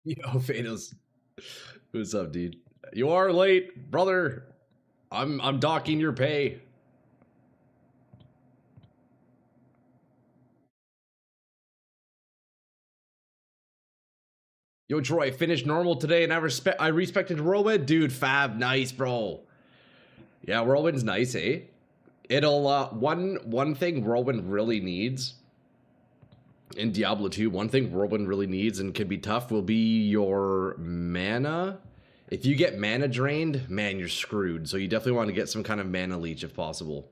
Yo, Phanos. What's up, dude? You are late, brother. I'm docking your pay. Yo, Troy, finished normal today, and I respected Whirlwind, dude. Fab, nice, bro. Yeah, Whirlwind's nice, eh? It'll one thing Whirlwind really needs in Diablo 2, one thing Whirlwind really needs and can be tough will be your mana. If you get mana drained, man, you're screwed. So you definitely want to get some kind of mana leech if possible.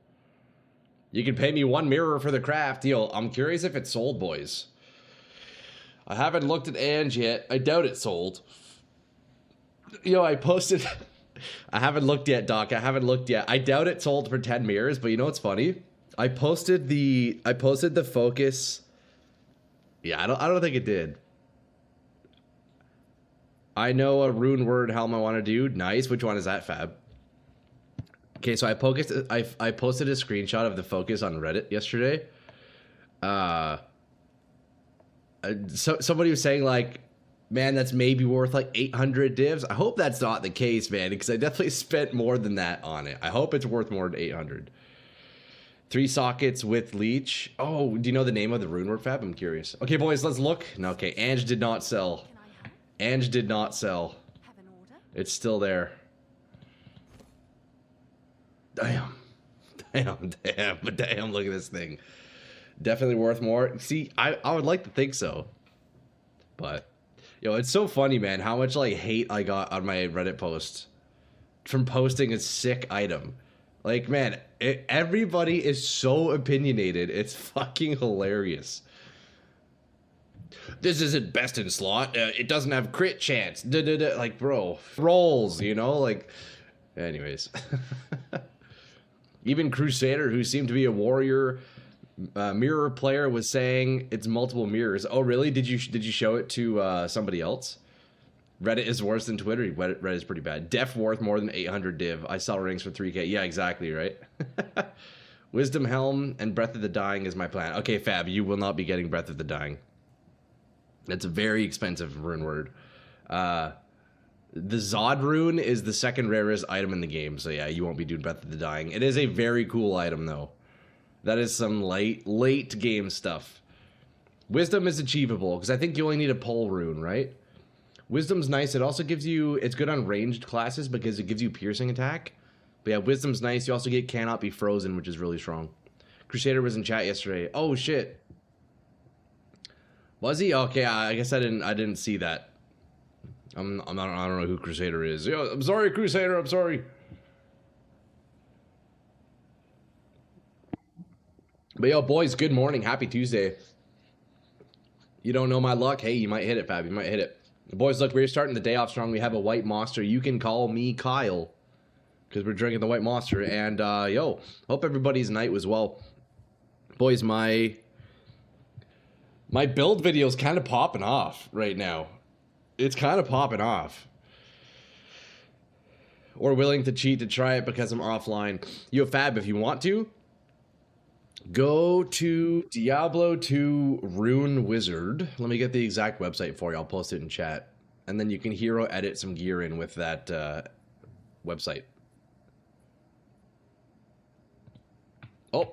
You can pay me 1 mirror for the craft. Yo, I'm curious if it's sold, boys. I haven't looked at Ange yet. I doubt it's sold. Yo, I posted... I haven't looked yet, Doc. I haven't looked yet. I doubt it sold for 10 mirrors, but you know what's funny? I posted the focus. Yeah, I don't think it did. I know a rune word helm I want to do. Nice. Which one is that, Fab? Okay, so I posted a screenshot of the focus on Reddit yesterday. So somebody was saying like, man, that's maybe worth like 800 divs. I hope that's not the case, man, because I definitely spent more than that on it. I hope it's worth more than 800. 3 sockets with leech. Oh, do you know the name of the rune word, Fab? I'm curious. Okay, boys, let's look. No, okay, Ange did not sell. Ange did not sell. It's still there. Damn. Damn, look at this thing. Definitely worth more. See, I would like to think so. But, yo, it's so funny, man, how much, like, hate I got on my Reddit post from posting a sick item. Like, man, everybody is so opinionated. It's fucking hilarious. This isn't best in slot. It doesn't have crit chance. Like, bro, rolls, you know? Like, anyways. Even Crusader, who seemed to be a warrior mirror player, was saying it's multiple mirrors. Oh, really? Did you show it to somebody else? Reddit is worse than Twitter. Reddit is pretty bad. Def worth more than 800 div. I sell rings for 3k. Yeah, exactly, right? Wisdom Helm and Breath of the Dying is my plan. Okay, Fab, you will not be getting Breath of the Dying. That's a very expensive rune word. The Zod rune is the second rarest item in the game, so yeah, you won't be doing Breath of the Dying. It is a very cool item, though. That is some late game stuff. Wisdom is achievable, because I think you only need a pole rune, right? Wisdom's nice. It also gives you... It's good on ranged classes, because it gives you piercing attack. But yeah, Wisdom's nice. You also get Cannot Be Frozen, which is really strong. Crusader was in chat yesterday. Oh, shit. Was he? Okay, I guess I didn't see that. I don't know who Crusader is. Yo, I'm sorry, Crusader. I'm sorry. But yo, boys, good morning. Happy Tuesday. You don't know my luck? Hey, you might hit it, Fab. You might hit it. Boys, look, we're starting the day off strong. We have a White Monster. You can call me Kyle, because we're drinking the White Monster. And yo, hope everybody's night was well. Boys, my build video is kind of popping off right now. It's kind of popping off. Or willing to cheat to try it because I'm offline. Yo, Fab, if you want to, go to Diablo 2 Rune Wizard. Let me get the exact website for you. I'll post it in chat. And then you can hero edit some gear in with that website. Oh,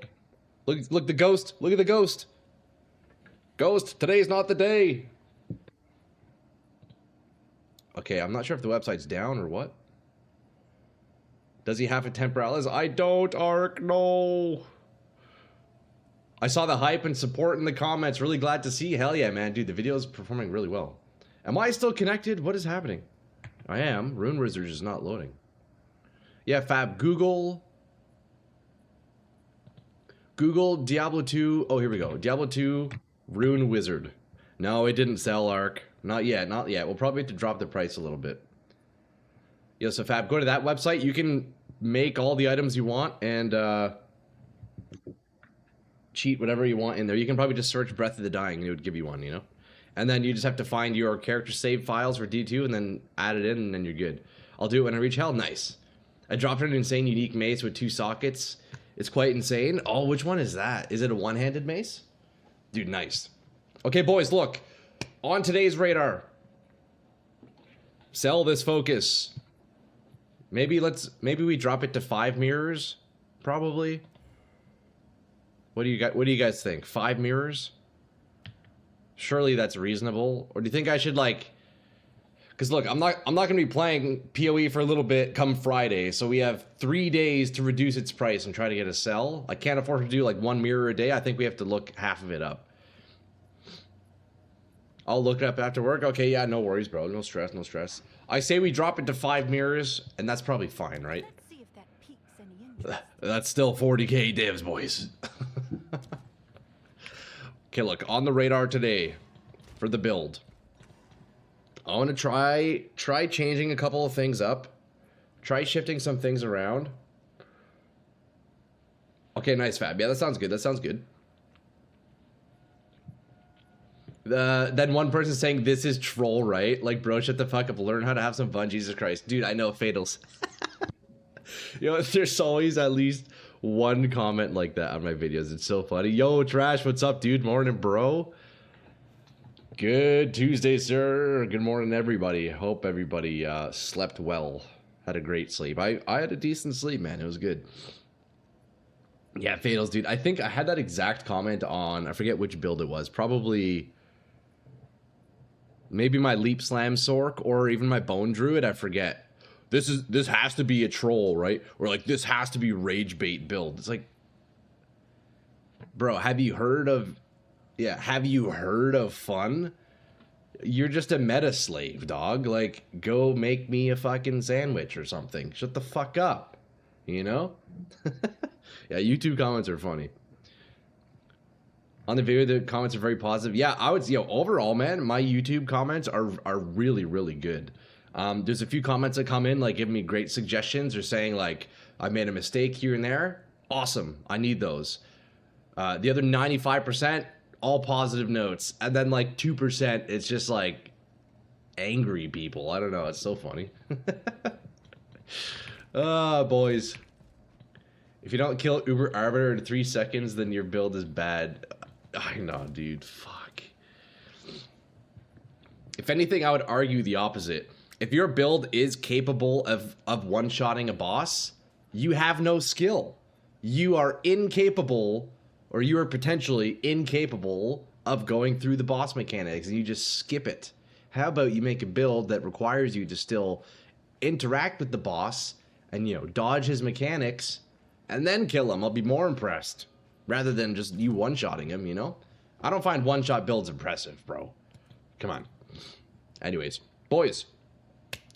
look the ghost. Look at the ghost. Ghost, today's not the day. Okay, I'm not sure if the website's down or what. Does he have a Temporalis? I don't, Ark, no. I saw the hype and support in the comments. Really glad to see. Hell yeah, man. Dude, the video is performing really well. Am I still connected? What is happening? I am. Rune Wizard is not loading. Yeah, Fab, Google Diablo 2. Oh, here we go. Diablo 2 Rune Wizard. No, it didn't sell, Ark. Not yet, not yet. We'll probably have to drop the price a little bit. Yeah, so Fab, go to that website. You can make all the items you want and cheat whatever you want in there. You can probably just search Breath of the Dying and it would give you one, you know? And then you just have to find your character save files for D2 and then add it in and then you're good. I'll do it when I reach hell. Nice. I dropped an insane unique mace with 2 sockets. It's quite insane. Oh, which one is that? Is it a one-handed mace? Dude, nice. Okay, boys, look. On today's radar, Sell this focus. Maybe we drop it to 5 mirrors, probably. What do you guys think? 5 mirrors? Surely that's reasonable. Or do you think I should like? Because look, I'm not gonna be playing PoE for a little bit come Friday, so we have 3 days to reduce its price and try to get a sell. I can't afford to do like 1 mirror a day. I think we have to look half of it up. I'll look it up after work. Okay, yeah, no worries, bro. No stress, no stress. I say we drop it to 5 mirrors, and that's probably fine, right? Let's see if that piques any interest. That's still 40k divs, boys. Okay, look, on the radar today for the build. I want to try changing a couple of things up. Try shifting some things around. Okay, nice, Fab. Yeah, that sounds good. That sounds good. Then one person saying this is troll, right? Like, bro, shut the fuck up. Learn how to have some fun. Jesus Christ. Dude, I know, Fatals. You know, there's always at least one comment like that on my videos. It's so funny. Yo, Trash, what's up, dude? Morning, bro. Good Tuesday, sir. Good morning, everybody. Hope everybody slept well. Had a great sleep. I had a decent sleep, man. It was good. Yeah, Fatals, dude. I think I had that exact comment on, I forget which build it was. Probably maybe my Leap Slam Sork or even my Bone Druid. I forget. This has to be a troll, right? Or like, this has to be Rage Bait build. It's like, bro, have you heard of... Yeah, have you heard of fun? You're just a meta slave, dog. Like, go make me a fucking sandwich or something. Shut the fuck up. You know? Yeah, YouTube comments are funny. On the video, the comments are very positive. Yeah, I would, overall, man, my YouTube comments are really, really good. There's a few comments that come in, like, giving me great suggestions or saying, like, I made a mistake here and there. Awesome. I need those. The other 95%, all positive notes. And then, like, 2%, it's just, like, angry people. I don't know. It's so funny. Boys. If you don't kill Uber Arbiter in 3 seconds, then your build is bad. I know, dude. Fuck. If anything, I would argue the opposite. If your build is capable of one-shotting a boss, you have no skill. You are incapable, or you are potentially incapable of going through the boss mechanics, and you just skip it. How about you make a build that requires you to still interact with the boss and, dodge his mechanics, and then kill him? I'll be more impressed. Rather than just you one-shotting him, I don't find one-shot builds impressive, bro. Come on. Anyways, boys,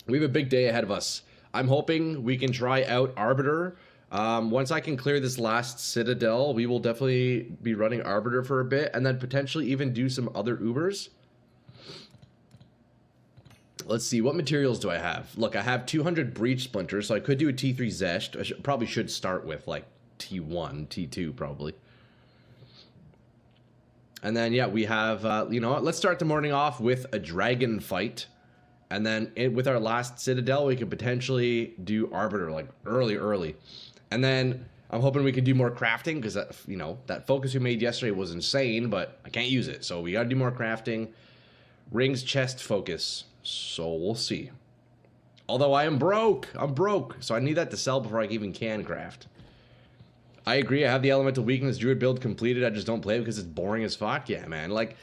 we have a big day ahead of us. I'm hoping we can try out Arbiter. Once I can clear this last Citadel, we will definitely be running Arbiter for a bit, and then potentially even do some other Ubers. Let's see, what materials do I have? Look, I have 200 Breach Splinters, so I could do a T3 Zest. I probably should start with, like, T1, T2, probably. And then, yeah, we have, you know what? Let's start the morning off with a Dragon Fight. And then with our last Citadel, we could potentially do Arbiter, like, early. And then I'm hoping we can do more crafting, because, that focus we made yesterday was insane, but I can't use it. So we gotta do more crafting. Rings chest focus. So we'll see. Although I am broke. I'm broke. So I need that to sell before I even can craft. I agree. I have the Elemental Weakness Druid build completed. I just don't play it because it's boring as fuck. Yeah, man. Like,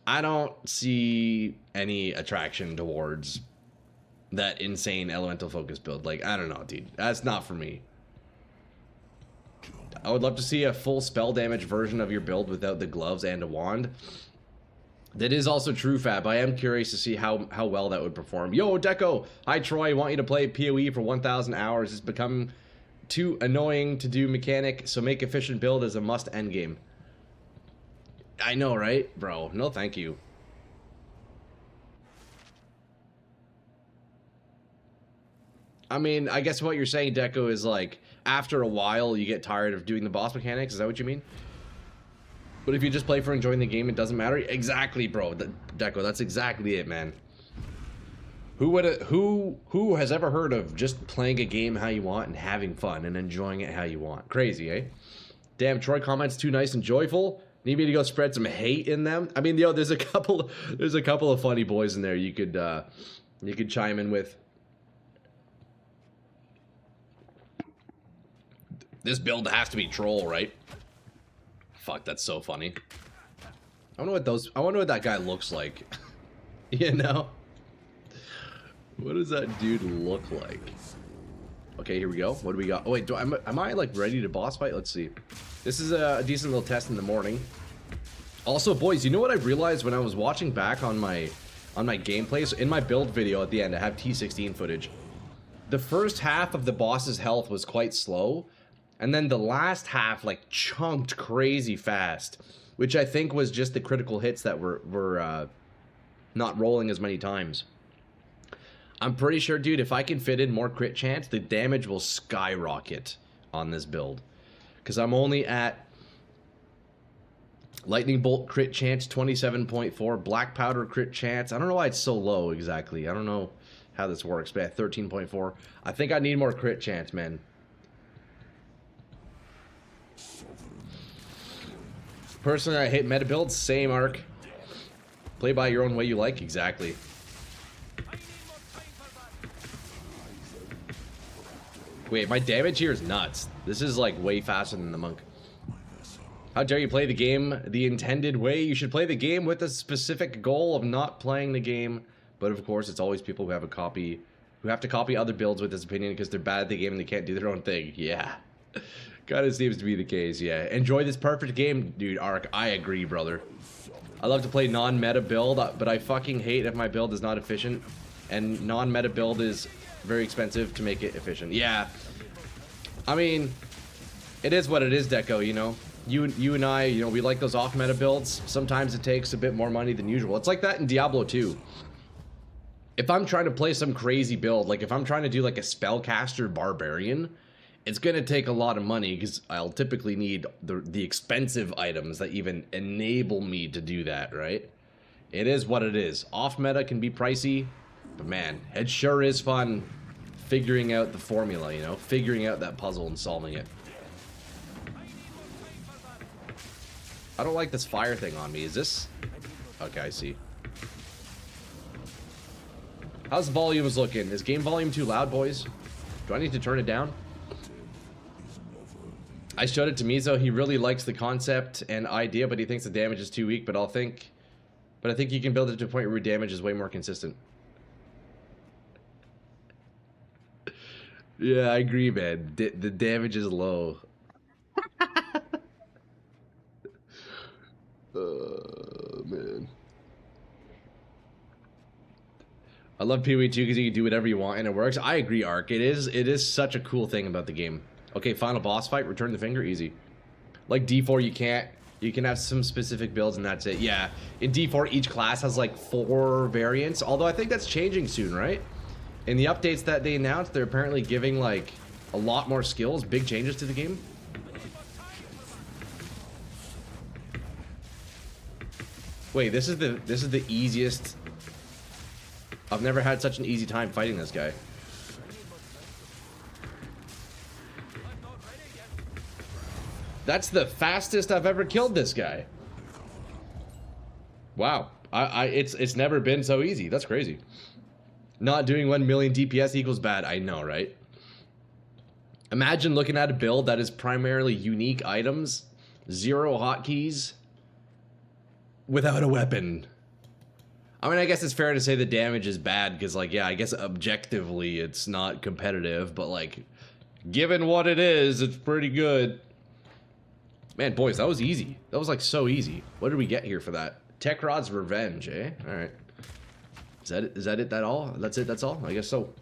I don't see any attraction towards that insane Elemental Focus build. Like, I don't know, dude. That's not for me. I would love to see a full spell damage version of your build without the gloves and a wand. That is also true, Fab. I am curious to see how well that would perform. Yo, Deco! Hi, Troy. I want you to play PoE for 1,000 hours. It's become too annoying to do mechanic, so make efficient build as a must endgame. I know, right? Bro, no thank you. I mean, I guess what you're saying, Deco, is like, after a while, you get tired of doing the boss mechanics. Is that what you mean? But if you just play for enjoying the game, it doesn't matter? Exactly, bro. Deco, that's exactly it, man. Who has ever heard of just playing a game how you want and having fun and enjoying it how you want? Crazy, eh? Damn, Troy comments too nice and joyful. Need me to go spread some hate in them? I mean, yo, there's a couple of funny boys in there you could you could chime in with. This build has to be troll, right? Fuck, that's so funny. I wonder what that guy looks like. You know? What does that dude look like? Okay, here we go. What do we got? Oh wait, am I like ready to boss fight? Let's see. This is a decent little test in the morning. Also, boys, you know what I realized when I was watching back on my gameplay? So in my build video at the end, I have T16 footage. The first half of the boss's health was quite slow, and then the last half like chunked crazy fast, which I think was just the critical hits that were not rolling as many times. I'm pretty sure, dude, if I can fit in more crit chance, the damage will skyrocket on this build. Because I'm only at lightning bolt crit chance 27.4, black powder crit chance. I don't know why it's so low exactly. I don't know how this works, but at 13.4. I think I need more crit chance, man. Personally, I hate meta builds. Same, Arc. Play by your own way you like. Exactly. Wait, my damage here is nuts. This is like way faster than the monk. How dare you play the game the intended way? You should play the game with a specific goal of not playing the game. But of course, it's always people who have to copy other builds with this opinion because they're bad at the game and they can't do their own thing. Yeah. Kinda seems to be the case, yeah. Enjoy this perfect game, dude, Arc. I agree, brother. I love to play non-meta build, but I fucking hate if my build is not efficient. And non-meta build is very expensive to make it efficient. Yeah. I mean, it is what it is, Deco, you know? You and I, you know, we like those off-meta builds. Sometimes it takes a bit more money than usual. It's like that in Diablo 2. If I'm trying to play some crazy build, like if I'm trying to do like a spellcaster barbarian, it's gonna take a lot of money because I'll typically need the expensive items that even enable me to do that, right? It is what it is. Off-meta can be pricey, but man, it sure is fun figuring out the formula, you know? Figuring out that puzzle and solving it. I don't like this fire thing on me. Is this... Okay, I see. How's the volumes looking? Is game volume too loud, boys? Do I need to turn it down? I showed it to Mizo. He really likes the concept and idea, but he thinks the damage is too weak. But I think you can build it to a point where your damage is way more consistent. Yeah, I agree, man. The damage is low. Man. I love PoE 2 because you can do whatever you want and it works. I agree, Arc. It is such a cool thing about the game. Okay, final boss fight, return the finger, easy. Like D4, you can have some specific builds and that's it. Yeah, in D4, each class has like 4 variants, although I think that's changing soon, right? In the updates that they announced, they're apparently giving like a lot more skills, big changes to the game. Wait, this is the easiest. I've never had such an easy time fighting this guy. That's the fastest I've ever killed this guy. Wow. It's never been so easy. That's crazy. Not doing 1 million DPS equals bad. I know, right? Imagine looking at a build that is primarily unique items, 0 hotkeys, without a weapon. I mean, I guess it's fair to say the damage is bad because, like, yeah, I guess objectively it's not competitive, but, like, given what it is, it's pretty good. Man, boys, that was easy. That was, like, so easy. What did we get here for that? Tech Rod's Revenge, eh? Alright. Is that it? Is that it? That all? That's it? That's all? I guess so.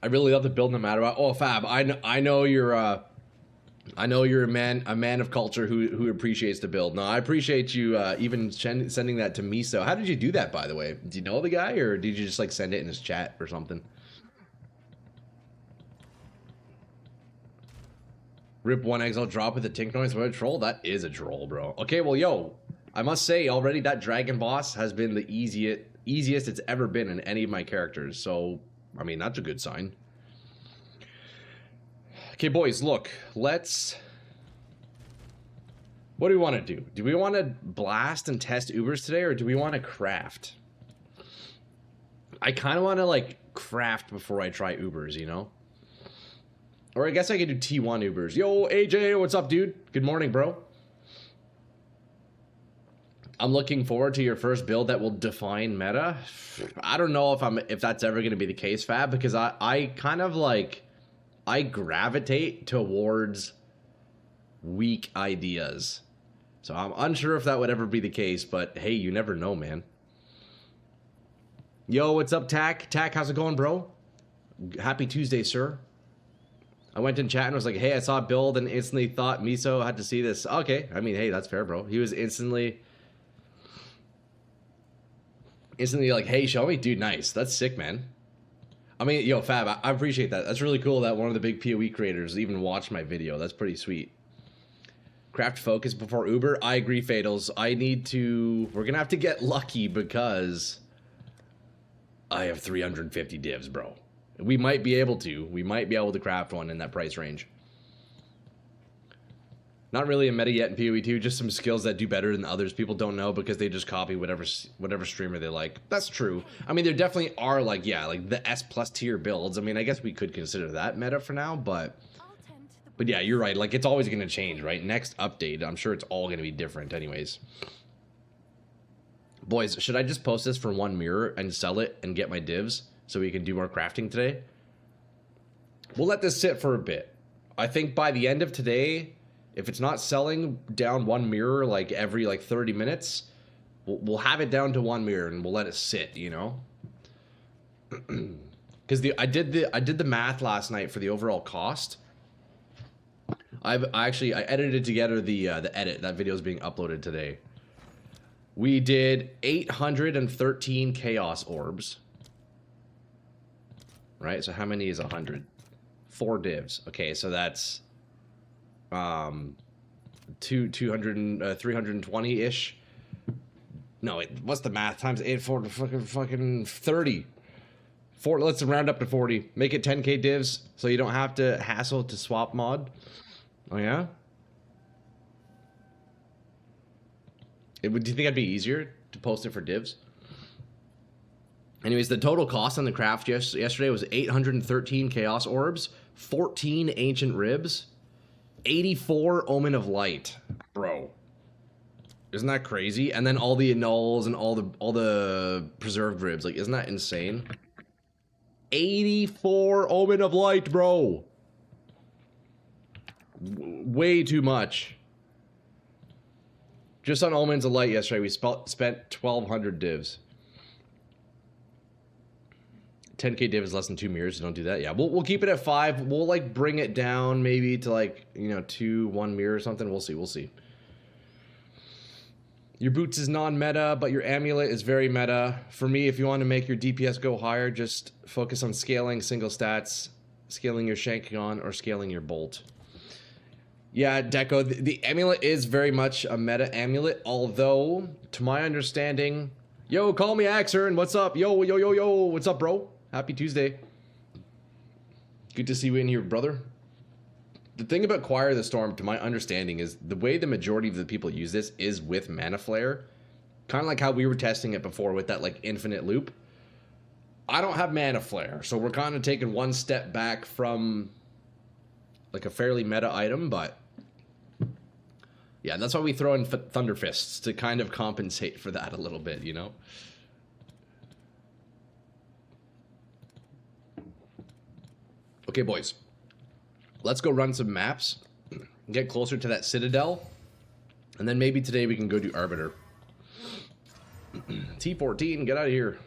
I really love the build no matter what. Oh, Fab, I know you're a man of culture who appreciates the build. No, I appreciate you even sending that to me. So, how did you do that, by the way? Do you know the guy, or did you just like send it in his chat or something? Rip 1 Exile drop with a tink noise. What a troll? That is a troll, bro. Okay, well, yo, I must say already that dragon boss has been the easiest it's ever been in any of my characters. So, I mean, that's a good sign. Okay, boys, look, let's What do we want to do? Do we want to blast and test Ubers today, or do we want to craft? I kind of want to, like, craft before I try Ubers, you know? Or I guess I could do T1 Ubers. Yo, AJ, what's up, dude? Good morning, bro. I'm looking forward to your first build that will define meta. I don't know if that's ever going to be the case, Fab, because I kind of like, I gravitate towards weak ideas. So I'm unsure if that would ever be the case, but hey, you never know, man. Yo, what's up, Tack? Tack, how's it going, bro? Happy Tuesday, sir. I went in chat and was like, hey, I saw a build and instantly thought Miso had to see this. Okay, I mean, hey, that's fair, bro. He was instantly like, hey, show me. Dude, nice. That's sick, man. I mean, yo, Fab, I appreciate that. That's really cool that one of the big PoE creators even watched my video. That's pretty sweet. Craft focus before Uber. I agree, Fatals. We're going to have to get lucky because I have 350 divs, bro. We might be able to craft one in that price range. Not really a meta yet in PoE2, just some skills that do better than others. People don't know because they just copy whatever streamer they like. That's true. I mean, there definitely are, like, yeah, like the S+ tier builds. I mean, I guess we could consider that meta for now, but yeah, you're right. Like, it's always going to change, right? Next update, I'm sure it's all going to be different anyways. Boys, should I just post this for one mirror and sell it and get my divs so we can do more crafting today? We'll let this sit for a bit. I think by the end of today, if it's not selling down one mirror like every like 30 minutes, we'll have it down to one mirror and we'll let it sit, you know? Because I did the math last night for the overall cost. I edited together the edit. That video is being uploaded today. We did 813 chaos orbs. Right? So how many is 100? 4 divs. Okay, so that's 320-ish. No, what's the math? Times 8, 4, fucking 30. Let's round up to 40. Make it 10k divs so you don't have to hassle to swap mod. Oh yeah? Do you think it'd be easier to post it for divs? Anyways, the total cost on the craft yesterday was 813 chaos orbs, 14 ancient ribs, 84 omen of light. Bro. Isn't that crazy? And then all the annuls and all the preserved ribs. Like, isn't that insane? 84 omen of light, bro. Way too much. Just on omens of light yesterday, we spent 1,200 divs. 10k div is less than 2 mirrors, so don't do that. Yeah, we'll keep it at 5. We'll like bring it down maybe to like, you know, 2, 1 mirror or something. We'll see. Your boots is non-meta, but your amulet is very meta. For me, if you want to make your DPS go higher, just focus on scaling single stats, scaling your Shankion, or scaling your bolt. Yeah, Deco, the amulet is very much a meta amulet, although, to my understanding... Yo, call me Axern, what's up? Yo, what's up, bro? Happy Tuesday. Good to see you in here, brother. The thing about Choir of the Storm, to my understanding, is the way the majority of the people use this is with Mana Flare. Kind of like how we were testing it before with that, like, infinite loop. I don't have Mana Flare, so we're kind of taking one step back from, like, a fairly meta item, but... yeah, that's why we throw in Thunder Fists, to kind of compensate for that a little bit, you know? Okay, boys. Let's go run some maps, get closer to that Citadel, and then maybe today we can go do Arbiter. T14, get out of here.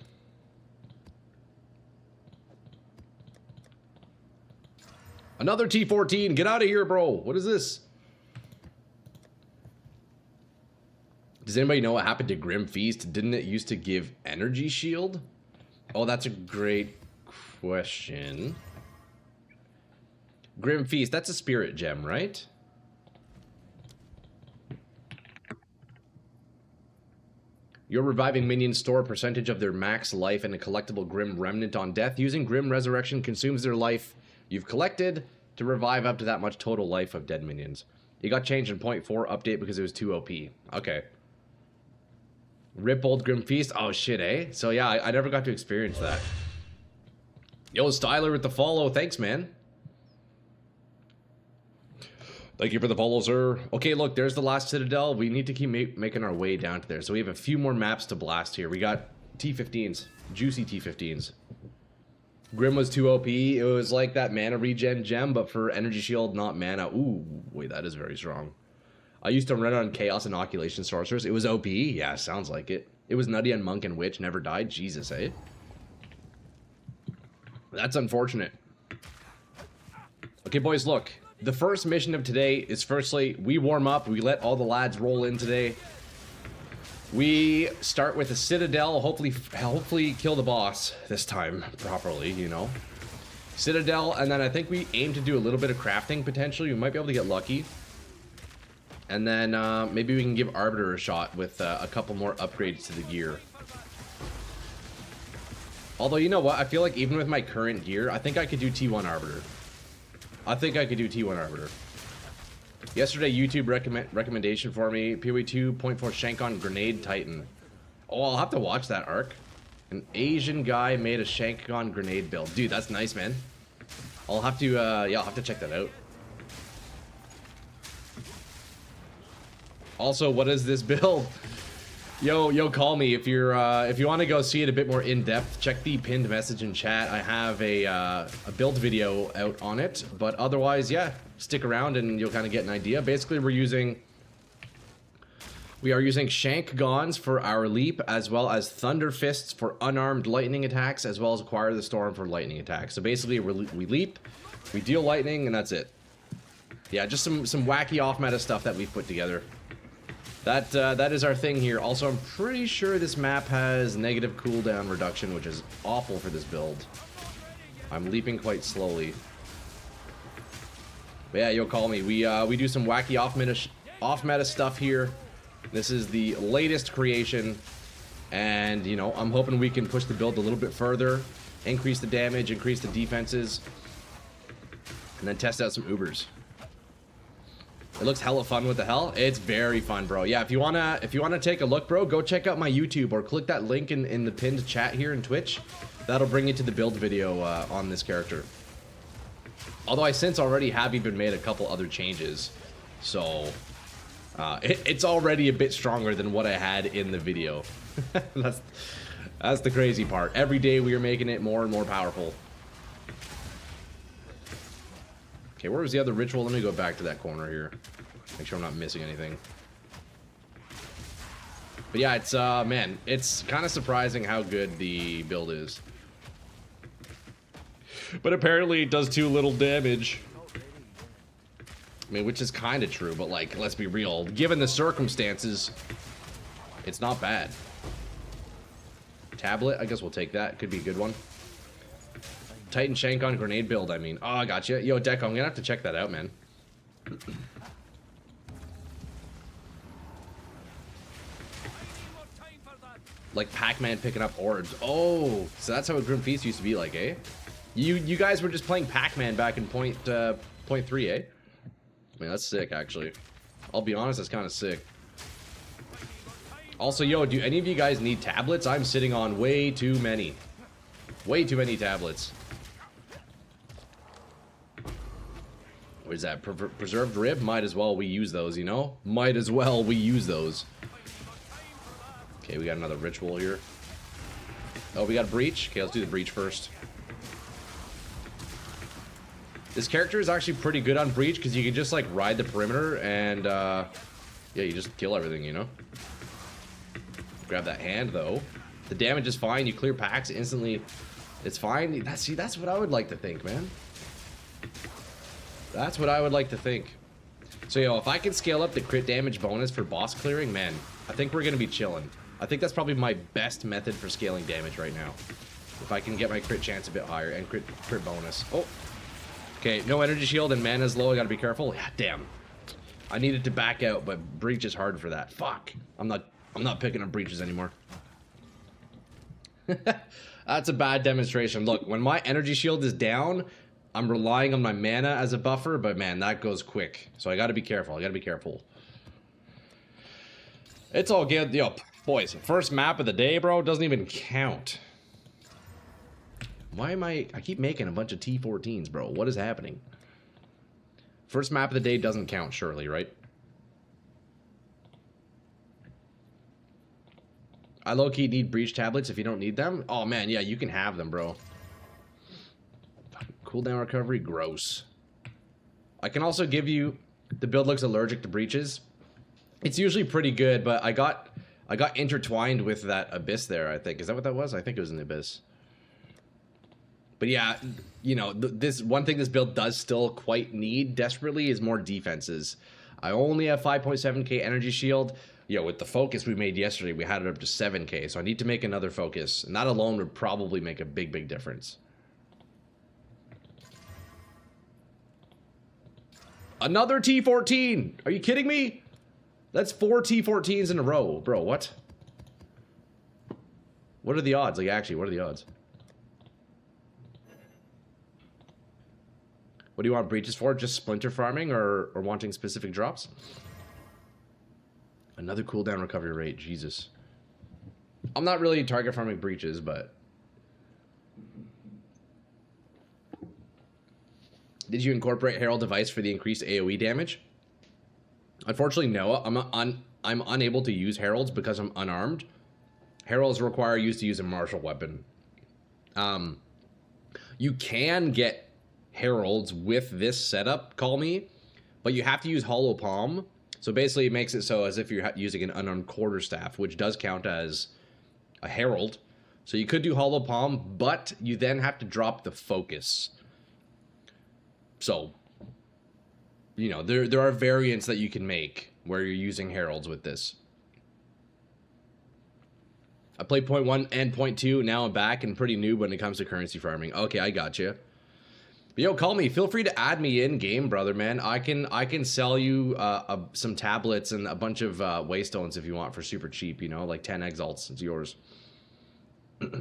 Another T14, get out of here, bro. What is this? Does anybody know what happened to Grim Feast? Didn't it used to give energy shield? Oh, that's a great question. Grim Feast, that's a spirit gem, right? Your reviving minions store a percentage of their max life and a collectible Grim Remnant on death. Using Grim Resurrection consumes their life you've collected to revive up to that much total life of dead minions. It got changed in .4 update because it was too OP. Okay. Rip Old Grim Feast. Oh, shit, eh? So, yeah, I never got to experience that. Yo, Styler with the follow. Thanks, man. Thank you for the follow, sir. Okay, look, there's the last Citadel. We need to keep making our way down to there. So we have a few more maps to blast here. We got T15s. Juicy T15s. Grim was too OP. It was like that mana regen gem, but for energy shield, not mana. Ooh, wait, that is very strong. I used to run on Chaos Inoculation Sorcerers. It was OP. Yeah, sounds like it. It was nutty on Monk and Witch. Never died. Jesus, eh? That's unfortunate. Okay, boys, look. The first mission of today is firstly, we warm up. We let all the lads roll in today. We start with a Citadel. Hopefully kill the boss this time properly, you know. Citadel, and then I think we aim to do a little bit of crafting potentially. We might be able to get lucky. And then maybe we can give Arbiter a shot with a couple more upgrades to the gear. Although, you know what? I feel like even with my current gear, I think I could do T1 Arbiter. I think I could do T1 Arbiter. Yesterday, YouTube recommendation for me, PoE 2.4 Shank on Grenade Titan. Oh, I'll have to watch that arc. An Asian guy made a Shank on Grenade build. Dude, that's nice, man. I'll have to, yeah, I'll have to check that out. Also, what is this build? Yo, call me if you're if you want to go see it a bit more in depth. Check the pinned message in chat. I have a build video out on it. But otherwise, yeah, stick around and you'll kind of get an idea. Basically, we are using Shank Gons for our leap, as well as Thunder Fists for unarmed lightning attacks, as well as Acquire the Storm for lightning attacks. So basically, we leap, we deal lightning, and that's it. Yeah, just some wacky off-meta stuff that we've put together. That is our thing here. Also, I'm pretty sure this map has negative cooldown reduction, which is awful for this build. I'm leaping quite slowly. But yeah, you'll call me. We do some wacky off-meta stuff here. This is the latest creation, and you know, I'm hoping we can push the build a little bit further, increase the damage, increase the defenses, and then test out some Ubers. It looks hella fun. What the hell? It's very fun, bro. Yeah, if you wanna take a look, bro, go check out my YouTube or click that link in the pinned chat here in Twitch. That'll bring you to the build video on this character. Although I since already have even made a couple other changes, so it's already a bit stronger than what I had in the video. That's the crazy part. Every day we are making it more and more powerful. Okay, where was the other ritual? Let me go back to that corner here. Make sure I'm not missing anything. But yeah, it's, man, it's kind of surprising how good the build is. But apparently it does too little damage. I mean, which is kind of true, but like, let's be real. Given the circumstances, it's not bad. Tablet, I guess we'll take that. Could be a good one. Titan Shank on Grenade build, I mean. Oh, I gotcha. Yo, Deco, I'm gonna have to check that out, man. Like Pac-Man picking up orbs. Oh, so that's how a Grim Feast used to be like, eh? You guys were just playing Pac-Man back in point 3, eh? I mean, that's sick, actually. I'll be honest, that's kind of sick. Also, yo, do any of you guys need tablets? I'm sitting on way too many. Way too many tablets. What is that? Preserved rib? Might as well we use those, you know? Might as well we use those. Okay, we got another ritual here. Oh, we got a breach? Okay, let's do the breach first. This character is actually pretty good on breach because you can just like ride the perimeter and yeah, you just kill everything, you know? Grab that hand though. The damage is fine. You clear packs instantly. It's fine. See, that's what I would like to think, man. That's what I would like to think. So, yo, if I can scale up the crit damage bonus for boss clearing, man, I think we're going to be chilling. I think that's probably my best method for scaling damage right now. If I can get my crit chance a bit higher and crit bonus. Oh. Okay, no energy shield and mana's low. I got to be careful. Yeah, damn. I needed to back out, but breach is hard for that. Fuck. I'm not picking up breaches anymore. That's a bad demonstration. Look, when my energy shield is down, I'm relying on my mana as a buffer, but man, that goes quick. So I gotta be careful. I gotta be careful. It's all good. Yo, boys, first map of the day, bro, doesn't even count. Why am I keep making a bunch of T14s, bro. What is happening? First map of the day doesn't count, surely, right? I low-key need breach tablets if you don't need them. Oh, man, yeah, you can have them, bro. Cooldown recovery, gross. I can also give you... The build looks allergic to breaches. It's usually pretty good, but I got intertwined with that abyss there, I think. Is that what that was? I think it was an abyss. But yeah, you know, this one thing this build does still quite need desperately is more defenses. I only have 5.7k energy shield. You know, with the focus we made yesterday, we had it up to 7k, so I need to make another focus. And that alone would probably make a big, big difference. Another T14! Are you kidding me? That's 4 T14s in a row. Bro, what? What are the odds? Like, actually, what are the odds? What do you want breaches for? Just splinter farming or wanting specific drops? Another cooldown recovery rate, Jesus. I'm not really target farming breaches, but... Did you incorporate Herald Device for the increased AoE damage? Unfortunately, no. I'm unable to use Heralds because I'm unarmed. Heralds require you to use a martial weapon. You can get Heralds with this setup, call me, but you have to use Hollow Palm. So basically it makes it so as if you're using an unarmed quarterstaff, which does count as a Herald. So you could do Hollow Palm, but you then have to drop the focus. So, you know, there are variants that you can make where you're using Heralds with this. I played 0.1 and 0.2, now I'm back and pretty new when it comes to currency farming. Okay, I got you. Yo, call me. Feel free to add me in game, brother, man. I can sell you some tablets and a bunch of waystones if you want for super cheap, you know, like 10 exalts. It's yours.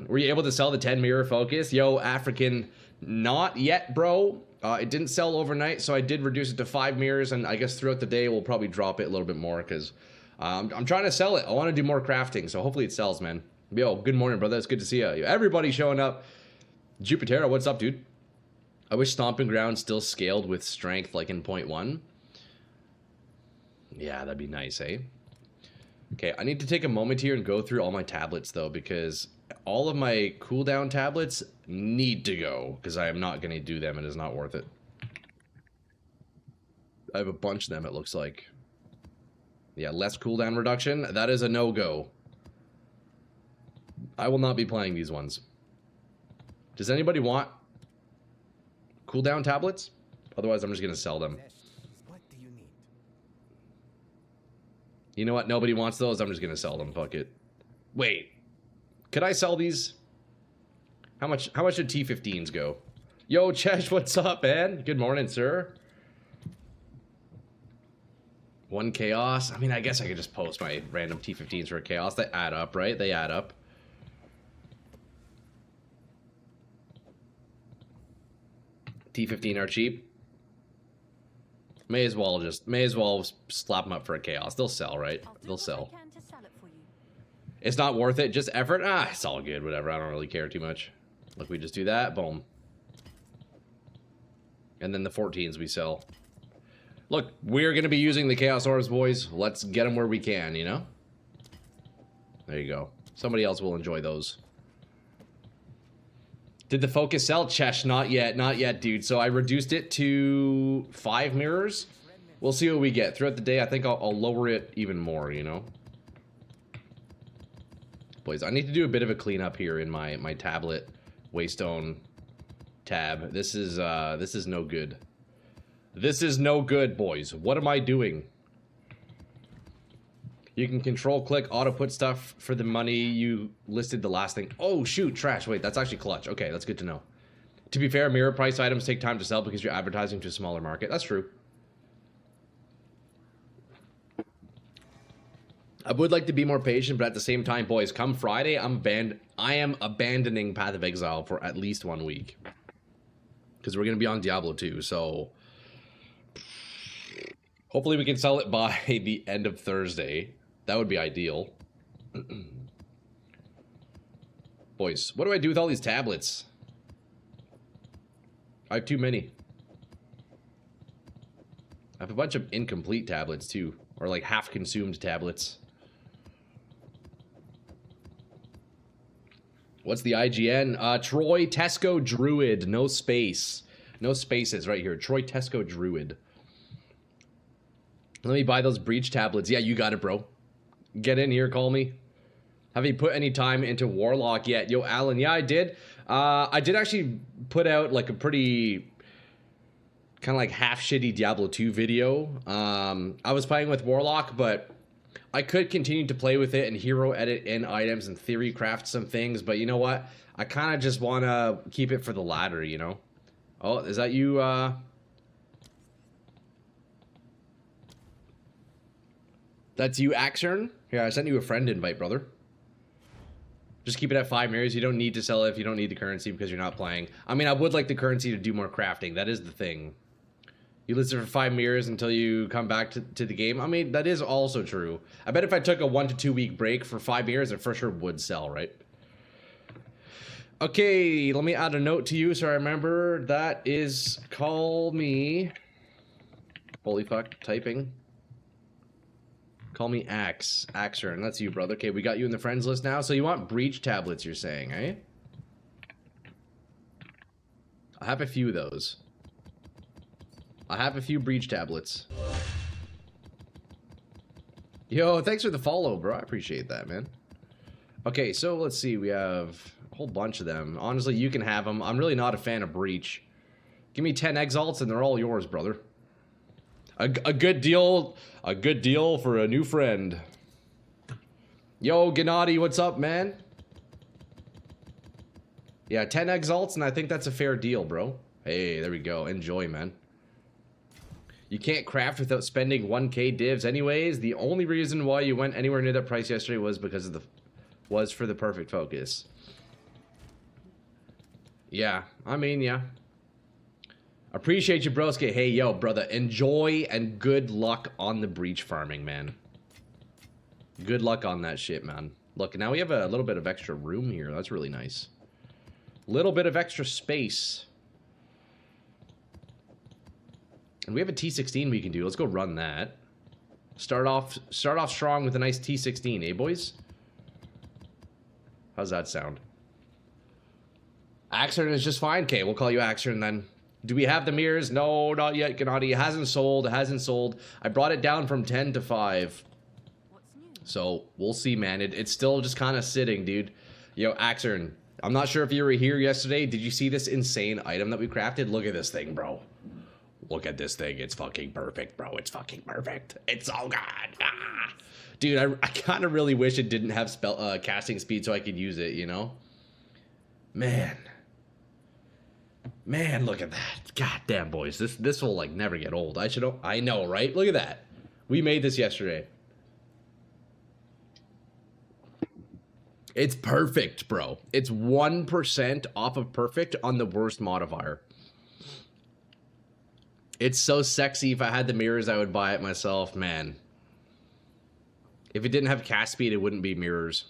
Were you able to sell the 10 mirror focus? Yo, African, not yet, bro. It didn't sell overnight, so I did reduce it to 5 mirrors, and I guess throughout the day we'll probably drop it a little bit more because I'm trying to sell it. I want to do more crafting, so hopefully it sells, man. Yo, good morning, brother. It's good to see you. Everybody showing up. Jupiter, what's up, dude? I wish Stomping Ground still scaled with strength like in 0.1. Yeah, that'd be nice, eh? Okay, I need to take a moment here and go through all my tablets, though, because all of my cooldown tablets need to go, because I am not going to do them. It is not worth it. I have a bunch of them, it looks like. Yeah, less cooldown reduction. That is a no-go. I will not be playing these ones. Does anybody want cooldown tablets? Otherwise, I'm just going to sell them. What do you need? You know what? Nobody wants those. I'm just going to sell them. Fuck it. Wait. Could I sell these? How much should T15s go? Yo, Chesh, what's up, man? Good morning, sir. 1 chaos. I mean, I guess I could just post my random T15s for a chaos. They add up, right? They add up. T15 are cheap. May as well slap them up for a chaos. They'll sell, right? They'll sell. It's not worth it. Just effort. Ah, it's all good. Whatever. I don't really care too much. Look, we just do that. Boom. And then the 14s we sell. Look, we're going to be using the Chaos Orbs, boys. Let's get them where we can, you know? There you go. Somebody else will enjoy those. Did the focus sell? Chesh, not yet. Not yet, dude. So I reduced it to 5 mirrors. We'll see what we get. Throughout the day, I think I'll lower it even more, you know? Boys, I need to do a bit of a cleanup here in my tablet Waystone tab. This is no good. This is no good, boys. What am I doing? You can control click auto put stuff for the money you listed the last thing. Oh shoot, trash. Wait, that's actually clutch. Okay, that's good to know. To be fair, mirror price items take time to sell because you're advertising to a smaller market. That's true. I would like to be more patient, but at the same time, boys, come Friday, I am abandoning Path of Exile for at least 1 week. because we're going to be on Diablo 2, so hopefully we can sell it by the end of Thursday. That would be ideal. Boys, what do I do with all these tablets? I have too many. I have a bunch of incomplete tablets too, or like half-consumed tablets. What's the IGN? Troy Tesco Druid, no space. No spaces right here. Troy Tesco Druid. Let me buy those breach tablets. Yeah, you got it, bro. Get in here, call me. Have you put any time into Warlock yet? Yo, Alan, yeah, I did. I did actually put out like a pretty kind of like half shitty Diablo 2 video. I was playing with Warlock, but I could continue to play with it and hero edit in items and theory craft some things, but you know what? I kind of just want to keep it for the ladder, you know? Oh, is that you, That's you, Axern? Here, I sent you a friend invite, brother. Just keep it at 5 mirrors. You don't need to sell it if you don't need the currency because you're not playing. I mean, I would like the currency to do more crafting. That is the thing. You listen for 5 mirrors until you come back to the game. I mean, that is also true. I bet if I took a 1 to 2 week break for 5 mirrors, it for sure would sell, right? Okay, let me add a note to you so I remember. That is, call me... Holy fuck, typing. Call me Axern. That's you, brother. Okay, we got you in the friends list now. So you want breach tablets, you're saying, eh? I have a few of those. I have a few breach tablets. Yo, thanks for the follow, bro. I appreciate that, man. Okay, so let's see. We have a whole bunch of them. Honestly, you can have them. I'm really not a fan of breach. Give me 10 exalts and they're all yours, brother. A good deal for a new friend. Yo, Gennady, what's up, man? Yeah, 10 exalts, and I think that's a fair deal, bro. Hey, there we go. Enjoy, man. You can't craft without spending 1k divs anyways. The only reason why you went anywhere near that price yesterday was because of for the perfect focus. Yeah, I mean, yeah. Appreciate you, broski. Hey, yo, brother, enjoy and good luck on the breach farming, man. Good luck on that shit, man. Look, now we have a little bit of extra room here. That's really nice. Little bit of extra space. And we have a T16 we can do. Let's go run that. Start off strong with a nice T16, eh, boys? How's that sound? Axern is just fine. Okay, we'll call you Axern then. Do we have the mirrors? No, not yet, Gennady. It hasn't sold. It hasn't sold. I brought it down from 10 to 5. So, we'll see, man. It's still just kind of sitting, dude. Yo, Axern, I'm not sure if you were here yesterday. Did you see this insane item that we crafted? Look at this thing, bro. Look at this thing. It's fucking perfect, bro. It's fucking perfect. It's so good. Ah. Dude, I kind of really wish it didn't have spell casting speed so I could use it, you know? Man. Man, look at that. God damn, boys. This will, like, never get old. I know, right? Look at that. We made this yesterday. It's perfect, bro. It's 1% off of perfect on the worst modifier. It's so sexy. If I had the mirrors, I would buy it myself, man. If it didn't have cast speed, it wouldn't be mirrors.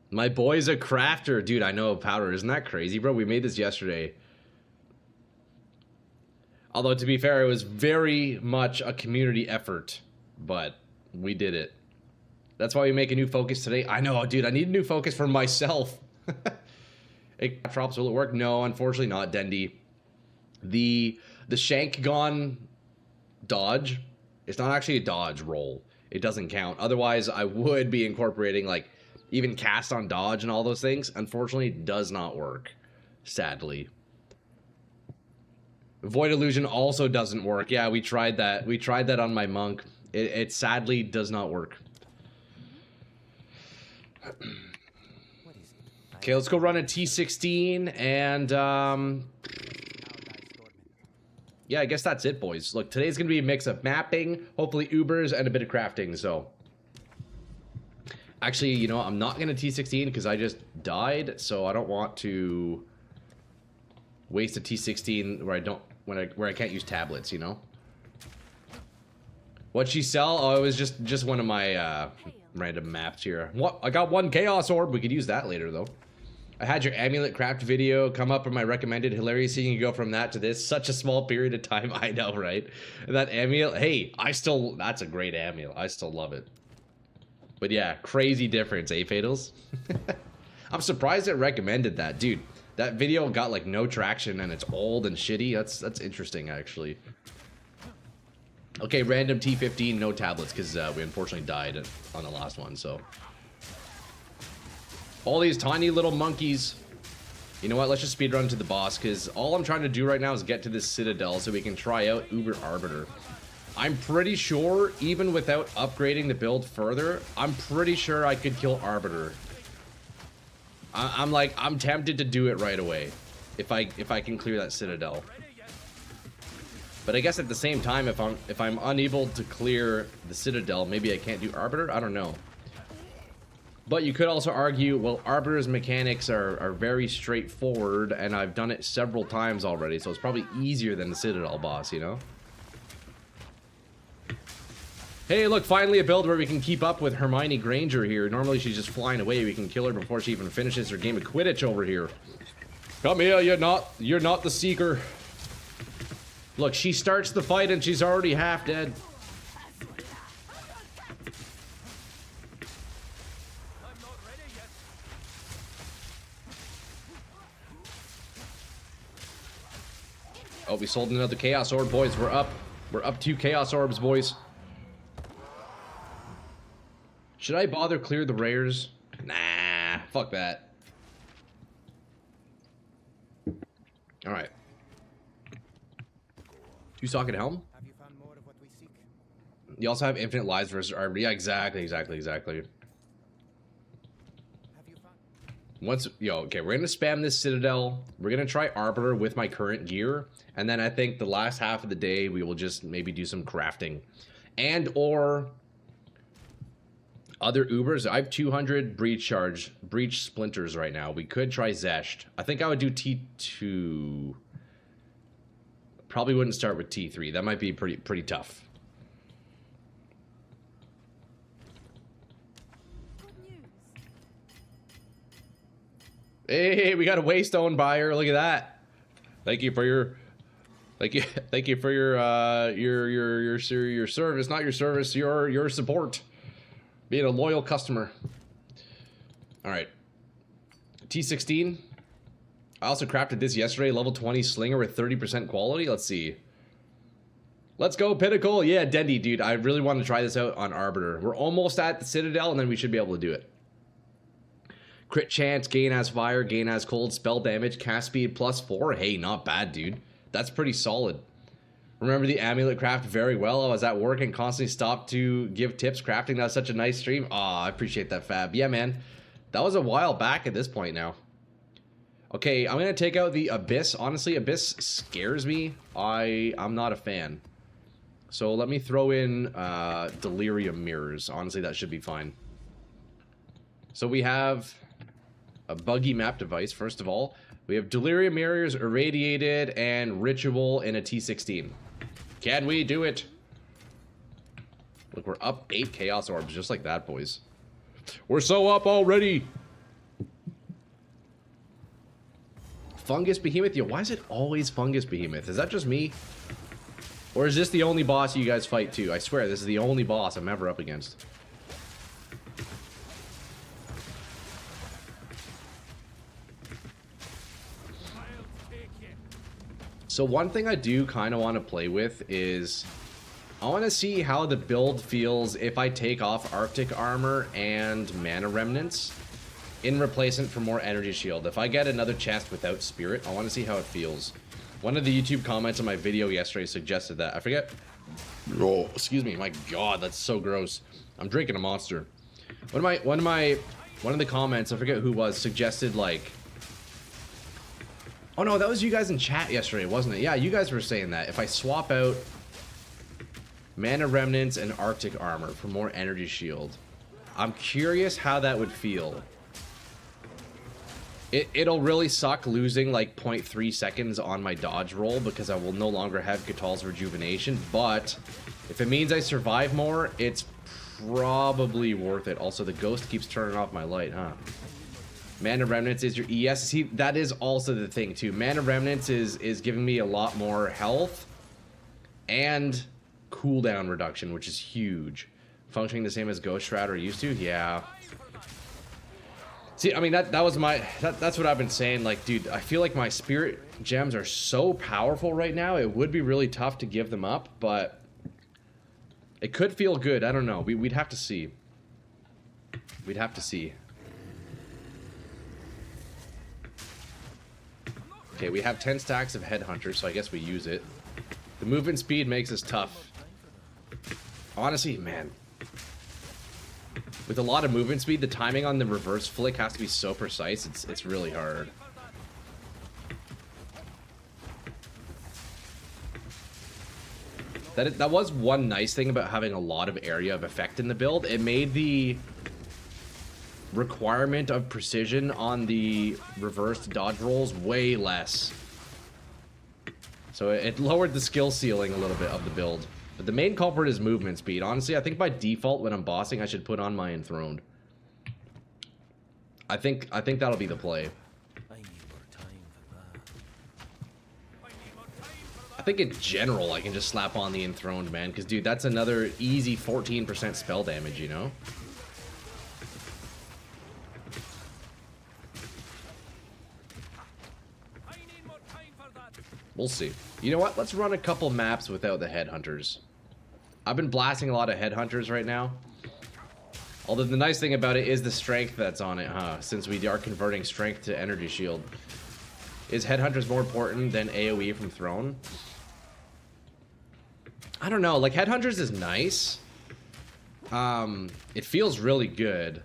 My boy's a crafter. Dude, I know, Powder. Isn't that crazy, bro? We made this yesterday. Although, to be fair, it was very much a community effort. But we did it. That's why we make a new focus today. I know, dude. I need a new focus for myself. It drops. Will it work? No, unfortunately not, Dendy. The shank gone dodge. It's not actually a dodge roll. It doesn't count. Otherwise, I would be incorporating, like, even cast on dodge and all those things. Unfortunately, it does not work. Sadly. Void Illusion also doesn't work. Yeah, we tried that. We tried that on my monk. It sadly does not work. Okay, let's go run a T16 and yeah, I guess that's it, boys. Look, today's gonna be a mix of mapping, hopefully Ubers, and a bit of crafting, so Actually, you know, I'm not gonna T16 because I just died, so I don't want to waste a T16 where I don't where I can't use tablets, you know? What'd she sell? Oh, it was just one of my random maps here. What? I got one Chaos Orb. We could use that later, though. I had your amulet craft video come up in my recommended. Hilarious seeing you go from that to this. Such a small period of time. I know, right? That amulet. Hey, that's a great amulet. I still love it. But yeah, crazy difference, eh, Fatals? I'm surprised it recommended that. Dude, that video got like no traction and it's old and shitty. That's interesting, actually. Okay, random T15, no tablets, because we unfortunately died on the last one, so. All these tiny little monkeys. You know what, let's just speedrun to the boss, because all I'm trying to do right now is get to this Citadel so we can try out Uber Arbiter. I'm pretty sure, even without upgrading the build further, I'm pretty sure I could kill Arbiter. I'm tempted to do it right away, if I can clear that Citadel. But I guess at the same time, if I'm unable to clear the Citadel, maybe I can't do Arbiter? I don't know. But you could also argue, well, Arbiter's mechanics are very straightforward, and I've done it several times already, so it's probably easier than the Citadel boss, you know? Hey, look, finally a build where we can keep up with Hermione Granger here. Normally she's just flying away. We can kill her before she even finishes her game of Quidditch over here. Come here, you're not the Seeker. Look, she starts the fight and she's already half dead. Oh, we sold another Chaos Orb, boys. We're up 2 Chaos Orbs, boys. Should I bother clear the rares? Nah, fuck that. Alright. 2 socket helm? Have you found more of what we seek? You also have infinite lives versus Arbiter. Yeah, exactly. Have you found... Okay, we're gonna spam this Citadel. We're gonna try Arbiter with my current gear. And then I think the last half of the day, we will just maybe do some crafting. And or other Ubers. I have 200 breach splinters right now. We could try Zesht. I think I would do T2. Probably wouldn't start with T3. That might be pretty tough. Good news. Hey, we got a Waystone buyer. Look at that. Thank you for your your service, not your service, your support. Being a loyal customer. All right. T16. I also crafted this yesterday, level 20 slinger with 30% quality. Let's see. Let's go, Pinnacle. Yeah, Dendy, dude. I really want to try this out on Arbiter. We're almost at the Citadel, and then we should be able to do it. Crit chance, gain as fire, gain as cold, spell damage, cast speed +4. Hey, not bad, dude. That's pretty solid. Remember the amulet craft very well. I was at work and constantly stopped to give tips crafting. That was such a nice stream. Aw, I appreciate that, Fab. Yeah, man. That was a while back at this point now. Okay, I'm going to take out the Abyss. Honestly, Abyss scares me. I'm not a fan. So let me throw in Delirium Mirrors. Honestly, that should be fine. So we have a buggy map device, first of all. We have Delirium Mirrors, Irradiated, and Ritual in a T16. Can we do it? Look, we're up 8 Chaos Orbs, just like that, boys. We're so up already! Fungus Behemoth? Yo, why is it always Fungus Behemoth? Is that just me? Or is this the only boss you guys fight too? I swear, this is the only boss I'm ever up against. So one thing I do kind of want to play with is I want to see how the build feels if I take off Arctic Armor and Mana Remnants in replacement for more Energy Shield. If I get another chest without Spirit, I want to see how it feels. One of the YouTube comments on my video yesterday suggested that. I forget. Oh, excuse me. My God, that's so gross. I'm drinking a Monster. One of the comments, I forget who was, suggested like, oh no, that was you guys in chat yesterday, wasn't it? Yeah, you guys were saying that. If I swap out Mana Remnants and Arctic Armor for more Energy Shield. I'm curious how that would feel. It'll really suck losing like 0.3 seconds on my dodge roll because I will no longer have Gatal's rejuvenation, but if it means I survive more, it's probably worth it. Also, the ghost keeps turning off my light, huh? Mana Remnants is your ES. See, that is also the thing too. Mana Remnants is giving me a lot more health and cooldown reduction, which is huge. Functioning the same as Ghost Shrouder used to? Yeah. See, I mean, that was my... That's what I've been saying. Like, dude, I feel like my spirit gems are so powerful right now. It would be really tough to give them up, but... It could feel good. I don't know. We'd have to see. We'd have to see. Okay, we have 10 stacks of Headhunters, so I guess we use it. The movement speed makes us tough. Honestly, man... With a lot of movement speed, the timing on the reverse flick has to be so precise, it's really hard. That was one nice thing about having a lot of area of effect in the build. It made the requirement of precision on the reversed dodge rolls way less. So it lowered the skill ceiling a little bit of the build. But the main culprit is movement speed. Honestly, I think by default when I'm bossing, I should put on my Enthroned. I think that'll be the play. I think in general, I can just slap on the Enthroned, man. Because, dude, that's another easy 14% spell damage, you know? We'll see. You know what? Let's run a couple maps without the Headhunters. I've been blasting a lot of Headhunters right now. Although the nice thing about it is the strength that's on it, huh? Since we are converting strength to energy shield. Is Headhunters more important than AoE from Throne? I don't know. Like, Headhunters is nice. It feels really good.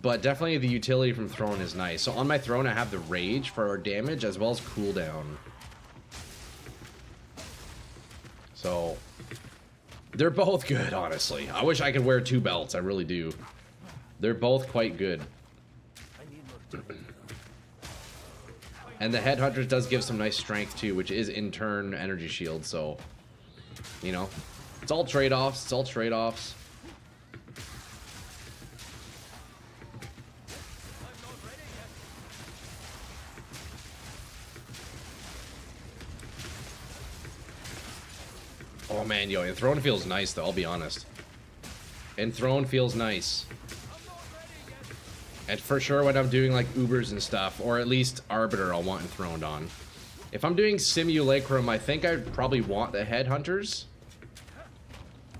But definitely the utility from Throne is nice. So on my Throne, I have the Rage for our damage as well as cooldown. So, they're both good, honestly. I wish I could wear two belts. I really do. They're both quite good. And the Headhunters does give some nice strength, too, which is, in turn, energy shield. So, you know, it's all trade-offs. It's all trade-offs. Oh man, yo, Enthroned feels nice though, I'll be honest. Enthroned feels nice. And for sure when I'm doing like Ubers and stuff, or at least Arbiter, I'll want Enthroned on. If I'm doing Simulacrum, I think I'd probably want the Headhunters.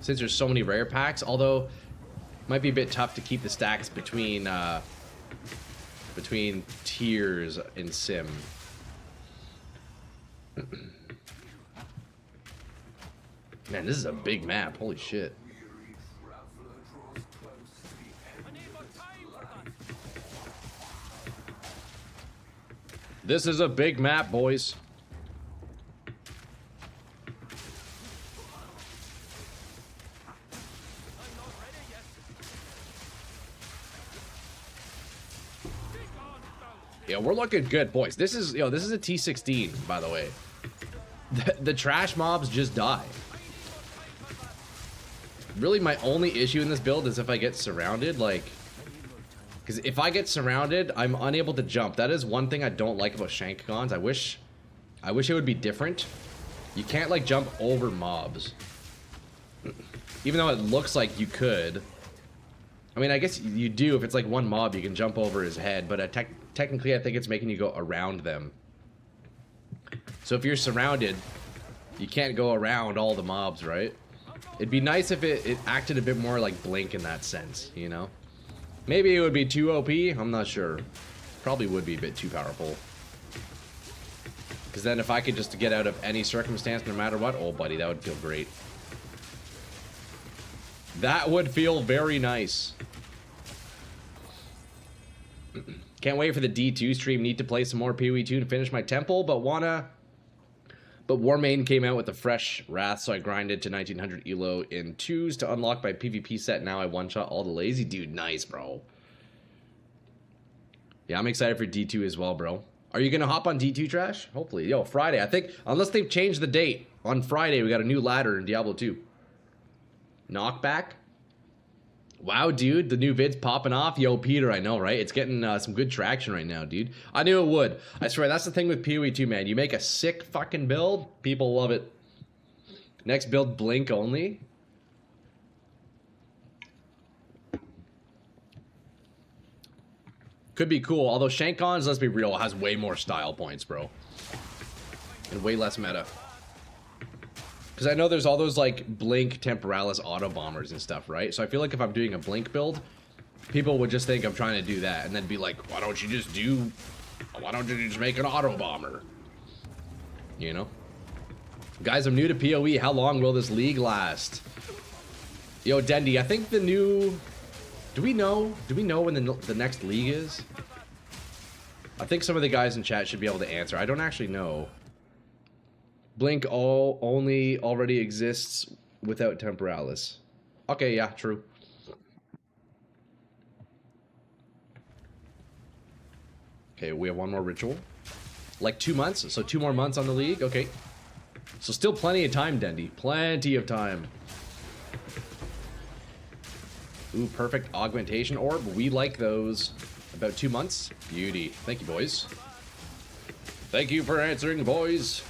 Since there's so many rare packs, although it might be a bit tough to keep the stacks between tiers in Sim. Man, this is a big map. Holy shit. This is a big map, boys. Yeah, we're looking good, boys. This is a T16, by the way. The trash mobs just die. Really, my only issue in this build is if I get surrounded, like... Because if I get surrounded, I'm unable to jump. That is one thing I don't like about Shankgons. I wish it would be different. You can't, like, jump over mobs. Even though it looks like you could. I mean, I guess you do. If it's, like, one mob, you can jump over his head. But technically, I think it's making you go around them. So if you're surrounded, you can't go around all the mobs, right? It'd be nice if it acted a bit more like Blink in that sense, you know? Maybe it would be too OP, I'm not sure. Probably would be a bit too powerful. Because then if I could just get out of any circumstance, no matter what, oh buddy, that would feel great. That would feel very nice. Can't wait for the D2 stream. Need to play some more PoE2 to finish my temple, but wanna But Warmane came out with a fresh Wrath, so I grinded to 1900 elo in 2s to unlock my PvP set. Now I one-shot all the lazy. Dude, nice, bro. Yeah, I'm excited for D2 as well, bro. Are you going to hop on D2, Trash? Hopefully. Yo, Friday. I think, unless they've changed the date, on Friday we got a new ladder in Diablo 2. Knockback? Wow, dude, the new vid's popping off. Yo, Peter, I know, right? It's getting some good traction right now, dude. I knew it would. I swear, that's the thing with PoE 2, man. You make a sick fucking build, people love it. Next build, Blink only. Could be cool, although Shankons, let's be real, has way more style points, bro. And way less meta. Because I know there's all those, like, Blink Temporalis auto bombers and stuff, right? So I feel like if I'm doing a Blink build, people would just think I'm trying to do that. And then be like, why don't you just make an auto bomber? You know? Guys, I'm new to PoE. How long will this league last? Yo, Dendy, I think the new... Do we know when the next league is? I think some of the guys in chat should be able to answer. I don't actually know. Blink only already exists without Temporalis. Okay, yeah, true. Okay, we have one more ritual. Like 2 months, so 2 more months on the league. Okay. So still plenty of time, Dendy. Plenty of time. Ooh, perfect augmentation orb. We like those. About 2 months. Beauty. Thank you, boys. Thank you for answering, boys.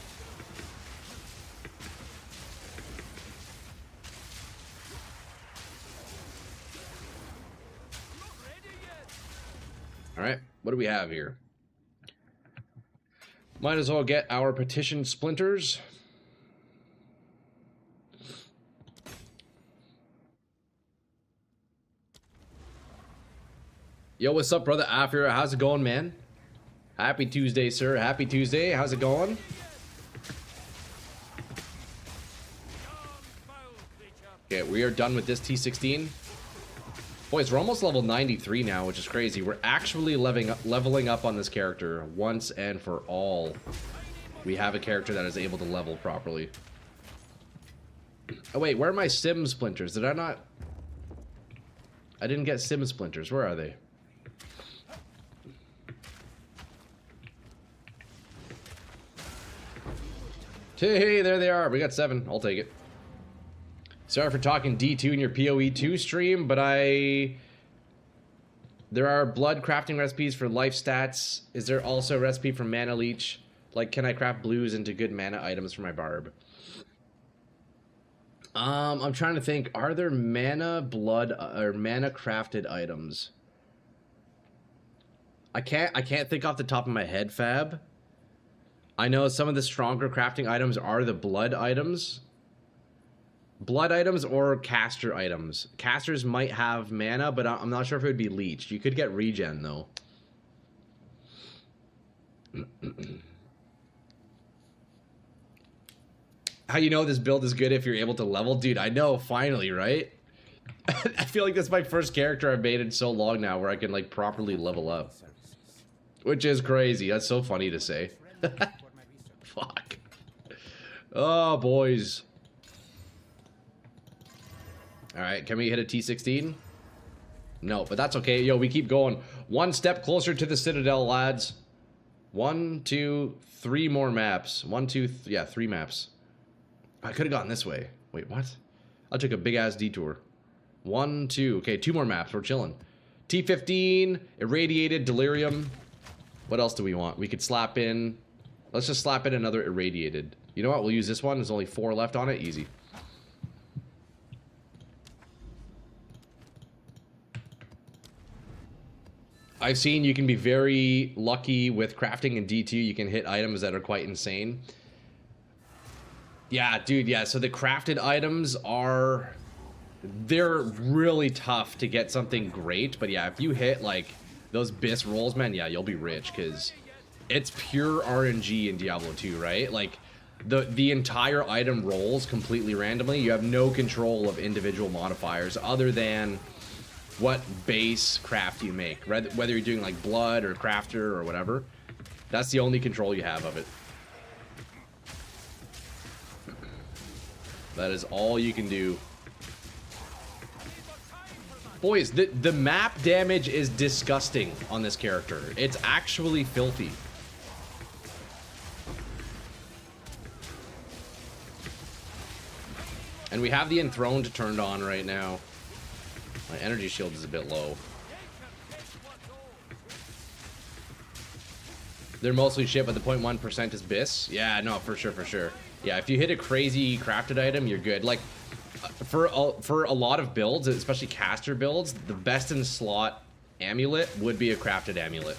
Alright, what do we have here? Might as well get our petition splinters. Yo, what's up, brother Afir? How's it going, man? Happy Tuesday, sir. Happy Tuesday. How's it going? Okay, we are done with this T16. Boys, we're almost level 93 now, which is crazy. We're actually leveling up on this character once and for all. We have a character that is able to level properly. Oh, wait, where are my sim splinters? Did I not... I didn't get sim splinters. Where are they? Hey, there they are. We got 7. I'll take it. Sorry for talking D2 in your PoE 2 stream, but there are blood crafting recipes for life stats. Is there also a recipe for mana leech? Like, can I craft blues into good mana items for my barb? I'm trying to think. Are there mana blood or mana crafted items? I can't think off the top of my head, Fab. I know some of the stronger crafting items are the blood items. Blood items or caster items. Casters might have mana, but I'm not sure if it would be leech. You could get regen, though. How you know this build is good if you're able to level? Dude, I know, finally, right? I feel like that's my first character I've made in so long now where I can, like, properly level up. Which is crazy. That's so funny to say. Fuck. Oh, boys. Alright, can we hit a T16? No, but that's okay. Yo, we keep going. One step closer to the Citadel, lads. 1, 2, 3 more maps. 1, 2, yeah, 3 maps. I could have gone this way. Wait, what? I took a big-ass detour. 1, 2. Okay, 2 more maps. We're chilling. T15, Irradiated, Delirium. What else do we want? We could slap in... Let's just slap in another Irradiated. You know what? We'll use this one. There's only 4 left on it. Easy. I've seen you can be very lucky with crafting in D2. You can hit items that are quite insane. Yeah, dude, yeah. So the crafted items are... They're really tough to get something great. But yeah, if you hit, like, those BIS rolls, man, yeah, you'll be rich. Because it's pure RNG in Diablo 2, right? Like, the entire item rolls completely randomly. You have no control of individual modifiers other than... what base craft you make, whether you're doing like blood or crafter or whatever. That's the only control you have of it. That is all you can do. Boys, the map damage is disgusting on this character. It's actually filthy. And we have the Enthroned turned on right now. My energy shield is a bit low. They're mostly shit, but the 0.1% is BIS. Yeah, no, for sure, for sure. Yeah, if you hit a crazy crafted item, you're good. Like, for a lot of builds, especially caster builds, the best in slot amulet would be a crafted amulet.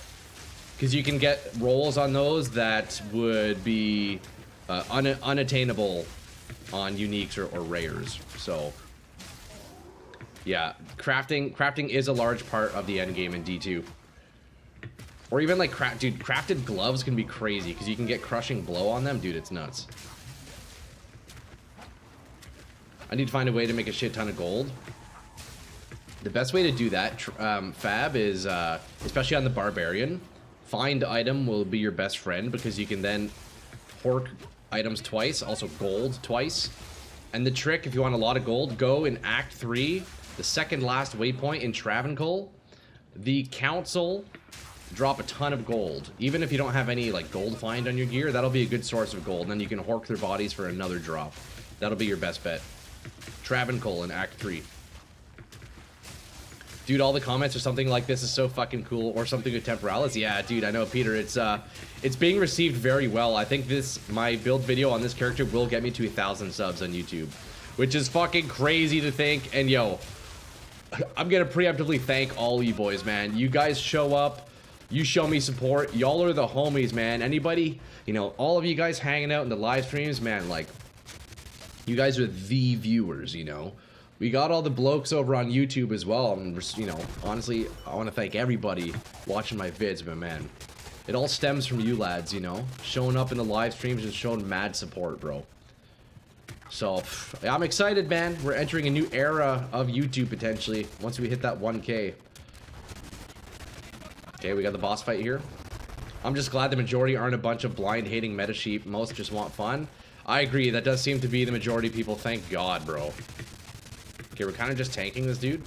Because you can get rolls on those that would be unattainable on uniques or rares. So yeah, crafting is a large part of the end game in D2. Or even like dude, crafted gloves can be crazy because you can get crushing blow on them. Dude, it's nuts. I need to find a way to make a shit ton of gold. The best way to do that, Fab, is especially on the Barbarian, find item will be your best friend because you can then hork items twice, also gold twice. And the trick, if you want a lot of gold, go in Act 3, the second last waypoint in Travancore. The Council drop a ton of gold. Even if you don't have any like gold find on your gear, that'll be a good source of gold. And then you can hork their bodies for another drop. That'll be your best bet. Travancore in Act 3. Dude, all the comments are something like this is so fucking cool, or something with Temporalis. Yeah, dude, I know, Peter. It's being received very well. I think my build video on this character will get me to 1,000 subs on YouTube, which is fucking crazy to think. And yo, I'm gonna preemptively thank all you boys, man. You guys show up, you show me support. Y'all are the homies, man. Anybody, you know, all of you guys hanging out in the live streams, man. Like, you guys are the viewers, you know. We got all the blokes over on YouTube as well, and, you know, honestly, I want to thank everybody watching my vids, but man, it all stems from you lads, you know, showing up in the live streams and showing mad support, bro. So, I'm excited, man. We're entering a new era of YouTube, potentially, once we hit that 1K. Okay, we got the boss fight here. I'm just glad the majority aren't a bunch of blind-hating meta sheep. Most just want fun. I agree, that does seem to be the majority of people, thank God, bro. Okay, we're kind of just tanking this dude.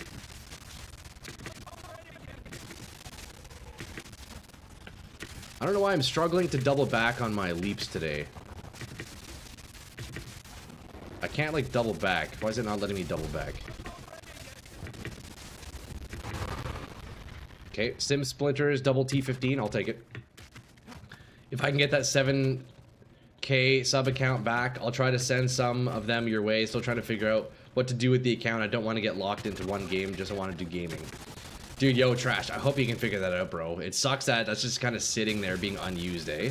I don't know why I'm struggling to double back on my leaps today. I can't, like, double back. Why is it not letting me double back? Okay, Sim Splinters, double T15, I'll take it. If I can get that 7K sub account back, I'll try to send some of them your way. Still trying to figure out what to do with the account. I don't want to get locked into one game, just want to do gaming. Dude, yo, Trash, I hope you can figure that out, bro. It sucks that that's just kind of sitting there being unused, eh?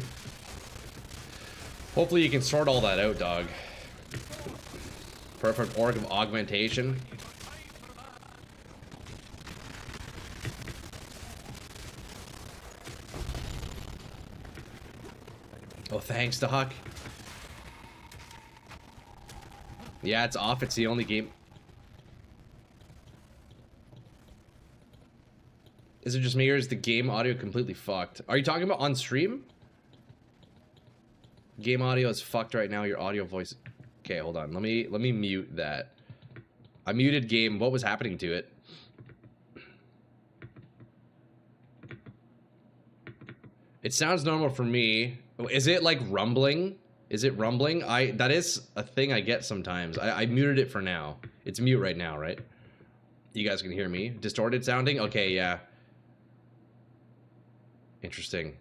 Hopefully you can sort all that out, dog. Perfect orc of augmentation. Oh, thanks, Doc. Yeah, it's off. It's the only game. Is it just me or is the game audio completely fucked? Are you talking about on stream? Game audio is fucked right now. Your audio voice. Okay, hold on. Let me mute that. I muted game. What was happening to it? It sounds normal for me. Is it like rumbling? Is it rumbling? That is a thing I get sometimes. I muted it for now. It's mute right now, right? You guys can hear me. Distorted sounding? Okay, yeah. Interesting.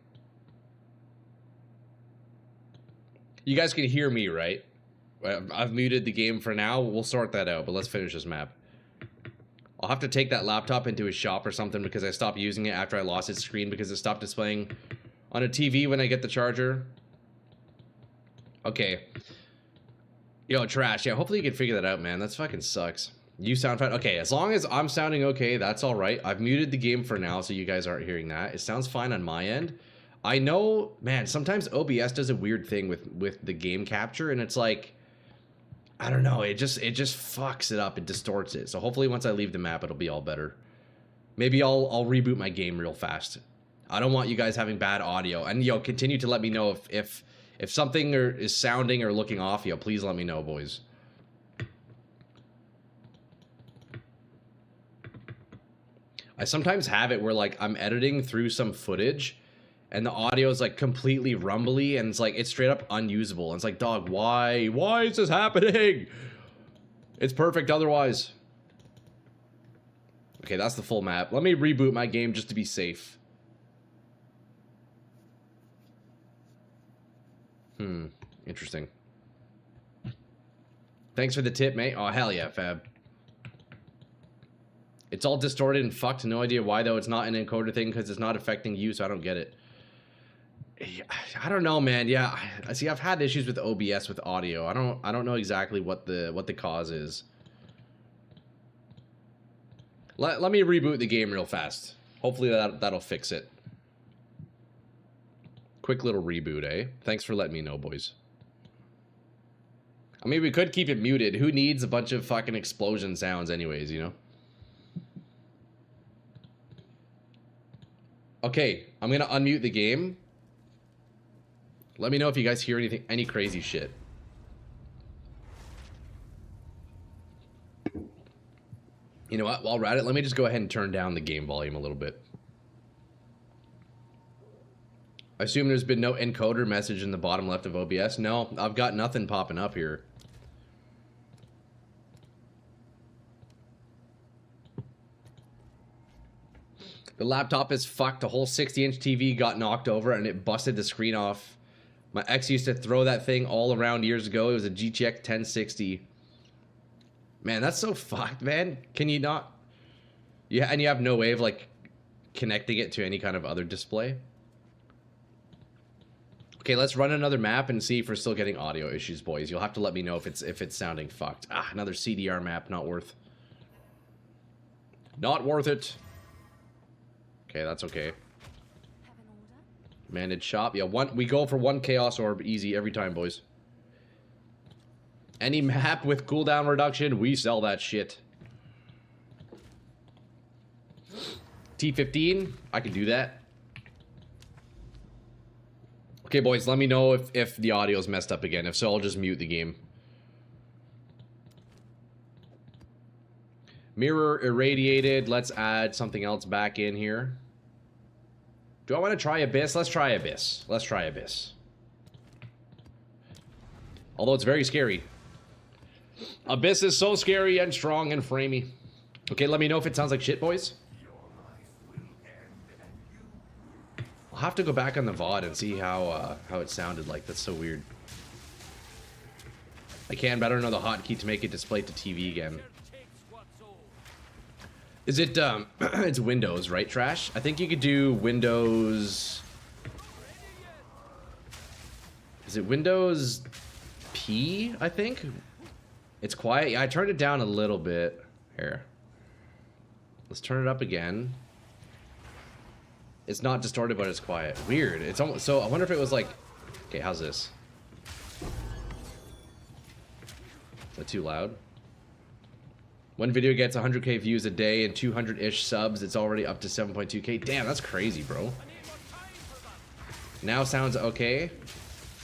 You guys can hear me, right? I've muted the game for now. We'll sort that out, but let's finish this map. I'll have to take that laptop into a shop or something because I stopped using it after I lost its screen because it stopped displaying on a TV when I get the charger. Okay. Yo, Trash. Yeah, hopefully you can figure that out, man. That fucking sucks. You sound fine. Okay, as long as I'm sounding okay, that's all right. I've muted the game for now, so you guys aren't hearing that. It sounds fine on my end. I know, man, sometimes OBS does a weird thing with the game capture, and it's like, I don't know, it just fucks it up. It distorts it. So hopefully once I leave the map, it'll be all better. Maybe I'll reboot my game real fast. I don't want you guys having bad audio. And, yo, continue to let me know if something is sounding or looking off, yo, please let me know, boys. I sometimes have it where like I'm editing through some footage and the audio is like completely rumbly and it's like it's straight up unusable. And it's like, dog, why is this happening? It's perfect otherwise. Okay, that's the full map. Let me reboot my game just to be safe. Interesting. Thanks for the tip, mate. Oh, hell yeah, Fab. It's all distorted and fucked. No idea why, though. It's not an encoder thing because it's not affecting you, so I don't get it. I don't know, man. Yeah, I see. I've had issues with OBS with audio. I don't know exactly what the cause is. Let me reboot the game real fast. Hopefully that'll fix it. Quick little reboot, eh? Thanks for letting me know, boys. I mean, we could keep it muted. Who needs a bunch of fucking explosion sounds anyways, you know? Okay, I'm gonna unmute the game. Let me know if you guys hear anything, any crazy shit. You know what? While we're at it, let me just go ahead and turn down the game volume a little bit. I assume there's been no encoder message in the bottom left of OBS. No, I've got nothing popping up here. The laptop is fucked. A whole 60-inch TV got knocked over and it busted the screen off. My ex used to throw that thing all around years ago. It was a GTX 1060. Man, that's so fucked, man. Can you not? Yeah, and you have no way of like connecting it to any kind of other display. Okay, let's run another map and see if we're still getting audio issues, boys. You'll have to let me know if it's sounding fucked. Ah, another CDR map, not worth. Not worth it. Okay, that's okay. Have an order? Managed shop. Yeah, we go for one chaos orb easy every time, boys. Any map with cooldown reduction, we sell that shit. T15, I can do that. Okay, boys, let me know if the audio's messed up again. If so, I'll just mute the game. Mirror irradiated. Let's add something else back in here. Do I want to try Abyss? Let's try Abyss. Let's try Abyss. Although it's very scary. Abyss is so scary and strong and framey. Okay, let me know if it sounds like shit, boys. I'll have to go back on the VOD and see how it sounded like. That's so weird. I can, but I don't know the hotkey to make it display to TV again. Is it, it's Windows, right, Trash? I think you could do Windows... Is it Windows P, I think? It's quiet. Yeah, I turned it down a little bit. Here. Let's turn it up again. It's not distorted, but it's quiet. Weird. It's almost... So, I wonder if it was like... Okay, how's this? Is that too loud? One video gets 100k views a day and 200-ish subs. It's already up to 7.2k. Damn, that's crazy, bro. Now sounds okay.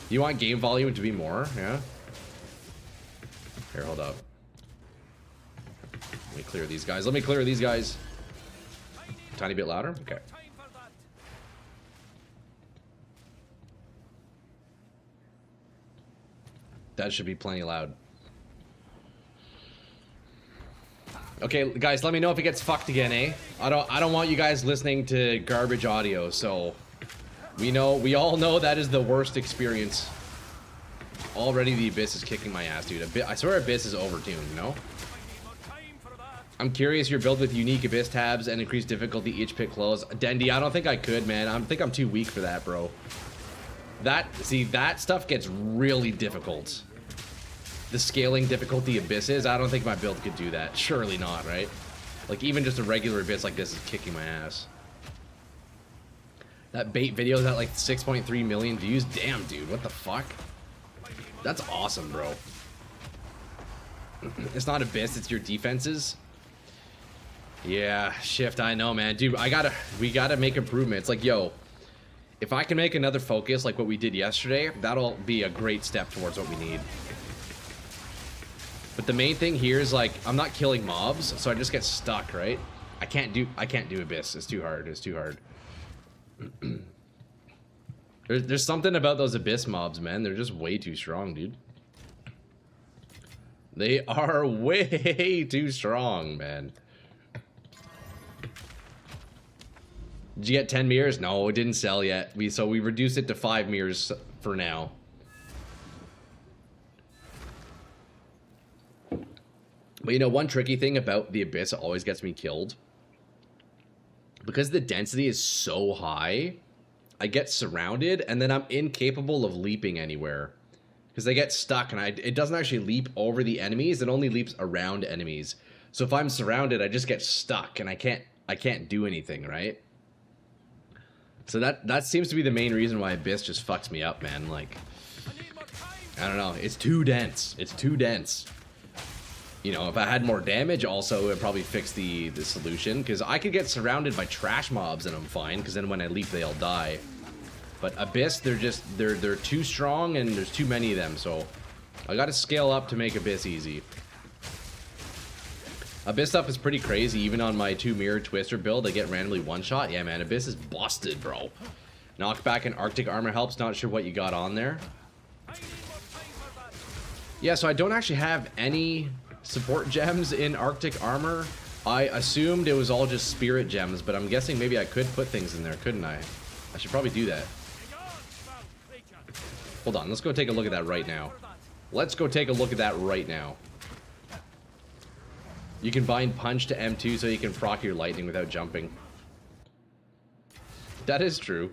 You want game volume to be more? Yeah. Here, hold up. Let me clear these guys. Let me clear these guys. Tiny bit louder? Okay. That should be plenty loud. Okay, guys, let me know if it gets fucked again, eh? I don't want you guys listening to garbage audio, so we all know that is the worst experience. Already the Abyss is kicking my ass, dude. I swear Abyss is overtuned, you know? I'm curious your build with unique Abyss tabs and increased difficulty each pit close. Dendy, I don't think I could, man. I think I'm too weak for that, bro. See, that stuff gets really difficult. The scaling difficulty Abysses, I don't think my build could do that. Surely not, right? Like, even just a regular Abyss like this is kicking my ass. That bait video's at like 6.3 million views. Damn, dude, what the fuck? That's awesome, bro. It's not Abyss, it's your defenses. Yeah, Shift, I know, man. Dude, we gotta make improvements. Like, yo, if I can make another focus like what we did yesterday, that'll be a great step towards what we need. But the main thing here is, like, I'm not killing mobs, so I just get stuck, right? I can't do Abyss. It's too hard. It's too hard. There's something about those Abyss mobs, man. They're just way too strong, dude. They are way too strong, man. Did you get 10 mirrors? No, it didn't sell yet. So we reduced it to 5 mirrors for now. But you know, one tricky thing about the Abyss that always gets me killed, because the density is so high, I get surrounded and then I'm incapable of leaping anywhere. Because I get stuck and it doesn't actually leap over the enemies, it only leaps around enemies. So if I'm surrounded, I just get stuck and I can't do anything, right? So that seems to be the main reason why Abyss just fucks me up, man. Like, I don't know, it's too dense. It's too dense. You know, if I had more damage also, it would probably fix the solution. Because I could get surrounded by trash mobs and I'm fine, because then when I leap, they all die. But Abyss, they're too strong and there's too many of them, so I gotta scale up to make Abyss easy. Abyss stuff is pretty crazy. Even on my 2 mirror twister build, I get randomly one-shot. Yeah, man, Abyss is busted, bro. Knockback and Arctic armor helps. Not sure what you got on there. Yeah, so I don't actually have any support gems in Arctic armor. I assumed it was all just spirit gems, but I'm guessing maybe I could put things in there, couldn't I? I should probably do that. Hold on, let's go take a look at that right now. Let's go take a look at that right now. You can bind punch to M2 so you can proc your lightning without jumping. That is true.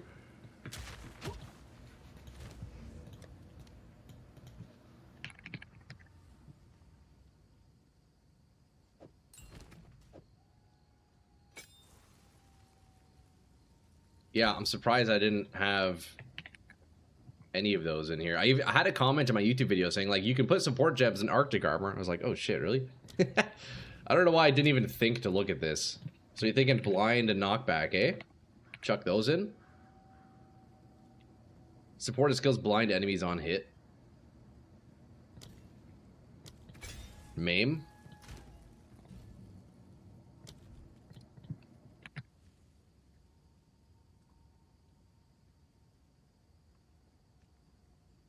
Yeah, I'm surprised I didn't have any of those in here. I had a comment in my YouTube video saying, like, you can put support gems in Arctic armor. I was like, oh shit, really? I don't know why I didn't even think to look at this. So you're thinking blind and knockback, eh? Chuck those in. Supported skills blind enemies on hit. Maim.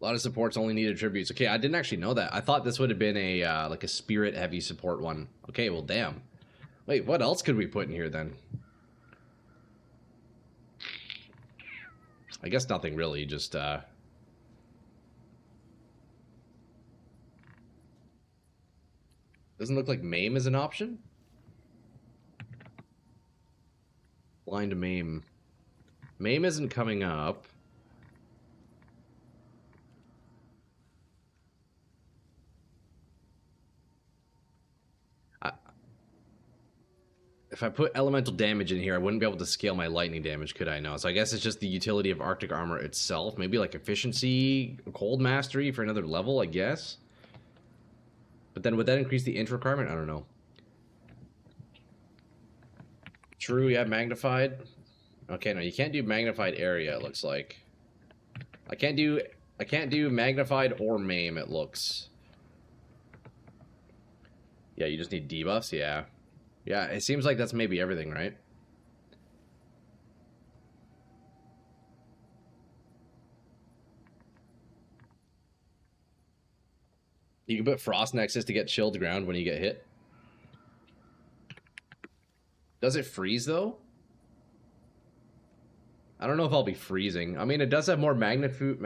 A lot of supports only need attributes. Okay, I didn't actually know that. I thought this would have been a like a spirit heavy support one. Okay, well damn. Wait, what else could we put in here then? I guess nothing really, just doesn't look like Maim is an option. Blind Maim. Maim isn't coming up. If I put elemental damage in here, I wouldn't be able to scale my lightning damage, could I? No. So I guess it's just the utility of Arctic armor itself. Maybe like efficiency, cold mastery for another level, I guess. But then would that increase the int requirement? I don't know. True, yeah, magnified. Okay, no, you can't do magnified area, it looks like. I can't do magnified or maim, it looks. Yeah, you just need debuffs, yeah. Yeah, it seems like that's maybe everything, right? You can put Frost Nexus to get chilled ground when you get hit. Does it freeze, though? I don't know if I'll be freezing. I mean, it does have more magnitude.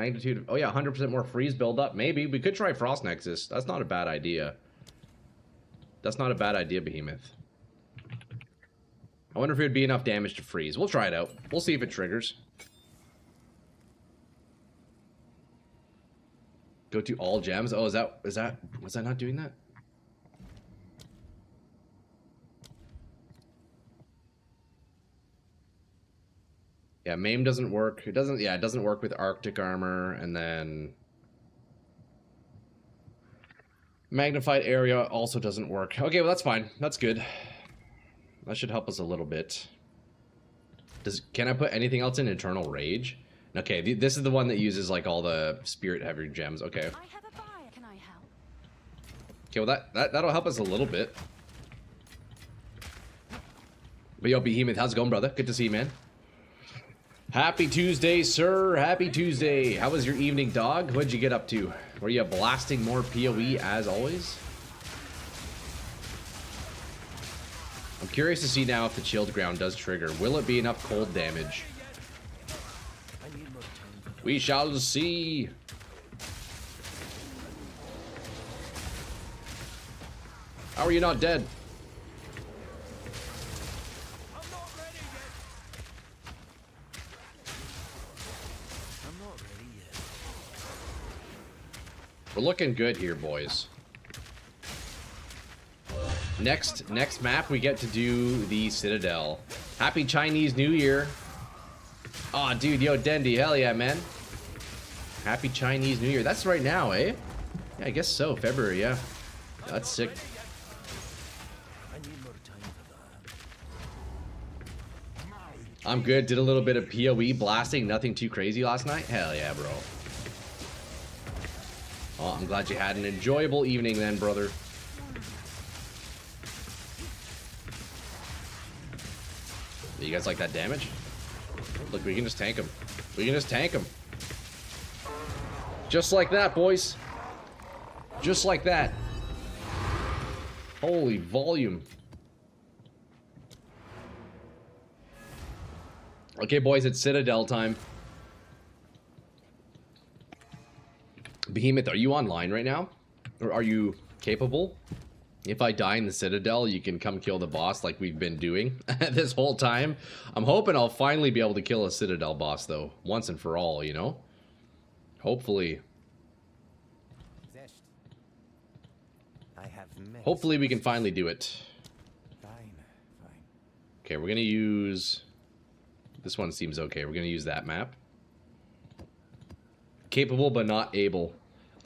Oh, yeah, 100% more freeze buildup. Maybe. We could try Frost Nexus. That's not a bad idea. That's not a bad idea, Behemoth. I wonder if it would be enough damage to freeze. We'll try it out. We'll see if it triggers. Go to all gems. Oh, was I not doing that? Yeah, Maim doesn't work. It doesn't work with Arctic armor, and then magnified area also doesn't work. Okay, well that's fine. That's good. That should help us a little bit. Can I put anything else in Eternal Rage? Okay, this is the one that uses like all the spirit heavy gems. Okay. I have a buyer. Can I help? Okay, well that'll help us a little bit. But yo, Behemoth, how's it going, brother? Good to see you, man. Happy Tuesday, sir. Happy Tuesday. How was your evening, dog? What'd you get up to? Were you blasting more PoE as always? I'm curious to see now if the chilled ground does trigger. Will it be enough cold damage? We shall see. How are you not dead? We're looking good here, boys. Next map, we get to do the Citadel. Happy Chinese New Year. Aw, oh, dude, yo, Dendy, hell yeah, man. Happy Chinese New Year. That's right now, eh? Yeah, I guess so. February, yeah. That's sick. I'm good. Did a little bit of PoE blasting. Nothing too crazy last night. Hell yeah, bro. Oh, I'm glad you had an enjoyable evening then, brother. You guys like that damage? Look, we can just tank him. We can just tank him. Just like that, boys. Just like that. Holy volume. Okay, boys, it's Citadel time. Behemoth, are you online right now? Or are you capable? If I die in the Citadel, you can come kill the boss like we've been doing this whole time. I'm hoping I'll finally be able to kill a Citadel boss, though. Once and for all, you know? Hopefully. Hopefully we can finally do it. Okay, we're gonna use... This one seems okay. We're gonna use that map. Capable but not able.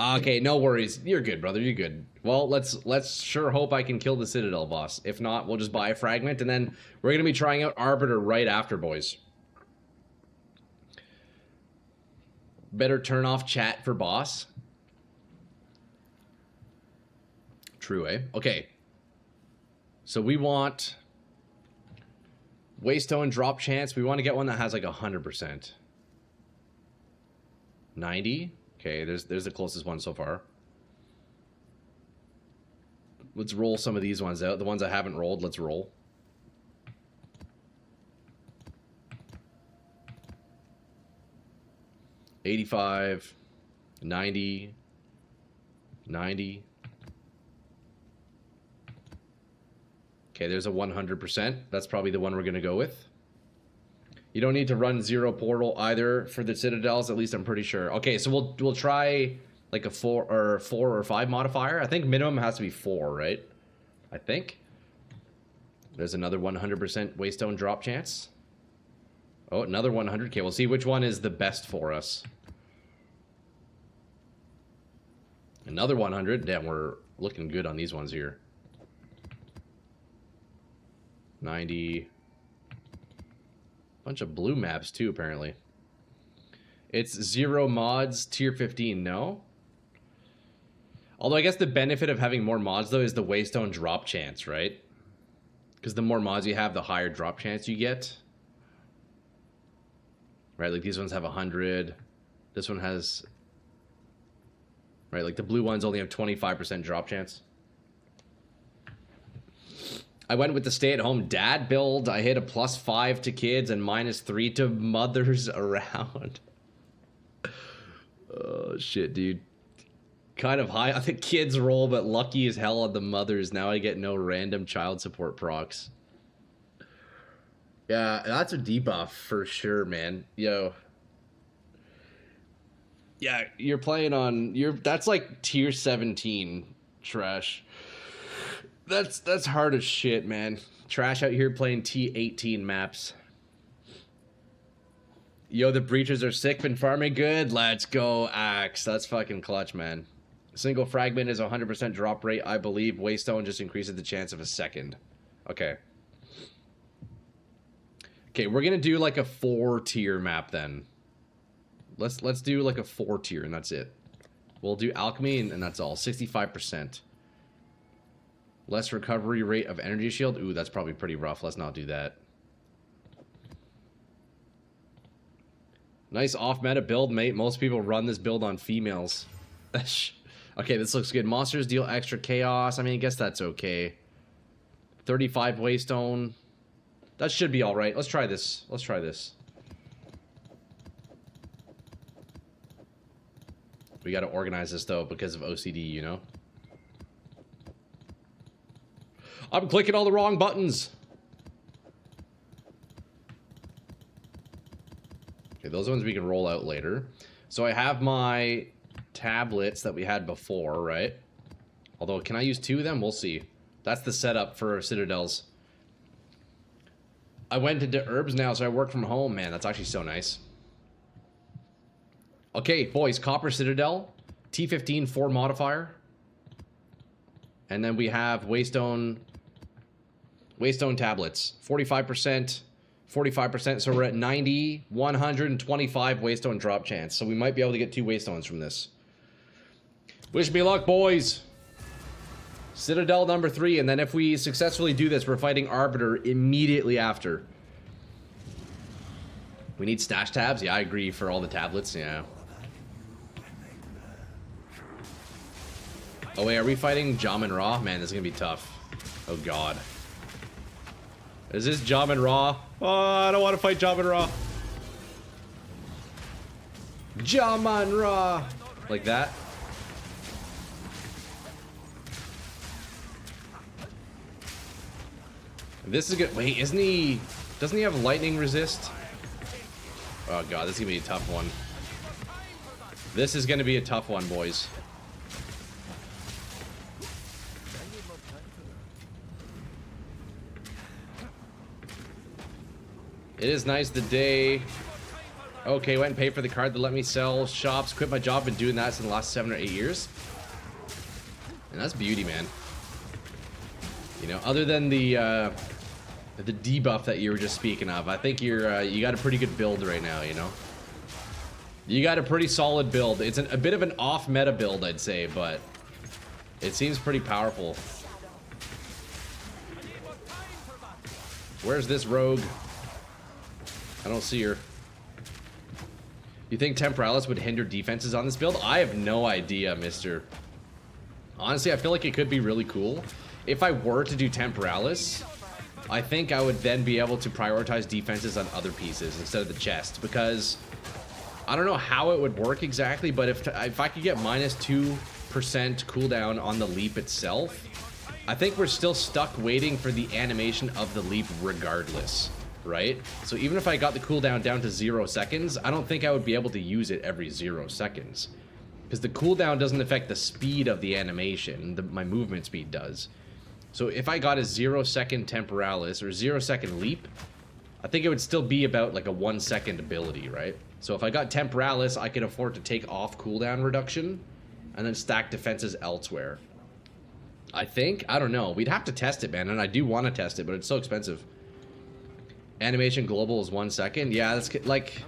Okay, no worries. You're good, brother. You're good. Well, let's sure hope I can kill the Citadel boss. If not, we'll just buy a fragment, and then we're gonna be trying out Arbiter right after, boys. Better turn off chat for boss. True, eh? Okay. So we want Waystone drop chance. We want to get one that has like 100%. 90. Okay, there's the closest one so far. Let's roll some of these ones out. The ones I haven't rolled, let's roll. $85, $90, $90. Okay, there's a 100%. That's probably the one we're going to go with. You don't need to run zero portal either for the Citadels, at least I'm pretty sure. Okay, so we'll try like a 4 or 5 modifier. I think minimum has to be 4, right? I think. There's another 100% Waystone drop chance. Oh, another 100. Okay, we'll see which one is the best for us. Another 100. Damn, we're looking good on these ones here. 90. Bunch of blue maps too, apparently. It's 0 mods, tier 15, no? Although I guess the benefit of having more mods, though, is the Waystone drop chance, right? Because the more mods you have, the higher drop chance you get. Right, like these ones have 100. This one has... Right, like the blue ones only have 25% drop chance. I went with the stay-at-home dad build. I hit a +5 to kids and -3 to mothers around. Oh, shit, dude. Kind of high on the kids roll, but lucky as hell on the mothers. Now I get no random child support procs. Yeah, that's a debuff for sure, man. Yo. Yeah, you're playing on... That's like tier 17 trash. That's hard as shit, man. Trash out here playing T18 maps. Yo, the breaches are sick. Been farming good. Let's go, Axe. That's fucking clutch, man. Single fragment is 100% drop rate, I believe. Waystone just increases the chance of a second. Okay. Okay, we're gonna do like a 4-tier map then. Let's do like a 4-tier and that's it. We'll do alchemy and that's all. 65%. Less recovery rate of energy shield. Ooh, that's probably pretty rough. Let's not do that. Nice off-meta build, mate. Most people run this build on females. Okay, this looks good. Monsters deal extra chaos. I mean, I guess that's okay. 35 waystone. That should be alright. Let's try this. Let's try this. We gotta organize this, though, because of OCD, you know? I'm clicking all the wrong buttons! Okay, those ones we can roll out later. So I have my tablets that we had before, right? Although, can I use 2 of them? We'll see. That's the setup for Citadels. I went into herbs now, so I work from home. Man, that's actually so nice. Okay, boys, Copper Citadel. T15 4 modifier. And then we have Waystone tablets. 45%. 45%, so we're at 90, 125 Waystone drop chance. So we might be able to get 2 Waystones from this. Wish me luck, boys. Citadel number 3, and then if we successfully do this, we're fighting Arbiter immediately after. We need stash tabs? Yeah, I agree for all the tablets, yeah. Oh wait, are we fighting Jamin Ra? Man, this is gonna be tough. Oh god. Is this Jamin Ra? Oh, I don't want to fight Jamin Ra. Jamin Ra! Like that. This is good. Wait, isn't he... Doesn't he have lightning resist? Oh god, this is gonna be a tough one. This is gonna be a tough one, boys. It is nice the day. Okay, went and paid for the card to let me sell shops, quit my job, been doing that since the last 7 or 8 years. And that's beauty, man. You know, other than the debuff that you were just speaking of, I think you got a pretty good build right now, you know? You got a pretty solid build. It's a bit of an off-meta build, I'd say, but it seems pretty powerful. Where's this rogue? I don't see her. You think Temporalis would hinder defenses on this build? I have no idea, mister. Honestly, I feel like it could be really cool. If I were to do Temporalis, I think I would then be able to prioritize defenses on other pieces instead of the chest, because I don't know how it would work exactly, but if I could get minus 2% cooldown on the leap itself, I think we're still stuck waiting for the animation of the leap regardless. Right? So even if I got the cooldown down to 0 seconds, I don't think I would be able to use it every 0 seconds. Because the cooldown doesn't affect the speed of the animation, my movement speed does. So if I got a 0-second Temporalis or 0-second leap, I think it would still be about like a 1-second ability, right? So if I got Temporalis, I could afford to take off cooldown reduction and then stack defenses elsewhere. I think? I don't know. We'd have to test it, man, and I do want to test it, but it's so expensive. Animation global is 1 second. Yeah, that's like...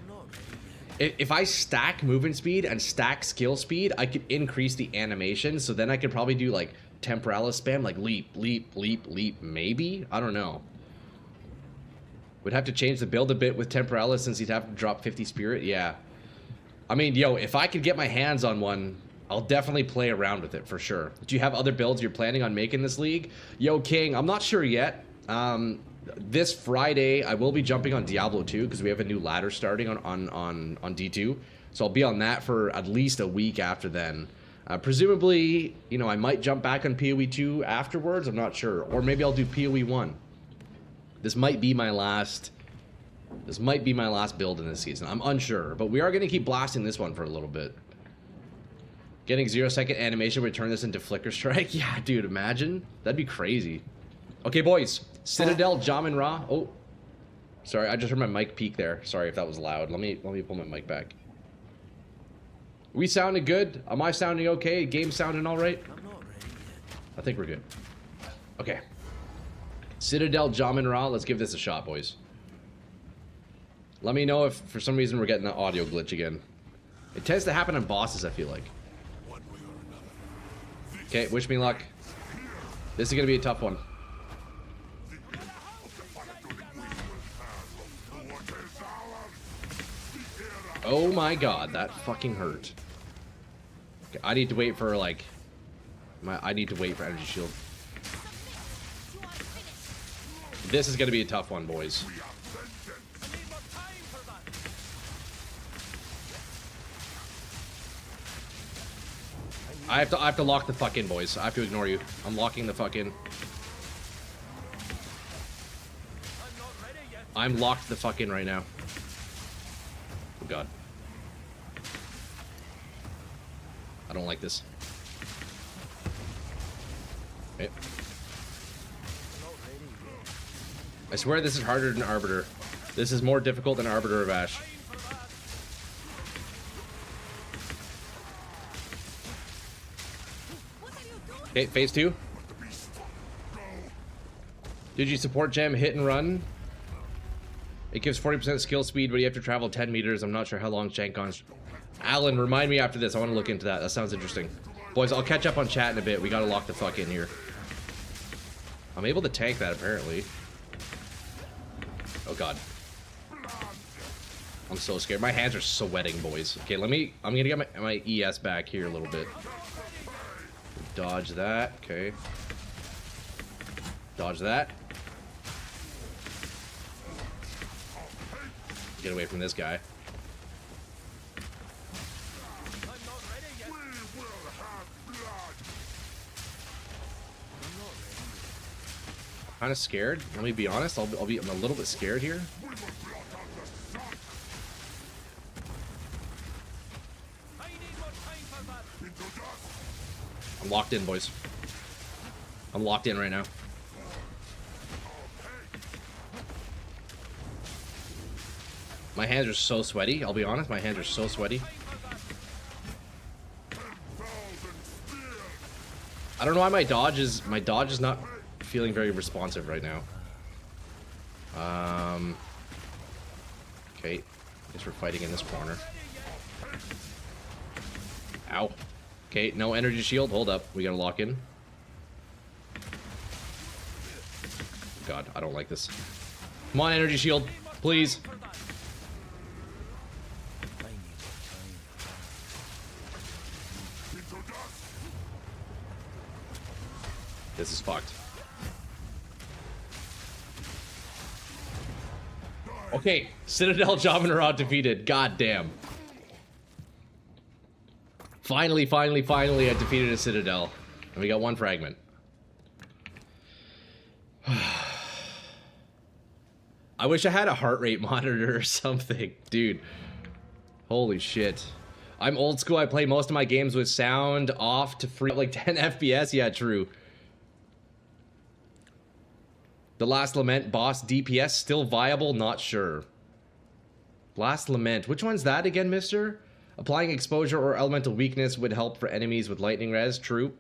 If I stack movement speed and stack skill speed, I could increase the animation, so then I could probably do like Temporalis spam, like leap, leap, leap, leap, maybe? I don't know. Would have to change the build a bit with Temporalis since he'd have to drop 50 spirit, yeah. I mean, yo, if I could get my hands on one, I'll definitely play around with it for sure. Do you have other builds you're planning on making this league? Yo, King, I'm not sure yet. This Friday, I will be jumping on Diablo 2 because we have a new ladder starting on D2. So I'll be on that for at least a week after then. Presumably, you know, I might jump back on PoE 2 afterwards. I'm not sure. Or maybe I'll do PoE 1. This might be my last build in this season. I'm unsure. But we are going to keep blasting this one for a little bit. Getting 0-second animation would turn this into Flicker Strike? Yeah, dude, imagine. That'd be crazy. Okay, boys. Citadel, Jamin Ra. Oh, sorry, I just heard my mic peak there. Sorry if that was loud. Let me pull my mic back. We sounding good? Am I sounding okay? Game sounding all right? I'm not ready yet. I think we're good. Okay. Citadel, Jamin Ra. Let's give this a shot, boys. Let me know if for some reason we're getting that audio glitch again. It tends to happen on bosses, I feel like. Okay, wish me luck. This is gonna be a tough one. Oh my god, that fucking hurt. Okay, I need to wait for, like... I need to wait for energy shield. This is gonna be a tough one, boys. I have to lock the fuck in, boys. I have to ignore you. I'm locking the fuck in. I'm locked the fuck in right now. Oh god. I don't like this. Okay. I swear this is harder than Arbiter. This is more difficult than Arbiter of Ash. Okay, phase 2. Did you support gem hit and run? It gives 40% skill speed, but you have to travel 10 meters. I'm not sure how long Shankon's... Alan, remind me after this. I want to look into that. That sounds interesting. Boys, I'll catch up on chat in a bit. We gotta lock the fuck in here. I'm able to tank that, apparently. Oh, God. I'm so scared. My hands are sweating, boys. Okay, I'm gonna get my ES back here a little bit. Dodge that. Okay. Dodge that. Get away from this guy. Kind of scared. Let me be honest. I'm a little bit scared here. I'm locked in, boys. I'm locked in right now. My hands are so sweaty. I'll be honest. My hands are so sweaty. I don't know why my dodge is not feeling very responsive right now. Okay. Guess we're fighting in this corner. Ow. Okay, no energy shield. Hold up. We gotta lock in. God, I don't like this. Come on, energy shield. Please. This is fucked. Okay, Citadel, Jobinarod defeated. God damn. Finally, I defeated a Citadel. And we got one fragment. I wish I had a heart rate monitor or something. Dude. Holy shit. I'm old school. I play most of my games with sound off to free like 10 FPS. Yeah, true. The Last Lament boss DPS still viable? Not sure. Last Lament. Which one's that again, mister? Applying exposure or elemental weakness would help for enemies with lightning res. True.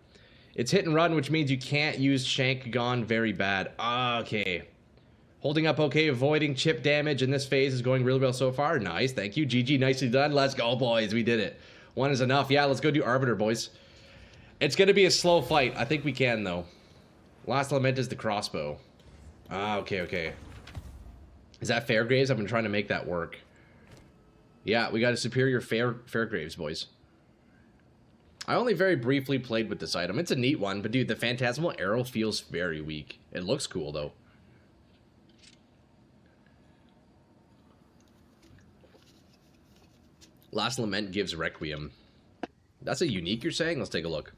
It's hit and run, which means you can't use Shank Gone very bad. Okay. Holding up okay, avoiding chip damage in this phase is going really well so far. Nice, thank you. GG, nicely done. Let's go, boys. We did it. One is enough. Yeah, let's go do Arbiter, boys. It's going to be a slow fight. I think we can, though. Last Lament is the crossbow. Ah, okay. Is that Fairgraves? I've been trying to make that work. Yeah, we got a superior Fairgraves, boys. I only very briefly played with this item. It's a neat one, but dude, the Phantasmal Arrow feels very weak. It looks cool, though. Last Lament gives Requiem. That's a unique, you're saying? Let's take a look.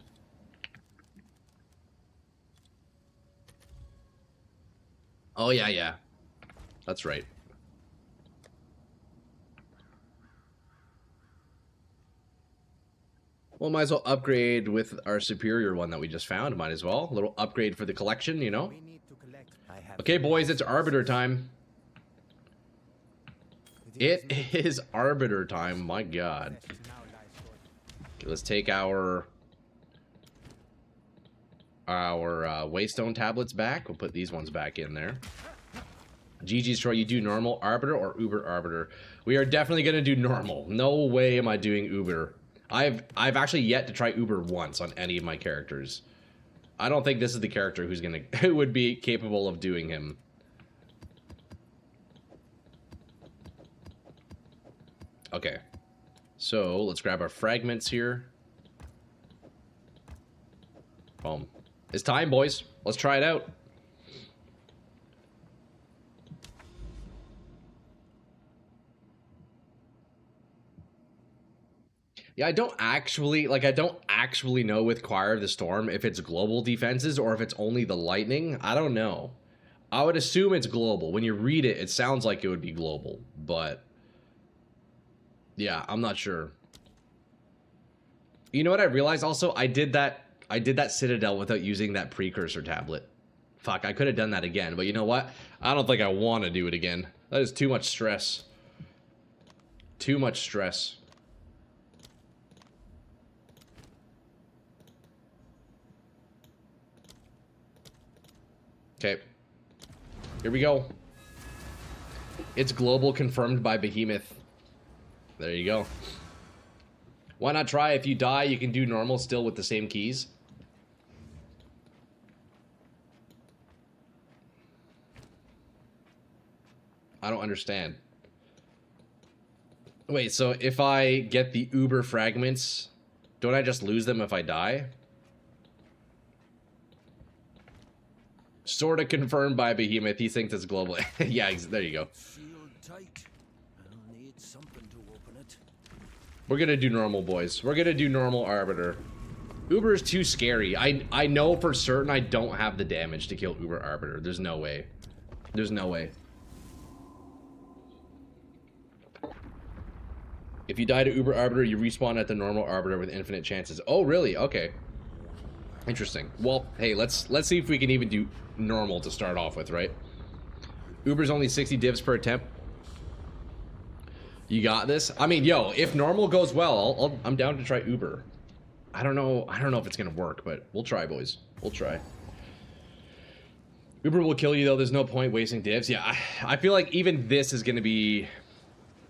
Oh, yeah. That's right. Well, might as well upgrade with our superior one that we just found. Might as well. A little upgrade for the collection, you know? Okay, boys, it's Arbiter time. It is Arbiter time, my god. Okay, let's take our Waystone tablets back. We'll put these ones back in there. GG's Troy, you do normal Arbiter or Uber Arbiter? We are definitely gonna do normal. No way am I doing Uber. I've actually yet to try Uber once on any of my characters. I don't think this is the character who would be capable of doing him. Okay. So let's grab our fragments here. Boom. It's time, boys. Let's try it out. Yeah, I don't actually know with Choir of the Storm if it's global defenses or if it's only the lightning. I don't know. I would assume it's global. When you read it, it sounds like it would be global, but yeah, I'm not sure. You know what I realized also? I did that Citadel without using that precursor tablet. Fuck, I could have done that again, but you know what? I don't think I want to do it again. That is too much stress. Too much stress. Okay. Here we go. It's global, confirmed by Behemoth. There you go. Why not try? If you die, you can do normal still with the same keys. I don't understand. Wait, so if I get the Uber fragments, don't I just lose them if I die? Sort of confirmed by Behemoth. He thinks it's global. Yeah, there you go. Sealed tight. I'll need something to open it. We're gonna do normal, boys. We're gonna do normal Arbiter. Uber is too scary. I know for certain I don't have the damage to kill Uber Arbiter. There's no way. There's no way. If you die to Uber Arbiter, you respawn at the normal Arbiter with infinite chances. Oh, really? Okay. Interesting. Well, hey, let's see if we can even do normal to start off with, right? Uber's only 60 divs per attempt. You got this? I mean, yo, if normal goes well, I'm down to try Uber. I don't know if it's gonna work, but we'll try, boys. We'll try. Uber will kill you though. There's no point wasting divs. Yeah, I feel like even this is gonna be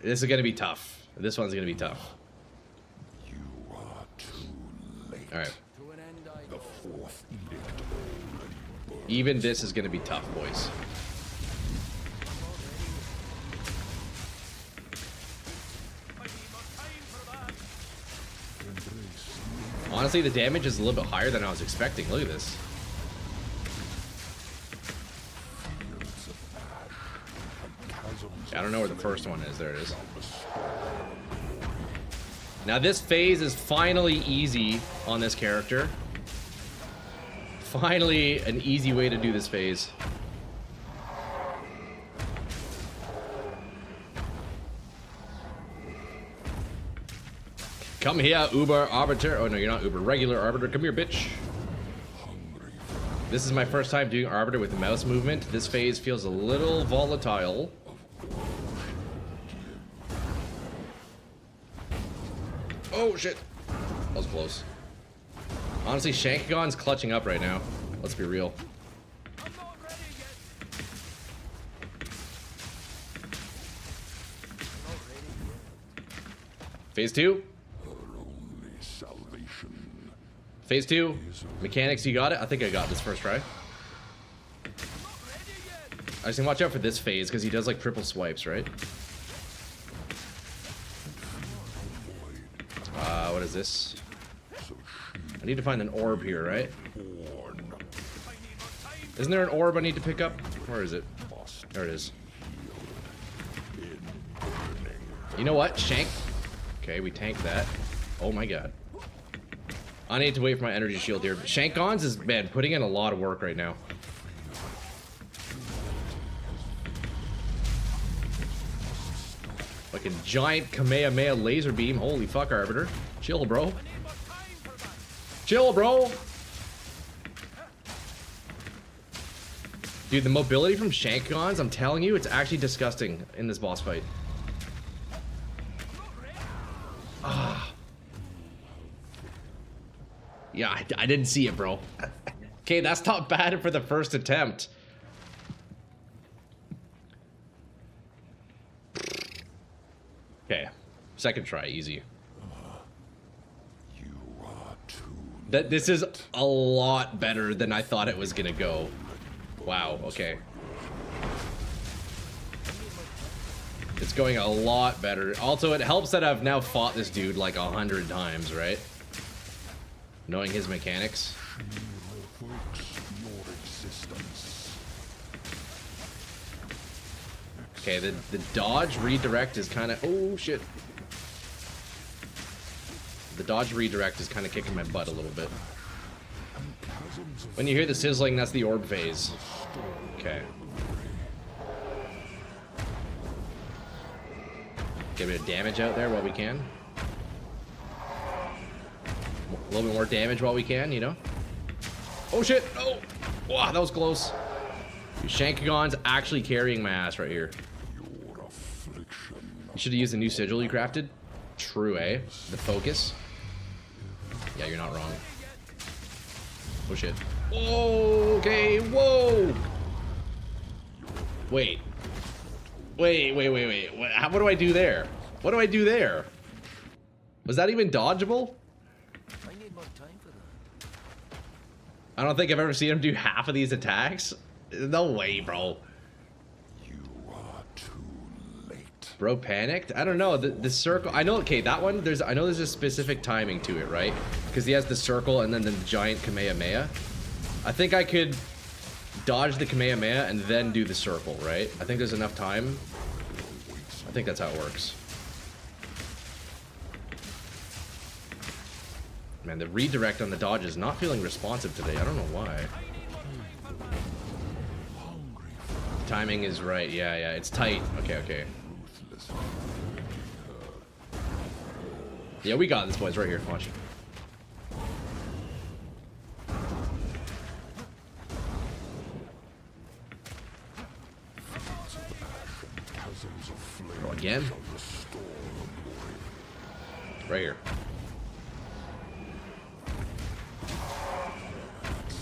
tough. This one's gonna be tough. You are too late. All right. To an end I The go. fourth lift already burned. Even this is gonna be tough, boys. Honestly, the damage is a little bit higher than I was expecting. Look at this. Fields of ash and chasms I don't know where the first one is. There it is. of the Now this phase is finally easy on this character. Finally, an easy way to do this phase. Come here, Uber Arbiter. Oh no, you're not Uber. Regular Arbiter. Come here, bitch. hungry This is my first time doing Arbiter with mouse movement. This phase feels a little volatile. Oh shit. That was close. Honestly, Shankagon's clutching up right now. Let's be real. I'm not ready yet. Not ready yet. Phase 2. her only salvation. Phase 2. Mechanics, you got it? I think I got this first try. I'm not ready yet. I just can watch out for this phase because he does like triple swipes, right? What is this? So I need to find an orb here, right? she born Isn't there an orb I need to pick up? Where is it? must There it is. in burning. You know what? Shank. Okay, we tanked that. Oh my god. I need to wait for my energy shield here. Shankons is, man, putting in a lot of work right now. Fucking giant Kamehameha laser beam. Holy fuck, Arbiter. Chill, bro. Chill, bro. Dude, the mobility from Shankons, I'm telling you, it's actually disgusting in this boss fight. Ah. Yeah, I didn't see it, bro. Okay, that's not bad for the first attempt. Okay, second try, easy. You are too This is a lot better than I thought it was gonna go. Wow, okay. going a lot better. Also, it helps that I've now fought this dude like 100 times, right? Knowing his mechanics. Okay, the dodge redirect is kind of... Oh, shit. The dodge redirect is kind of kicking my butt a little bit. When you hear the sizzling, that's the orb phase. Okay. Get a bit of damage out there while we can. A little bit more damage while we can, you know? Oh shit! Oh! Wow, that was close. Dude, Shankagon's actually carrying my ass right here. You should have used the new sigil you crafted. True, eh? The focus. Yeah, you're not wrong. Oh shit. Okay, whoa! Wait. Wait. What do I do there? What do I do there? Was that even dodgeable? I need more time for that. I don't think I've ever seen him do half of these attacks. No way, bro. You are too late. Bro panicked? I don't know. The circle. I know. Okay, that one. I know there's a specific timing to it, right? Because he has the circle and then the giant Kamehameha. I think I could dodge the Kamehameha and then do the circle, right? I think there's enough time. I think that's how it works. Man, the redirect on the dodge is not feeling responsive today. I don't know why. Timing is right. Yeah, it's tight. Okay. Yeah, we got this, boys. Right here. Watch. Oh, again? Right here.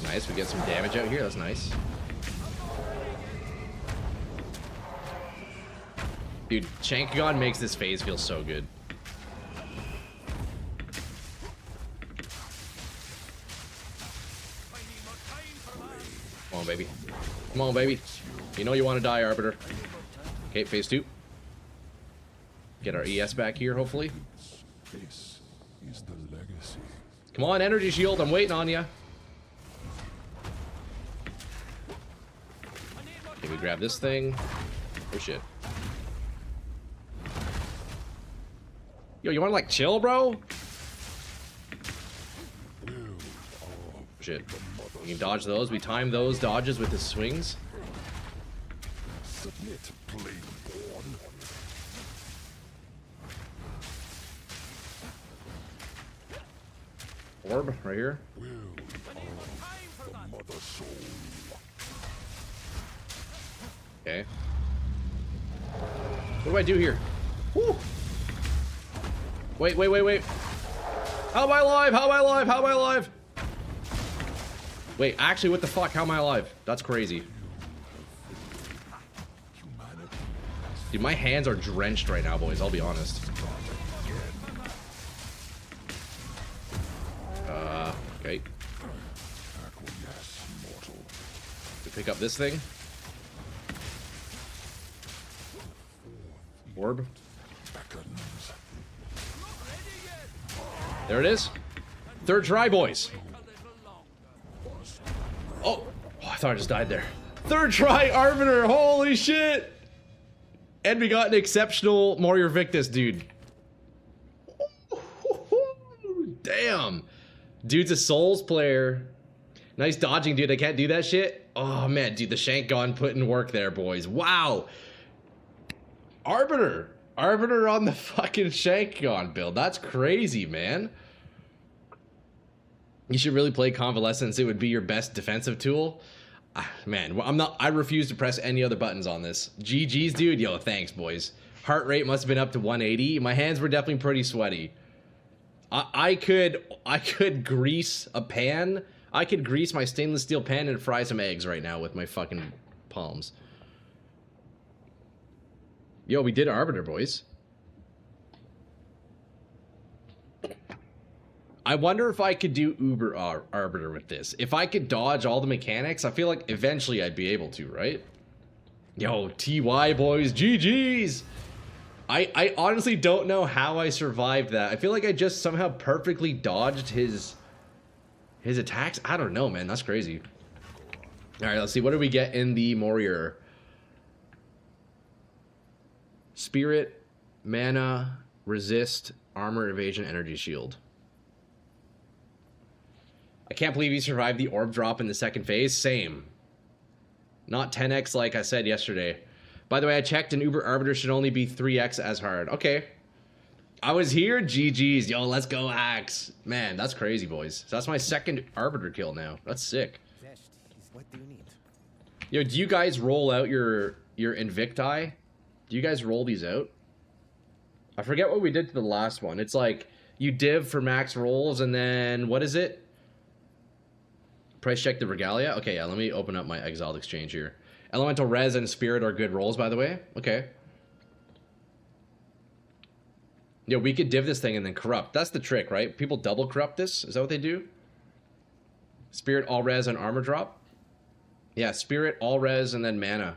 Nice, we get some damage out here. That's nice. Dude, Shankagon makes this phase feel so good. Come on, baby. Come on, baby. You know you want to die, Arbiter. Okay, phase 2. Get our ES back here, hopefully. This is the legacy. Come on, energy shield. I'm waiting on you. Okay, we grab this thing. Oh, shit. Yo, you want to, like, chill, bro? Shit. We can dodge those. We time those dodges with the swings. Submit, Plagueborn. Orb, right here. Will of the mother soul. Okay. What do I do here? Woo! Wait. How am I alive? How am I alive? How am I alive? Wait, actually, what the fuck? How am I alive? That's crazy. Dude, my hands are drenched right now, boys. I'll be honest. Okay. To pick up this thing. Orb. There it is. Third try, boys. Oh, I thought I just died there. Third try, Arbiter. Holy shit. And we got an exceptional Warrior Victus, dude. Damn. Dude's a Souls player. Nice dodging, dude. I can't do that shit. Oh, man, dude. The Shankagon put in work there, boys. Wow. Arbiter on the fucking Shankagon build. That's crazy, man. You should really play Convalescence. It would be your best defensive tool. Man, I refuse to press any other buttons on this. GG's, dude. Yo, thanks, boys. Heart rate must have been up to 180. My hands were definitely pretty sweaty. I could grease a pan. I could grease my stainless steel pan and fry some eggs right now with my fucking palms. Yo, we did Arbiter, boys. I wonder if I could do Uber Arbiter with this. If I could dodge all the mechanics, I feel like eventually I'd be able to, right? Yo, TY, boys. GG's. I honestly don't know how I survived that. I feel like I just somehow perfectly dodged his attacks. I don't know, man. That's crazy. All right, let's see. What do we get in the Warrior? Spirit, mana, resist, armor, evasion, energy shield. I can't believe he survived the orb drop in the second phase. Same. Not 10x like I said yesterday. By the way, I checked and Uber Arbiter should only be 3x as hard. Okay. I was here. GG's. Yo, let's go, Axe. Man, that's crazy, boys. So that's my second Arbiter kill now. That's sick. What do you need? Yo, do you guys roll out your Invicti? Do you guys roll these out? I forget what we did to the last one. It's like you div for max rolls and then what is it? Price check the Regalia? Okay, yeah, let me open up my Exiled Exchange here. Elemental Res and Spirit are good rolls, by the way. Okay. Yeah, we could div this thing and then corrupt. That's the trick, right? People double corrupt this? Is that what they do? Spirit, all res, and armor drop? Yeah, Spirit, all res, and then mana.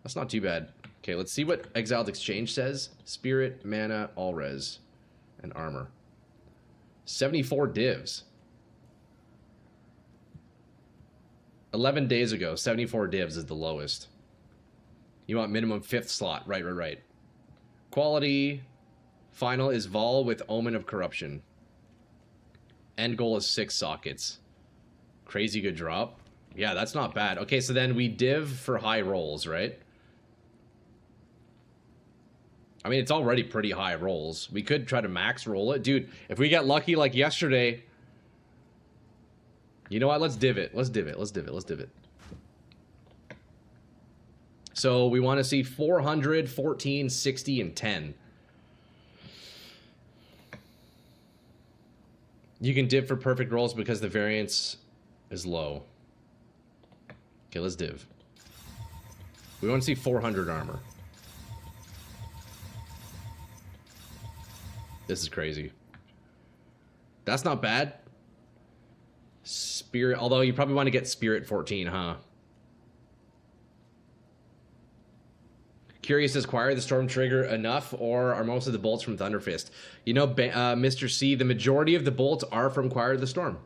That's not too bad. Okay, let's see what Exiled Exchange says. Spirit, mana, all res, and armor. 74 divs. 11 days ago, 74 divs is the lowest. You want minimum 5th slot. Right. Quality. Final is Vol with Omen of Corruption. End goal is 6 sockets. Crazy good drop. Yeah, that's not bad. Okay, so then we div for high rolls, right? I mean, it's already pretty high rolls. We could try to max roll it. Dude, if we get lucky like yesterday... You know what? Let's div it. Let's div it. So we want to see 400, 14, 60, and 10. You can div for perfect rolls because the variance is low. Okay, let's div. We want to see 400 armor. This is crazy. That's not bad. Spirit, although you probably want to get Spirit 14, huh? Curious, is Choir the Storm Trigger enough, or are most of the bolts from Thunderfist? You know, Mr. C, the majority of the bolts are from Choir of the Storm.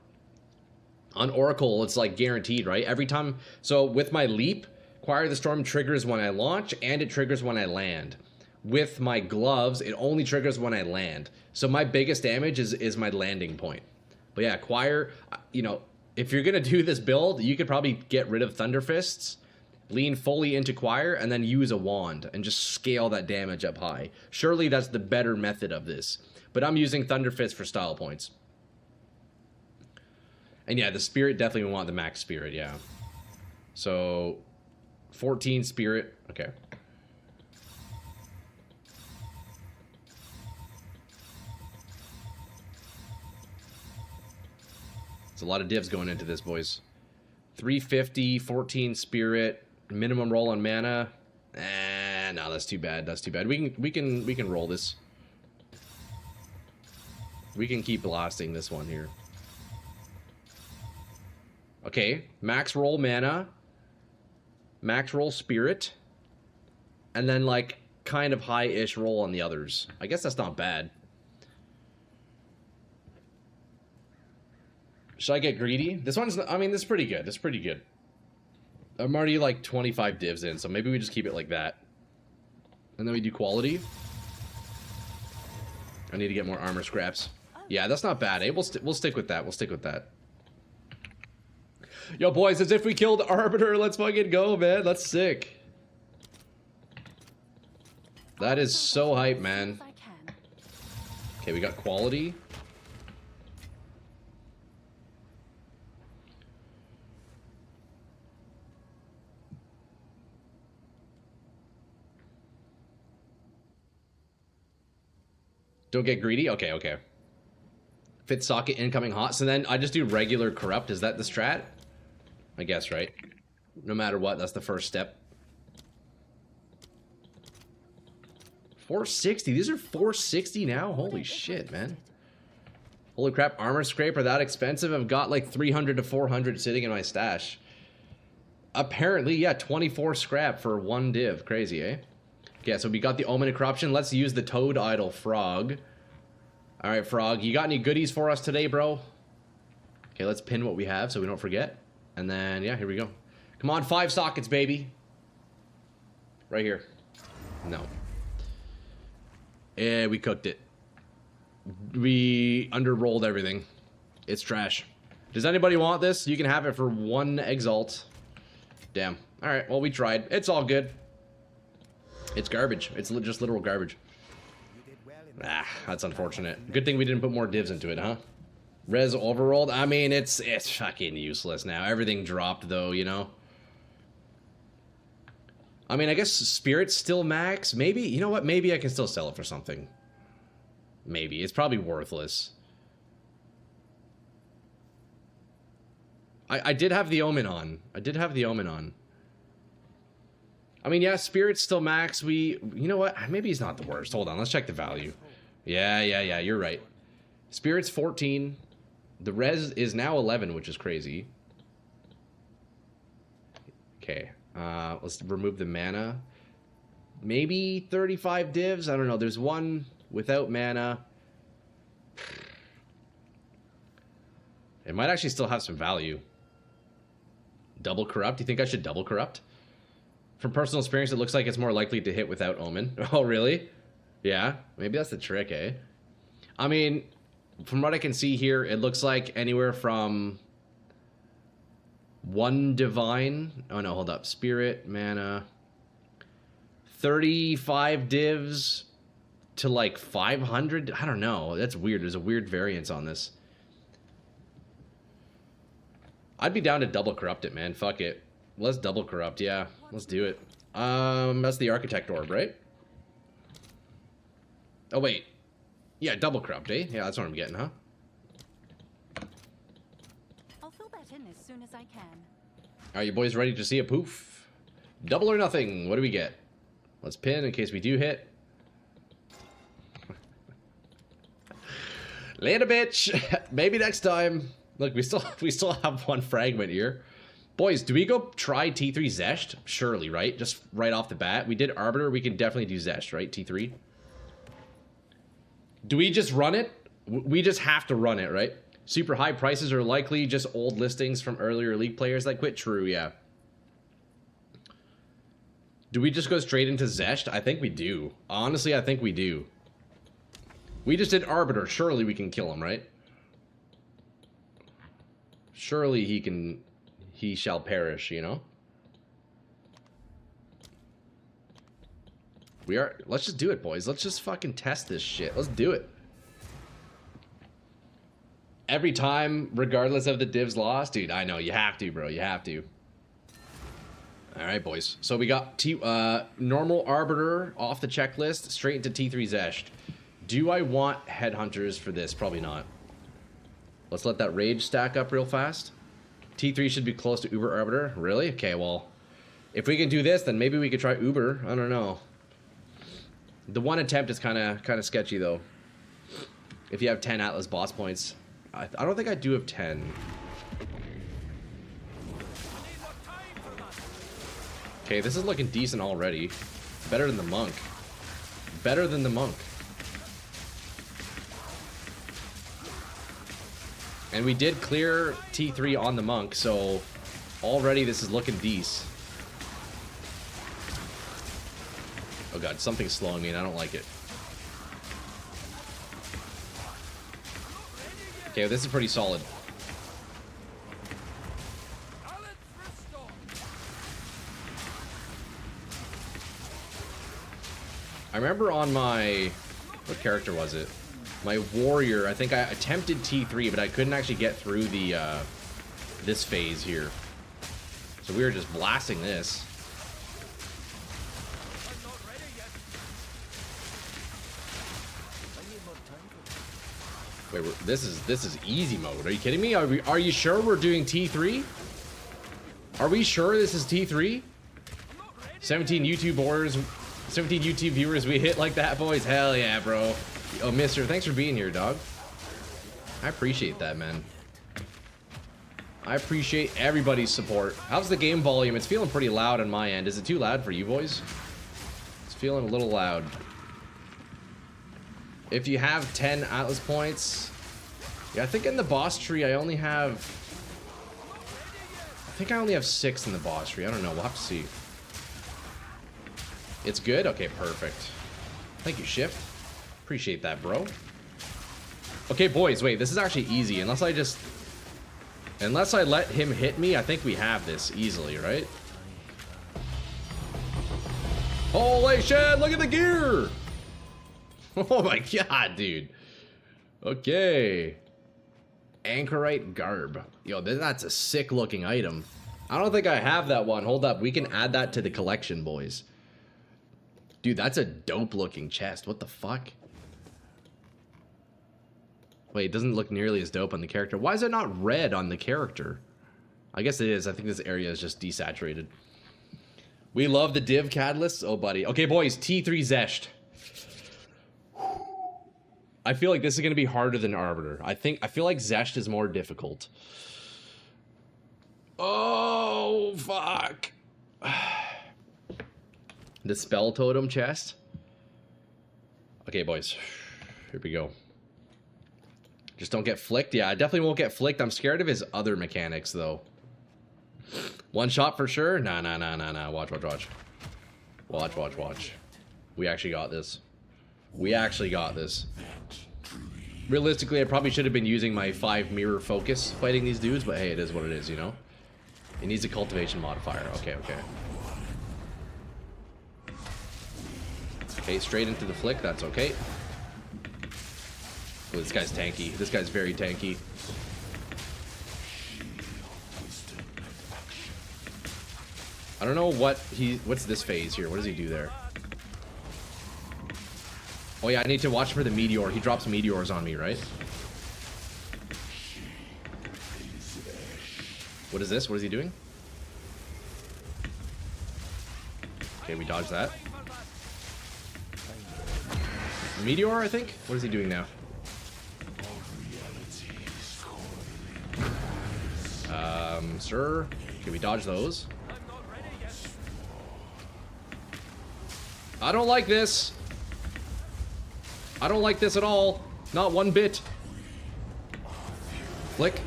On Oracle, it's like guaranteed, right? Every time, so with my leap, Choir of the Storm triggers when I launch, and it triggers when I land. With my gloves, it only triggers when I land. So my biggest damage is my landing point. But yeah, Choir, you know, if you're going to do this build, you could probably get rid of Thunderfists, lean fully into Choir, and then use a wand and just scale that damage up high. Surely that's the better method of this. But I'm using Thunderfist for style points. And yeah, the Spirit, definitely we want the max Spirit, yeah. So, 14 Spirit, okay. A lot of divs going into this, boys. 350, 14 Spirit, minimum roll on mana. No, that's too bad. That's too bad. We can roll this. We can keep blasting this one here. Okay, max roll mana, max roll Spirit, and then like kind of high-ish roll on the others. I guess that's not bad. Should I get greedy? This one's, I mean, this is pretty good. This is pretty good. I'm already like 25 divs in, so maybe we just keep it like that. And then we do quality. I need to get more armor scraps. Yeah, that's not bad, eh? We'll stick with that. We'll stick with that. Yo, boys, as if we killed Arbiter. Let's fucking go, man. That's sick. That is so hype, man. Okay, we got quality. Don't get greedy? Okay, okay. Fit socket incoming hot. So then I just do regular corrupt. Is that the strat? I guess, right? No matter what, that's the first step. 460. These are 460 now? Holy shit, man. Holy crap, armor scrape are that expensive? I've got like 300 to 400 sitting in my stash. Apparently, yeah, 24 scrap for one div. Crazy, eh? Okay, so we got the Omen of Corruption. Let's use the Toad Idol Frog. Alright, Frog, you got any goodies for us today, bro? Okay, let's pin what we have so we don't forget. And then, yeah, here we go. Come on, 5 sockets, baby. Right here. No. Yeah, we cooked it. We underrolled everything. It's trash. Does anybody want this? You can have it for 1 exalt. Damn. Alright, well, we tried. It's all good. It's garbage. It's just literal garbage. Ah, that's unfortunate. Good thing we didn't put more divs into it, huh? Res overrolled? I mean, it's fucking useless now. Everything dropped, though, you know? I mean, I guess Spirit's still max. Maybe, you know what? Maybe I can still sell it for something. Maybe. It's probably worthless. I did have the Omen on. I did have the Omen on. I mean, yeah, Spirit's still max. You know what? Maybe he's not the worst. Hold on, let's check the value. Yeah, you're right. Spirit's 14. The res is now 11, which is crazy. Okay, let's remove the mana. Maybe 35 divs? I don't know. There's one without mana. It might actually still have some value. Double Corrupt? You think I should double Corrupt? From personal experience, it looks like it's more likely to hit without Omen. Oh, really? Yeah, maybe that's the trick, eh? I mean, from what I can see here, it looks like anywhere from 1 divine. Oh, no, hold up. Spirit, mana. 35 divs to like 500. I don't know. That's weird. There's a weird variance on this. I'd be down to double Corrupt it, man. Fuck it. Let's double Corrupt. Yeah, let's do it. That's the Architect Orb, right? Oh, wait. Yeah, double Corrupt, eh? Yeah, that's what I'm getting, huh? I'll fill that in as soon as I can. Are you boys ready to see a poof? Double or nothing. What do we get? Let's pin in case we do hit. Later, bitch. Maybe next time. Look, we still have 1 fragment here. Boys, do we go try T3 Zesht? Surely, right? Just right off the bat. We did Arbiter. We can definitely do Zesht, right? T3. Do we just run it? We just have to run it, right? Super high prices are likely just old listings from earlier League players that quit. True, yeah. Do we just go straight into Zesht? I think we do. Honestly, I think we do. We just did Arbiter. Surely we can kill him, right? Surely he shall perish, you know? Let's just do it, boys. Let's just fucking test this shit. Let's do it. Every time, regardless of the divs lost, dude, I know, you have to, bro. You have to. Alright, boys. So we got normal Arbiter off the checklist, straight into T3 Zesht. Do I want Headhunters for this? Probably not. Let's let that Rage stack up real fast. T3 should be close to Uber Arbiter. Really? Okay, well, if we can do this, then maybe we could try Uber. I don't know. The 1 attempt is kind of sketchy, though. If you have 10 Atlas boss points. I don't think I do have 10. Okay, this is looking decent already. Better than the Monk. Better than the Monk. And we did clear T3 on the Monk, so already this is looking decent. Oh god, something's slowing me and I don't like it. Okay, this is pretty solid. I remember on my... what character was it? My warrior, I think I attempted T3, but I couldn't actually get through the this phase here. So we were just blasting this. Wait, this is easy mode. Are you kidding me? Are you sure we're doing T3? Are we sure this is T3? 17 YouTube viewers we hit like that, boys. Hell yeah, bro. Oh, mister, thanks for being here, dog. I appreciate that, man. I appreciate everybody's support. How's the game volume? It's feeling pretty loud on my end. Is it too loud for you boys? It's feeling a little loud. If you have 10 Atlas points... Yeah, I think in the boss tree I only have... I think I only have 6 in the boss tree. I don't know. We'll have to see. It's good? Okay, perfect. Thank you, Shift. Appreciate that, bro. Okay, boys, wait. This is actually easy. Unless I let him hit me, I think we have this easily, right? Holy shit, look at the gear! Oh my god, dude. Okay. Anchorite garb. Yo, that's a sick looking item. I don't think I have that one. Hold up, we can add that to the collection, boys. Dude, that's a dope looking chest. What the fuck? Wait, it doesn't look nearly as dope on the character. Why is it not red on the character? I guess it is. I think this area is just desaturated. We love the div catalysts. Oh, buddy. Okay, boys. T3 Zesht. I feel like this is going to be harder than Arbiter. I feel like Zesht is more difficult. Oh, fuck. The spell totem chest. Okay, boys. Here we go. Just don't get flicked. Yeah, I definitely won't get flicked. I'm scared of his other mechanics, though. One shot for sure? Nah. Watch. Watch. We actually got this. We actually got this. Realistically, I probably should have been using my 5 mirror focus fighting these dudes, but hey, it is what it is, you know? It needs a cultivation modifier. Okay. Okay, straight into the flick. That's okay. Oh, this guy's tanky. This guy's very tanky. I don't know what's this phase here? What does he do there? Oh yeah, I need to watch for the meteor. He drops meteors on me, right? What is this? What is he doing? Okay, we dodged that. Meteor, I think? What is he doing now? Sir. Okay, we dodge those. I don't like this. I don't like this at all. Not one bit. Flick.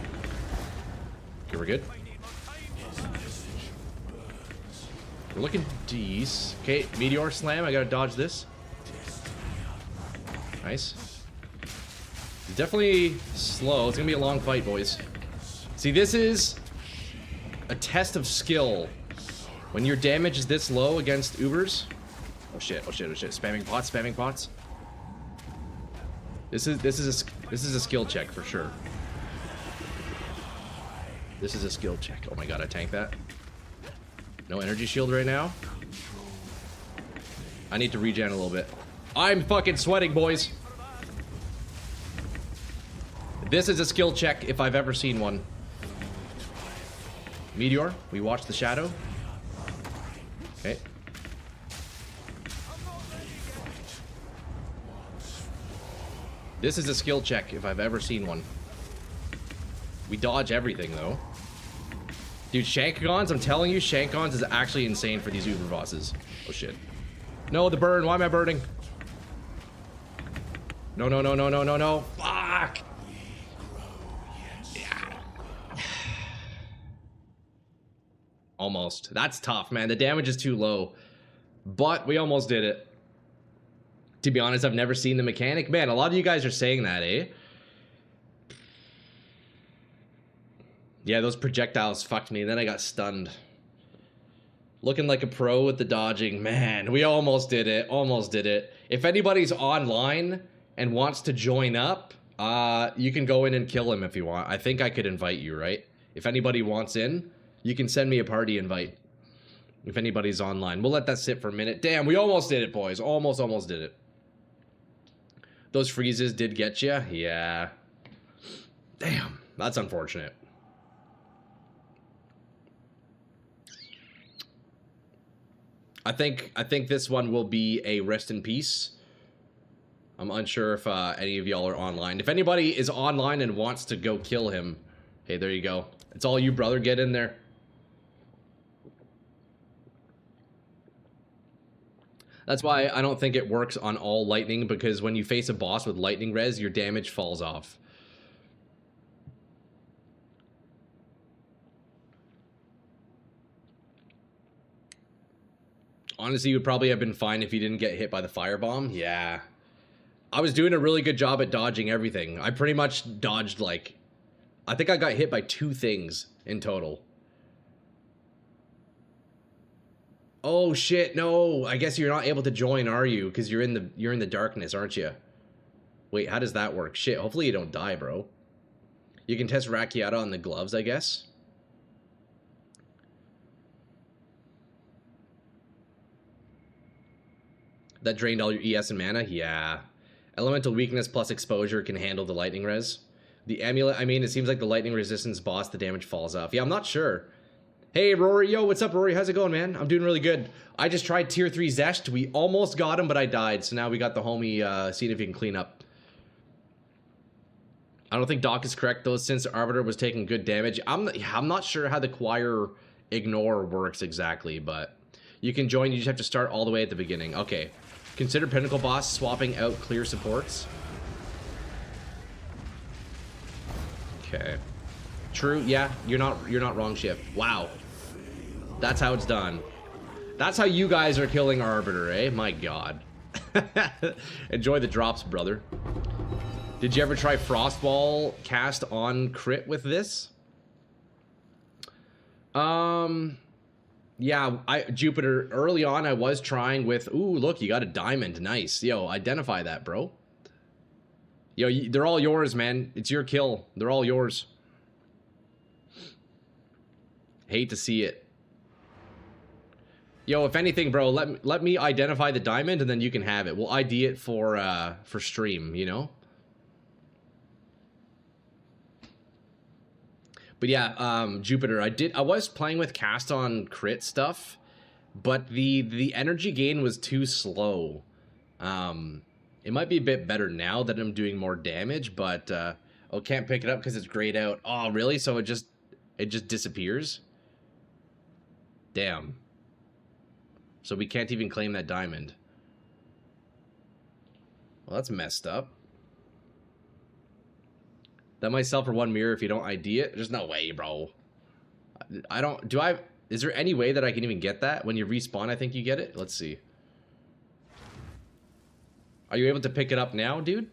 Okay, we're good. We're looking decent. Okay, meteor slam. I gotta dodge this. Nice. It's definitely slow. It's gonna be a long fight, boys. See, this is a test of skill. When your damage is this low against Ubers. Oh shit. Spamming pots. This is a skill check for sure. This is a skill check. Oh my god, I tanked that. No energy shield right now. I need to regen a little bit. I'm fucking sweating, boys. This is a skill check if I've ever seen one. Meteor, we watch the shadow. Okay. This is a skill check if I've ever seen one. We dodge everything, though. Dude, Shankagons, I'm telling you, Shankagons is actually insane for these Uber bosses. Oh, shit. No, the burn. Why am I burning? No. Fuck! Yeah. Almost. That's tough, man. The damage is too low. But we almost did it. To be honest, I've never seen the mechanic. Man, a lot of you guys are saying that, eh? Yeah, those projectiles fucked me, and then I got stunned. Looking like a pro with the dodging. Man, we almost did it. Almost did it. If anybody's online and wants to join up, you can go in and kill him if you want. I think I could invite you, right? If anybody wants in, you can send me a party invite. If anybody's online. We'll let that sit for a minute. Damn, we almost did it, boys. Almost did it. Those freezes did get you? Yeah. Damn, that's unfortunate. I think this one will be a rest in peace. I'm unsure if any of y'all are online. If anybody is online and wants to go kill him, hey, there you go. It's all you, brother. Get in there. That's why I don't think it works on all lightning, because when you face a boss with lightning res, your damage falls off. Honestly, you would probably have been fine if you didn't get hit by the firebomb. Yeah. I was doing a really good job at dodging everything. I pretty much dodged, like... I think I got hit by 2 things in total. Oh shit, no. I guess you're not able to join, are you? Because you're in the darkness, aren't you? Wait, how does that work? Shit, hopefully you don't die, bro. You can test Rakiata on the gloves, I guess. That drained all your ES and mana? Yeah. Elemental weakness plus exposure can handle the lightning res. The amulet, I mean, it seems like the lightning resistance boss, the damage falls off. Yeah, I'm not sure. Hey, Rory. Yo, what's up, Rory? How's it going, man? I'm doing really good. I just tried tier 3 Zesht. We almost got him, but I died. So now we got the homie seeing if he can clean up. I don't think Doc is correct, though, since Arbiter was taking good damage. I'm not sure how the Choir Ignore works exactly, but you can join. You just have to start all the way at the beginning. Okay. Consider Pinnacle Boss swapping out clear supports. Okay. True, yeah, you're not wrong, Shift. Wow. That's how it's done. That's how you guys are killing Arbiter, eh? My god. Enjoy the drops, brother. Did you ever try Frostball cast on crit with this? Yeah, Jupiter, early on I was trying with, ooh, look, you got a diamond, nice. Yo, identify that, bro. Yo, they're all yours, man. It's your kill. They're all yours. Hate to see it. Yo, if anything, bro, let me identify the diamond and then you can have it. We'll ID it for stream, you know? But yeah, Jupiter, I was playing with cast on crit stuff, but the energy gain was too slow. It might be a bit better now that I'm doing more damage, but oh, can't pick it up because it's grayed out. Oh, really? So it just disappears? Damn. So we can't even claim that diamond. Well, that's messed up. That might sell for 1 mirror if you don't ID it. There's no way, bro. I don't... Is there any way that I can even get that? When you respawn, I think you get it. Let's see. Are you able to pick it up now, dude?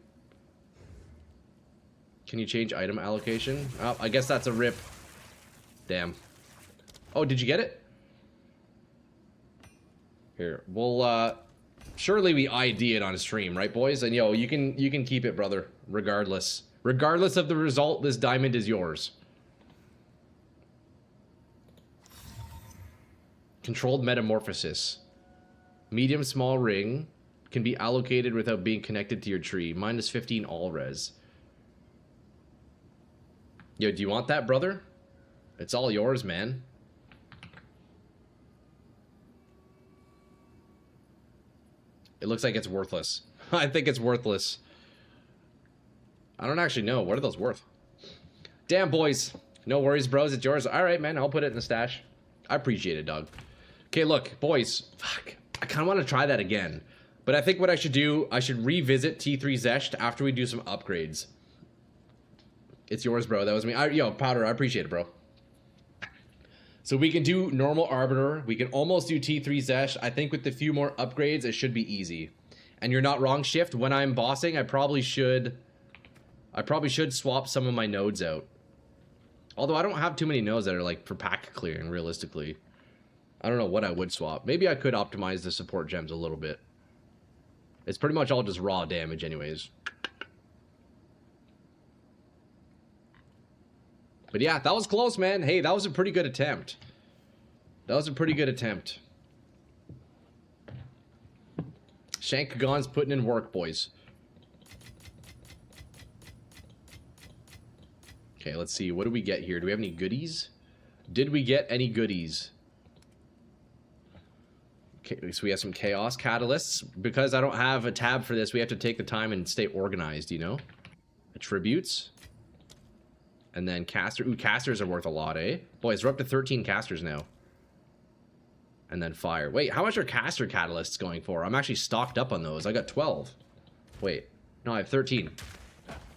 Can you change item allocation? Oh, I guess that's a rip. Damn. Oh, did you get it? Here, we'll, surely we ID it on stream, right, boys? And yo, you can keep it, brother, regardless. Regardless of the result, this diamond is yours. Controlled metamorphosis. Medium small ring can be allocated without being connected to your tree. Minus 15 all res. Yo, do you want that, brother? It's all yours, man. It looks like it's worthless. I think it's worthless. I don't actually know. What are those worth? Damn, boys. No worries, bros. It's yours. All right, man. I'll put it in the stash. I appreciate it, dog. Okay, look, boys. Fuck. I kind of want to try that again. But I think what I should do, I should revisit T3 Zesht after we do some upgrades. It's yours, bro. That was me. Yo, Powder, I appreciate it, bro. So we can do normal Arbiter. We can almost do T3 Zesht. I think with a few more upgrades, it should be easy. And you're not wrong, Shift. When I'm bossing, I probably should swap some of my nodes out. Although I don't have too many nodes that are like for pack clearing, realistically. I don't know what I would swap. Maybe I could optimize the support gems a little bit. It's pretty much all just raw damage anyways. But yeah, that was close, man. Hey, that was a pretty good attempt. That was a pretty good attempt. Shank Kagan's putting in work, boys. Okay, let's see. What do we get here? Do we have any goodies? Did we get any goodies? Okay, so we have some chaos catalysts. Because I don't have a tab for this, we have to take the time and stay organized, you know? Attributes. And then caster. Ooh, casters are worth a lot, eh? Boys, we're up to 13 casters now. And then fire. Wait, how much are caster catalysts going for? I'm actually stocked up on those. I got 12. Wait. No, I have 13.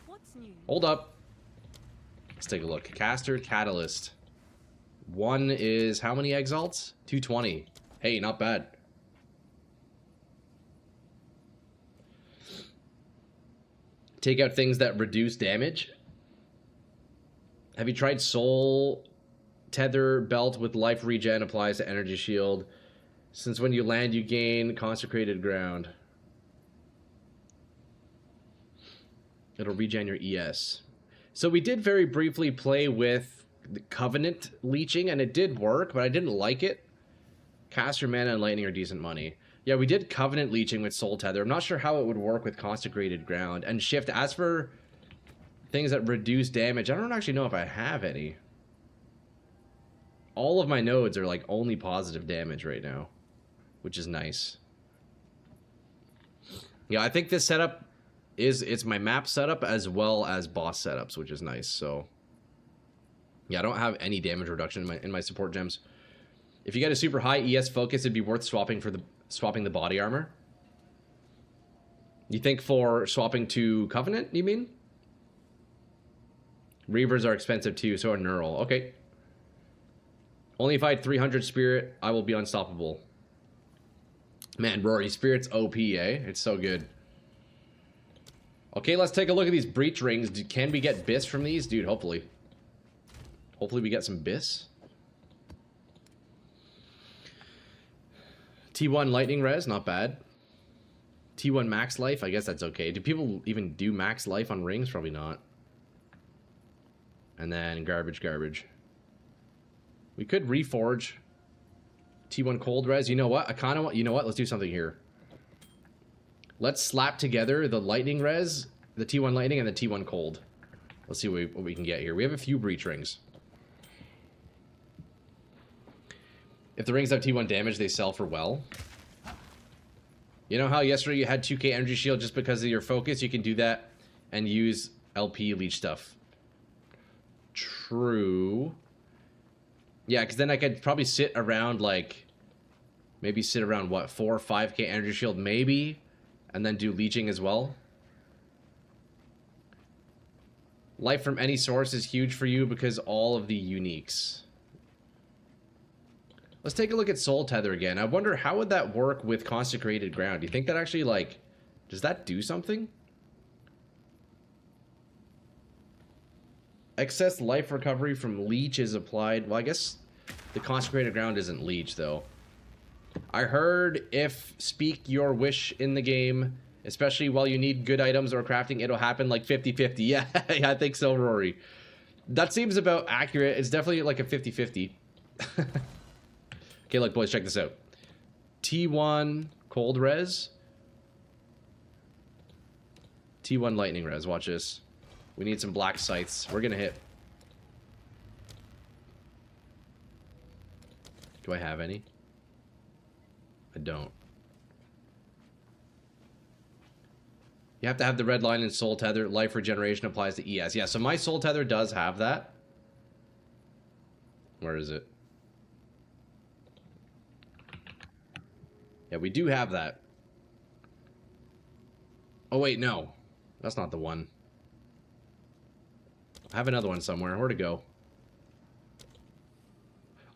What's new? Hold up. Let's take a look. Caster catalyst. One is how many exalts? 220. Hey, not bad. Take out things that reduce damage. Have you tried Soul Tether Belt with life regen applies to energy shield? Since when you land, you gain consecrated ground. It'll regen your ES. So we did very briefly play with the Covenant leeching, and it did work, but I didn't like it. Caster mana and lightning are decent money. Yeah, we did Covenant leeching with Soul Tether. I'm not sure how it would work with consecrated ground. And shift. As for things that reduce damage, I don't actually know if I have any. All of my nodes are like only positive damage right now, which is nice. Yeah, I think this setup it's my map setup as well as boss setups, which is nice. So yeah, I don't have any damage reduction in my support gems. If you get a super high ES focus, it'd be worth swapping the body armor. You think for swapping to Covenant, you mean? Reavers are expensive too, so are Neural. Okay. Only if I had 300 Spirit, I will be unstoppable. Man, Rory, Spirit's OP, eh? It's so good. Okay, let's take a look at these breach rings. Can we get Biss from these? Dude, hopefully. Hopefully we get some Biss. T1 lightning res, not bad. T1 max life, I guess that's okay. Do people even do max life on rings? Probably not. And then garbage. We could reforge T1 cold res. You know what? I kind of want... You know what? Let's do something here. Let's slap together the lightning res, the T1 lightning, and the T1 cold. Let's see what we can get here. We have a few breach rings. If the rings have T1 damage, they sell for well. You know how yesterday you had 2k energy shield just because of your focus? You can do that and use LP leech stuff. True. Yeah, because then I could probably sit around, like... Maybe sit around, what, 4 or 5k energy shield, maybe? And then do leeching as well. Life from any source is huge for you because all of the uniques. Let's take a look at Soul Tether again. I wonder how would that work with Consecrated Ground? Do you think that actually, like... Does that do something? Excess life recovery from leech is applied. Well, I guess the Consecrated Ground isn't leech, though. I heard if speak your wish in the game, especially while you need good items or crafting, it'll happen like 50-50. Yeah, I think so, Rory. That seems about accurate. It's definitely like a 50-50. Okay, look, boys, check this out. T1 cold res. T1 lightning res. Watch this. We need some black scythes. We're gonna hit. Do I have any? I don't. You have to have the red line and Soul Tether. Life regeneration applies to ES. Yeah, so my Soul Tether does have that. Where is it? Yeah, we do have that. Oh, wait, no. That's not the one. I have another one somewhere. Where'd it go?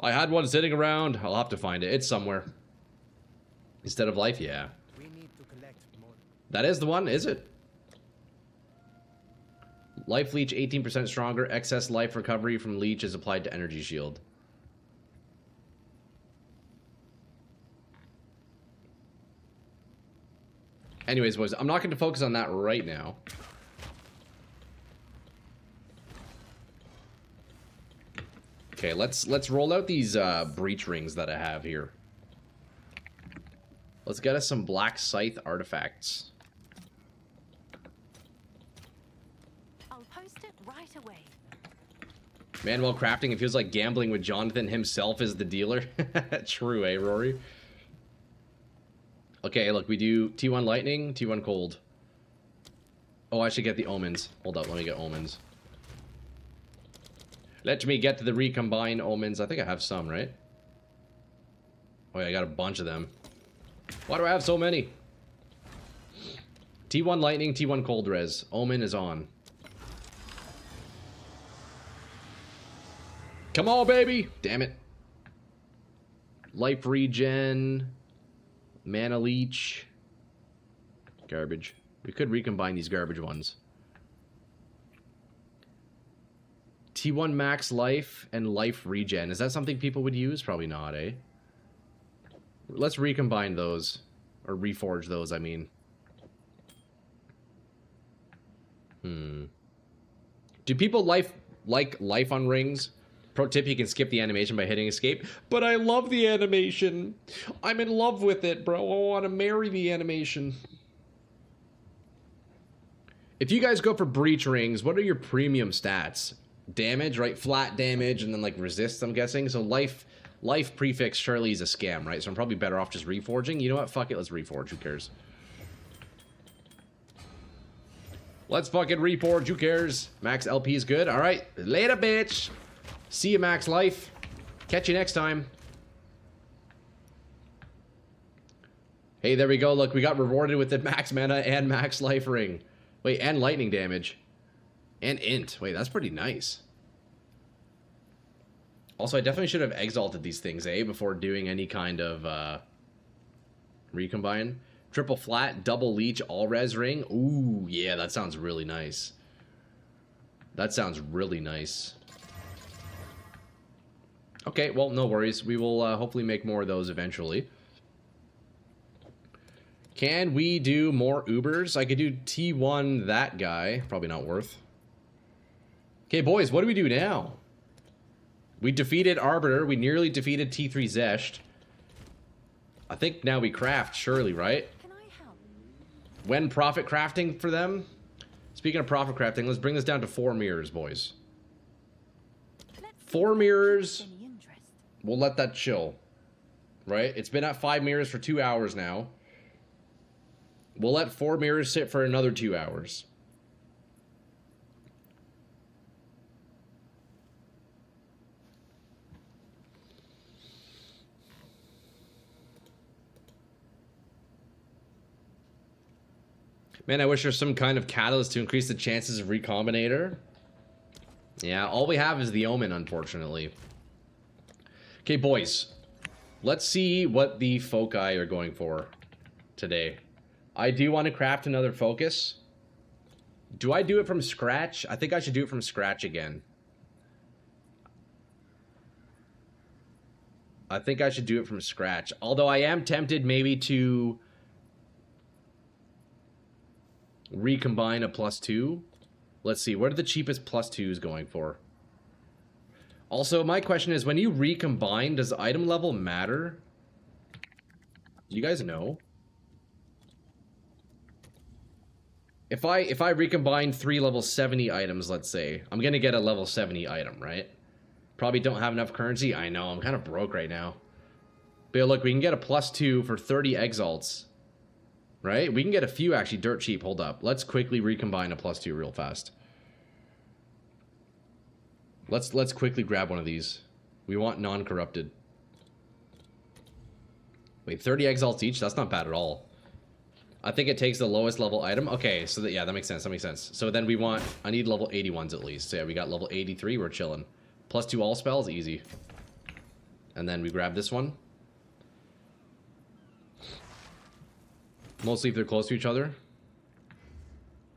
I had one sitting around. I'll have to find it. It's somewhere. Instead of life, yeah. We need to collect more. That is the one, is it? Life leech 18% stronger. Excess life recovery from leech is applied to energy shield. Anyways, boys, I'm not going to focus on that right now. Okay, let's roll out these breach rings that I have here. Let's get us some black scythe artifacts. I'll post it right away. Man, while crafting, it feels like gambling with Jonathan himself as the dealer. True, eh, Rory? Okay, look, we do T1 lightning, T1 cold. Oh, I should get the omens. Hold up, let me get omens. Let me get to the recombine omens. I think I have some, right? Oh yeah, I got a bunch of them. Why do I have so many? T1 lightning, T1 cold res. Omen is on. Come on, baby! Damn it. Life regen. Mana leech. Garbage. We could recombine these garbage ones. T1 max life and life regen. Is that something people would use? Probably not, eh? Let's recombine those. Or reforge those, I mean. Do people like life on rings? Pro tip, you can skip the animation by hitting escape. But I love the animation. I'm in love with it, bro. I want to marry the animation. If you guys go for breach rings, what are your premium stats? Damage, right? Flat damage and then like resist, I'm guessing. So life prefix surely is a scam, right? So I'm probably better off just reforging. You know what? Fuck it, let's reforge. Who cares? Let's fucking reforge. Who cares? Max LP is good. All right. Later, bitch. See you, Max Life. Catch you next time. Hey, there we go. Look, we got rewarded with the max mana and max life ring. Wait, and lightning damage. And int. Wait, that's pretty nice. Also, I definitely should have exalted these things, eh? Before doing any kind of recombine. Triple flat, double leech, all res ring. Ooh, yeah, that sounds really nice. That sounds really nice. Okay, well, no worries. We will hopefully make more of those eventually. Can we do more Ubers? I could do T1 that guy. Probably not worth. Okay, boys, what do we do now? We defeated Arbiter. We nearly defeated T3 Zesht. I think now we craft, surely, right? Can I help? When profit crafting for them? Speaking of profit crafting, let's bring this down to 4 mirrors, boys. Let's see 4 if that mirrors. piques any interest. We'll let that chill. Right? It's been at 5 mirrors for 2 hours now. We'll let 4 mirrors sit for another 2 hours. Man, I wish there's some kind of catalyst to increase the chances of Recombinator. Yeah, all we have is the Omen, unfortunately. Okay, boys. Let's see what the foci are going for today. I do want to craft another focus. Do I do it from scratch? I think I should do it from scratch again. I think I should do it from scratch. Although I am tempted maybe to recombine a +2. Let's see, what are the cheapest +2s going for? Also, my question is, when you recombine, does item level matter? You guys know? If I recombine 3 level 70 items, let's say, I'm gonna get a level 70 item, right? Probably don't have enough currency. I know, I'm kind of broke right now. But look, we can get a +2 for 30 exalts. Right? We can get a few actually dirt cheap. Hold up. Let's quickly recombine a +2 real fast. Let's quickly grab one of these. We want non-corrupted. Wait, 30 exalts each? That's not bad at all. I think it takes the lowest level item. Okay, so that, yeah, that makes sense. That makes sense. So then we want, I need level 81s at least. So yeah, we got level 83. We're chilling. +2 all spells, easy. And then we grab this one. Mostly if they're close to each other.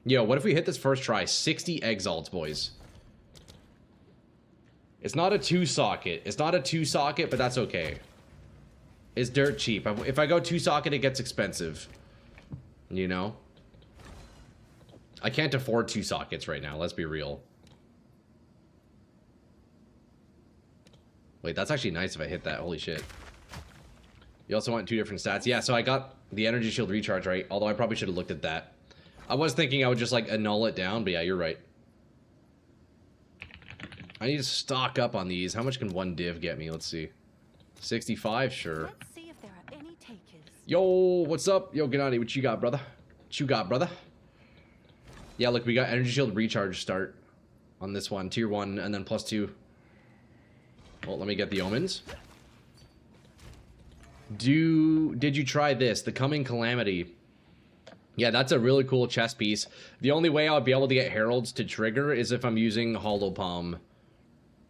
Yo, what if we hit this first try? 60 exalts, boys. It's not a 2-socket. It's not a 2-socket, but that's okay. It's dirt cheap. If I go 2-socket, it gets expensive. You know? I can't afford 2 sockets right now, let's be real. Wait, that's actually nice if I hit that. Holy shit. You also want 2 different stats. Yeah, so I got the energy shield recharge right, although I probably should have looked at that. I was thinking I would just like annul it down, but yeah, you're right. I need to stock up on these. How much can 1 div get me? Let's see. 65, sure. Let's see if there are any takers. Yo, what's up? Yo, Gennady, what you got, brother? What you got, brother? Yeah, look, we got energy shield recharge start on this one. Tier 1 and then +2. Well, let me get the omens. Did you try this? The Coming Calamity. Yeah, that's a really cool chess piece. The only way I'll be able to get Heralds to trigger is if I'm using Hollow Palm.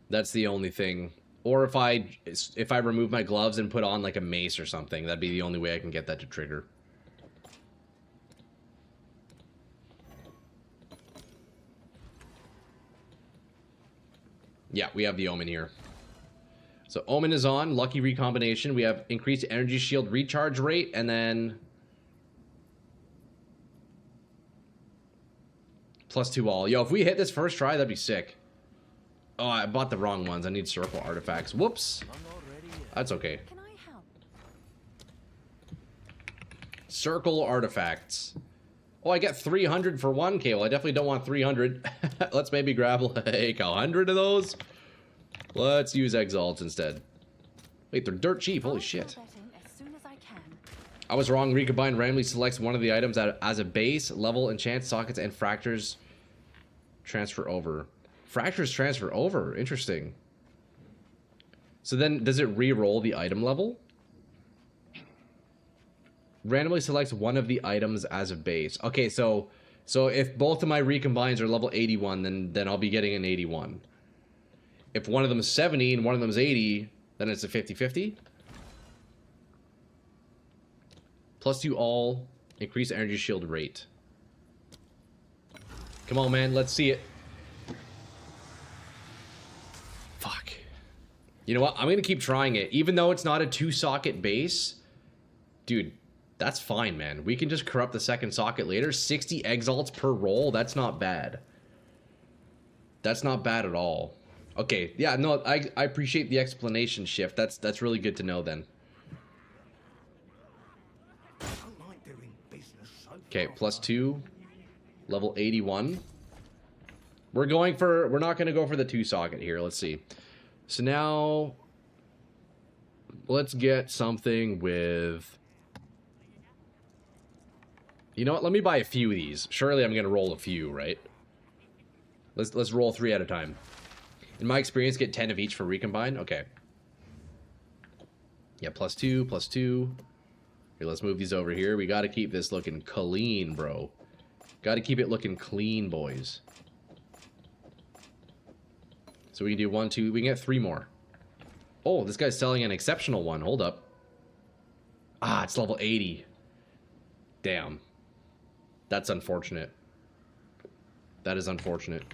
That's the only thing. Or if I remove my gloves and put on like a mace or something, that'd be the only way I can get that to trigger. Yeah, we have the Omen here. So Omen is on, Lucky Recombination. We have increased Energy Shield recharge rate, and then +2 all. Yo, if we hit this first try, that'd be sick. Oh, I bought the wrong ones. I need circle artifacts. Whoops. That's okay. Can I help? Circle artifacts. Oh, I get 300 for one. Okay, well, I definitely don't want 300. Let's maybe grab like 100 of those. Let's use Exiles instead. Wait, they're dirt cheap. Holy shit. As soon as I can. I was wrong. Recombine randomly selects one of the items as a base, level, enchant, sockets, and fractures transfer over. Fractures transfer over. Interesting. So then, does it re-roll the item level? Randomly selects one of the items as a base. Okay, so if both of my recombines are level 81, then I'll be getting an 81. If one of them is 70 and one of them is 80, then it's a 50-50. +2 all, increase energy shield rate. Come on, man, let's see it. Fuck. You know what? I'm gonna keep trying it. Even though it's not a 2-socket base, dude, that's fine, man. We can just corrupt the second socket later. 60 exalts per roll, that's not bad. That's not bad at all. Okay, yeah, no, I appreciate the explanation, Shift. That's really good to know then. Okay, +2, level 81. We're not gonna go for the 2-socket here. Let's see. So now, let's get something with. You know what? Let me buy a few of these. Surely I'm gonna roll a few, right? Let's roll 3 at a time. In my experience, get 10 of each for recombine. Okay. Yeah, +2, +2. Okay, let's move these over here. We got to keep this looking clean, bro. Got to keep it looking clean, boys. So we can do 1, 2. We can get 3 more. Oh, this guy's selling an exceptional one. Hold up. Ah, it's level 80. Damn. That's unfortunate. That is unfortunate.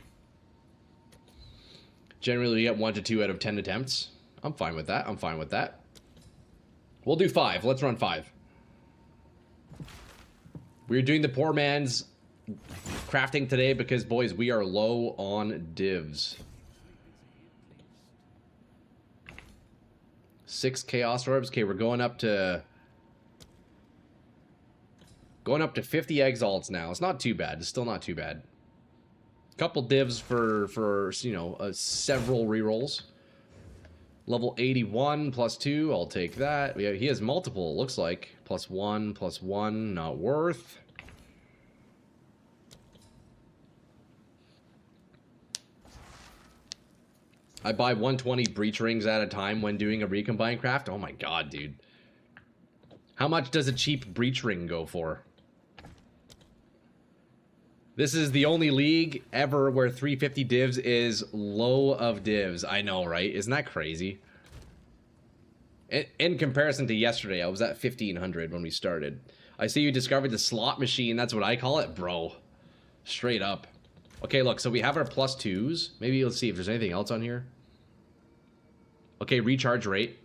Generally, we get 1 to 2 out of 10 attempts. I'm fine with that. I'm fine with that. We'll do 5. Let's run 5. We're doing the poor man's crafting today because, boys, we are low on divs. 6 chaos orbs. Okay, we're going up to 50 exalts now. It's not too bad. It's still not too bad. Couple divs for you know, several rerolls. Level 81 +2. I'll take that. Yeah, he has multiple. It looks like +1 +1. Not worth. I buy 120 breach rings at a time when doing a recombine craft. Oh my god, dude. How much does a cheap breach ring go for? This is the only league ever where 350 divs is low of divs. I know, right? Isn't that crazy? In comparison to yesterday, I was at 1500 when we started. I see you discovered the slot machine. That's what I call it, bro. Straight up. Okay, look, so we have our +2s. Maybe let's see if there's anything else on here. Okay, recharge rate.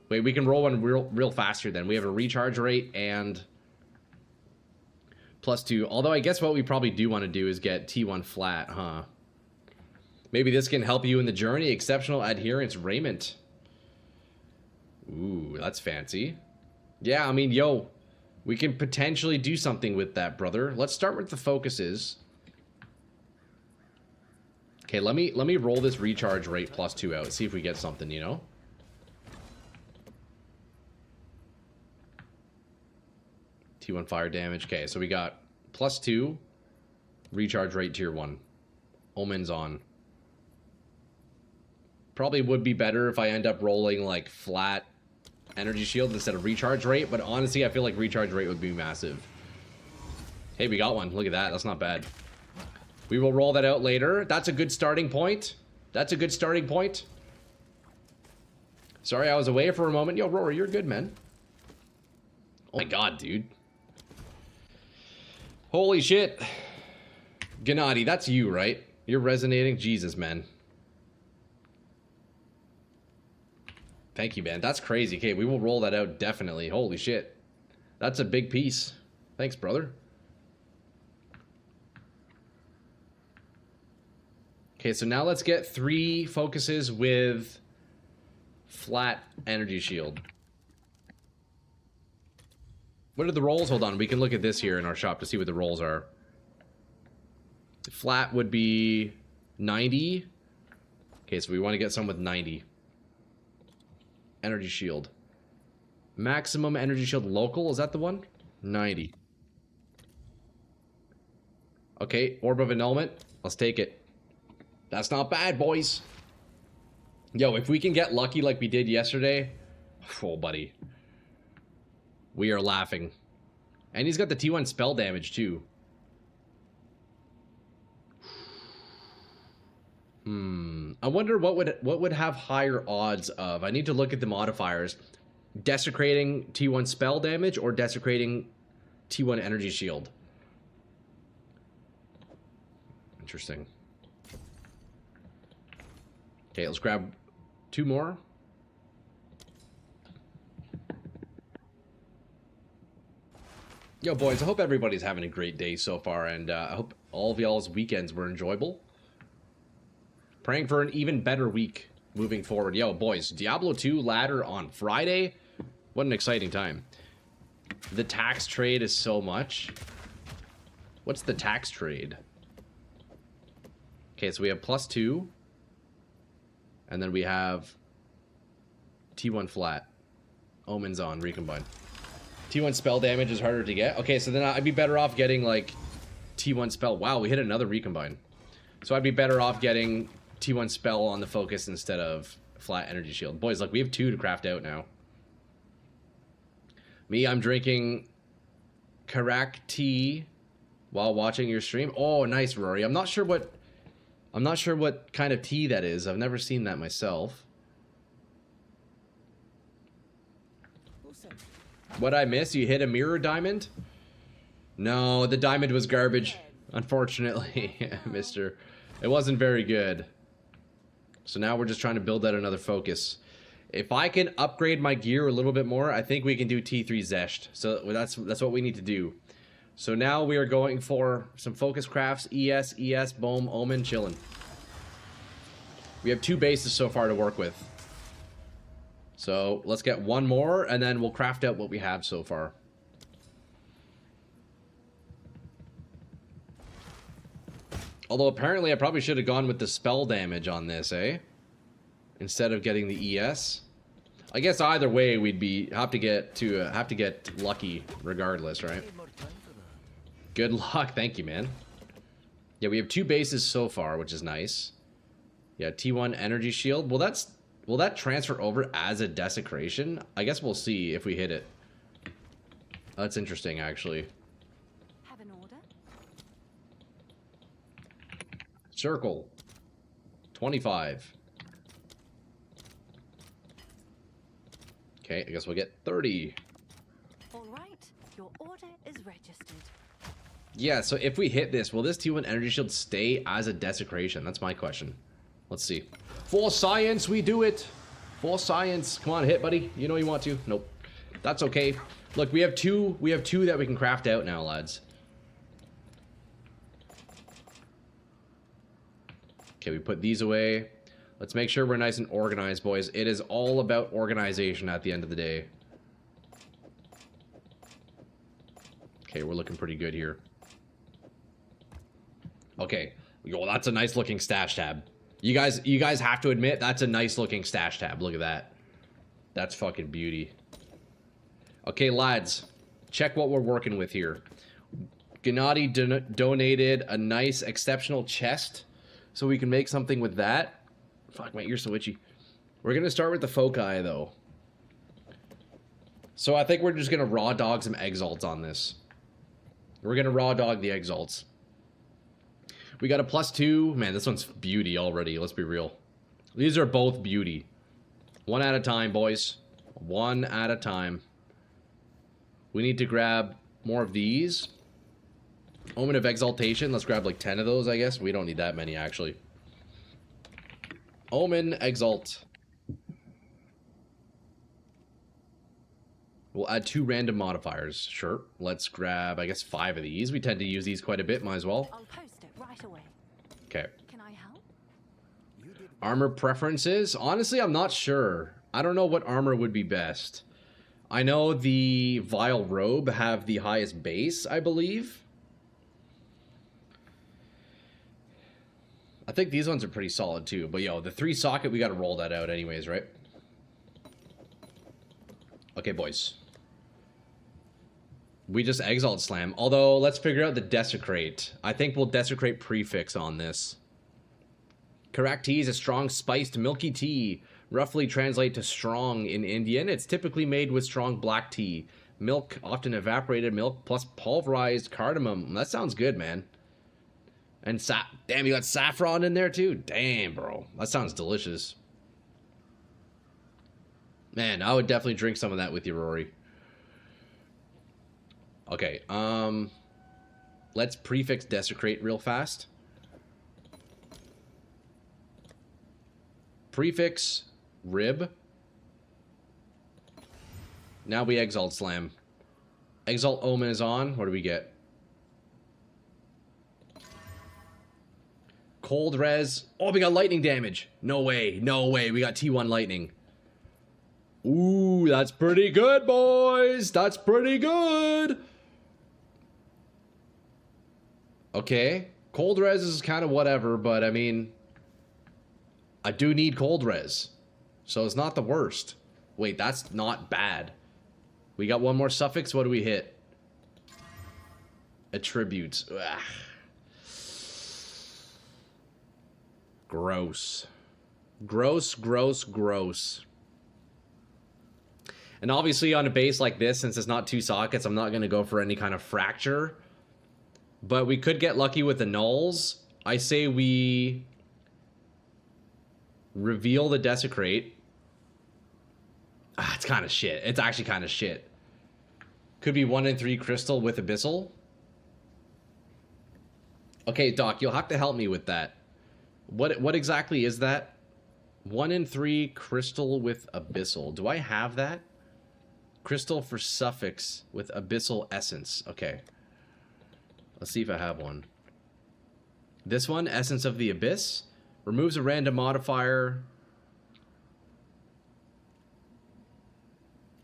Wait, we can roll one real faster then. We have a recharge rate and +2. Although I guess what we probably do want to do is get T1 flat, huh? Maybe this can help you in the journey. Exceptional adherence raiment. Ooh, that's fancy. Yeah, I mean, yo, we can potentially do something with that, brother. Let's start with the focuses. Okay, let me roll this recharge rate +2 out. See if we get something, you know? T1 fire damage. Okay, so we got +2. Recharge rate tier 1. Omen's on. Probably would be better if I end up rolling like flat energy shield instead of recharge rate, but honestly, I feel like recharge rate would be massive. Hey, we got one. Look at that. That's not bad. We will roll that out later. That's a good starting point. That's a good starting point. Sorry, I was away for a moment. Yo, Rory, you're good, man. Oh my god, dude. Holy shit. Gennady, that's you, right? You're resonating? Jesus, man. Thank you, man. That's crazy. Okay, we will roll that out, definitely. Holy shit. That's a big piece. Thanks, brother. Okay, so now let's get 3 focuses with flat energy shield. What are the rolls? Hold on, we can look at this here in our shop to see what the rolls are. Flat would be 90. Okay, so we want to get some with 90. Energy shield. Maximum energy shield local, is that the one? 90. Okay, orb of annulment. Let's take it. That's not bad, boys. Yo, if we can get lucky like we did yesterday, oh, buddy. We are laughing. And he's got the T1 spell damage, too. I wonder what would have higher odds of. I need to look at the modifiers. Desecrating T1 spell damage or desecrating T1 energy shield. Interesting. Okay, let's grab 2 more. Yo, boys, I hope everybody's having a great day so far, and I hope all of y'all's weekends were enjoyable. Praying for an even better week moving forward. Yo, boys, Diablo 2 ladder on Friday. What an exciting time. The tax trade is so much. What's the tax trade? Okay, so we have +2. And then we have T1 flat. Omens on, recombine. T1 spell damage is harder to get. Okay, so then I'd be better off getting, like, T1 spell. Wow, we hit another recombine. So I'd be better off getting T1 spell on the focus instead of flat energy shield. Boys, look, we have 2 to craft out now. Me, I'm drinking Karak tea while watching your stream. Oh, nice, Rory. I'm not sure what kind of tea that is. I've never seen that myself. What I miss? You hit a mirror diamond? No, the diamond was garbage. Unfortunately, mister. It wasn't very good. So now we're just trying to build out another focus. If I can upgrade my gear a little bit more, I think we can do T3 Zesht. So that's what we need to do. So now we are going for some focus crafts. ES, Boom, Omen, chillin'. We have 2 bases so far to work with. So let's get 1 more, and then we'll craft out what we have so far. Although apparently I probably should have gone with the spell damage on this, eh? Instead of getting the ES. I guess either way we'd have to get lucky regardless, right? Good luck, thank you, man. Yeah, we have 2 bases so far, which is nice. Yeah, T1 energy shield. Will that transfer over as a desecration? I guess we'll see if we hit it. That's interesting, actually. Have an order? Circle. 25. Okay, I guess we'll get 30. All right, your order is registered. Yeah, so if we hit this, will this T1 energy shield stay as a desecration? That's my question. Let's see. For science, we do it. For science. Come on, hit, buddy. You know you want to. Nope. That's okay. Look, we have two that we can craft out now, lads. Okay, we put these away. Let's make sure we're nice and organized, boys. It is all about organization at the end of the day. Okay, we're looking pretty good here. Okay. Yo, that's a nice looking stash tab. You guys have to admit that's a nice looking stash tab. Look at that. That's fucking beauty. Okay, lads. Check what we're working with here. Gennady donated a nice exceptional chest so we can make something with that. Fuck, my ear's so itchy. We're gonna start with the foci though. So I think we're just going to raw dog some Exalts on this. We're going to raw dog the Exalts. We got a +2. Man, this one's beauty already. Let's be real. These are both beauty. One at a time, boys. One at a time. We need to grab more of these. Omen of Exaltation. Let's grab like 10 of those, I guess. We don't need that many, actually. Omen, Exalt. We'll add 2 random modifiers. Sure. Let's grab, I guess, 5 of these. We tend to use these quite a bit. Might as well. I'll post it right away. Okay. Can I help? Armor preferences? Honestly, I'm not sure. I don't know what armor would be best. I know the Vile Robe have the highest base, I believe. I think these ones are pretty solid too. But yo, the 3 socket, we got to roll that out anyways, right? Okay, boys. We just Exalt Slam. Although, let's figure out the Desecrate. I think we'll Desecrate prefix on this. Correct tea is a strong spiced milky tea. Roughly translate to strong in Indian. It's typically made with strong black tea. Milk, often evaporated milk, plus pulverized cardamom. That sounds good, man. And damn, you got saffron in there too? Damn, bro. That sounds delicious. Man, I would definitely drink some of that with you, Rory. Okay, let's prefix Desecrate real fast. Prefix Rib. Now we Exalt Slam. Exalt Omen is on. What do we get? Cold Res. Oh, we got lightning damage. No way. No way. We got T1 lightning. Ooh, that's pretty good, boys. That's pretty good. Okay. Cold Res is kind of whatever, but I mean, I do need Cold Res. So it's not the worst. Wait, that's not bad. We got one more suffix. What do we hit? Attributes. Ugh. Gross. Gross, gross, gross. And obviously on a base like this, since it's not 2 sockets, I'm not going to go for any kind of fracture. But we could get lucky with the nulls. I say we reveal the Desecrate. It's kind of shit. It's actually kind of shit. Could be 1 in 3 crystal with Abyssal. Okay, Doc, you'll have to help me with that. What exactly is that? 1 in 3 crystal with Abyssal. Do I have that? Crystal for suffix with Abyssal Essence. Okay. Let's see if I have one. This one, Essence of the Abyss. Removes a random modifier.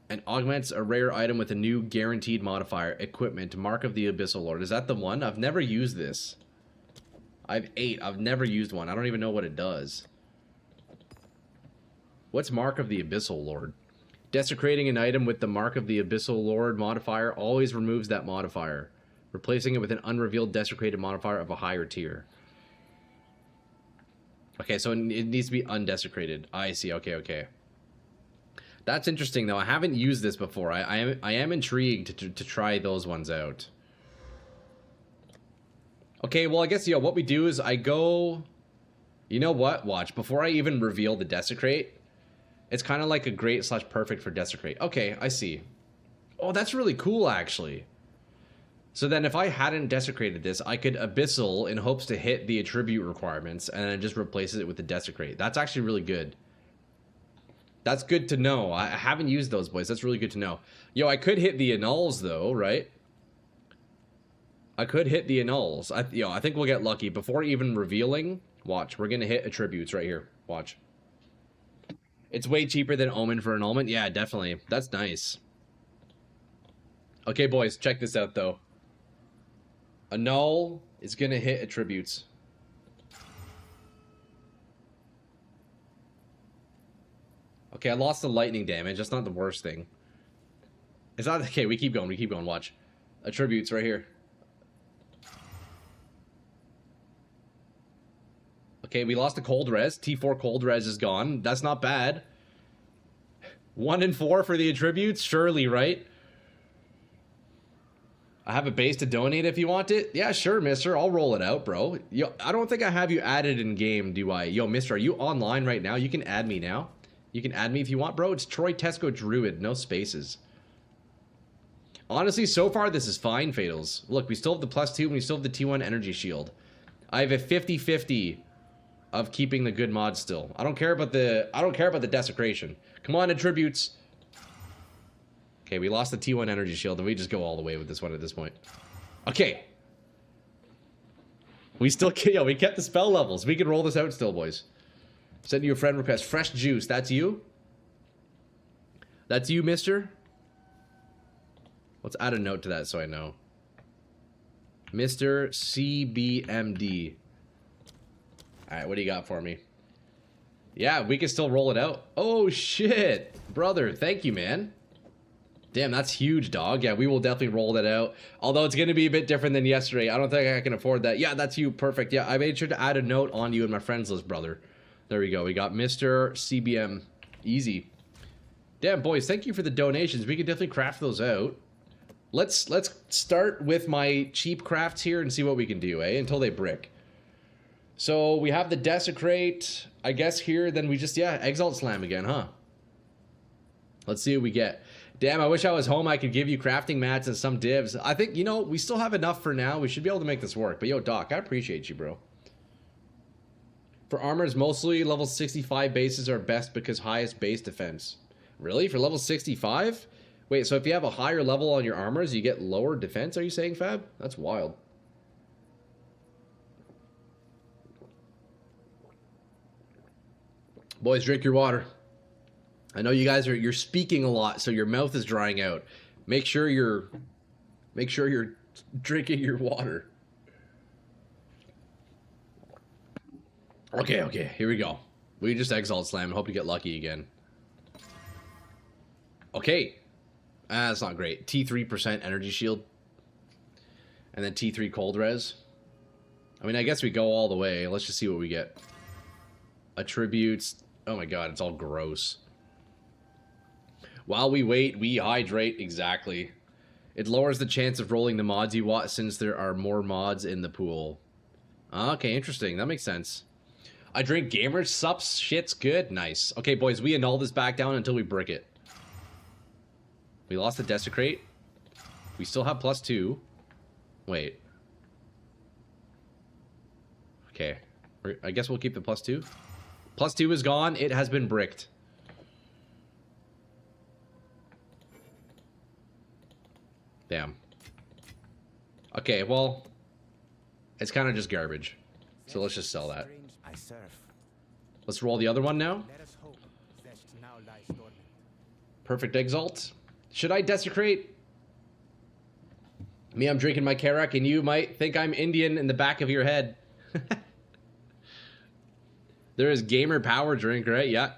And augments a rare item with a new guaranteed modifier. Equipment. Mark of the Abyssal Lord. Is that the one? I've never used this. I have 8. I've never used one. I don't even know what it does. What's Mark of the Abyssal Lord? Desecrating an item with the Mark of the Abyssal Lord modifier always removes that modifier, replacing it with an unrevealed desecrated modifier of a higher tier. Okay, so it needs to be undesecrated. I see. Okay, okay. That's interesting, though. I haven't used this before. I am intrigued to try those ones out. Okay, well, I guess, you know, what we do is I go... You know what? Watch. Before I even reveal the Desecrate, it's kind of like a great / perfect for Desecrate. Okay, I see. Oh, that's really cool, actually. So then if I hadn't Desecrated this, I could Abyssal in hopes to hit the attribute requirements and then just replaces it with the Desecrate. That's actually really good. That's good to know. I haven't used those, boys. That's really good to know. Yo, I could hit the annuls, though, right? I could hit the annuls. I think we'll get lucky. Before even revealing, watch. We're going to hit attributes right here. Watch. It's way cheaper than Omen for annulment. Yeah, definitely. That's nice. Okay, boys. Check this out, though. Annul is going to hit attributes. Okay, I lost the lightning damage. That's not the worst thing. It's not... Okay, we keep going. We keep going. Watch. Attributes right here. Okay, we lost the cold res. T4 cold res is gone. That's not bad. 1 and 4 for the attributes? Surely, right? I have a base to donate if you want it. Yeah, sure, mister. I'll roll it out, bro. Yo, I don't think I have you added in game, do I? Yo, mister, are you online right now? You can add me now. You can add me if you want, bro. It's Troy Tesco Druid. No spaces. Honestly, so far, this is fine, Fatals. Look, we still have the +2 and we still have the T1 energy shield. I have a 50-50 of keeping the good mods still. I don't care about the desecration. Come on, attributes. Okay, we lost the T1 energy shield, and we just go all the way with this one at this point. Okay. We still, yeah, we kept the spell levels. We can roll this out still, boys. Send you a friend request. Fresh juice. That's you? That's you, mister? Let's add a note to that so I know. Mr. CBMD. Alright, what do you got for me? Yeah, we can still roll it out. Oh, shit. Brother, thank you, man. Damn, that's huge, dog. Yeah, we will definitely roll that out. Although it's going to be a bit different than yesterday. I don't think I can afford that. Yeah, that's you. Perfect. Yeah, I made sure to add a note on you in my friends list, brother. There we go. We got Mr. CBM. Easy. Damn, boys, thank you for the donations. We can definitely craft those out. Let's start with my cheap crafts here and see what we can do, eh? Until they brick. So we have the Desecrate, I guess here, then we just, yeah, Exalt Slam again, huh? Let's see what we get. Damn, I wish I was home. I could give you crafting mats and some divs. I think, you know, we still have enough for now. We should be able to make this work. But yo, Doc, I appreciate you, bro. For armors, mostly level 65 bases are best because highest base defense. Really? For level 65? Wait, so if you have a higher level on your armors, you get lower defense, are you saying, Fab? That's wild. Boys, drink your water. I know you guys you're speaking a lot, so your mouth is drying out. Make sure you're drinking your water. Okay, here we go. We just Exalt Slam and hope to get lucky again. Okay. That's not great. T3% energy shield. And then T3 cold res. I mean, I guess we go all the way. Let's just see what we get. Attributes. Oh my god, it's all gross. While we wait, we hydrate. Exactly. It lowers the chance of rolling the mods you want since there are more mods in the pool. Okay, interesting. That makes sense. I drink gamer sups. Shit's good. Nice. Okay, boys, we annul this back down until we brick it. We lost the Desecrate. We still have +2. Wait. Okay. I guess we'll keep the +2. +2 is gone. It has been bricked. Damn. Okay, well, it's kind of just garbage. So let's just sell that. Let's roll the other one now. Perfect Exalt. Should I Desecrate? Me, I'm drinking my Karak, and you might think I'm Indian in the back of your head. There is gamer power drink, right? Yeah.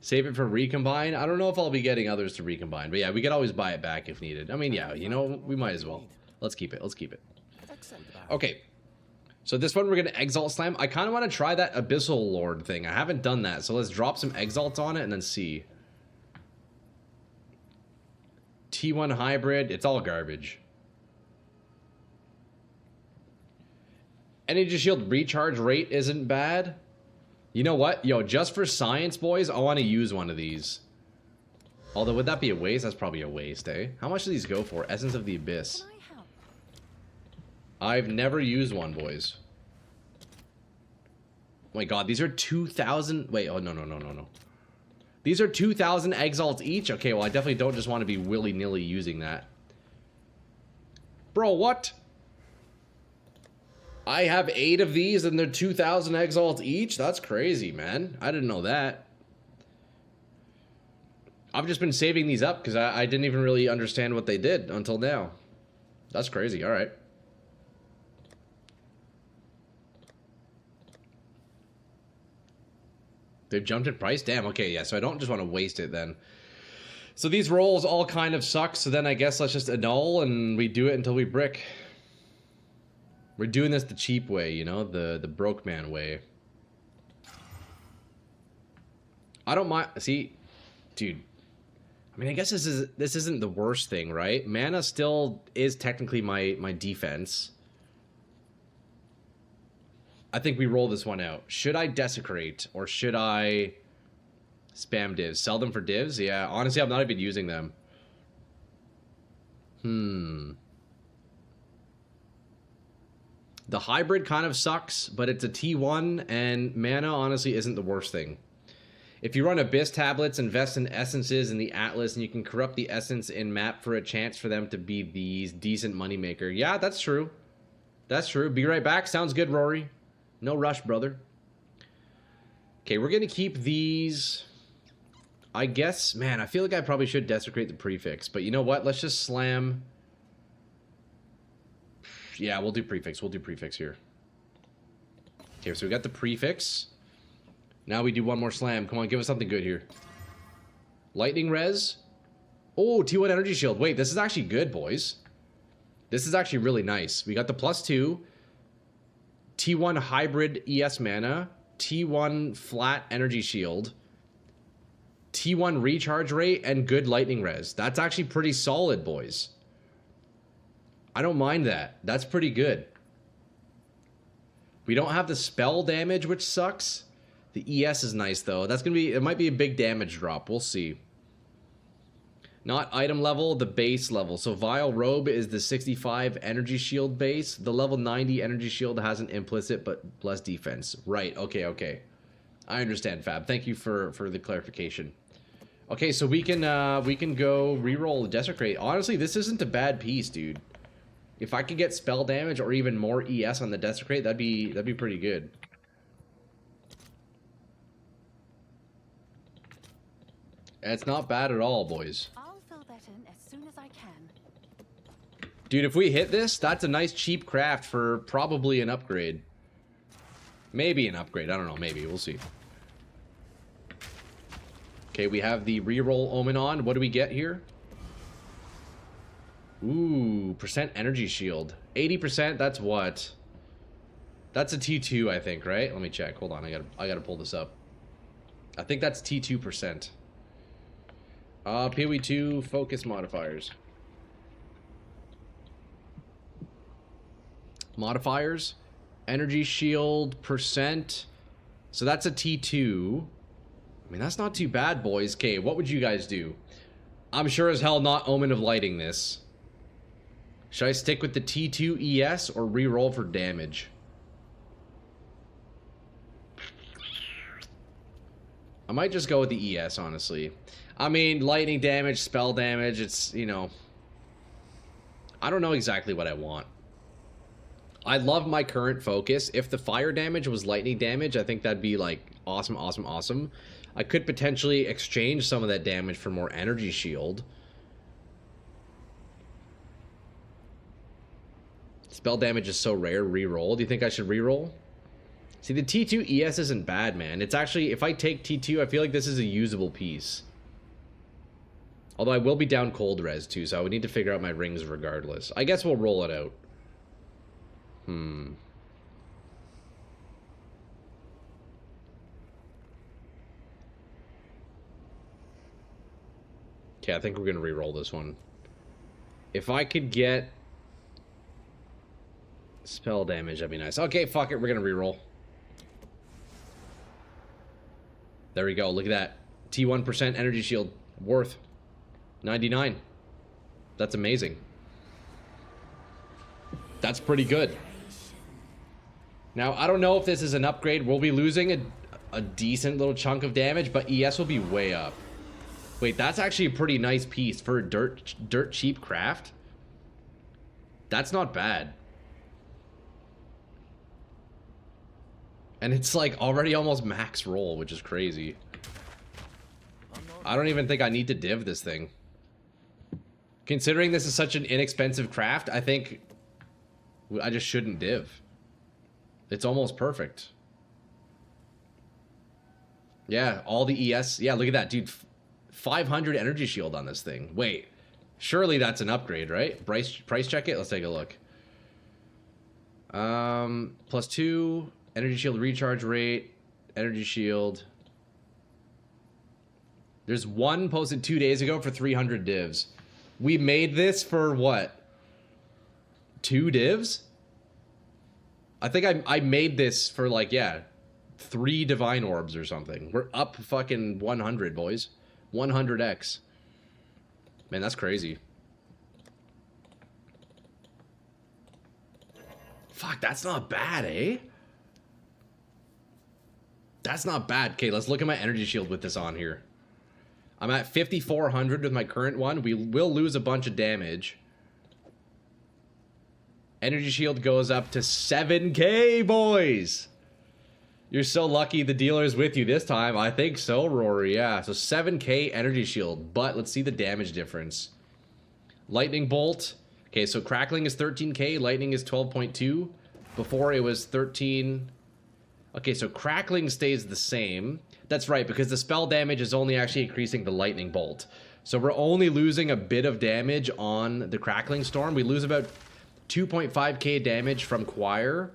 Save it for recombine. I don't know if I'll be getting others to recombine, but yeah, we could always buy it back if needed. I mean, yeah, you know, we might as well. Let's keep it. Let's keep it. Okay. So this one we're going to Exalt Slam. I kind of want to try that Abyssal Lord thing. I haven't done that, so let's drop some Exalts on it and then see. T1 hybrid, it's all garbage. Energy shield recharge rate isn't bad. You know what? Yo, just for science, boys, I want to use one of these. Although, would that be a waste? That's probably a waste, eh? How much do these go for? Essence of the Abyss. I've never used one, boys. Oh my god, these are 2,000... Wait, oh, no. These are 2,000 Exalts each? Okay, well, I definitely don't just want to be willy-nilly using that. Bro, what? I have 8 of these and they're 2,000 Exalts each? That's crazy, man. I didn't know that. I've just been saving these up because I didn't even really understand what they did until now. That's crazy, alright. They've jumped in price? Damn, okay, yeah, so I don't just want to waste it then. So these rolls all kind of suck, so then I guess let's just annul and we do it until we brick. We're doing this the cheap way, you know, the broke man way. I don't mind, see, Dude. I mean, I guess this isn't the worst thing, right? Mana still is technically my defense. I think we roll this one out. Should I Desecrate or should I spam divs? Sell them for divs? Yeah, honestly, I'm not even using them. The hybrid kind of sucks, but it's a T1, and mana honestly isn't the worst thing. If you run Abyss tablets, invest in essences in the Atlas, and you can corrupt the essence in map for a chance for them to be these decent moneymaker. Yeah, that's true. That's true. Be right back. Sounds good, Rory. No rush, brother. Okay, we're going to keep these. I guess, man, I feel like I probably should Desecrate the prefix, but you know what? Let's just slam. Yeah, we'll do prefix. We'll do prefix here. Okay, so we got the prefix. Now we do one more slam. Come on, give us something good here. Lightning res. Oh, T1 energy shield. Wait, this is actually good, boys. This is actually really nice. We got the +2. T1 hybrid ES mana. T1 flat energy shield. T1 recharge rate and good lightning res. That's actually pretty solid, boys. I don't mind that. That's pretty good. We don't have the spell damage, which sucks. The ES is nice, though. That's going to be... It might be a big damage drop. We'll see. Not item level, the base level. So Vile Robe is the 65 energy shield base. The level 90 energy shield has an implicit, but less defense. Right. Okay, okay. I understand, Fab. Thank you for the clarification. Okay, so we can go reroll Desecrate. Honestly, this isn't a bad piece, dude. If I could get spell damage or even more ES on the Desecrate, that'd be pretty good. It's not bad at all, boys. I'll fill that in as soon as I can. Dude, if we hit this, that's a nice cheap craft for probably an upgrade. Maybe an upgrade. I don't know. Maybe. We'll see. Okay, we have the reroll Omen on. What do we get here? Ooh, percent energy shield. 80%, that's what? That's a T2, I think, right? Let me check. Hold on, I gotta pull this up. I think that's T2%. PoE2 focus modifiers. Modifiers. Energy shield percent. So that's a T2. I mean, that's not too bad, boys. Okay, what would you guys do? I'm sure as hell not Omen of Lighting this. Should I stick with the T2 ES or reroll for damage? I might just go with the ES, honestly. I mean, lightning damage, spell damage, it's, you know... I don't know exactly what I want. I love my current focus. If the fire damage was lightning damage, I think that'd be, like, awesome, awesome, awesome. I could potentially exchange some of that damage for more energy shield. Spell damage is so rare. Reroll. Do you think I should reroll? See, the T2 ES isn't bad, man. It's actually, if I take T2, I feel like this is a usable piece. Although I will be down cold res too, so I would need to figure out my rings regardless. I guess we'll roll it out. Okay, I think we're gonna re-roll this one. If I could get spell damage, that'd be nice. Okay, fuck it, we're gonna re-roll. There we go, look at that. T1% energy shield, worth 99. That's amazing. That's pretty good. Now, I don't know if this is an upgrade. We'll be losing a decent little chunk of damage, but ES will be way up. Wait, that's actually a pretty nice piece for a dirt cheap craft. That's not bad. And it's like already almost max roll, which is crazy. I don't even think I need to div this thing. Considering this is such an inexpensive craft, I think I just shouldn't div. It's almost perfect. Yeah, all the ES. Yeah, look at that, dude. 500 energy shield on this thing. Wait, surely that's an upgrade, right? Price check it. Let's take a look. +2 energy shield recharge rate, energy shield. There's one posted 2 days ago for 300 divs. We made this for what? 2 divs? I think I made this for like, yeah, 3 divine orbs or something. We're up fucking 100, boys. 100x. Man, that's crazy. Fuck, that's not bad, eh? That's not bad. Okay, let's look at my energy shield with this on here. I'm at 5,400 with my current one. We will lose a bunch of damage. Energy shield goes up to 7k, boys. You're so lucky the dealer's with you this time. I think so, Rory. Yeah, so 7k energy shield. But let's see the damage difference. Lightning bolt. Okay, so crackling is 13k. Lightning is 12.2. Before it was 13. Okay, so crackling stays the same. That's right, because the spell damage is only actually increasing the lightning bolt. So we're only losing a bit of damage on the crackling storm. We lose about 2.5k damage from choir.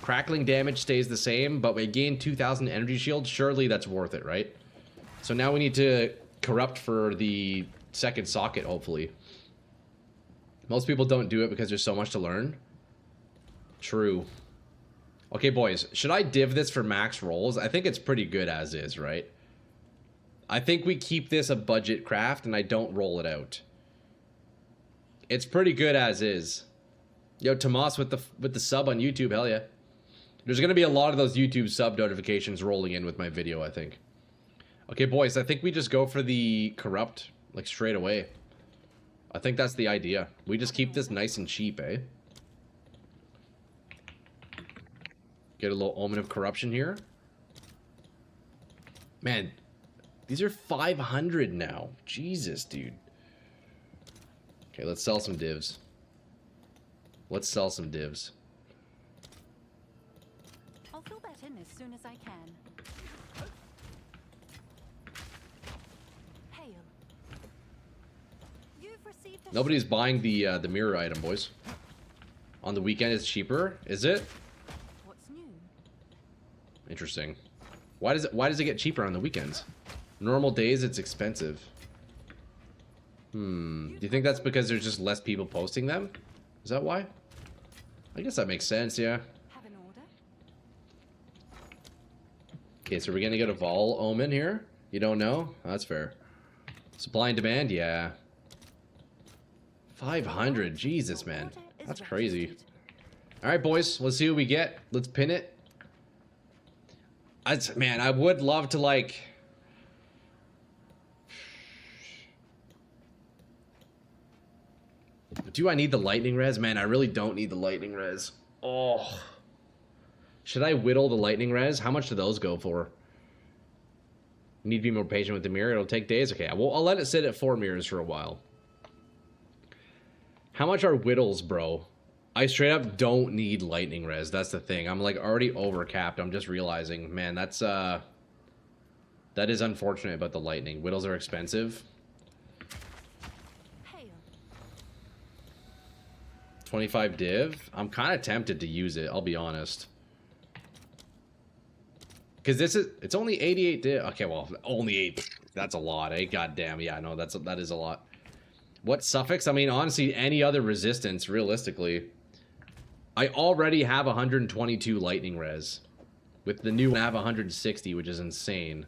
Crackling damage stays the same, but we gain 2,000 energy shield. Surely that's worth it, right? So now we need to corrupt for the second socket, hopefully. Most people don't do it because there's so much to learn. True. Okay, boys, should I div this for max rolls? I think it's pretty good as is, right? I think we keep this a budget craft and I don't roll it out. It's pretty good as is. Yo, Tomas with the sub on YouTube, hell yeah. There's gonna be a lot of those YouTube sub notifications rolling in with my video, I think. Okay, boys, I think we just go for the corrupt, like, straight away. I think that's the idea. We just keep this nice and cheap, eh? Get a little omen of corruption here. Man, these are 500 now. Jesus, dude. Okay, let's sell some divs. Let's sell some divs. I'll fill that in as soon as I can. Hail. You've received a Nobody's buying the mirror item, boys. On the weekend, it's cheaper. Is it? What's new? Interesting. Why does it get cheaper on the weekends? Normal days, it's expensive. Do you think that's because there's just less people posting them? Is that why? I guess that makes sense, yeah. Have an order? Okay, so we're gonna get a vol omen here? You don't know? That's fair. Supply and demand? Yeah. 500, Jesus, man. That's crazy. Alright, boys, let's see what we get. Let's pin it. Man, I would love to, like... Do I need the lightning res? Man, I really don't need the lightning res. Oh. Should I whittle the lightning res? How much do those go for? Need to be more patient with the mirror. It'll take days. Okay, I'll let it sit at 4 mirrors for a while. How much are whittles, bro? I straight up don't need lightning res. That's the thing. I'm like already over capped. I'm just realizing, man, that's that is unfortunate about the lightning. Whittles are expensive. 25 div. I'm kind of tempted to use it, I'll be honest. Because it's only 88 div. Okay, well, only 8. That's a lot, eh? Goddamn, yeah, no, that is a lot. What suffix? I mean, honestly, any other resistance, realistically. I already have 122 lightning res. With the new one, I have 160, which is insane.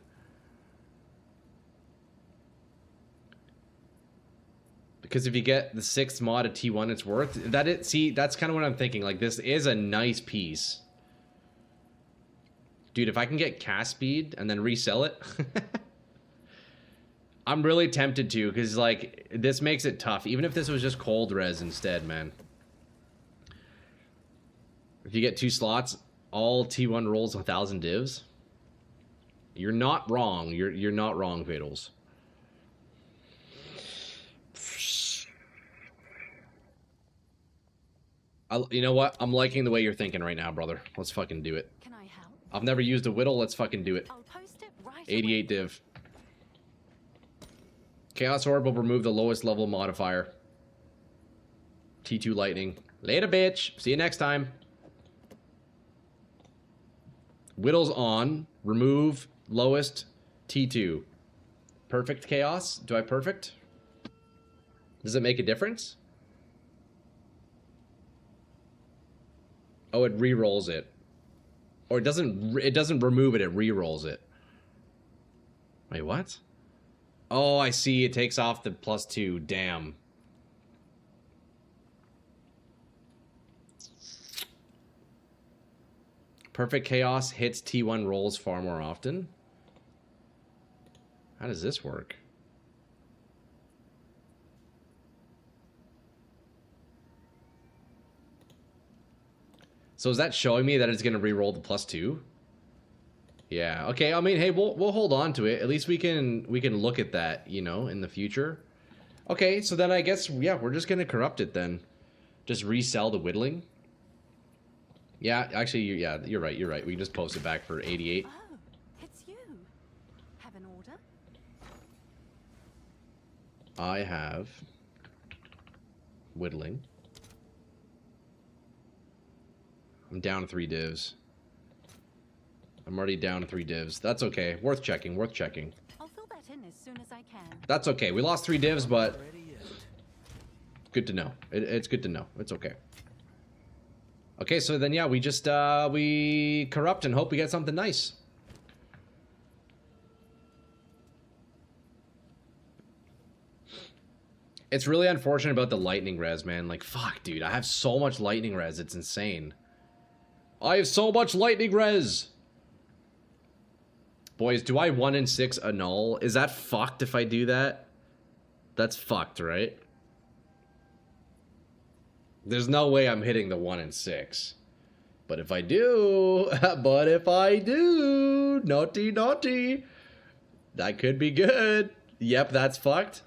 Because if you get the 6th mod at T1, it's worth that. See, that's kind of what I'm thinking. Like, this is a nice piece. Dude, if I can get cast speed and then resell it... I'm really tempted to, because, like, this makes it tough. Even if this was just cold res instead, man. If you get 2 slots, all T1 rolls 1,000 divs. You're not wrong. You're not wrong, Fatals. You know what? I'm liking the way you're thinking right now, brother. Let's fucking do it. Can I help? I've never used a whittle. Let's fucking do it. I'll post it right 88 away. div. Chaos Orb will remove the lowest level modifier. T2 Lightning. Later, bitch. See you next time. Whittles on. Remove lowest T2. Perfect chaos. Do I perfect? Does it make a difference? Oh, it re-rolls it. Or it doesn't remove it, it re-rolls it. Wait, what? Oh, I see. It takes off the +2. Damn. Perfect chaos hits T1 rolls far more often. How does this work? So is that showing me that it's going to re-roll the +2? Yeah. Okay. I mean, hey, we'll hold on to it. At least we can look at that, you know, in the future. Okay. So then I guess yeah, we're just going to corrupt it then. Just resell the whittling. Yeah. Actually, yeah, you're right. You're right. We can just post it back for 88. Oh, it's you. Have an order? I have whittling. I'm down 3 divs. I'm already down 3 divs. That's okay. Worth checking. Worth checking. I'll fill that in as soon as I can. That's okay. We lost 3 divs, but Ready yet? good to know. It's good to know. It's okay. Okay, so then yeah, we just we corrupt and hope we get something nice. It's really unfortunate about the lightning res, man. Like, fuck, dude. I have so much lightning res. It's insane. I have so much lightning res. Boys, do I 1 in 6 annul? Is that fucked if I do that? That's fucked, right? There's no way I'm hitting the 1 in 6. But if I do, naughty, naughty. That could be good. Yep, that's fucked.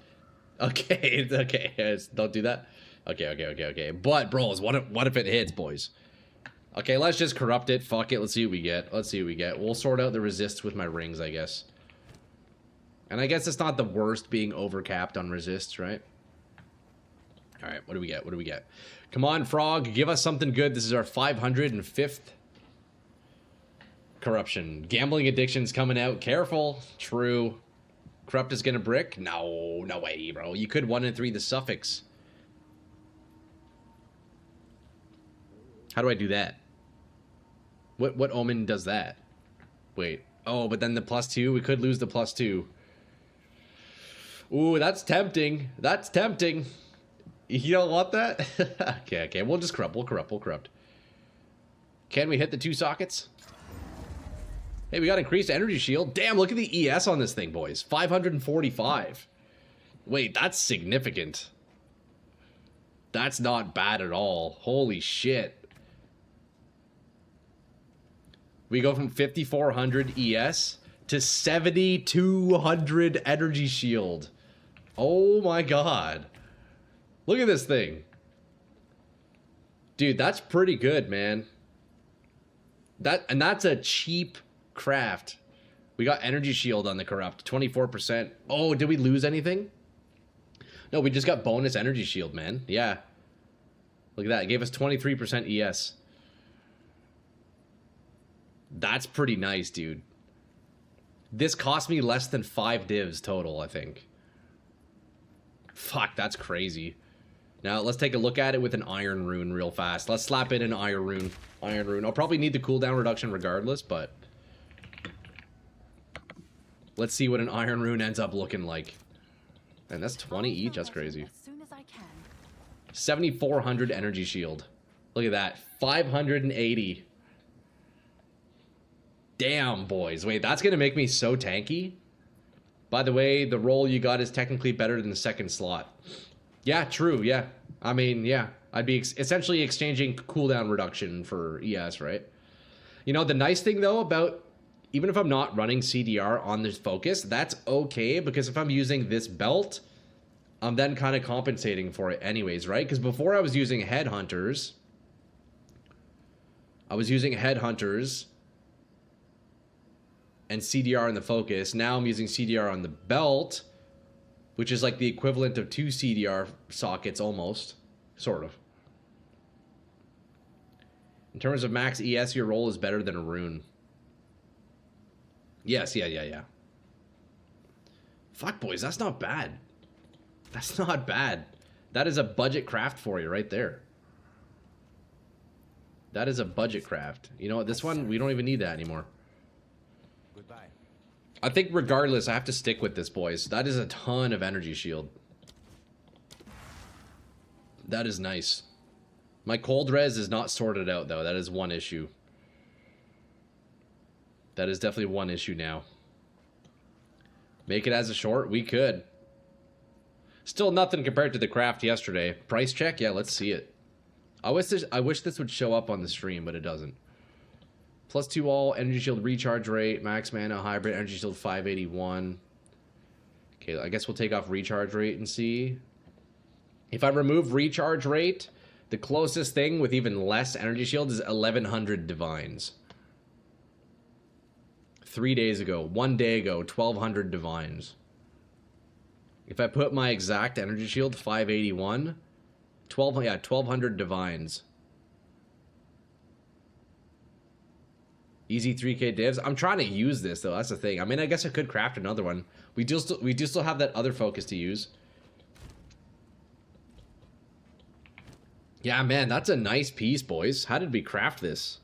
Okay, okay, don't do that. Okay. But, bros, what if it hits, boys? Okay, let's just corrupt it. Fuck it. Let's see what we get. We'll sort out the resists with my rings, I guess. And I guess it's not the worst being overcapped on resists, right? All right, what do we get? Come on, Frog. Give us something good. This is our 505th corruption. Gambling addiction's coming out. Careful. True. Corrupt is gonna brick? No way, bro. You could 1 in 3 the suffix. How do I do that? What omen does that? Wait. Oh, but then the +2? We could lose the +2. Ooh, that's tempting. That's tempting. You don't want that? Okay. We'll just corrupt. We'll corrupt. Can we hit the 2 sockets? Hey, we got increased energy shield. Damn, look at the ES on this thing, boys. 545. Wait, that's significant. That's not bad at all. Holy shit. We go from 5400 ES to 7200 energy shield. Oh my god. Look at this thing. Dude, that's pretty good, man. That's a cheap craft. We got energy shield on the corrupt, 24%. Oh, did we lose anything? No, we just got bonus energy shield, man. Yeah. Look at that. It gave us 23% ES. That's pretty nice, dude. This cost me less than 5 divs total, I think. Fuck, that's crazy. Now, let's take a look at it with an Iron Rune real fast. Let's slap in an Iron Rune. I'll probably need the cooldown reduction regardless, but... let's see what an Iron Rune ends up looking like. And that's 20 each? That's crazy. As soon as I can. 7,400 energy shield. Look at that. 580. Damn, boys. Wait, that's going to make me so tanky. By the way, the roll you got is technically better than the second slot. Yeah, true, yeah. I mean, yeah. I'd be essentially exchanging cooldown reduction for ES, right? You know, the nice thing, though, about... even if I'm not running CDR on this focus, that's okay, because if I'm using this belt, I'm then kind of compensating for it anyways, right? Because before I was using headhunters... and CDR on the focus. Now I'm using CDR on the belt, which is like the equivalent of 2 CDR sockets almost. Sort of. In terms of max ES, your roll is better than a rune. Yes, yeah. Fuck, boys, that's not bad. That's not bad. That is a budget craft for you right there. That is a budget craft. You know what? This one, we don't even need that anymore. Goodbye. I think regardless, I have to stick with this, boys. That is a ton of energy shield. That is nice. My cold res is not sorted out, though. That is one issue. That is definitely one issue now. Make it as a short? We could. Still nothing compared to the craft yesterday. Price check? Yeah, let's see it. I wish this would show up on the stream, but it doesn't. +2 all, energy shield recharge rate, max mana, hybrid, energy shield 581. Okay, I guess we'll take off recharge rate and see. If I remove recharge rate, the closest thing with even less energy shield is 1100 divines. 3 days ago, 1 day ago, 1200 divines. If I put my exact energy shield, 581, 1200 divines. Easy 3k divs. I'm trying to use this though. That's the thing. I mean, I guess I could craft another one. We do still have that other focus to use. Yeah, man, that's a nice piece, boys. How did we craft this?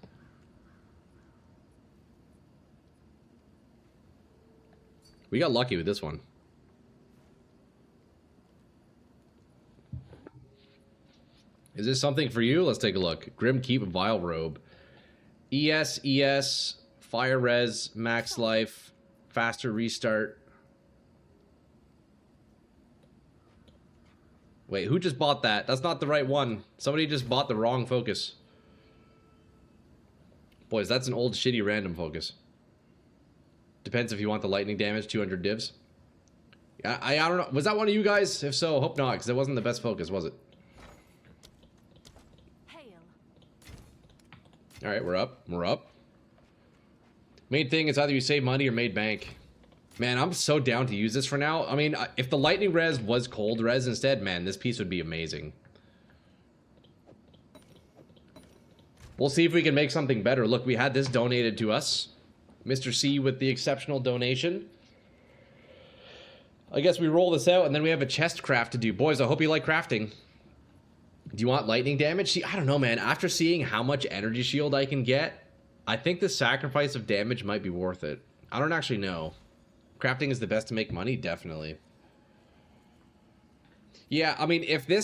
We got lucky with this one. Is this something for you? Let's take a look. Grim Keep Vile Robe. ES, Fire Res, Max Life, Faster Restart. Wait, who just bought that? That's not the right one. Somebody just bought the wrong focus. Boys, that's an old shitty random focus. Depends if you want the lightning damage, 200 divs. I don't know. Was that one of you guys? If so, hope not, because it wasn't the best focus, was it? Hail. Alright, we're up. We're up. Main thing is either you save money or made bank. Man, I'm so down to use this for now. I mean, if the lightning res was cold res instead, man, this piece would be amazing. We'll see if we can make something better. Look, we had this donated to us. Mr. C with the exceptional donation. I guess we roll this out and then we have a chest craft to do. Boys, I hope you like crafting. Do you want lightning damage? See, I don't know, man. After seeing how much energy shield I can get, I think the sacrifice of damage might be worth it. I don't actually know. Crafting is the best to make money, definitely. Yeah, I mean, if the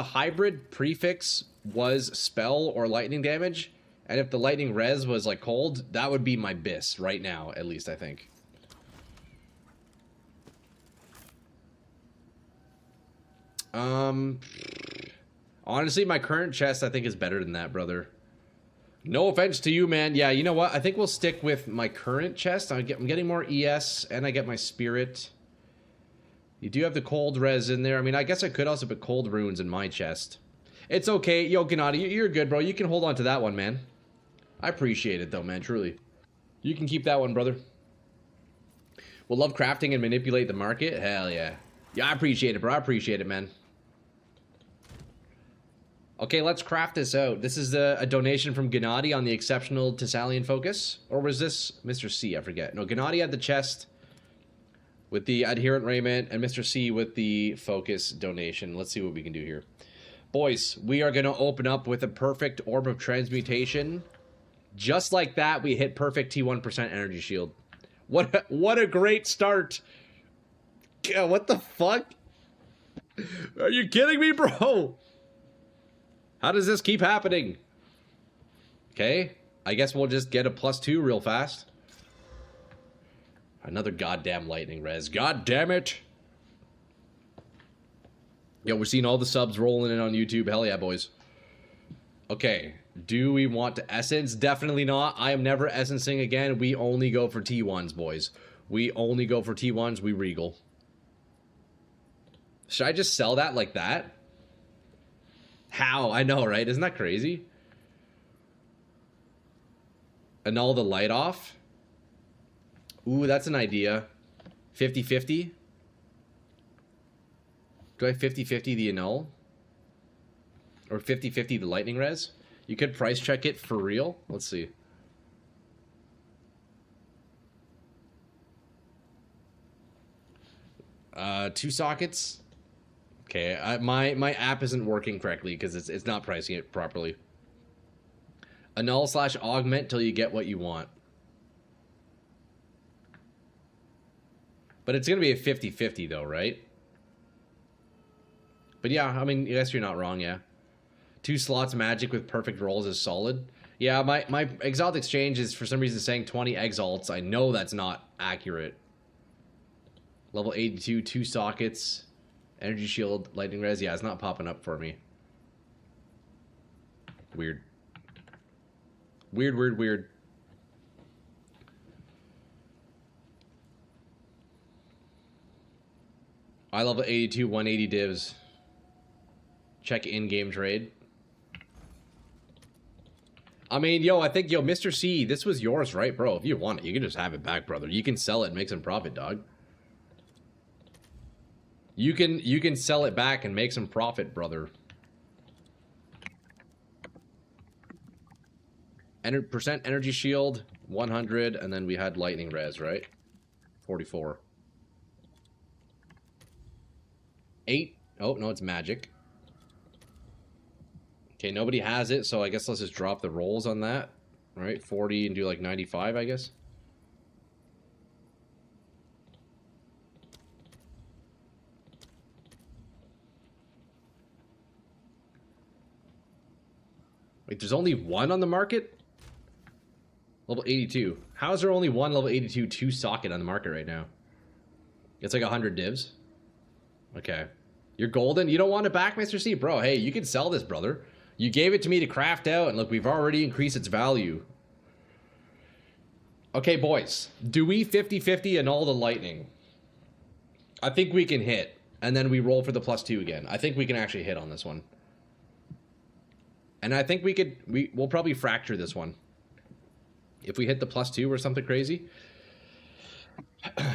hybrid prefix was spell or lightning damage, and if the lightning res was like cold, that would be my bis right now, at least I think. Honestly, my current chest I think is better than that, brother. No offense to you, man. Yeah, you know what? I think we'll stick with my current chest. I'm getting more ES, and I get my spirit. You do have the cold res in there. I mean, I guess I could also put cold runes in my chest. It's okay. Yo, Gennady, you're good, bro. You can hold on to that one, man. I appreciate it, though, man. Truly. You can keep that one, brother. We'll love crafting and manipulate the market. Hell yeah. Yeah, I appreciate it, bro. I appreciate it, man. Okay, let's craft this out. This is a donation from Gennady on the exceptional Thessalian focus. Or was this Mr. C? I forget. No, Gennady had the chest with the adherent raiment, and Mr. C with the focus donation. Let's see what we can do here. Boys, we are going to open up with a perfect Orb of Transmutation. Just like that, we hit perfect T1% energy shield. What a great start. Yeah, what the fuck? Are you kidding me, bro? How does this keep happening? Okay, I guess we'll just get a +2 real fast. Another goddamn lightning res. God damn it. Yo, we're seeing all the subs rolling in on YouTube. Hell yeah, boys. Okay, do we want to essence? Definitely not. I am never essencing again. We only go for T1s, boys. We only go for T1s. We regal. Should I just sell that like that? How? I know, right? Isn't that crazy? Annul the light off? Ooh, that's an idea. 50-50? Do I 50-50 the annul? Or 50-50 the lightning res? You could price check it for real? Let's see. 2 sockets. Okay, my app isn't working correctly because it's not pricing it properly. Annul/augment till you get what you want. But it's gonna be a 50-50 though, right? But yeah, I mean, yes, you're not wrong, yeah. 2 slots magic with perfect rolls is solid. Yeah, my Exalt Exchange is for some reason saying 20 Exalts. I know that's not accurate. Level 82, 2 sockets. Energy Shield, Lightning Res. Yeah, it's not popping up for me. Weird. Weird, weird, weird. I level 82, 180 divs. Check in-game trade. I mean, yo, I think, yo, Mr. C, this was yours, right, bro? If you want it, you can just have it back, brother. You can sell it and make some profit, dog. You can sell it back and make some profit, brother. Percent energy shield, 100, and then we had lightning res, right? 44. 8. Oh, no, it's magic. Okay, nobody has it, so I guess let's just drop the rolls on that. All right, 40 and do like 95, I guess. Wait, there's only one on the market? Level 82. How is there only one level 82 2 socket on the market right now? It's like 100 divs. Okay. You're golden? You don't want it back, Mr. C? Bro, hey, you can sell this, brother. You gave it to me to craft out, and look, we've already increased its value. Okay, boys. Do we 50-50 annul the lightning? I think we can hit. And then we roll for the +2 again. I think we can actually hit on this one. And I think we'll probably fracture this one. If we hit the +2 or something crazy.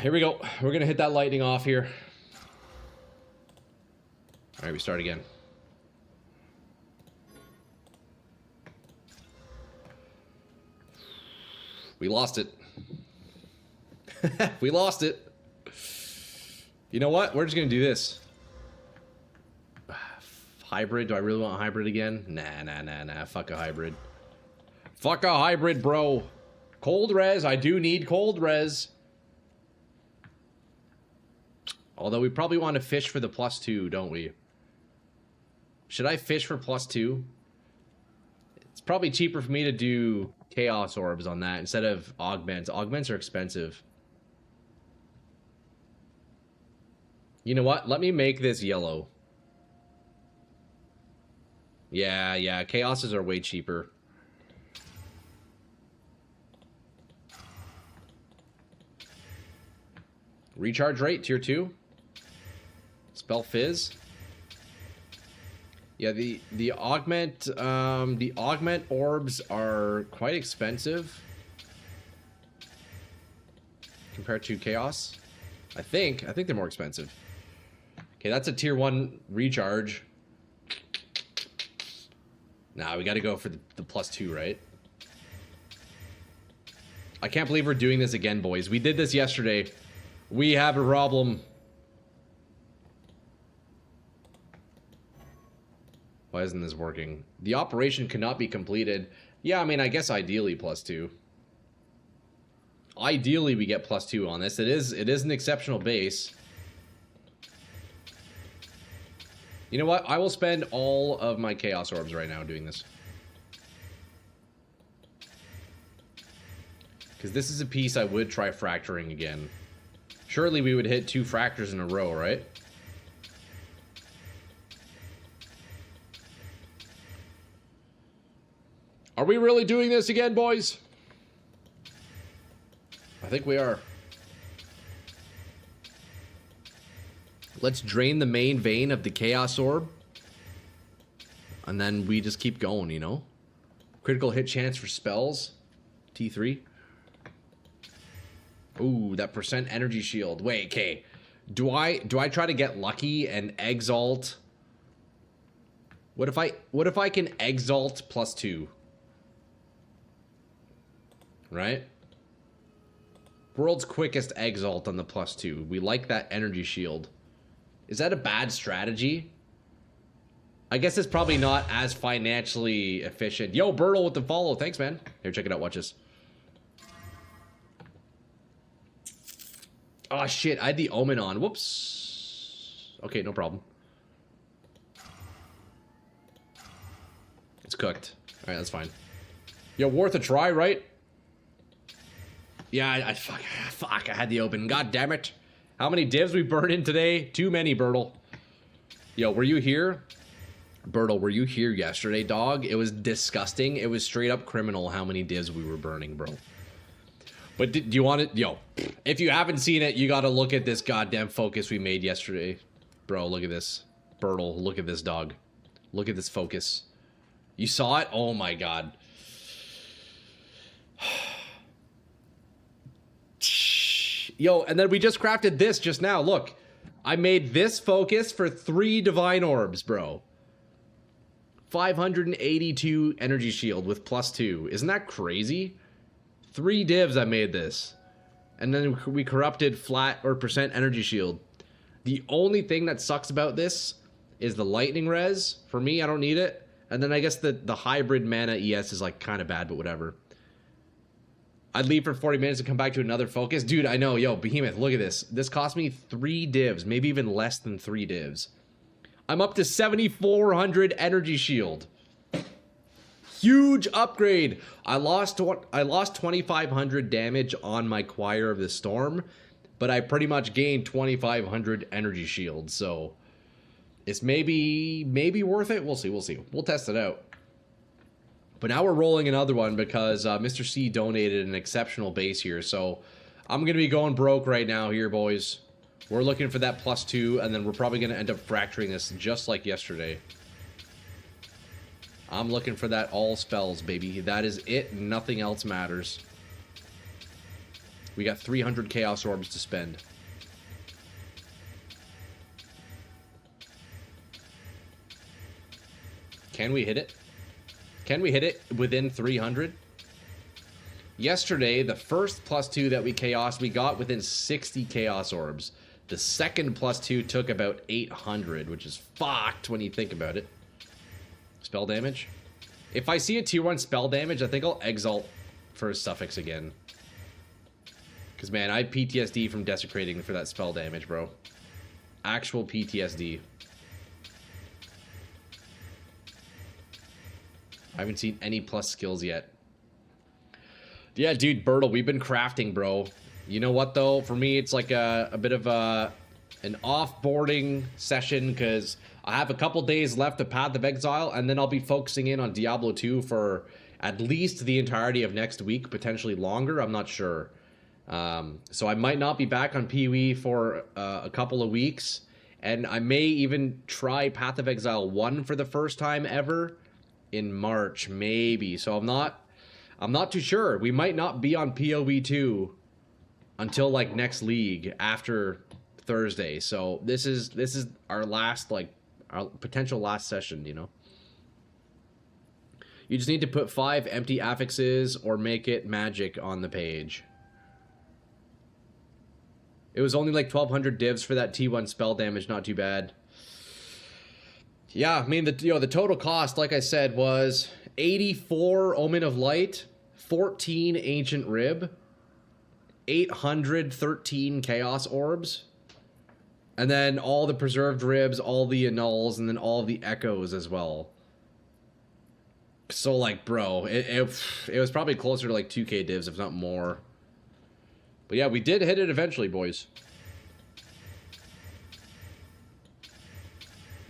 Here we go. We're going to hit that lightning off here. All right, we start again. We lost it. We lost it. You know what? We're just going to do this. Hybrid? Do I really want hybrid again? Nah. Fuck a hybrid. Fuck a hybrid, bro. Cold res. I do need cold res. Although we probably want to fish for the +2, don't we? Should I fish for +2? It's probably cheaper for me to do Chaos Orbs on that instead of Augments. Augments are expensive. You know what? Let me make this yellow. Yeah. Chaoses are way cheaper. Recharge rate, tier 2. Spell Fizz. Yeah, the augment orbs are quite expensive compared to Chaos. I think they're more expensive. Okay, that's a tier 1 recharge. Nah, we got to go for the +2, right? I can't believe we're doing this again, boys. We did this yesterday. We have a problem. Why isn't this working? The operation cannot be completed. Yeah, I mean, I guess ideally +2. Ideally, we get +2 on this. It is an exceptional base. You know what? I will spend all of my Chaos Orbs right now doing this. Because this is a piece I would try fracturing again. Surely we would hit 2 fractures in a row, right? Are we really doing this again, boys? I think we are. Let's drain the main vein of the Chaos Orb. And then we just keep going, you know? Critical hit chance for spells. T3. Ooh, that percent energy shield. Wait, okay. Do I try to get lucky and exalt? What if I can exalt +2? Right? World's quickest Exalt on the +2. We like that energy shield. Is that a bad strategy? I guess it's probably not as financially efficient. Yo, Bertle with the follow. Thanks, man. Here, check it out. Watch this. Oh, shit. I had the Omen on. Whoops. Okay, no problem. It's cooked. All right, that's fine. Yo, worth a try, right? Yeah, fuck, I had the open. God damn it. How many divs we burned in today? Too many, Bertle. Yo, were you here? Bertle, were you here yesterday, dog? It was disgusting. It was straight up criminal how many divs we were burning, bro. But do you want it? Yo, if you haven't seen it, you gotta look at this goddamn focus we made yesterday. Bro, look at this. Bertle, look at this, dog. Look at this focus. You saw it? Oh my god. Yo, and then we just crafted this just now. Look, I made this focus for 3 divine orbs, bro. 582 energy shield with +2. Isn't that crazy? 3 divs I made this. And then we corrupted flat or percent energy shield. The only thing that sucks about this is the lightning res. For me, I don't need it. And then I guess the hybrid mana ES is like kind of bad, but whatever. I'd leave for 40 minutes and come back to another focus. Dude, I know. Yo, Behemoth, look at this. This cost me 3 divs, maybe even less than 3 divs. I'm up to 7,400 energy shield. Huge upgrade. I lost 2,500 damage on my Choir of the Storm, but I pretty much gained 2,500 energy shield. So it's maybe worth it. We'll see. We'll test it out. But now we're rolling another one because Mr. C donated an exceptional base here. So I'm going to be going broke right now here, boys. We're looking for that +2, and then we're probably going to end up fracturing this just like yesterday. I'm looking for that all spells, baby. That is it. Nothing else matters. We got 300 Chaos Orbs to spend. Can we hit it? Can we hit it within 300? Yesterday, the first +2 that we chaos, we got within 60 Chaos Orbs. The second +2 took about 800, which is fucked when you think about it. Spell damage. If I see a tier 1 spell damage, I think I'll exalt for a suffix again. Because, man, I had PTSD from desecrating for that spell damage, bro. Actual PTSD. I haven't seen any plus skills yet. Yeah, dude, Bertle, we've been crafting, bro. You know what, though? For me, it's like a bit of an off-boarding session, because I have a couple days left of Path of Exile, and then I'll be focusing in on Diablo 2 for at least the entirety of next week, potentially longer. I'm not sure. So I might not be back on PoE for a couple of weeks, and I may even try Path of Exile 1 for the first time ever in March, maybe. So I'm not too sure. We might not be on PoE 2 until like next league after Thursday. So this is our last, like, our potential last session, you know. You just need to put 5 empty affixes or make it magic on the page. It was only like 1,200 divs for that T1 spell damage, not too bad. Yeah, I mean, the total cost, like I said, was 84 Omen of Light, 14 Ancient Rib, 813 Chaos Orbs, and then all the Preserved Ribs, all the Annuls, and then all the Echoes as well. So, like, bro, it was probably closer to like 2k divs, if not more. But yeah, we did hit it eventually, boys.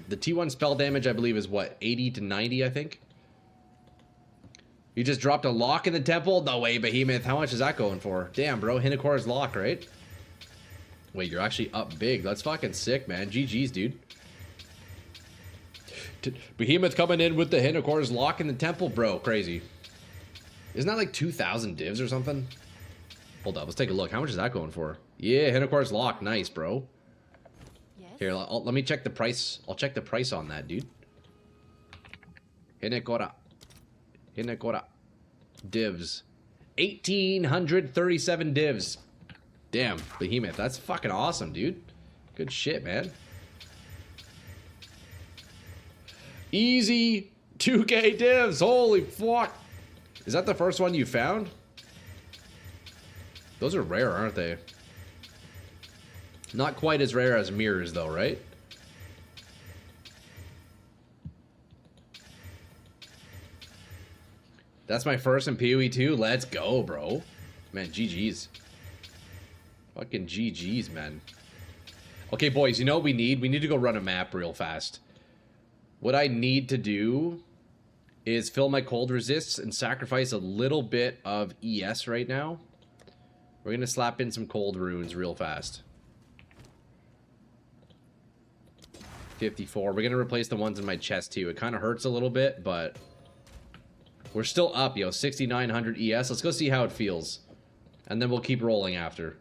The T1 spell damage, I believe, is what, 80 to 90, I think? You just dropped a lock in the temple? No way, Behemoth. How much is that going for? Damn, bro. Hinakor's lock, right? Wait, you're actually up big. That's fucking sick, man. GG's, dude. Behemoth coming in with the Hinakor's lock in the temple, bro. Crazy. Isn't that like 2,000 divs or something? Hold up. Let's take a look. How much is that going for? Yeah, Hinakor's lock. Nice, bro. Here, let me check the price. I'll check the price on that, dude. Hinekora. Hinekora. Divs. 1,837 divs. Damn, Behemoth. That's fucking awesome, dude. Good shit, man. Easy 2K divs. Holy fuck. Is that the first one you found? Those are rare, aren't they? Not quite as rare as mirrors, though, right? That's my first in PoE 2. Let's go, bro. Man, GG's. Fucking GG's, man. Okay, boys, you know what we need? We need to go run a map real fast. What I need to do is fill my cold resists and sacrifice a little bit of ES right now. We're going to slap in some cold runes real fast. 54. We're going to replace the ones in my chest, too. It kind of hurts a little bit, but we're still up, yo. 6,900 ES. Let's go see how it feels. And then we'll keep rolling after.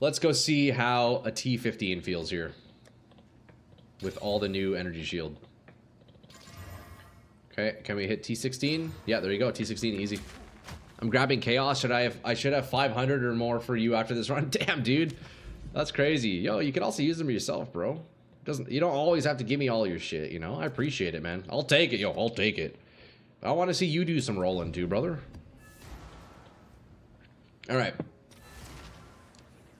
Let's go see how a T15 feels here. With all the new energy shield. Okay, can we hit T16? Yeah, there you go. T16, easy. I'm grabbing chaos. I should have 500 or more for you after this run. Damn, dude. That's crazy. Yo, you can also use them yourself, bro. You don't always have to give me all your shit, you know? I appreciate it, man. I'll take it, yo. I'll take it. I want to see you do some rolling too, brother. All right.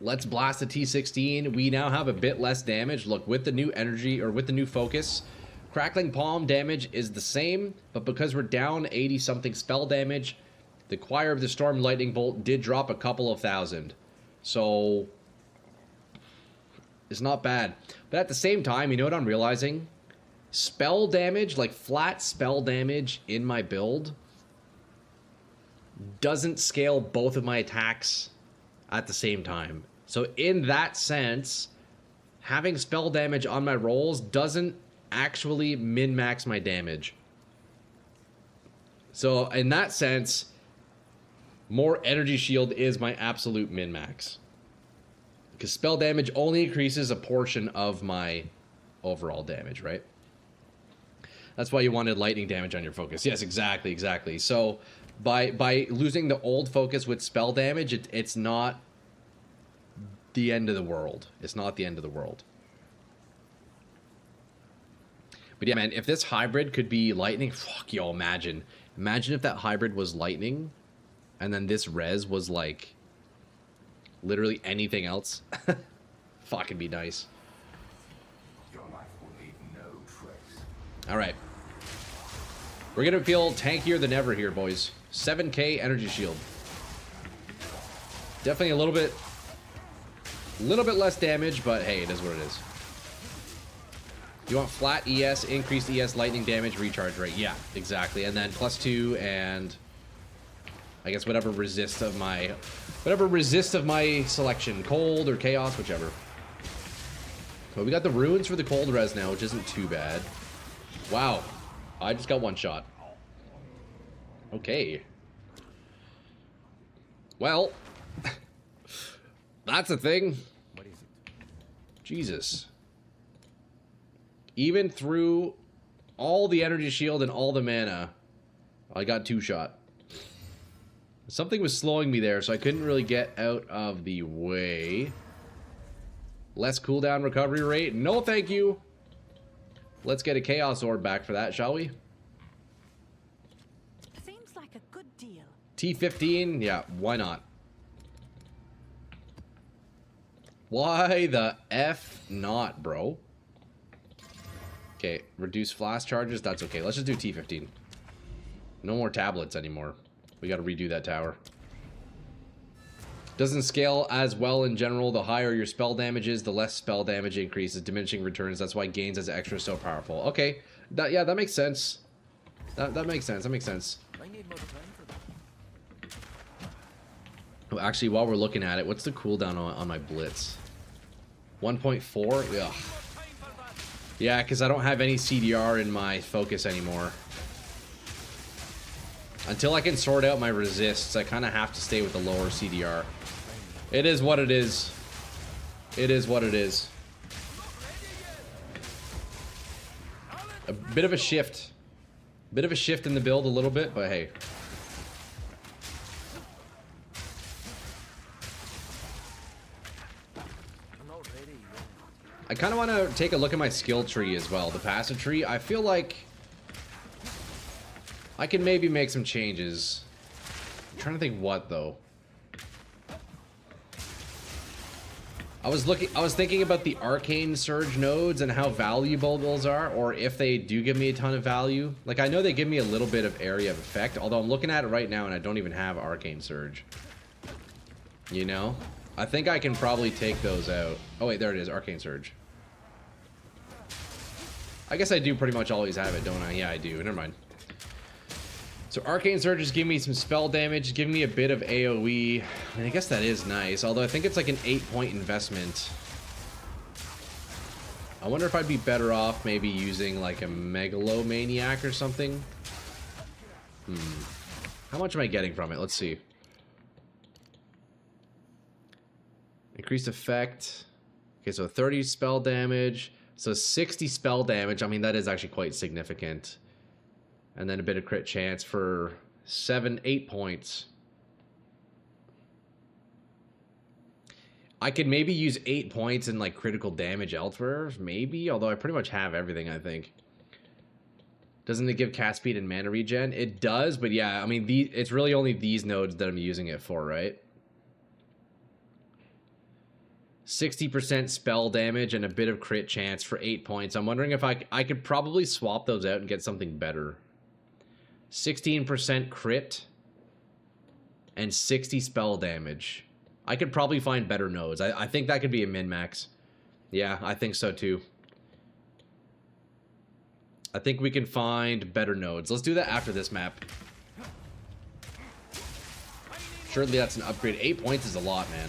Let's blast the T16. We now have a bit less damage. Look, with the new energy, or with the new focus, Crackling Palm damage is the same, but because we're down 80-something spell damage, the Choir of the Storm Lightning Bolt did drop a couple of thousand. So it's not bad. But at the same time, you know what I'm realizing? Spell damage, like flat spell damage in my build, doesn't scale both of my attacks at the same time. So in that sense, having spell damage on my rolls doesn't actually min-max my damage. So in that sense, more energy shield is my absolute min-max. Because spell damage only increases a portion of my overall damage, right? That's why you wanted lightning damage on your focus. Yes, exactly, exactly. So by losing the old focus with spell damage, it's not the end of the world. It's not the end of the world. But yeah, man, if this hybrid could be lightning, fuck, yo, imagine. Imagine if that hybrid was lightning, and then this res was like literally anything else. Fucking be nice. Your life will leave no trace. All right. We're going to feel tankier than ever here, boys. 7k energy shield. Definitely a little bit less damage, but hey, it is what it is. You want flat ES, increased ES, lightning damage, recharge rate. Yeah, exactly. And then +2 and I guess whatever resist of my selection. Cold or chaos, whichever. But we got the runes for the cold res now, which isn't too bad. Wow. I just got one shot. Okay. Well, that's a thing. What is it? Jesus. Even through all the energy shield and all the mana, I got 2-shot. Something was slowing me there, so I couldn't really get out of the way. Less cooldown recovery rate. No, thank you. Let's get a Chaos Orb back for that, shall we? Seems like a good deal. T15, yeah, why not? Why the F not, bro? Okay, reduce flash charges, that's okay. Let's just do T15. No more tablets anymore. We gotta redo that tower. Doesn't scale as well in general. The higher your spell damage is, the less spell damage increases, diminishing returns. That's why gains as extra is so powerful. Okay, yeah, that makes sense. That makes sense, that makes sense. I need more time for that. Oh, actually, while we're looking at it, what's the cooldown on my Blitz? 1.4? Ugh. Yeah, because I don't have any CDR in my focus anymore. Until I can sort out my resists, I kind of have to stay with the lower CDR. It is what it is. It is what it is. A bit of a shift. Bit of a shift in the build a little bit, but hey. I kind of want to take a look at my skill tree as well, the passive tree. I feel like I can maybe make some changes. I'm trying to think what though. I was thinking about the arcane surge nodes and how valuable those are, or if they do give me a ton of value. Like, I know they give me a little bit of area of effect, although I'm looking at it right now and I don't even have arcane surge. You know? I think I can probably take those out. Oh wait, there it is, arcane surge. I guess I do pretty much always have it, don't I? Yeah, I do. Never mind. So arcane surge is giving me some spell damage, giving me a bit of AoE. I mean, I guess that is nice, although I think it's like an 8-point investment. I wonder if I'd be better off maybe using like a Megalomaniac or something. How much am I getting from it? Let's see. Increased effect. Okay, so 30 spell damage. So 60 spell damage. I mean, that is actually quite significant. And then a bit of crit chance for 8 points. I could maybe use 8 points in like critical damage elsewhere, maybe. Although I pretty much have everything, I think. Doesn't it give cast speed and mana regen? It does, but yeah, I mean, it's really only these nodes that I'm using it for, right? 60% spell damage and a bit of crit chance for 8 points. I'm wondering if I could probably swap those out and get something better. 16% crit and 60 spell damage. I could probably find better nodes. I think that could be a min-max. Yeah, I think so too. I think we can find better nodes. Let's do that after this map. Surely that's an upgrade. 8 points is a lot, man.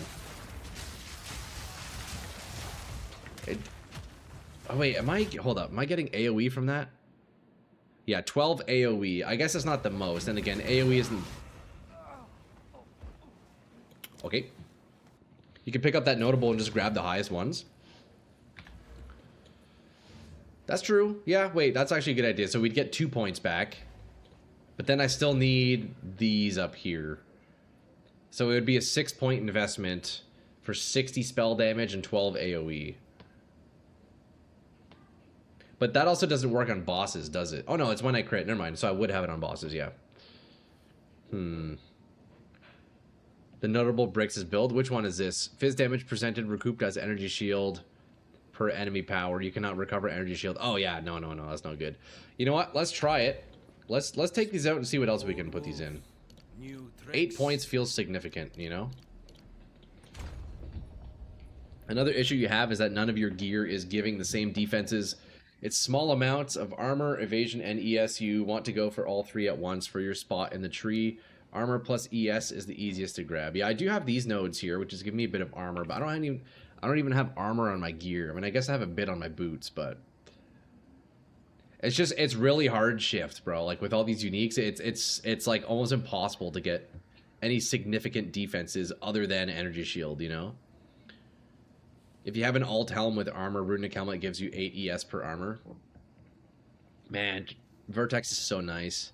Oh wait, hold up, am I getting AoE from that? Yeah, 12 AoE. I guess it's not the most, and again, AoE isn't... Okay. You can pick up that notable and just grab the highest ones. That's true. Yeah, wait, that's actually a good idea. So we'd get 2 points back. But then I still need these up here. So it would be a 6-point investment for 60 spell damage and 12 AoE. But that also doesn't work on bosses, does it? Oh no, it's when I crit. Never mind. So I would have it on bosses, yeah. The notable bricks is build. Which one is this? Fizz damage presented recouped as energy shield per enemy power. You cannot recover energy shield. Oh yeah, no, that's not good. You know what? Let's try it. Let's take these out and see what else we can put these in. 8 points feels significant, you know? Another issue you have is that none of your gear is giving the same defenses. It's small amounts of armor, evasion, and ES. You want to go for all three at once for your spot in the tree. Armor plus ES is the easiest to grab. Yeah, I do have these nodes here, which is giving me a bit of armor, but I don't even have armor on my gear. I mean, I guess I have a bit on my boots, but it's really hard shift, bro. Like with all these uniques, it's like almost impossible to get any significant defenses other than energy shield, you know? If you have an alt helm with armor, runic helmet gives you 8 ES per armor. Man, Vertex is so nice.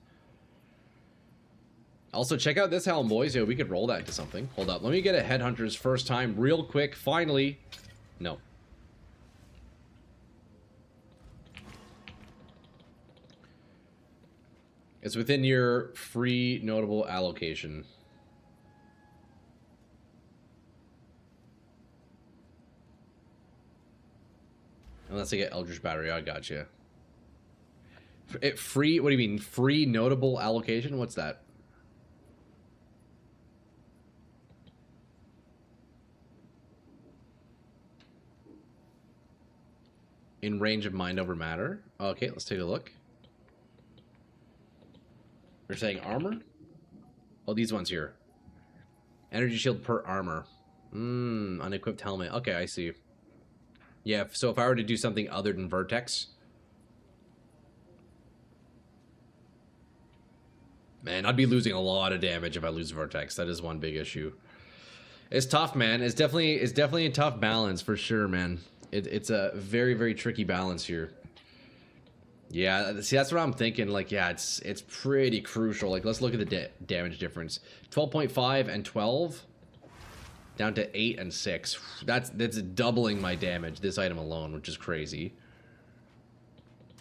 Also, check out this helm, boys. Yo, we could roll that into something. Hold up. Let me get a Headhunter's first time real quick. Finally. No. It's within your free notable allocation. Unless I get Eldritch Battery, I gotcha. Free, what do you mean? Free notable allocation? What's that? In range of mind over matter? Okay, let's take a look. You're saying armor? Oh, these ones here. Energy shield per armor. Unequipped helmet. Okay, I see. Yeah, so if I were to do something other than Vertex... Man, I'd be losing a lot of damage if I lose Vertex. That is one big issue. It's tough, man. It's definitely a tough balance for sure, man. It's a very, very tricky balance here. Yeah, see, that's what I'm thinking. Like, yeah, it's pretty crucial. Like, let's look at the damage difference. 12.5 and 12. down to 8 and 6. That's doubling my damage, this item alone, which is crazy.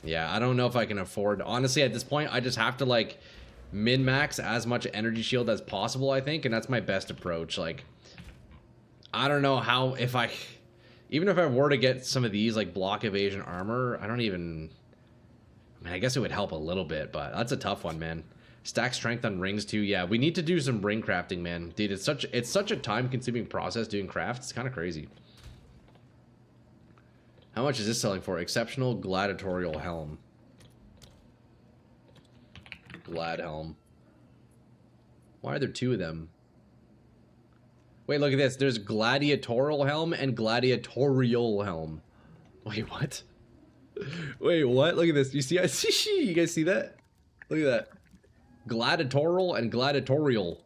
Yeah, I don't know if I can afford... Honestly, at this point, I just have to, like, min-max as much energy shield as possible, I think, and that's my best approach. Like, I don't know how... If I... Even if I were to get some of these, like, block evasion armor, I don't even... I mean, I guess it would help a little bit, but that's a tough one, man. Stack strength on rings, too. Yeah, we need to do some ring crafting, man. Dude, it's such a time-consuming process doing crafts. It's kind of crazy. How much is this selling for? Exceptional gladiatorial helm. Glad helm. Why are there 2 of them? Wait, look at this. There's gladiatorial helm and gladiatorial helm. Wait, what? Wait, what? Look at this. You see? You guys see that? Look at that. Gladiatorial and gladiatorial.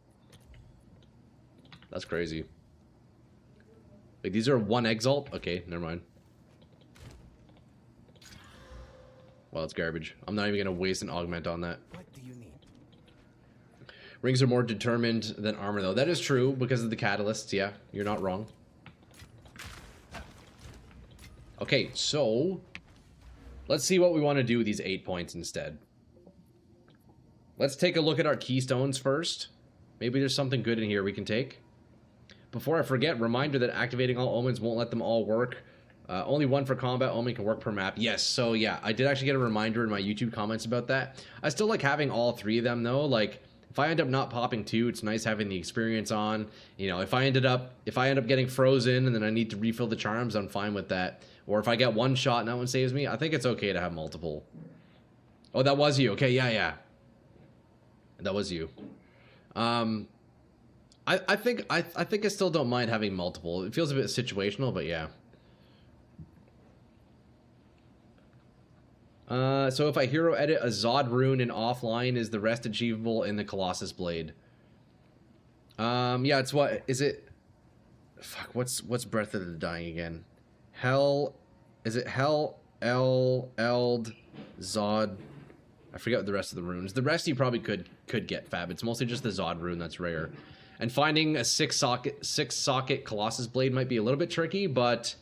That's crazy. Wait, these are 1 exalt? Okay, never mind. Well, it's garbage. I'm not even going to waste an augment on that. What do you need? Rings are more determined than armor, though. That is true because of the catalysts. Yeah, you're not wrong. Okay, so... Let's see what we want to do with these 8 points instead. Let's take a look at our keystones first. Maybe there's something good in here we can take. Before I forget, reminder that activating all omens won't let them all work. Only 1 for combat omen can work per map. Yes, so yeah, I did actually get a reminder in my YouTube comments about that. I still like having all 3 of them though. Like, if I end up not popping 2, it's nice having the experience on. You know, if I end up getting frozen and then I need to refill the charms, I'm fine with that. Or if I get 1 shot and that one saves me, I think it's okay to have multiple. Oh, that was you. Okay, yeah. That was you. I think I still don't mind having multiple. It feels a bit situational, but yeah. So if I hero edit a Zod rune in offline, is the rest achievable in the Colossus Blade? Yeah, it's what is it? Fuck, what's Breath of the Dying again? Hell, is it Hell, Eld, Zod? I forget what the rest of the runes. The rest you probably could get, Fab. It's mostly just the Zod rune that's rare. And finding a six socket Colossus Blade might be a little bit tricky, but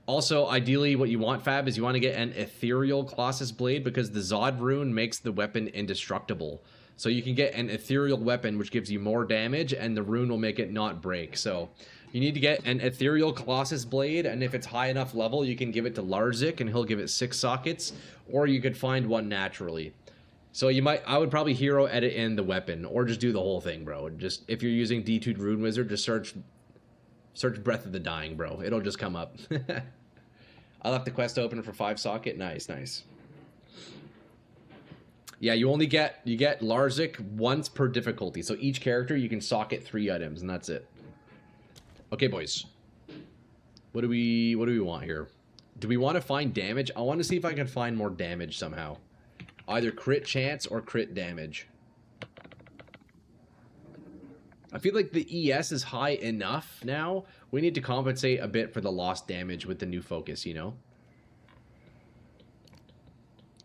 also ideally what you want, Fab, is you want to get an ethereal Colossus Blade because the Zod rune makes the weapon indestructible. So you can get an ethereal weapon which gives you more damage and the rune will make it not break. So you need to get an ethereal Colossus Blade, and if it's high enough level, you can give it to Larzik and he'll give it 6 sockets, or you could find one naturally. So I would probably hero edit in the weapon, or just do the whole thing, bro. Just, if you're using D2 Rune Wizard, just search Breath of the Dying, bro. It'll just come up. I left the quest open for 5 socket. Nice. Yeah, you get Larzik once per difficulty. So each character you can socket 3 items, and that's it. Okay, boys. What do we want here? Do we want to find damage? I want to see if I can find more damage somehow. Either crit chance or crit damage. I feel like the ES is high enough now. We need to compensate a bit for the lost damage with the new focus, you know?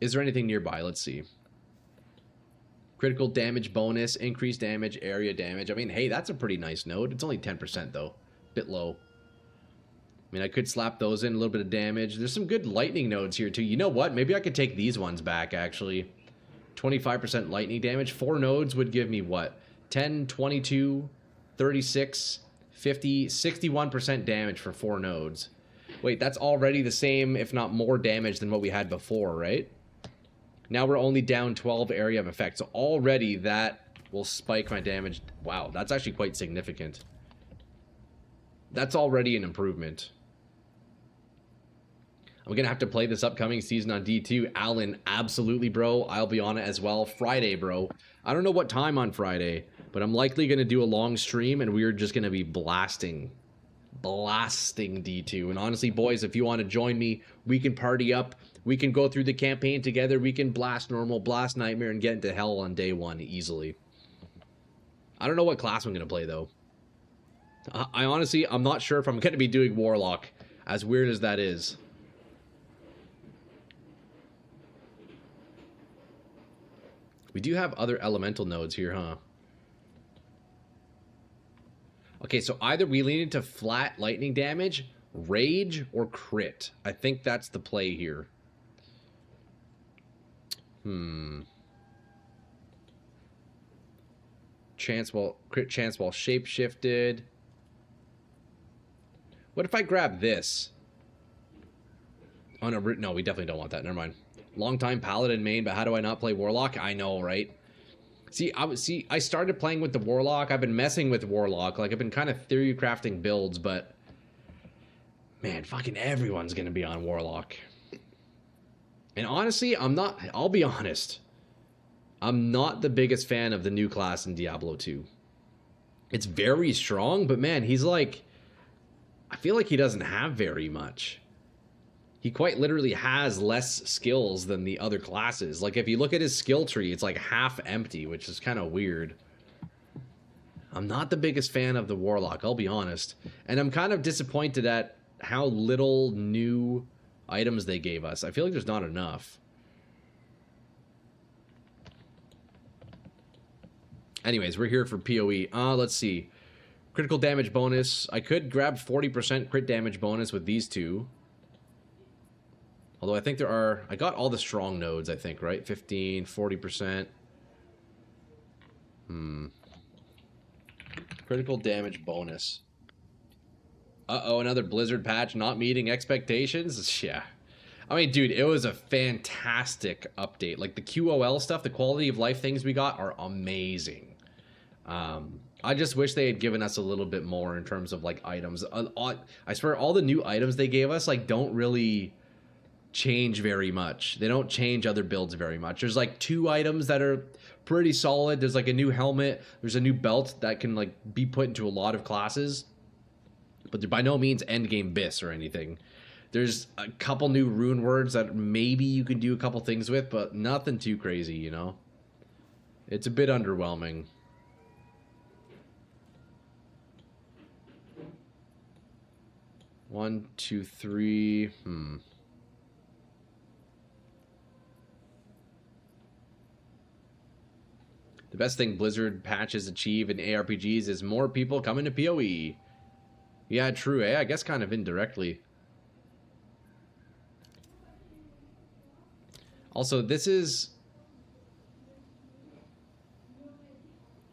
Is there anything nearby? Let's see. Critical damage bonus, increased damage, area damage. I mean, hey, that's a pretty nice node. It's only 10% though. Bit low. I mean, I could slap those in, a little bit of damage. There's some good lightning nodes here, too. You know what? Maybe I could take these ones back, actually. 25% lightning damage. 4 nodes would give me, what? 10, 22, 36, 50, 61% damage for 4 nodes. Wait, that's already the same, if not more damage than what we had before, right? Now we're only down 12 area of effect. So already that will spike my damage. Wow, that's actually quite significant. That's already an improvement. I'm going to have to play this upcoming season on D2. Alan, absolutely, bro. I'll be on it as well. Friday, bro. I don't know what time on Friday, but I'm likely going to do a long stream, and we're just going to be blasting D2. And honestly, boys, if you want to join me, we can party up. We can go through the campaign together. We can blast normal, blast nightmare, and get into hell on day 1 easily. I don't know what class I'm going to play, though. I honestly, I'm not sure if I'm going to be doing Warlock, as weird as that is. We do have other elemental nodes here, huh? Okay, so either we lean into flat lightning damage, rage, or crit. I think that's the play here. Crit chance while shape-shifted. What if I grab this? Oh, no, we definitely don't want that. Never mind. Long-time Paladin main, but how do I not play Warlock? I know, right? I started playing with the Warlock. I've been messing with Warlock. Like, I've been kind of theory crafting builds, but... Man, fucking everyone's gonna be on Warlock. And honestly, I'll be honest. I'm not the biggest fan of the new class in Diablo 2. It's very strong, but man, he's like... I feel like he doesn't have very much. He quite literally has less skills than the other classes. Like, if you look at his skill tree, it's like half empty, which is kind of weird. I'm not the biggest fan of the Warlock, I'll be honest. And I'm kind of disappointed at how little new items they gave us. I feel like there's not enough. Anyways, we're here for PoE. Let's see. Critical damage bonus. I could grab 40% crit damage bonus with these two. Although I think there are... I got all the strong nodes, I think, right? 15, 40%. Critical damage bonus. Uh-oh, another Blizzard patch not meeting expectations? Yeah. I mean, dude, it was a fantastic update. Like, the QOL stuff, the quality of life things we got are amazing. I just wish they had given us a little bit more in terms of, like, items. I swear, all the new items they gave us, like, don't really... change very much. They don't change other builds very much. There's like 2 items that are pretty solid. There's like a new helmet. There's a new belt that can like be put into a lot of classes. But they're by no means endgame bis or anything. There's a couple new rune words that maybe you can do a couple things with, but nothing too crazy, you know? It's a bit underwhelming. One, two, three. The best thing Blizzard patches achieve in ARPGs is more people coming to PoE. Yeah, true, eh? I guess kind of indirectly. Also, this is...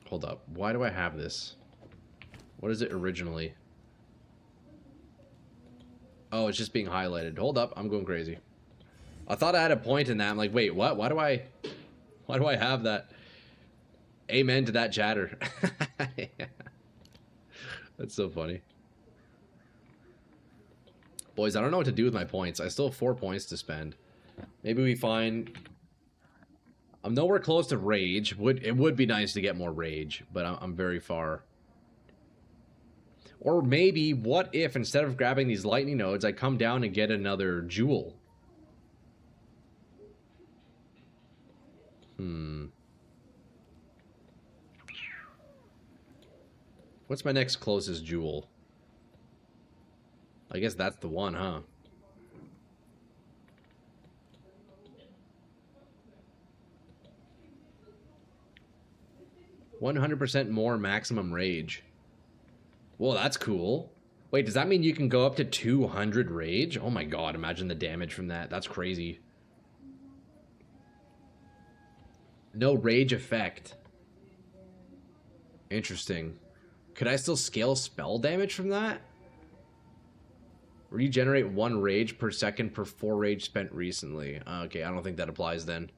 Hold up. Why do I have this? What is it originally? Oh, it's just being highlighted. Hold up. I'm going crazy. I thought I had a point in that. I'm like, wait, what? Why do I have that? Amen to that chatter. Yeah. That's so funny. Boys, I don't know what to do with my points. I still have 4 points to spend. Maybe we find... I'm nowhere close to rage. It would be nice to get more rage, but I'm very far. Or maybe, what if instead of grabbing these lightning nodes, I come down and get another jewel? What's my next closest jewel? I guess that's the one, huh? %100 more maximum rage. Whoa, that's cool. Wait, does that mean you can go up to 200 rage? Oh my god, imagine the damage from that. That's crazy. No rage effect. Interesting. Could I still scale spell damage from that? Regenerate 1 rage per second per 4 rage spent recently. Okay, I don't think that applies then.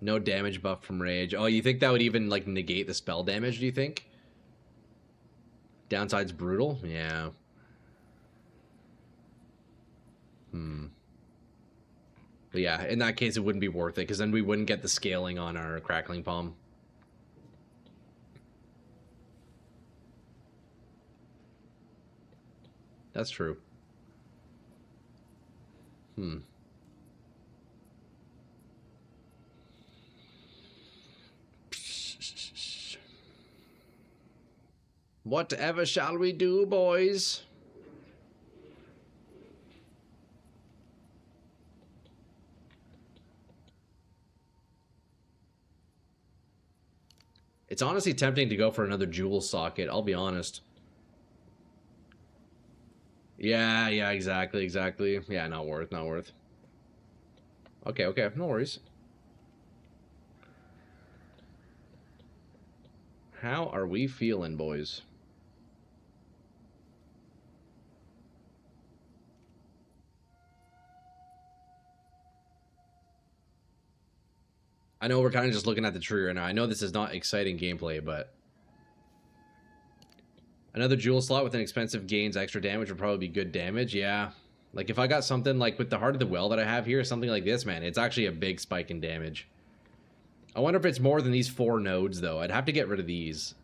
No damage buff from rage. Oh, you think that would even, like, negate the spell damage, do you think? Downside's brutal? Yeah. But yeah, in that case, it wouldn't be worth it, because then we wouldn't get the scaling on our Crackling Palm. That's true. Whatever shall we do, boys? It's honestly tempting to go for another jewel socket, I'll be honest. Yeah, exactly. Yeah, not worth. Okay, no worries. How are we feeling, boys? I know we're kind of just looking at the tree right now. I know this is not exciting gameplay, but another jewel slot with an expensive gains extra damage would probably be good damage. Yeah. Like if I got something like with the Heart of the Well that I have here, something like this, man, it's actually a big spike in damage. I wonder if it's more than these 4 nodes, though. I'd have to get rid of these.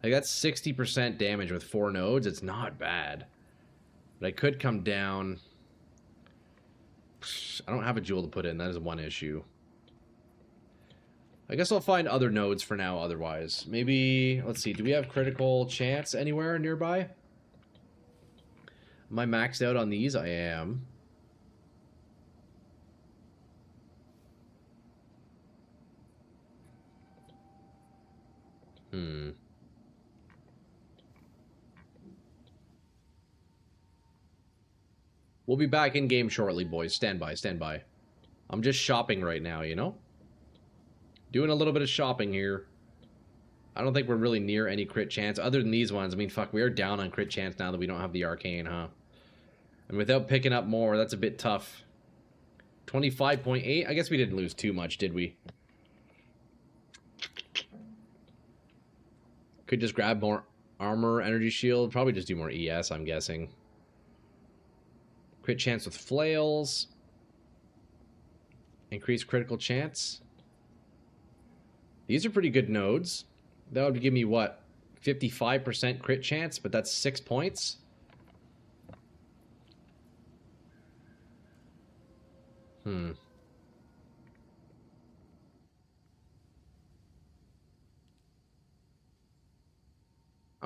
Like that's 60% damage with 4 nodes. It's not bad. But I could come down. I don't have a jewel to put in. That is one issue. I guess I'll find other nodes for now otherwise. Maybe, let's see, do we have critical chance anywhere nearby? Am I maxed out on these? I am. We'll be back in game shortly, boys. Stand by, stand by. I'm just shopping right now, you know? Doing a little bit of shopping here. I don't think we're really near any crit chance other than these ones. I mean, fuck, we are down on crit chance now that we don't have the arcane, huh? And without picking up more, that's a bit tough. 25.8? I guess we didn't lose too much, did we? Could just grab more armor, energy shield. Probably just do more ES, I'm guessing. Crit chance with flails. Increase critical chance. These are pretty good nodes. That would give me, what, 55% crit chance, but that's 6 points. I'm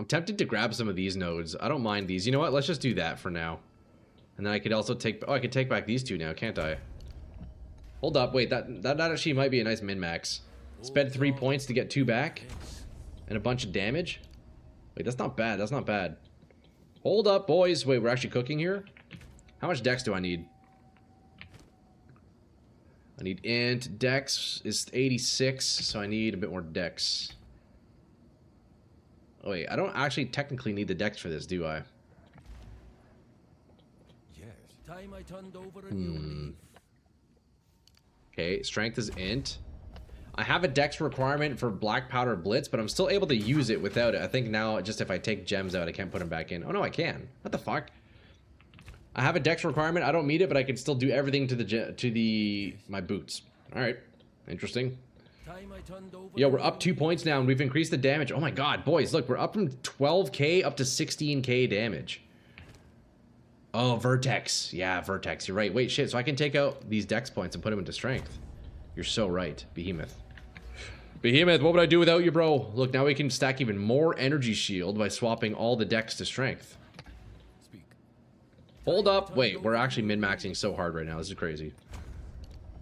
tempted to grab some of these nodes. I don't mind these. You know what? Let's just do that for now. And then I could also take... Oh, I could take back these 2 now, can't I? Hold up. Wait, that actually might be a nice min-max. Spend 3 points to get 2 back. And a bunch of damage. Wait, that's not bad. That's not bad. Hold up, boys. Wait, we're actually cooking here? How much dex do I need? I need int. Dex is 86, so I need a bit more dex. Oh, wait, I don't actually technically need the dex for this, do I? Yes. Time I turned over a new leaf. Okay, strength is int. I have a dex requirement for black powder blitz, but I'm still able to use it without it. I think now, just if I take gems out, I can't put them back in. Oh, no, I can. What the fuck? I have a dex requirement. I don't meet it, but I can still do everything to my boots. All right. Interesting. Yeah, we're up 2 points now, and we've increased the damage. Oh my god, boys, look, we're up from 12k up to 16k damage. Oh, Vertex. Yeah, Vertex. You're right. Wait, shit, so I can take out these dex points and put them into strength. You're so right, Behemoth. Behemoth, what would I do without you, bro? Look, now we can stack even more energy shield by swapping all the dex to strength. Hold up. Wait, we're actually min-maxing so hard right now. This is crazy.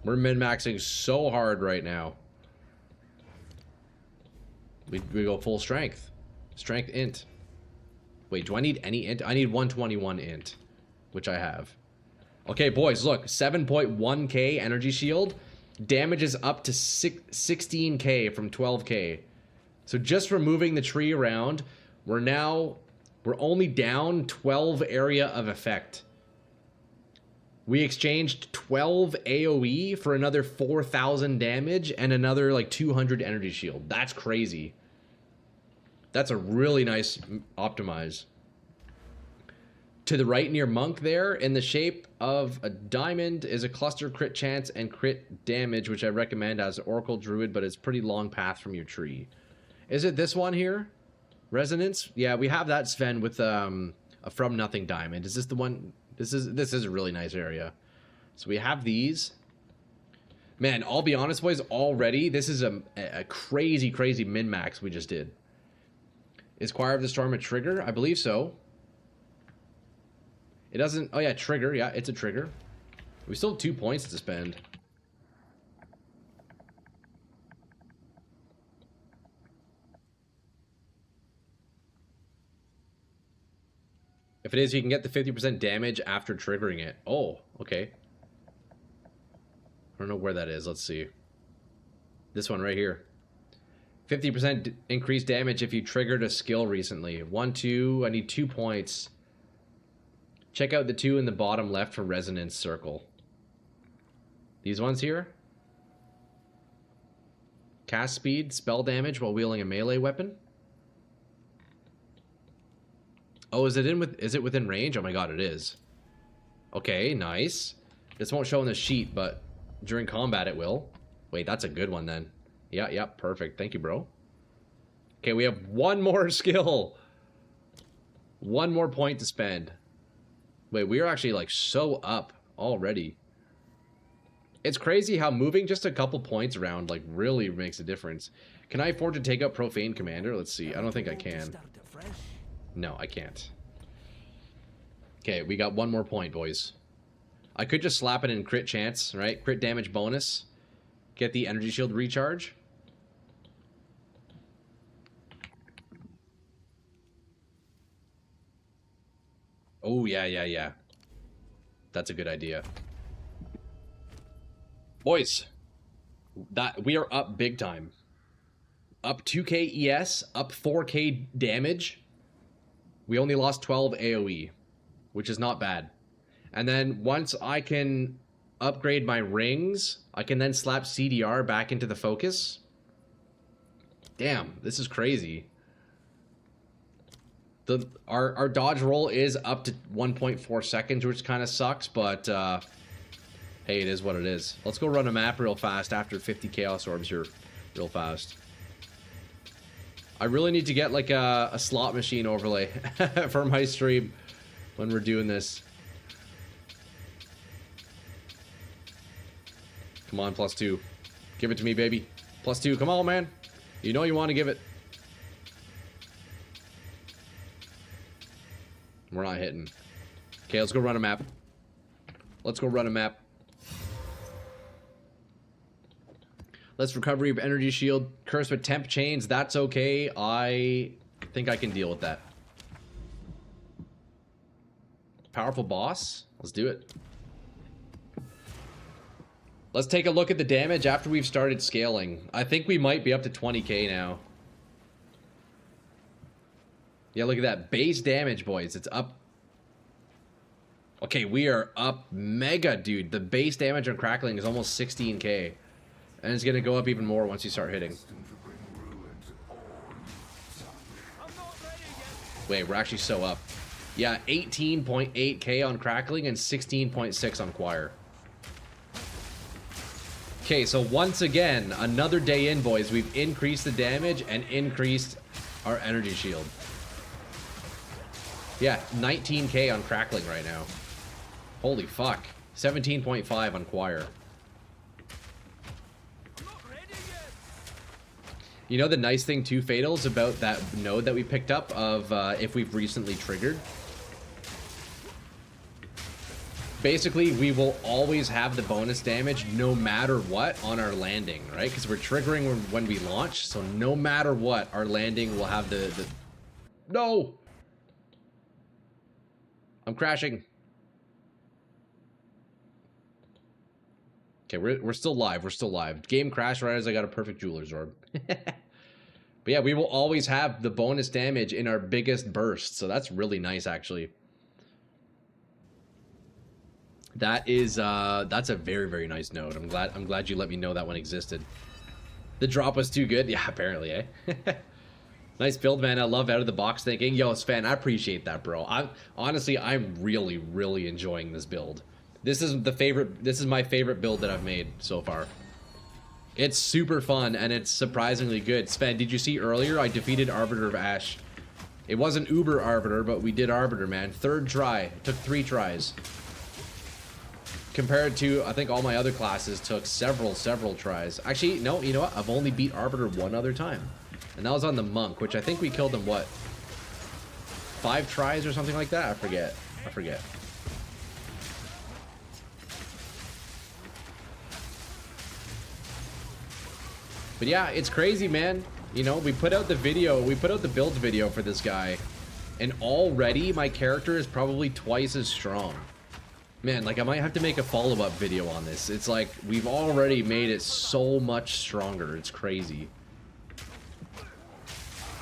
We're min-maxing so hard right now. We go full strength. Strength int. Wait, do I need any int? I need 121 int, which I have. Okay, boys, look. 7.1k energy shield. Damage is up to 16k from 12k. So just removing the tree around, we're only down 12 area of effect. We exchanged 12 AoE for another 4,000 damage and another like 200 energy shield. That's crazy. That's a really nice optimize. To the right near Monk there, in the shape of a diamond, is a cluster crit chance and crit damage, which I recommend as Oracle Druid, but it's pretty long path from your tree. Is it this one here? Resonance? Yeah, we have that, Sven, with a From Nothing diamond. Is this the one? This is a really nice area. So we have these. Man, I'll be honest, boys, already, this is a crazy, crazy min-max we just did. Is Choir of the Storm a trigger? I believe so. It doesn't... Oh, yeah, trigger. Yeah, it's a trigger. We still have 2 points to spend. If it is, you can get the 50% damage after triggering it. Oh, okay. I don't know where that is. Let's see. This one right here. 50% increased damage if you triggered a skill recently. 1, 2. I need 2 points. Check out the 2 in the bottom left for resonance circle. These ones here. Cast speed, spell damage while wielding a melee weapon. Oh, is it within range? Oh my god, it is. Okay, nice. This won't show in the sheet, but during combat it will. Wait, that's a good one then. Yeah, perfect. Thank you, bro. Okay, we have one more skill. One more point to spend. Wait, we are actually like so up already. It's crazy how moving just a couple points around like really makes a difference. Can I afford to take out Profane Commander? Let's see. I don't think I can. No, I can't. Okay, we got one more point, boys. I could just slap it in crit chance, right? Crit damage bonus. Get the energy shield recharge. Oh, yeah. That's a good idea. Boys, that we are up big time. Up 2k ES, up 4k damage. We only lost 12 AoE, which is not bad. And then once I can upgrade my rings, I can then slap CDR back into the focus. Damn, this is crazy. Our dodge roll is up to 1.4 seconds, which kind of sucks, but hey, it is what it is. Let's go run a map real fast after 50 Chaos Orbs here real fast. I really need to get like a slot machine overlay for my stream when we're doing this. Come on, +2. Give it to me, baby. +2. Come on, man. You know you want to give it. We're not hitting. Okay, let's go run a map. Let's go run a map. Let's recovery of energy shield. Curse with temp chains. That's okay. I think I can deal with that. Powerful boss. Let's do it. Let's take a look at the damage after we've started scaling. I think we might be up to 20k now. Yeah, look at that. Base damage, boys. It's up. Okay, we are up mega, dude. The base damage on Crackling is almost 16k. And it's going to go up even more once you start hitting. Wait, we're actually so up. Yeah, 18.8k on Crackling and 16.6 on Choir. Okay, so once again, another day in, boys. We've increased the damage and increased our energy shield. Yeah, 19k on Crackling right now. Holy fuck. 17.5 on Choir. You know the nice thing too, Fatals, about that node that we picked up of if we've recently triggered? Basically, we will always have the bonus damage no matter what on our landing, right? Because we're triggering when we launch, so no matter what, our landing will have the... No! I'm crashing. Okay, we're still live. We're still live. Game crashed right as I got a perfect Jeweler's Orb. But yeah, we will always have the bonus damage in our biggest burst, so that's really nice, actually. That is that's a very, very nice node. I'm glad you let me know that one existed. The drop was too good. Yeah, apparently, eh? Nice build, man. I love out of the box thinking. Yo, Sven, I appreciate that, bro. Honestly, I'm really, really enjoying this build. This is my favorite build that I've made so far. It's super fun and it's surprisingly good. Sven, did you see earlier I defeated Arbiter of Ash? It wasn't Uber Arbiter, but we did Arbiter, man. 3rd try. It took 3 tries. Compared to, I think all my other classes took several tries. Actually, no, you know what? I've only beat Arbiter 1 other time. And that was on the Monk, which I think we killed him, what? 5 tries or something like that? I forget. But yeah, it's crazy, man. You know, we put out the build video for this guy. And already my character is probably twice as strong. Man, like I might have to make a follow-up video on this. It's like we've already made it so much stronger. It's crazy.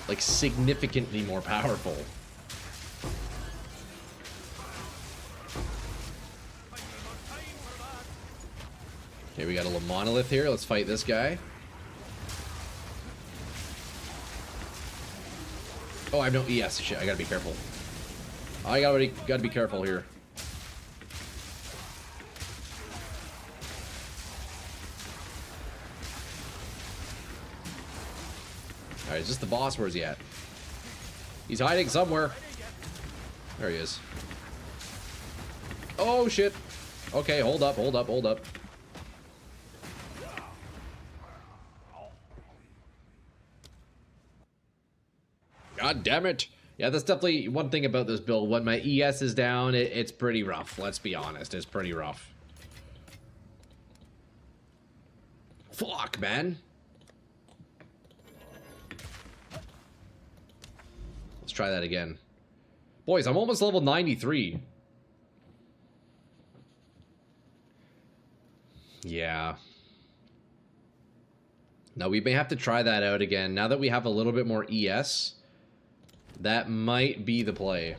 Like significantly more powerful. Okay, we got a little monolith here. Let's fight this guy. Oh, I have no ES. Shit, I gotta be careful. I gotta be careful here. Alright, is this the boss? Where's he at? He's hiding somewhere. There he is. Oh, shit. Okay, hold up, hold up, hold up. God damn it. Yeah, that's definitely one thing about this build. When my ES is down, it's pretty rough. Let's be honest. It's pretty rough. Fuck, man. Let's try that again. Boys, I'm almost level 93. Yeah. Now, we may have to try that out again. Now that we have a little bit more ES, that might be the play.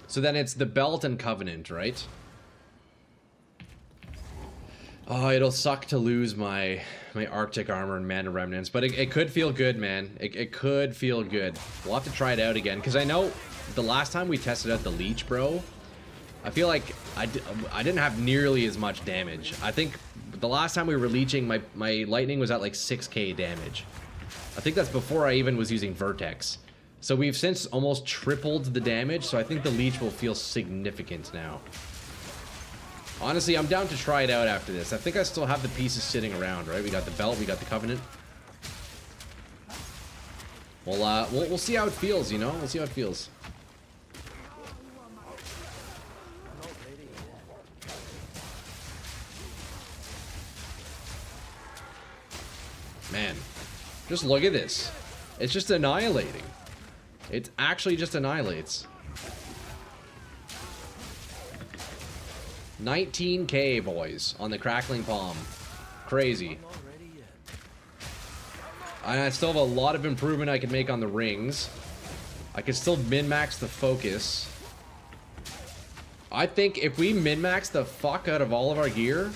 So then it's the Belt and Covenant, right? Oh, it'll suck to lose my Arctic Armor and Mana Remnants, but it could feel good, man. It could feel good. We'll have to try it out again, because I know the last time we tested out the Leech, bro, I feel like I didn't have nearly as much damage. I think the last time we were leeching, my lightning was at like 6k damage. I think that's before I even was using Vertex. So we've since almost tripled the damage, so I think the Leech will feel significant now. Honestly, I'm down to try it out after this. I think I still have the pieces sitting around, right? We got the Belt, we got the Covenant. Well, we'll see how it feels, you know? We'll see how it feels. Man, just look at this. It's just annihilating. It actually just annihilates. 19k, boys, on the Crackling Palm. Crazy. And I still have a lot of improvement I can make on the rings. I can still min-max the focus. I think if we min-max the fuck out of all of our gear,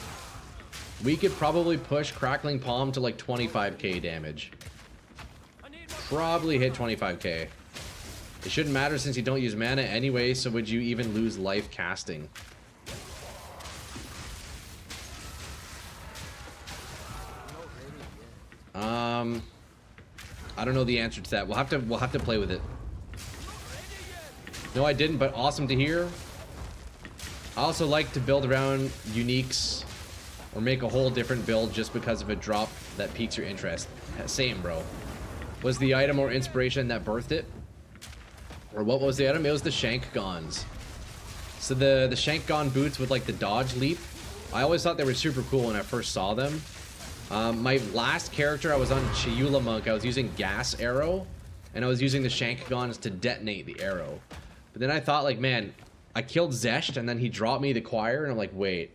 we could probably push Crackling Palm to like 25k damage. Probably hit 25k. It shouldn't matter since you don't use mana anyway, so would you even lose life casting? I don't know the answer to that. We'll have to play with it. No, I didn't, but awesome to hear. I also like to build around uniques or make a whole different build just because of a drop that piques your interest. Same, bro. Was the item or inspiration that birthed it? Or what was the item? It was the Shank Gons. So the Shank Gon boots with like the dodge leap, I always thought they were super cool when I first saw them. My last character, I was on Chiyula Monk. I was using Gas Arrow, and I was using the Shank Gons to detonate the arrow. But then I thought, like, man, I killed Zesht, and then he dropped me the Choir, and I'm like, wait.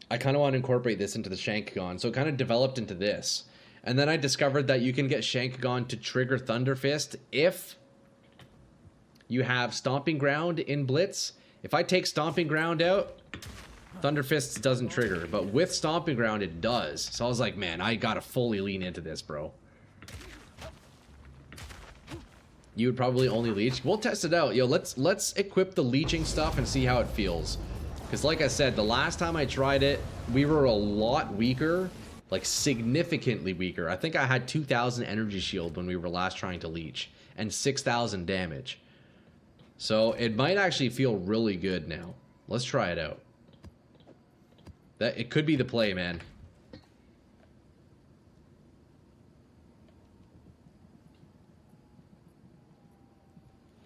I kind of want to incorporate this into the Shank Gon, so it kind of developed into this. And then I discovered that you can get Shank Gon to trigger Thunder Fist if you have Stomping Ground in Blitz. If I take Stomping Ground out, Thunder Fists doesn't trigger, but with Stomping Ground it does. So I was like, man, I gotta fully lean into this, bro. You would probably only leech. We'll test it out. Yo, let's equip the leeching stuff and see how it feels. Because like I said, the last time I tried it, we were a lot weaker, like significantly weaker. I think I had 2,000 energy shield when we were last trying to leech, and 6,000 damage. So it might actually feel really good now. Let's try it out. It could be the play, man.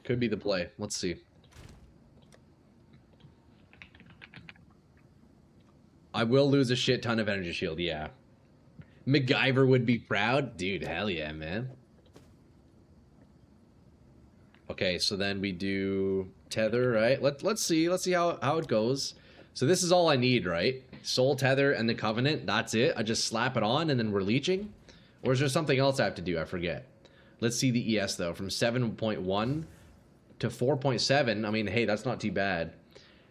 Could be the play. Let's see. I will lose a shit ton of energy shield, yeah. MacGyver would be proud? Dude, hell yeah, man. Okay, so then we do tether, right? Let's see how it goes. So this is all I need, right? Soul Tether and the Covenant, that's it. I just slap it on and then we're leeching? Or is there something else I have to do? I forget. Let's see the ES though, from 7.1 to 4.7. I mean, hey, that's not too bad.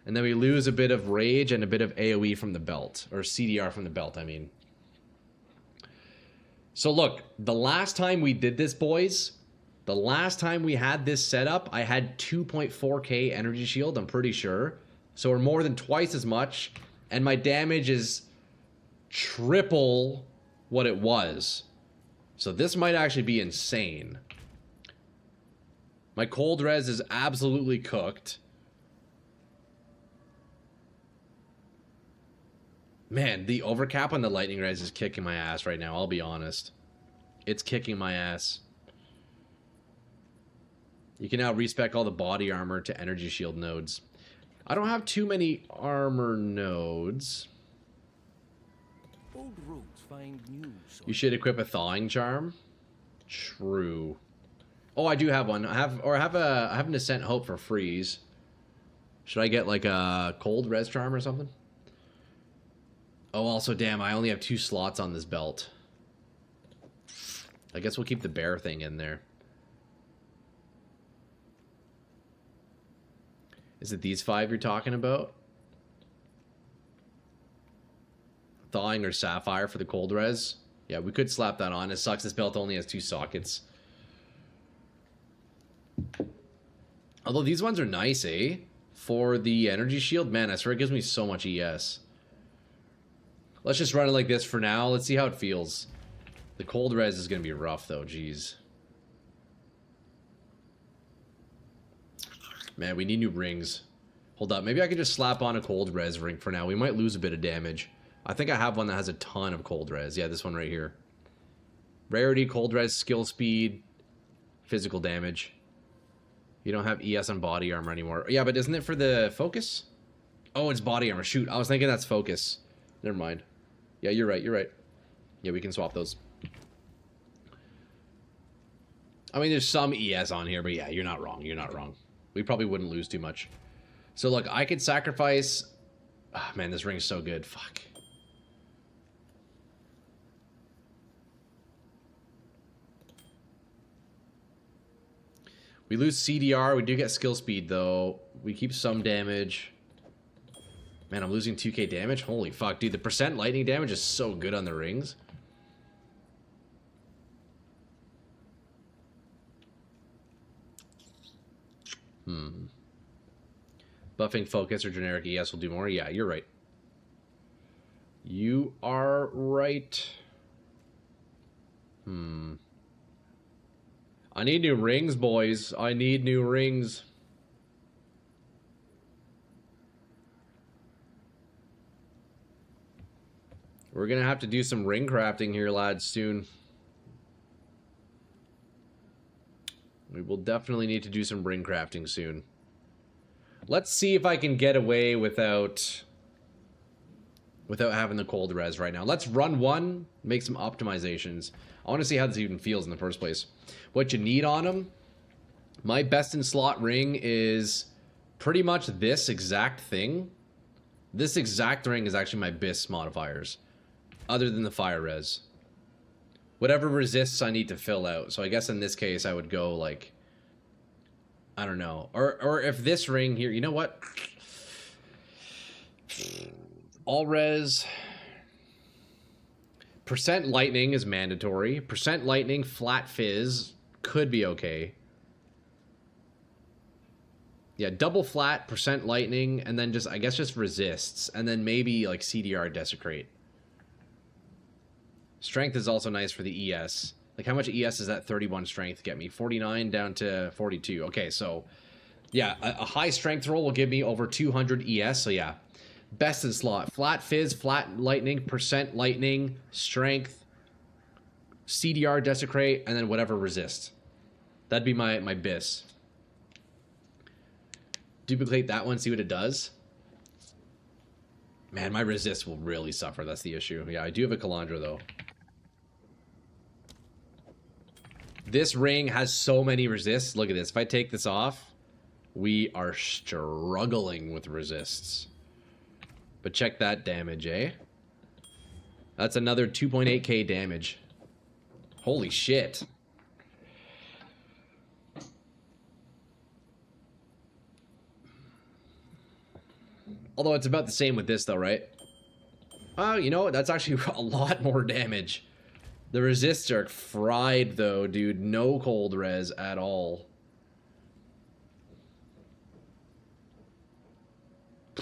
And then we lose a bit of rage and a bit of AoE from the belt, or CDR from the belt, I mean. So look, the last time we did this, boys, the last time we had this set up, I had 2.4k energy shield, I'm pretty sure. So we're more than twice as much, and my damage is triple what it was. So this might actually be insane. My cold res is absolutely cooked. Man, the overcap on the lightning res is kicking my ass right now, I'll be honest. It's kicking my ass. You can now respec all the body armor to energy shield nodes. I don't have too many armor nodes. Old roads find new. You should equip a thawing charm. True. Oh, I do have one. I have an Ascent Hope for freeze. Should I get like a cold res charm or something? Oh, also, damn, I only have 2 slots on this belt. I guess we'll keep the bear thing in there. Is it these 5 you're talking about? Thawing or Sapphire for the cold res? Yeah, we could slap that on. It sucks this belt only has 2 sockets. Although these ones are nice, eh? For the energy shield, man, I swear it gives me so much ES. Let's just run it like this for now. Let's see how it feels. The cold res is going to be rough, though. Jeez. Man, we need new rings. Hold up. Maybe I could just slap on a cold res ring for now. We might lose a bit of damage. I think I have one that has a ton of cold res. Yeah, this one right here. Rarity, cold res, skill speed, physical damage. You don't have ES on body armor anymore. Yeah, but isn't it for the focus? Oh, it's body armor. Shoot, I was thinking that's focus. Never mind. Yeah, you're right. You're right. Yeah, we can swap those. I mean, there's some ES on here, but yeah, you're not wrong. You're not wrong. We probably wouldn't lose too much. So look, I could sacrifice... Oh, man, this ring is so good. Fuck. We lose CDR. We do get skill speed, though. We keep some damage. Man, I'm losing 2k damage? Holy fuck, dude. The percent lightning damage is so good on the rings. Buffing focus or generic ES will do more. Yeah, you're right. You are right. I need new rings, boys. I need new rings. We're gonna have to do some ring crafting here, lads, soon. We will definitely need to do some ring crafting soon. Let's see if I can get away without having the cold res right now. Let's run one, make some optimizations. I want to see how this even feels in the first place. What you need on them, my best in slot ring is pretty much this exact thing. This exact ring is actually my BIS modifiers, other than the fire res. Whatever resists I need to fill out. So I guess in this case I would go like, I don't know. Or if this ring here, you know what? All res. Percent lightning is mandatory. Percent lightning, flat fizz could be okay. Yeah, double flat, percent lightning, and then just, I guess just resists. And then maybe like CDR desecrate. Strength is also nice for the ES. Like, how much ES does that 31 strength get me? 49 down to 42. Okay, so, yeah, a high strength roll will give me over 200 ES. So, yeah, best in slot. Flat fizz, flat lightning, percent lightning, strength, CDR desecrate, and then whatever resist. That'd be my BIS. Duplicate that one, see what it does. Man, my resist will really suffer. That's the issue. Yeah, I do have a Calandra, though. This ring has so many resists. Look at this. If I take this off, we are struggling with resists. But check that damage, eh? That's another 2.8k damage. Holy shit. Although it's about the same with this though, right? Oh, you know what? That's actually a lot more damage. The resists are fried though, dude. No cold res at all.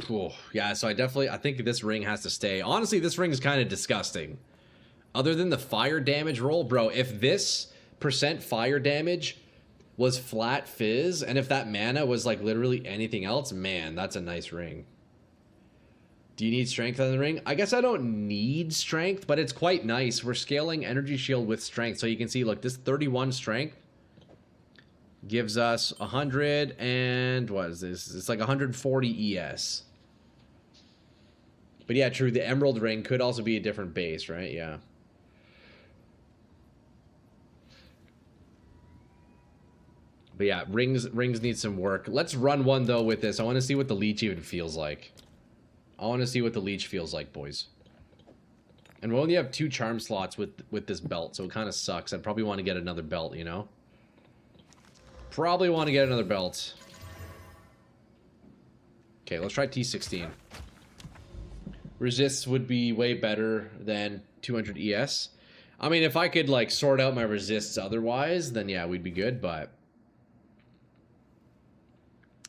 Oh, yeah, so I think this ring has to stay. Honestly, this ring is kind of disgusting. Other than the fire damage roll, bro, if this percent fire damage was flat fizz, and if that mana was like literally anything else, man, that's a nice ring. Do you need strength on the ring? I guess I don't need strength, but it's quite nice. We're scaling energy shield with strength. So you can see, look, this 31 strength gives us 100 and what is this? It's like 140 ES. But yeah, true. The emerald ring could also be a different base, right? Yeah. But yeah, rings need some work. Let's run one though with this. I want to see what the leech even feels like. I want to see what the leech feels like, boys. And we only have 2 charm slots with this belt, so it kind of sucks. I'd probably want to get another belt, you know? Probably want to get another belt. Okay, let's try T16. Resists would be way better than 200 ES. I mean, if I could, like, sort out my resists otherwise, then yeah, we'd be good, but...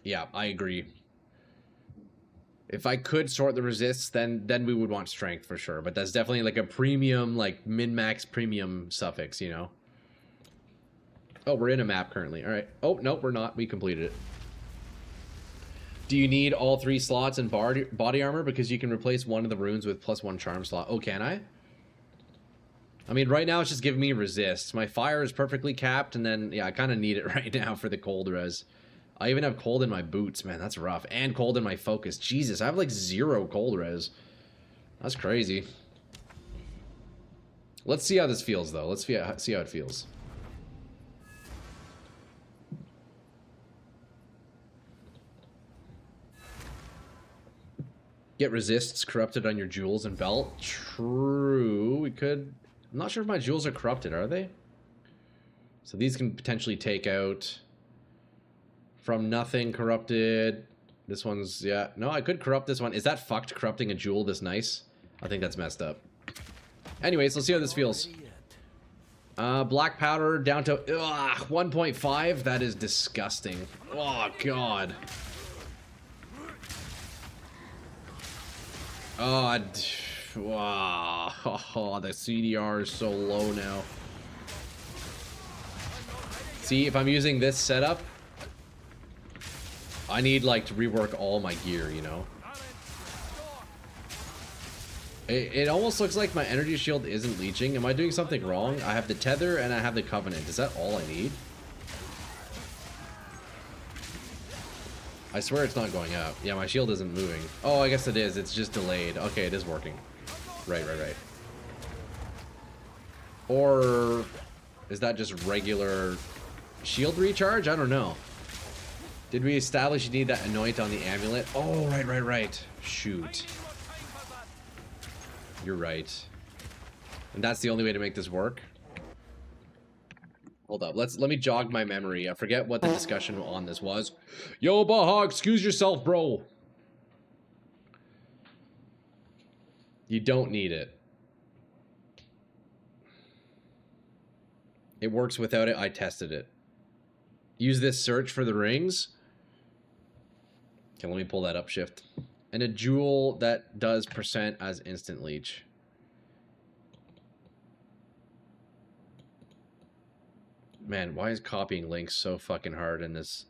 yeah, I agree. If I could sort the resists, then we would want strength for sure. But that's definitely like a premium, like min-max premium suffix, you know? Oh, we're in a map currently. All right. Oh, nope, we're not. We completed it. Do you need all 3 slots in body armor? Because you can replace one of the runes with +1 charm slot. Oh, can I? I mean, right now it's just giving me resists. My fire is perfectly capped, and then, yeah, I kind of need it right now for the cold res. I even have cold in my boots. Man, that's rough. And cold in my focus. Jesus, I have like 0 cold res. That's crazy. Let's see how this feels, though. Let's see how it feels. Get resists corrupted on your jewels and belt. True. We could... I'm not sure if my jewels are corrupted, are they? So these can potentially take out... From nothing, corrupted. This one's, yeah. No, I could corrupt this one. Is that fucked, corrupting a jewel this nice? I think that's messed up. Anyways, let's see how this feels. Black powder down to 1.5. That is disgusting. Oh, God. Oh, wow. The CDR is so low now. See, if I'm using this setup... I need, like, to rework all my gear, you know? It almost looks like my energy shield isn't leeching. Am I doing something wrong? I have the tether and I have the covenant. Is that all I need? I swear it's not going up. Yeah, my shield isn't moving. Oh, I guess it is. It's just delayed. Okay, it is working. Right. Or is that just regular shield recharge? I don't know. Did we establish you need that anoint on the amulet? Oh, right. Shoot. You're right. And that's the only way to make this work? Hold up. Let me jog my memory. I forget what the discussion on this was. Yo, Baha, excuse yourself, bro. You don't need it. It works without it. I tested it. Use this search for the rings. Okay, let me pull that up, shift. And a jewel that does percent as instant leech. Man, why is copying links so fucking hard in this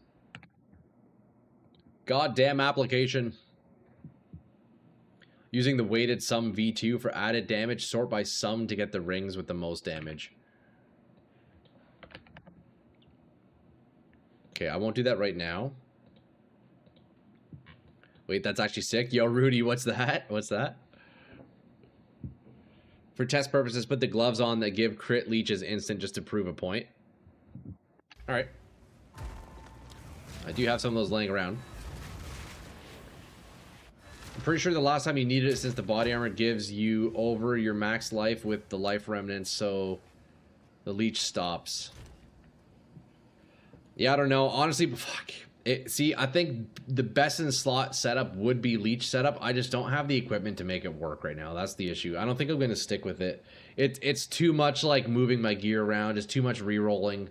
goddamn application? Using the weighted sum V2 for added damage, sort by sum to get the rings with the most damage. Okay, I won't do that right now. Wait, that's actually sick. Yo, Rudy, what's that? What's that? For test purposes, put the gloves on that give crit leeches instant just to prove a point. Alright. I do have some of those laying around. I'm pretty sure the last time you needed it, since the body armor gives you over your max life with the life remnants, so the leech stops. Yeah, I don't know. Honestly, fuck. See, I think the best in slot setup would be leech setup. I just don't have the equipment to make it work right now. That's the issue. I don't think I'm going to stick with it. It's too much like moving my gear around. It's too much re-rolling.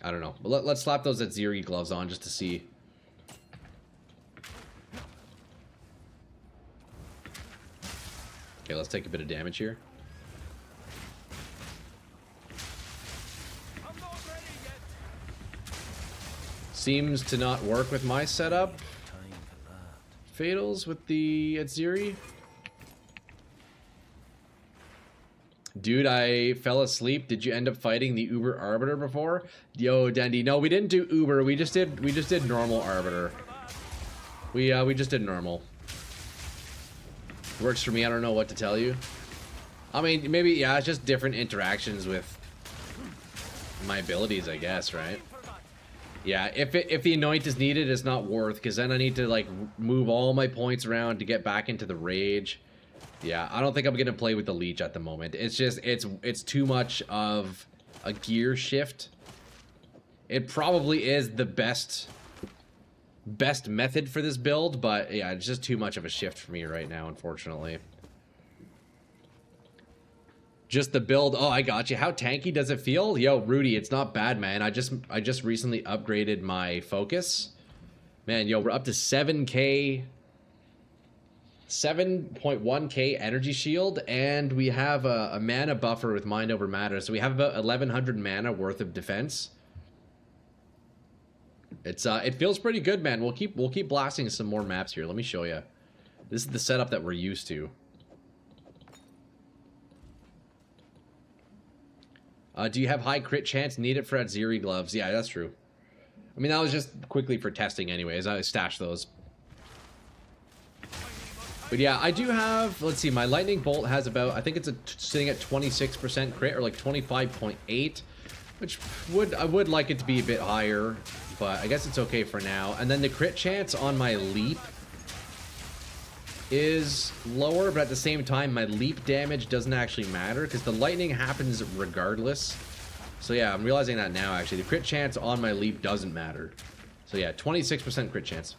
I don't know. But let's slap those Atziri gloves on just to see. Okay, let's take a bit of damage here. Seems to not work with my setup. Fatals with the Atziri. Dude, I fell asleep. Did you end up fighting the Uber Arbiter before? Yo, Dendy. No, we didn't do Uber. We just did normal Arbiter. We just did normal. Works for me. I don't know what to tell you. I mean, maybe, yeah, it's just different interactions with my abilities, I guess, right? Yeah, if the anoint is needed, it's not worth, because then I need to, like, move all my points around to get back into the rage. Yeah, I don't think I'm gonna play with the leech at the moment. It's just, it's too much of a gear shift. It probably is the best method for this build, but yeah, it's just too much of a shift for me right now, unfortunately. Just the build. Oh, I got you. How tanky does it feel? Yo, Rudy, it's not bad, man. I just recently upgraded my focus. Man, yo, we're up to 7K, 7.1K energy shield, and we have a mana buffer with mind over matter. So we have about 1100 mana worth of defense. It feels pretty good, man. We'll keep blasting some more maps here. Let me show you. This is the setup that we're used to. Do you have high crit chance needed for Atziri gloves? Yeah, that's true. I mean, that was just quickly for testing anyways. I stashed those. But yeah, I do have, let's see, my lightning bolt has about, I think it's sitting at 26% crit, or like 25.8, which I would like it to be a bit higher, but I guess it's okay for now. And then the crit chance on my leap is lower, but at the same time, my leap damage doesn't actually matter, because the lightning happens regardless. So yeah, I'm realizing that now, actually. The crit chance on my leap doesn't matter. So yeah, 26% crit chance.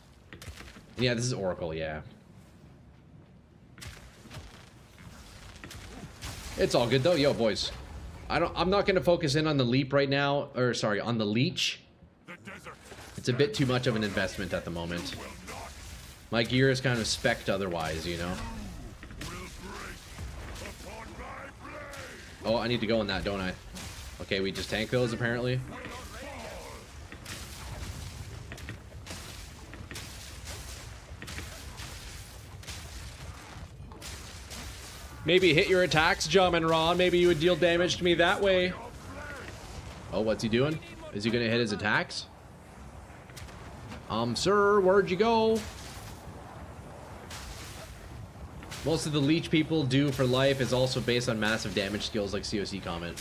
And yeah, this is Oracle, yeah. It's all good, though. Yo, boys. I'm not going to focus in on the leap right now, or sorry, on the leech. It's a bit too much of an investment at the moment. My gear is kind of specced otherwise, you know? Oh, I need to go in that, don't I? Okay, we just tank those, apparently. Maybe hit your attacks, Jumpin' Ron. Maybe you would deal damage to me that way. Oh, what's he doing? Is he gonna hit his attacks? Sir, where'd you go? Most of the leech people do for life is also based on massive damage skills, like COC comment.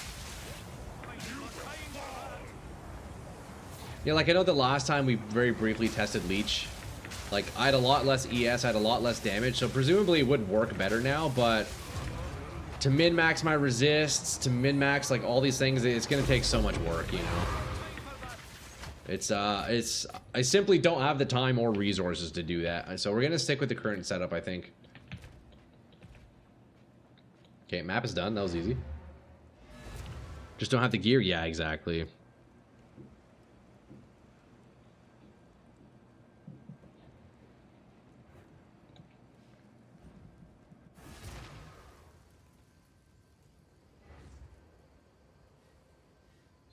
Yeah, like I know the last time we very briefly tested leech, like I had a lot less ES, I had a lot less damage, so presumably it would work better now, but to min-max my resists, to min-max like all these things, it's gonna take so much work, you know? I simply don't have the time or resources to do that, so we're gonna stick with the current setup, I think. Okay, map is done. That was easy. Just don't have the gear. Yeah, exactly.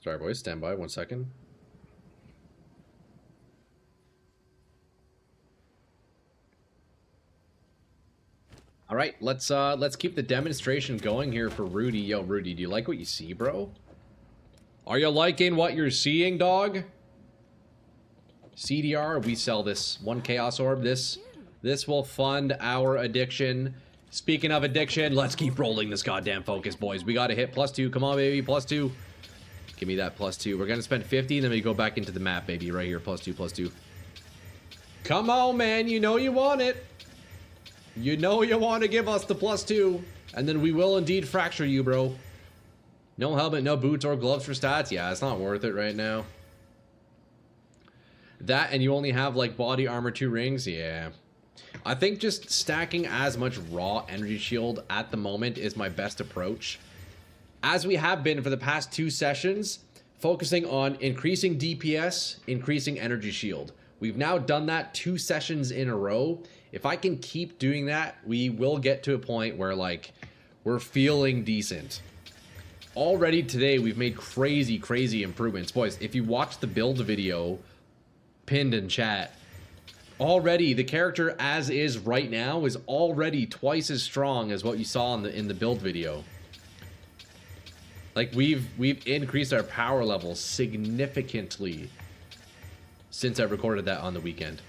Sorry, boys. Stand by 1 second. All right, let's keep the demonstration going here for Rudy. Yo, Rudy, do you like what you see, bro? Are you liking what you're seeing, dog? CDR, we sell this 1 Chaos Orb. This will fund our addiction Speaking of addiction, let's keep rolling this goddamn focus, boys. We gotta hit +2. Come on, baby. +2. Give me that +2. We're gonna spend 50, then we go back into the map, baby. Right here. +2, +2. Come on, man. You know you want it. You know you want to give us the +2. And then we will indeed fracture you, bro. No helmet, no boots or gloves for stats. Yeah, it's not worth it right now. That, and you only have, like, body armor, 2 rings. Yeah. I think just stacking as much raw energy shield at the moment is my best approach. As we have been for the past 2 sessions, focusing on increasing DPS, increasing energy shield. We've now done that 2 sessions in a row. If I can keep doing that, we will get to a point where, like, we're feeling decent. Already today, we've made crazy, crazy improvements. Boys, if you watch the build video pinned in chat, already the character as is right now is already twice as strong as what you saw in the build video. Like, we've increased our power level significantly since I recorded that on the weekend.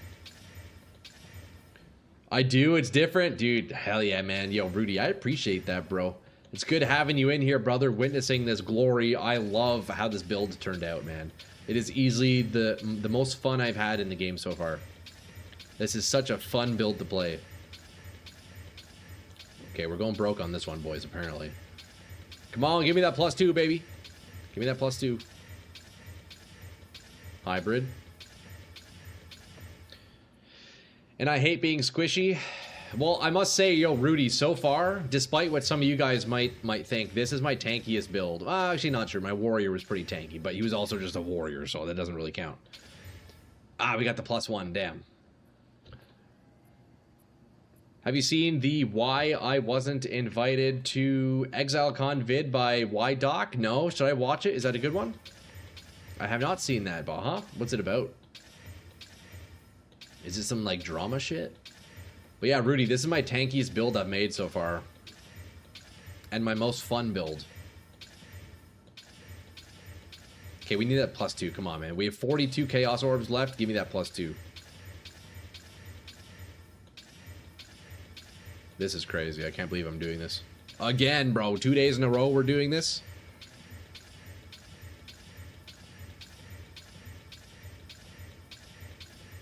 I do, it's different. Dude, hell yeah, man. Yo, Rudy, I appreciate that, bro. It's good having you in here, brother, witnessing this glory. I love how this build turned out, man. It is easily the most fun I've had in the game so far. This is such a fun build to play. Okay, we're going broke on this one, boys, apparently. Come on, give me that +2, baby. Give me that +2. Hybrid. And I hate being squishy. Well, I must say, yo, Rudy, so far, despite what some of you guys might think, this is my tankiest build. Actually, not sure. My warrior was pretty tanky, but he was also just a warrior, so that doesn't really count. We got the +1, damn. Have you seen the Why I Wasn't Invited to ExileCon vid by YDoc? No, should I watch it? Is that a good one? I have not seen that, Baha. What's it about? Is it some, like, drama shit? But yeah, Rudy, this is my tankiest build I've made so far. And my most fun build. Okay, we need that +2. Come on, man. We have 42 Chaos Orbs left. Give me that +2. This is crazy. I can't believe I'm doing this. Again, bro. 2 days in a row we're doing this.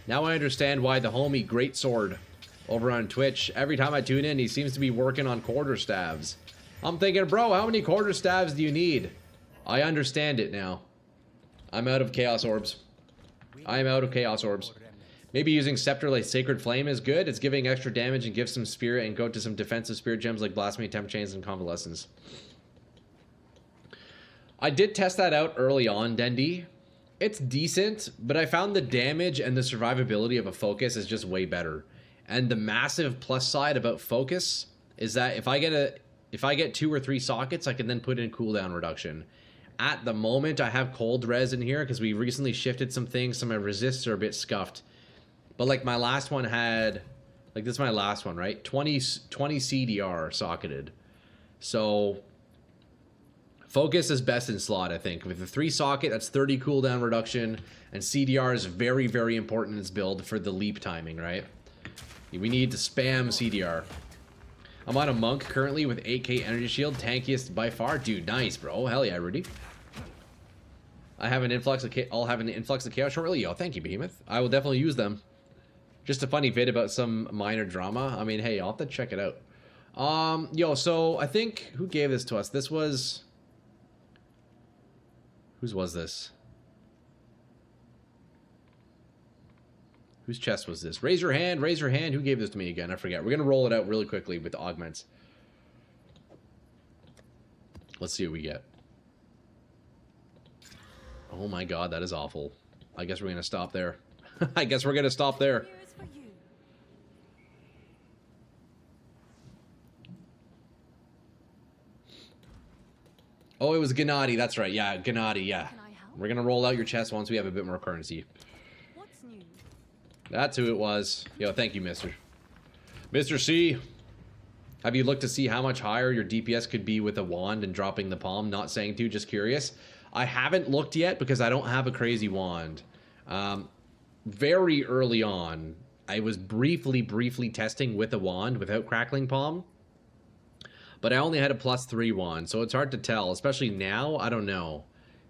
Now I understand why the homie Greatsword over on Twitch, every time I tune in, he seems to be working on quarterstaves. I'm thinking, bro, how many quarterstaves do you need? I understand it now. I'm out of Chaos Orbs. I am out of Chaos Orbs. Maybe using Scepter like Sacred Flame is good. It's giving extra damage and gives some Spirit and go to some defensive Spirit Gems like Blasphemy, Temp Chains, and Convalescence. I did test that out early on, Dendy. It's decent, but I found the damage and the survivability of a Focus is just way better. And the massive plus side about Focus is that if I get 2 or 3 sockets, I can then put in cooldown reduction. At the moment, I have cold res in here because we recently shifted some things, so my resists are a bit scuffed. But like my last one had, like this is my last one, right? 20 CDR socketed. So Focus is best in slot, I think. With the 3 socket, that's 30 cooldown reduction, and CDR is very, very important in this build for the leap timing, right? We need to spam CDR. I'm on a Monk currently with 8k energy shield, tankiest by far. Dude, nice, bro. Hell yeah, Rudy. I'll have an influx of chaos shortly. Yo, thank you, Behemoth. I will definitely use them. Just a funny vid about some minor drama. I mean, hey, I'll have to check it out. Yo, so I think, who gave this to us? This was... Whose was this? Whose chest was this? Raise your hand, raise your hand. Who gave this to me again? I forget. We're going to roll it out really quickly with the augments. Let's see what we get. Oh my god, that is awful. I guess we're going to stop there. I guess we're going to stop there. Here's for you. Oh, it was Gennady. That's right. Yeah, Gennady. Yeah. Can I help? We're going to roll out your chest once we have a bit more currency. What's new? That's who it was. Yo, thank you, Mr. Mr. C. Have you looked to see how much higher your DPS could be with a wand and dropping the palm? Not saying to, just curious. I haven't looked yet because I don't have a crazy wand. Very early on, I was briefly testing with a wand without crackling palm. But I only had a +3 wand, so it's hard to tell. Especially now, I don't know.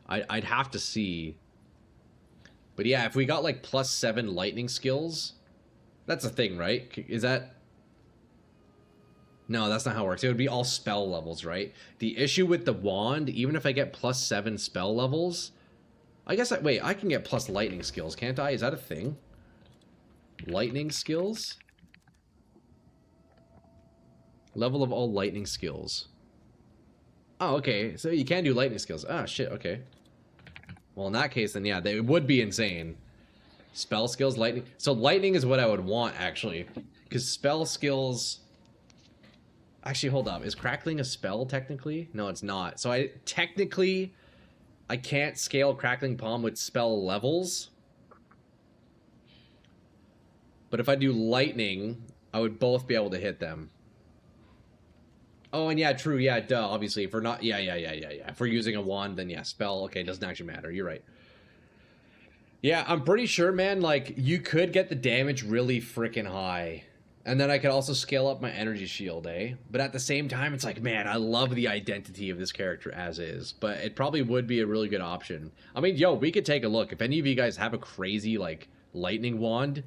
I'd have to see. But yeah, if we got like +7 lightning skills, that's a thing, right? Is that... No, that's not how it works. It would be all spell levels, right? The issue with the wand, even if I get +7 spell levels, I guess wait, I can get plus lightning skills, can't I? Is that a thing? Lightning skills? Level of all lightning skills. Oh, okay. So you can do lightning skills. Ah, shit, okay. Well, in that case, then yeah, they would be insane. Spell skills, lightning. So lightning is what I would want, actually. Because spell skills... Actually, hold up. Is crackling a spell, technically? No, it's not. So I can't scale Crackling Palm with spell levels. But if I do lightning, I would both be able to hit them. Oh, and yeah, true, yeah, duh, obviously. If we're not... Yeah. If we're using a wand, then yeah, spell, okay, doesn't actually matter. You're right. Yeah, I'm pretty sure, man, like, you could get the damage really freaking high. And then I could also scale up my energy shield, eh? But at the same time, it's like, man, I love the identity of this character as is. But it probably would be a really good option. I mean, yo, we could take a look. If any of you guys have a crazy, like, lightning wand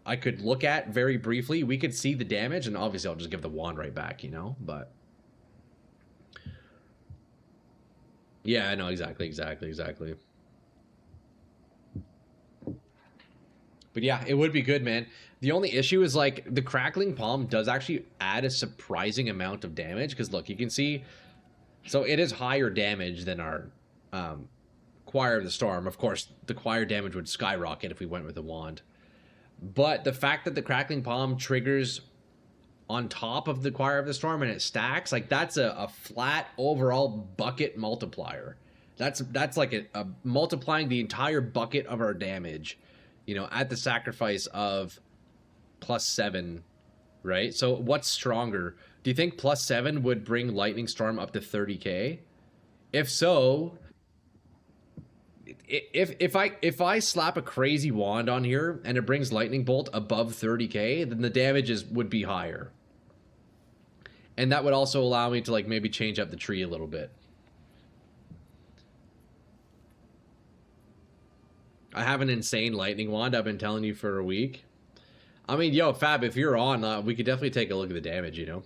I could look at very briefly, we could see the damage, and obviously I'll just give the wand right back, you know? But... yeah, I know, exactly. But yeah, it would be good, man. The only issue is, like, the Crackling Palm does actually add a surprising amount of damage. Because, look, you can see... So, it is higher damage than our Choir of the Storm. Of course, the Choir damage would skyrocket if we went with a wand. But the fact that the Crackling Palm triggers on top of the Choir of the Storm and it stacks, like, that's a flat overall bucket multiplier. That's like a multiplying the entire bucket of our damage, you know, at the sacrifice of +7, right? So what's stronger? Do you think +7 would bring Lightning Storm up to 30k? If so, if I slap a crazy wand on here and it brings Lightning Bolt above 30k, then the damages would be higher. And that would also allow me to, like, maybe change up the tree a little bit. I have an insane lightning wand, I've been telling you for a week. I mean, yo, Fab, if you're on, we could definitely take a look at the damage, you know?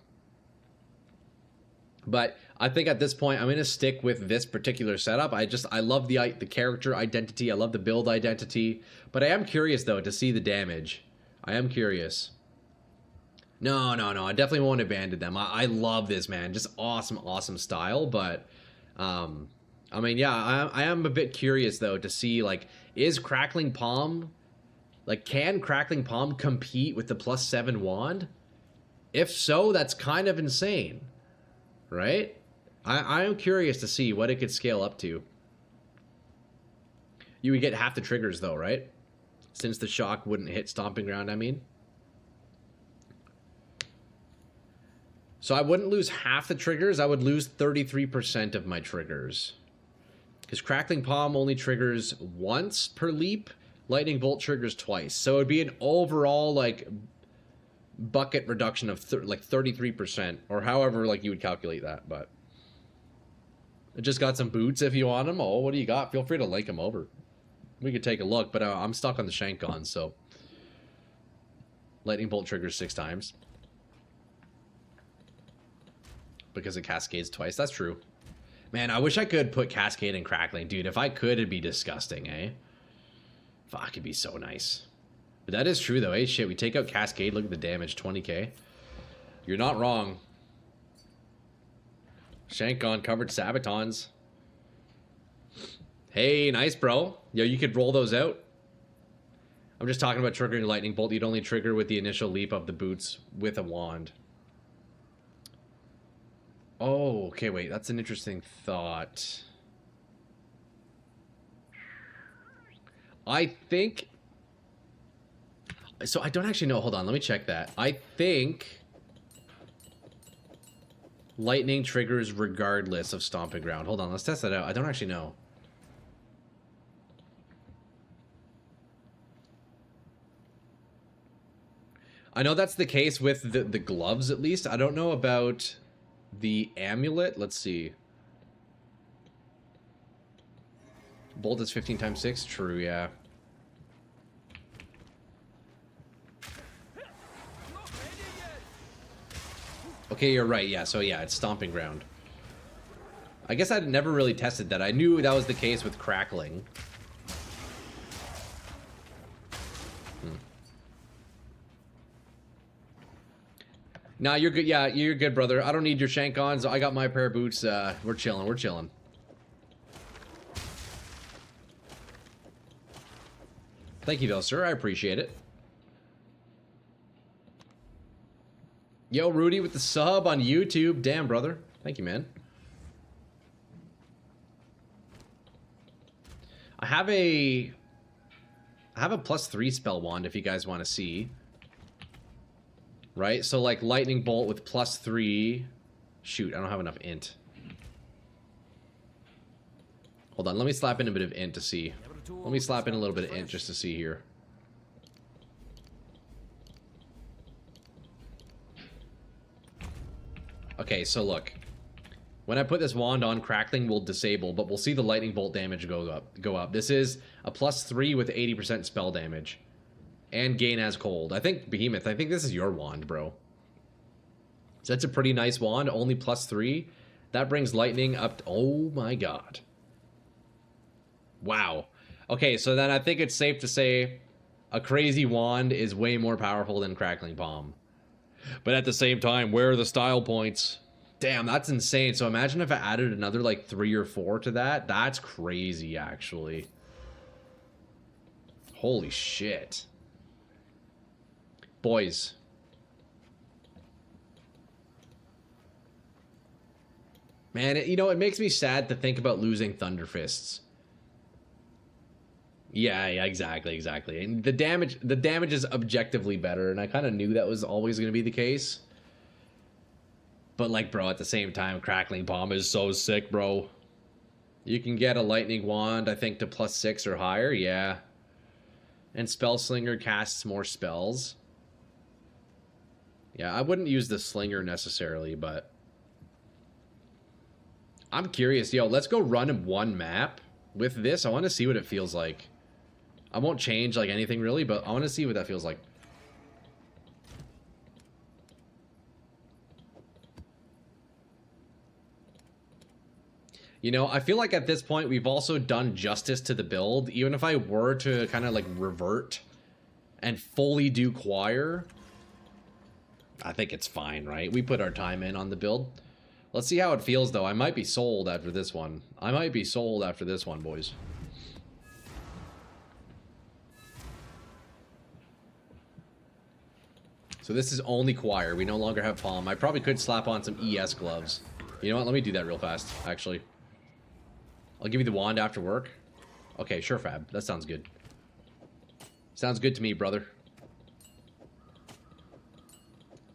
But I think at this point, I'm going to stick with this particular setup. I love the character identity. I love the build identity. But I am curious, though, to see the damage. I am curious. No. I definitely won't abandon them. I love this, man. Just awesome style. But, I mean, yeah, I am a bit curious, though, to see, like, is Crackling Palm... Like, can Crackling Palm compete with the +7 wand? If so, that's kind of insane. Right? I am curious to see what it could scale up to. You would get half the triggers, though, right? Since the shock wouldn't hit Stomping Ground, I mean. So I wouldn't lose half the triggers. I would lose 33% of my triggers. Because Crackling Palm only triggers once per leap. Lightning Bolt triggers twice. So it would be an overall, like, bucket reduction of like 33%, or however, like, you would calculate that. But I just got some boots if you want them. Oh, what do you got? Feel free to link them over. We could take a look, but I'm stuck on the Shank-On, so Lightning Bolt triggers 6 times because it cascades twice. That's true. Man, I wish I could put Cascade and Crackling. Dude, if I could, it'd be disgusting, eh? Fuck, it'd be so nice. But that is true, though. Hey, shit, we take out Cascade. Look at the damage, 20k. You're not wrong. Shank-On covered Sabatons. Hey, nice, bro. Yo, you could roll those out. I'm just talking about triggering Lightning Bolt. You'd only trigger with the initial leap of the boots with a wand. Oh, okay, wait. That's an interesting thought. I think... So I don't actually know. Hold on, let me check that. I think lightning triggers regardless of Stomping Ground. Hold on, let's test that out. I don't actually know. I know that's the case with the gloves, at least. I don't know about The amulet, let's see. Bolt is 15 times 6. True, yeah. Okay, you're right. Yeah, so yeah, it's Stomping Ground. I guess I'd never really tested that. I knew that was the case with Crackling. Nah, you're good. Yeah, you're good, brother. I don't need your shank-ons. I got my pair of boots. We're chilling. We're chilling. Thank you, though, sir. I appreciate it. Yo, Rudy with the sub on YouTube. Damn, brother. Thank you, man. I have a +3 spell wand if you guys want to see. Right? So, like, Lightning Bolt with +3. Shoot, I don't have enough int. Hold on, let me slap in a bit of int to see. Let me slap in a little bit of int just to see here. Okay, so look. When I put this wand on, Crackling will disable, but we'll see the Lightning Bolt damage go up. This is a +3 with 80% spell damage. And gain as cold. I think, Behemoth, I think this is your wand, bro. So that's a pretty nice wand, only +3. That brings lightning up to, oh my god. Wow. Okay, so then I think it's safe to say a crazy wand is way more powerful than Crackling Palm. But at the same time, where are the style points? Damn, that's insane. So imagine if I added another like 3 or 4 to that. That's crazy, actually. Holy shit. Boys. Man, you know, it makes me sad to think about losing Thunder Fists. Yeah, exactly. And the damage is objectively better, and I kind of knew that was always going to be the case. But like, bro, at the same time, Crackling Palm is so sick, bro. You can get a Lightning Wand, I think, to +6 or higher, yeah. And Spell Slinger casts more spells. Yeah, I wouldn't use the Slinger necessarily, but I'm curious. Yo, let's go run one map with this. I want to see what it feels like. I won't change like anything really, but I want to see what that feels like. You know, I feel like at this point we've also done justice to the build. Even if I were to kind of like revert and fully do Choir, I think it's fine, right? We put our time in on the build. Let's see how it feels, though. I might be sold after this one. Boys. So this is only Choir. We no longer have Palm. I probably could slap on some ES gloves. You know what? Let me do that real fast, actually. I'll give you the wand after work. Okay, sure, Fab. That sounds good. Sounds good to me, brother.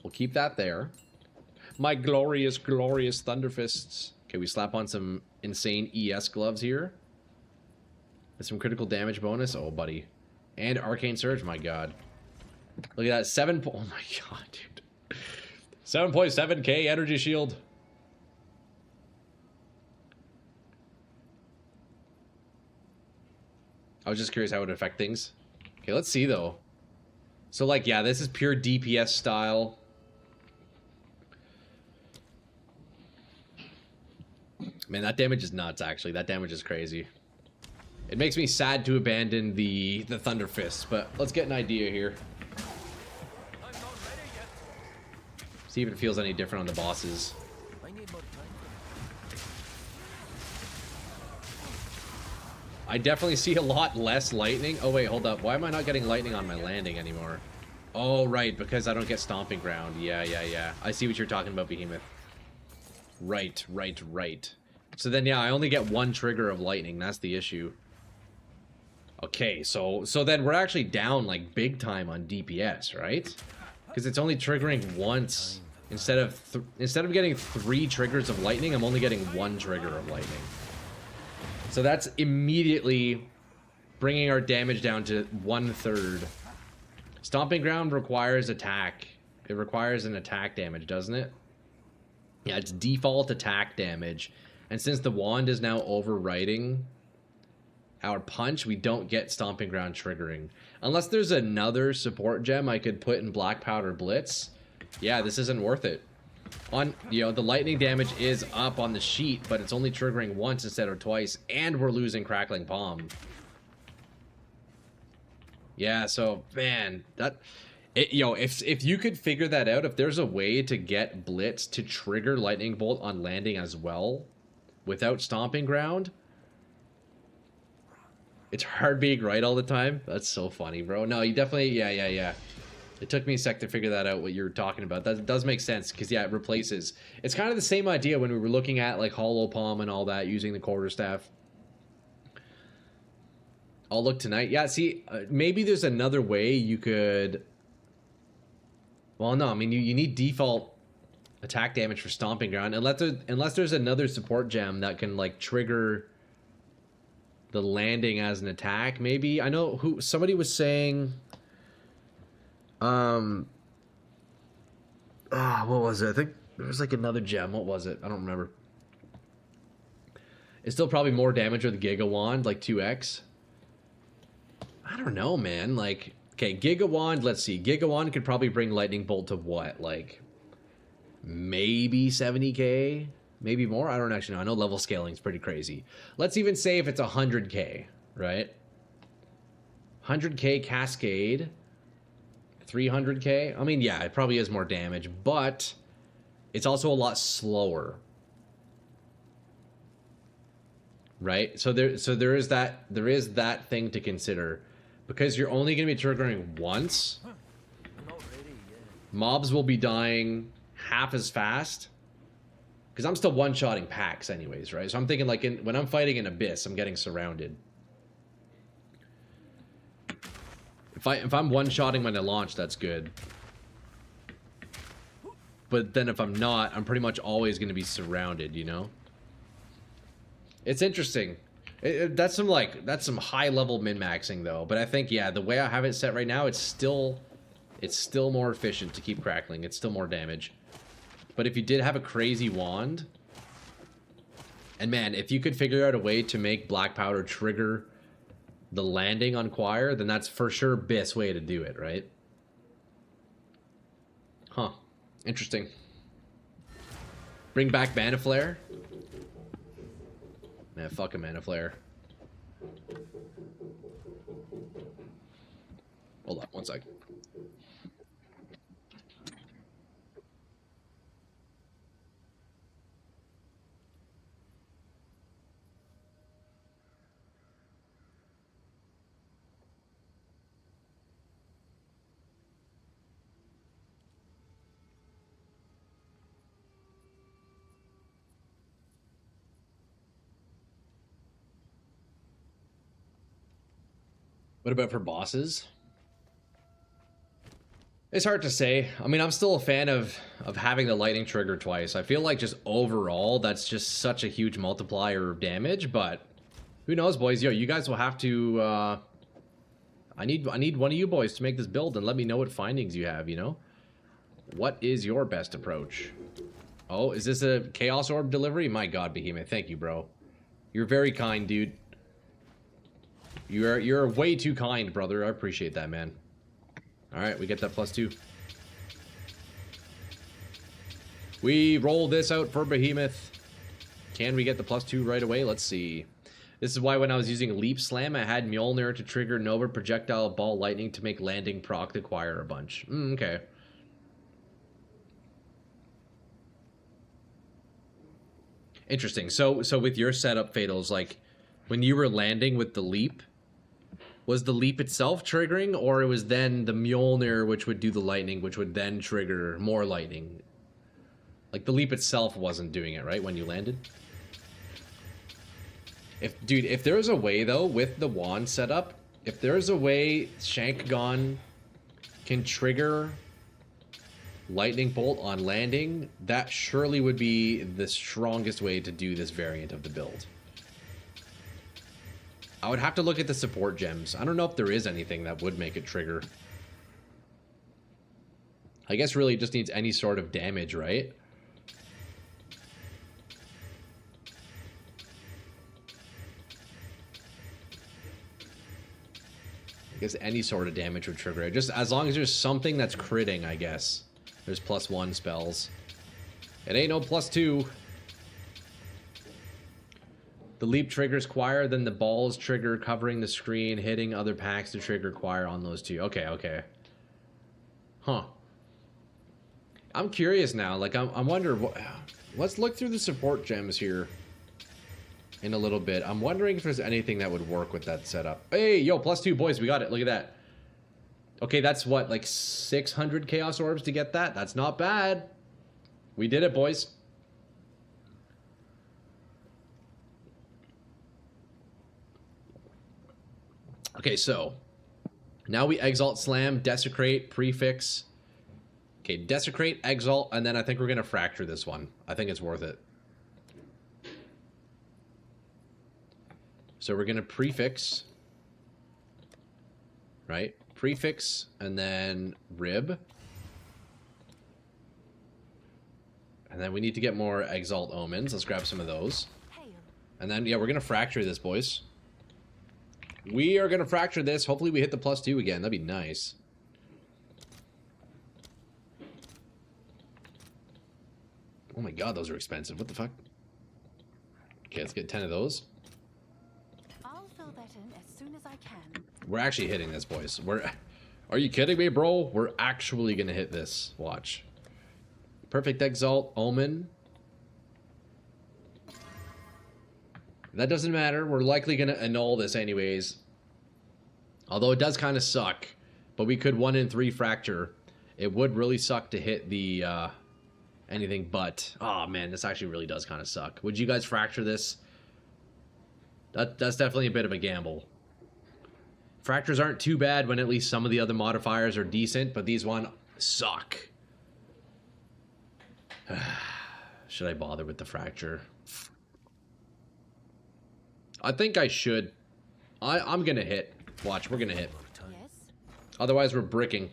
We'll keep that there. My glorious, glorious Thunderfists. Okay, we slap on some insane ES gloves here. With some critical damage bonus. Oh, buddy. And Arcane Surge. My god. Look at that. Oh my god, dude. 7.7k energy shield. I was just curious how it would affect things. Okay, let's see, though. So, like, yeah, this is pure DPS style. Man, that damage is nuts, actually. That damage is crazy. It makes me sad to abandon the Thunder Fists, but let's get an idea here. See if it feels any different on the bosses. I definitely see a lot less lightning. Oh, wait, hold up. Why am I not getting lightning on my landing anymore? Oh, right, because I don't get Stomping Ground. Yeah. I see what you're talking about, Behemoth. Right. So then, yeah, I only get 1 trigger of lightning. That's the issue. Okay, so then we're actually down, like, big time on DPS, right? Because it's only triggering once. Instead of getting 3 triggers of lightning, I'm only getting 1 trigger of lightning. So that's immediately bringing our damage down to 1/3. Stomping Ground requires attack. It requires an attack damage, doesn't it? Yeah, it's default attack damage. And since the wand is now overriding our punch, we don't get Stomping Ground triggering. Unless there's another support gem I could put in Black Powder Blitz. Yeah, this isn't worth it. On, you know, the lightning damage is up on the sheet, but it's only triggering once instead of twice, and we're losing Crackling Palm. Yeah, so man, if you could figure that out, if there's a way to get Blitz to trigger Lightning Bolt on landing as well, without Stomping Ground, it's hard being right all the time. That's so funny, bro. No, you definitely, yeah. It took me a sec to figure that out, what you were talking about. That does make sense, because, yeah, it replaces. It's kind of the same idea when we were looking at, like, Hollow Palm and all that, using the Quarterstaff. I'll look tonight. Yeah, see, maybe there's another way you could... Well, no, I mean, you need default attack damage for Stomping Ground, unless there's another support gem that can, like, trigger the landing as an attack, maybe. I know somebody was saying... what was it? I think there was like another gem. What was it? I don't remember. It's still probably more damage with the Giga Wand, like 2x. I don't know, man. Like, okay, Giga Wand, let's see. Giga Wand could probably bring Lightning Bolt to what? Like, maybe 70k? Maybe more? I don't actually know. I know level scaling is pretty crazy. Let's even say if it's 100k, right? 100k Cascade... 300k. I mean, yeah, it probably is more damage, but it's also a lot slower, right? So there is that thing to consider, because you're only going to be triggering once. Mobs will be dying half as fast, because I'm still one-shotting packs anyways, right? So I'm thinking, like, when I'm fighting an Abyss, I'm getting surrounded. If I'm one-shotting when I launch, that's good. But then if I'm not, I'm pretty much always going to be surrounded, you know? It's interesting. That's some high-level min-maxing, though. But I think, yeah, the way I have it set right now, it's still more efficient to keep crackling. It's still more damage. But if you did have a crazy wand... And man, if you could figure out a way to make Black Powder trigger... the landing on Choir, then that's for sure best way to do it, right? Huh. Interesting. Bring back Mana Flare? Man, fuck a Mana Flare. Hold on, one sec. What about for bosses? It's hard to say. I mean, I'm still a fan of having the lightning trigger twice. I feel like just overall, that's just such a huge multiplier of damage, but who knows, boys? Yo, you guys will have to, I need one of you boys to make this build and let me know what findings you have, you know? What is your best approach? Oh, is this a Chaos Orb delivery? My god, Behemoth, thank you, bro. You're very kind, dude. You're way too kind, brother. I appreciate that, man. Alright, we get that +2. We roll this out for Behemoth. Can we get the +2 right away? Let's see. This is why when I was using Leap Slam, I had Mjolnir to trigger Nova Projectile Ball Lightning to make landing proc the Choir a bunch. Okay. Interesting. So with your setup, Fatals, like, when you were landing with the Leap, was the Leap itself triggering, or it was then the Mjolnir which would do the lightning, which would then trigger more lightning? Like, the Leap itself wasn't doing it, right, when you landed? Dude, if there's a way, though, with the wand setup, if there's a way Shankgon can trigger Lightning Bolt on landing, that surely would be the strongest way to do this variant of the build. I would have to look at the support gems. I don't know if there is anything that would make it trigger. I guess really it just needs any sort of damage, right? guess any sort of damage would trigger it. Just as long as there's something that's critting, I guess. There's +1 spells. It ain't no +2. The leap triggers choir, then the balls trigger covering the screen, hitting other packs to trigger choir on those two. Okay, okay. Huh. I'm curious now. Like, I'm wondering. Let's look through the support gems here in a little bit. I'm wondering if there's anything that would work with that setup. Hey, yo, +2, boys. We got it. Look at that. Okay, that's what, like 600 Chaos Orbs to get that? That's not bad. We did it, boys. Okay, so now we Exalt Slam, Desecrate, Prefix. Okay, Desecrate, Exalt, and then I think we're going to Fracture this one. I think it's worth it. So we're going to Prefix. Right? Prefix, and then Rib. And then we need to get more Exalt Omens. Let's grab some of those. And then, yeah, we're going to Fracture this, boys. We are going to Fracture this. Hopefully we hit the +2 again. That'd be nice. Oh my god, those are expensive. What the fuck? Okay, let's get 10 of those. I'll fill that in as soon as I can. We're actually hitting this, boys. Are you kidding me, bro? We're actually going to hit this. Watch. Perfect Exalt, Omen. That doesn't matter. We're likely going to annul this anyways. Although it does kind of suck. But we could 1 in 3 Fracture. It would really suck to hit the anything but. Oh man, this actually really does kind of suck. Would you guys Fracture this? That's definitely a bit of a gamble. Fractures aren't too bad when at least some of the other modifiers are decent. But these one suck. Should I bother with the Fracture? I think I should. I'm gonna hit. Watch, we're gonna hit. Yes. Otherwise, we're bricking.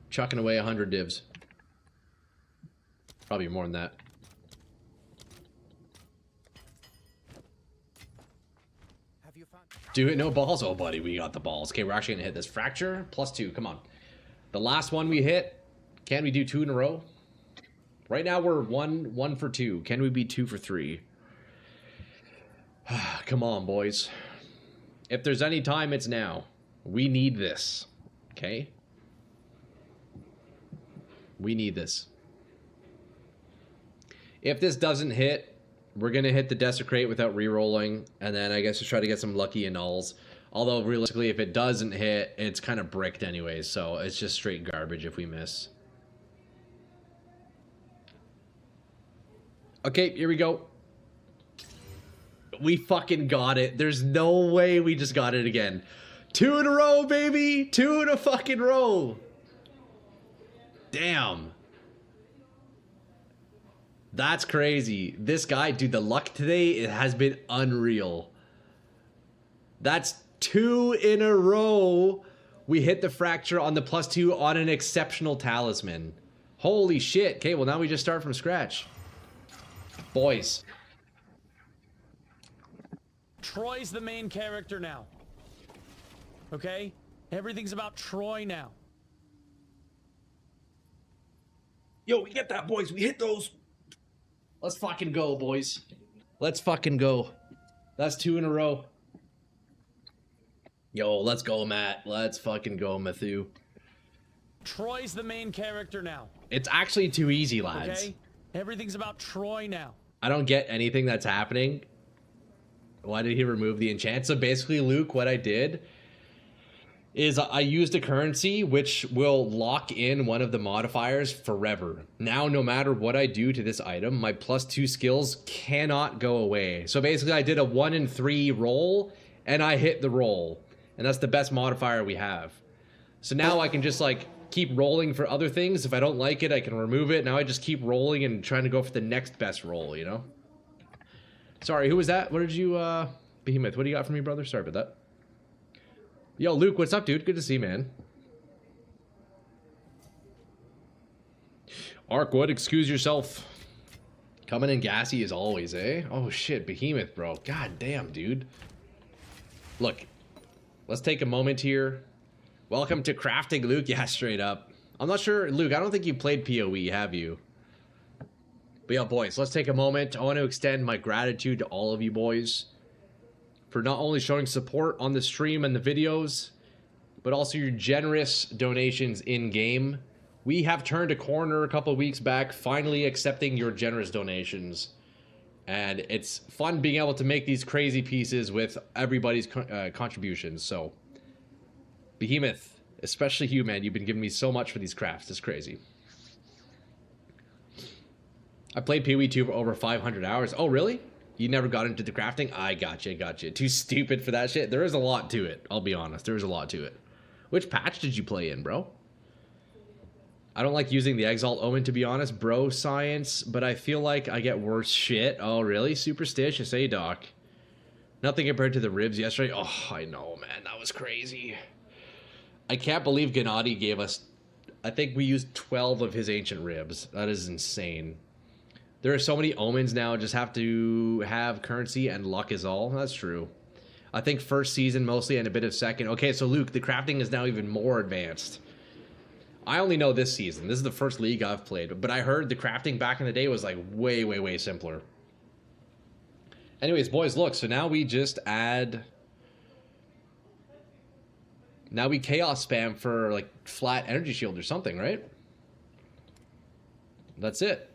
Chucking away 100 divs. Probably more than that. Have you found? Do it, no balls? Oh, buddy, we got the balls. Okay, we're actually gonna hit this. Fracture, +2, come on. The last one we hit, can we do 2 in a row? Right now, we're 1 for 2. Can we be 2 for 3? Come on, boys. If there's any time, it's now. We need this. Okay? We need this. If this doesn't hit, we're going to hit the Desecrate without re-rolling. And then I guess just try to get some lucky annuls. Although, realistically, if it doesn't hit, it's kind of bricked anyways. So, it's just straight garbage if we miss. Okay, here we go. We fucking got it. There's no way we just got it again. 2 in a row, baby. 2 in a fucking row. Damn. That's crazy. This guy, dude, the luck today, it has been unreal. That's 2 in a row. We hit the Fracture on the +2 on an exceptional talisman. Holy shit. Okay, well now we just start from scratch. Boys. Troy's the main character now. Okay? Everything's about Troy now. Yo, we get that, boys. We hit those. Let's fucking go, boys. Let's fucking go. That's 2 in a row. Yo, let's go, Matt. Let's fucking go, Matthew. Troy's the main character now. It's actually too easy, lads. Okay? Everything's about Troy now. I don't get anything that's happening. Why did he remove the enchant? So basically, Luke, what I did is I used a currency which will lock in one of the modifiers forever. Now, no matter what I do to this item, my +2 skills cannot go away. So basically, I did a 1 in 3 roll, and I hit the roll. And that's the best modifier we have. So now I can just, like, keep rolling for other things. If I don't like it, I can remove it. Now I just keep rolling and trying to go for the next best roll, you know? Sorry, who was that? What did you, Behemoth, what do you got for me, brother? Sorry about that. Yo, Luke, what's up, dude? Good to see you, man. Arkwood, excuse yourself. Coming in gassy as always, eh? Oh, shit, Behemoth, bro. God damn, dude. Look, Let's take a moment here. Welcome to crafting, Luke. Yeah, straight up. I'm not sure, Luke, I don't think you played PoE, have you? But yeah, boys, let's take a moment. I want to extend my gratitude to all of you boys for not only showing support on the stream and the videos, but also your generous donations in-game. We have turned a corner a couple weeks back, finally accepting your generous donations. And it's fun being able to make these crazy pieces with everybody's contributions. So, Behemoth, especially you, man, you've been giving me so much for these crafts. It's crazy. I played PoE 2 for over 500 hours. Oh, really? You never got into the crafting? I gotcha. Too stupid for that shit. There is a lot to it. I'll be honest. There is a lot to it. Which patch did you play in, bro? I don't like using the Exile Omen, to be honest, bro science, but I feel like I get worse shit. Oh, really? Superstitious, eh, Doc? Nothing compared to the ribs yesterday. Oh, I know, man. That was crazy. I can't believe Gennady gave us... I think we used 12 of his ancient ribs. That is insane. There are so many omens now, just have to have currency and luck is all. That's true. I think first season mostly and a bit of second. Okay, so Luke, the crafting is now even more advanced. I only know this season. This is the first league I've played, but I heard the crafting back in the day was like way simpler. Anyways, boys, look, so now we just add... Now we chaos spam for like flat energy shield or something, right? That's it.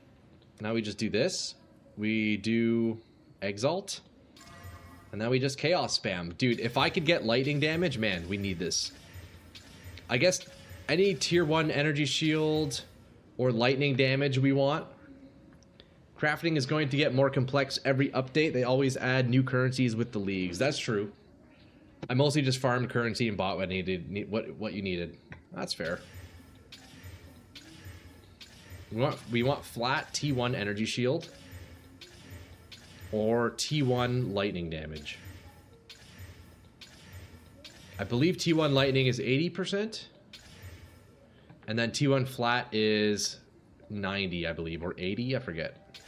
Now we just do this. We do Exalt. And now we just chaos spam. Dude, if I could get lightning damage, man, we need this. I guess any tier 1 energy shield or lightning damage we want. Crafting is going to get more complex every update. They always add new currencies with the leagues. That's true. I mostly just farmed currency and bought what what you needed. That's fair. We want flat T1 energy shield or T1 lightning damage. I believe T1 lightning is 80%. And then T1 flat is 90, I believe, or 80, I forget.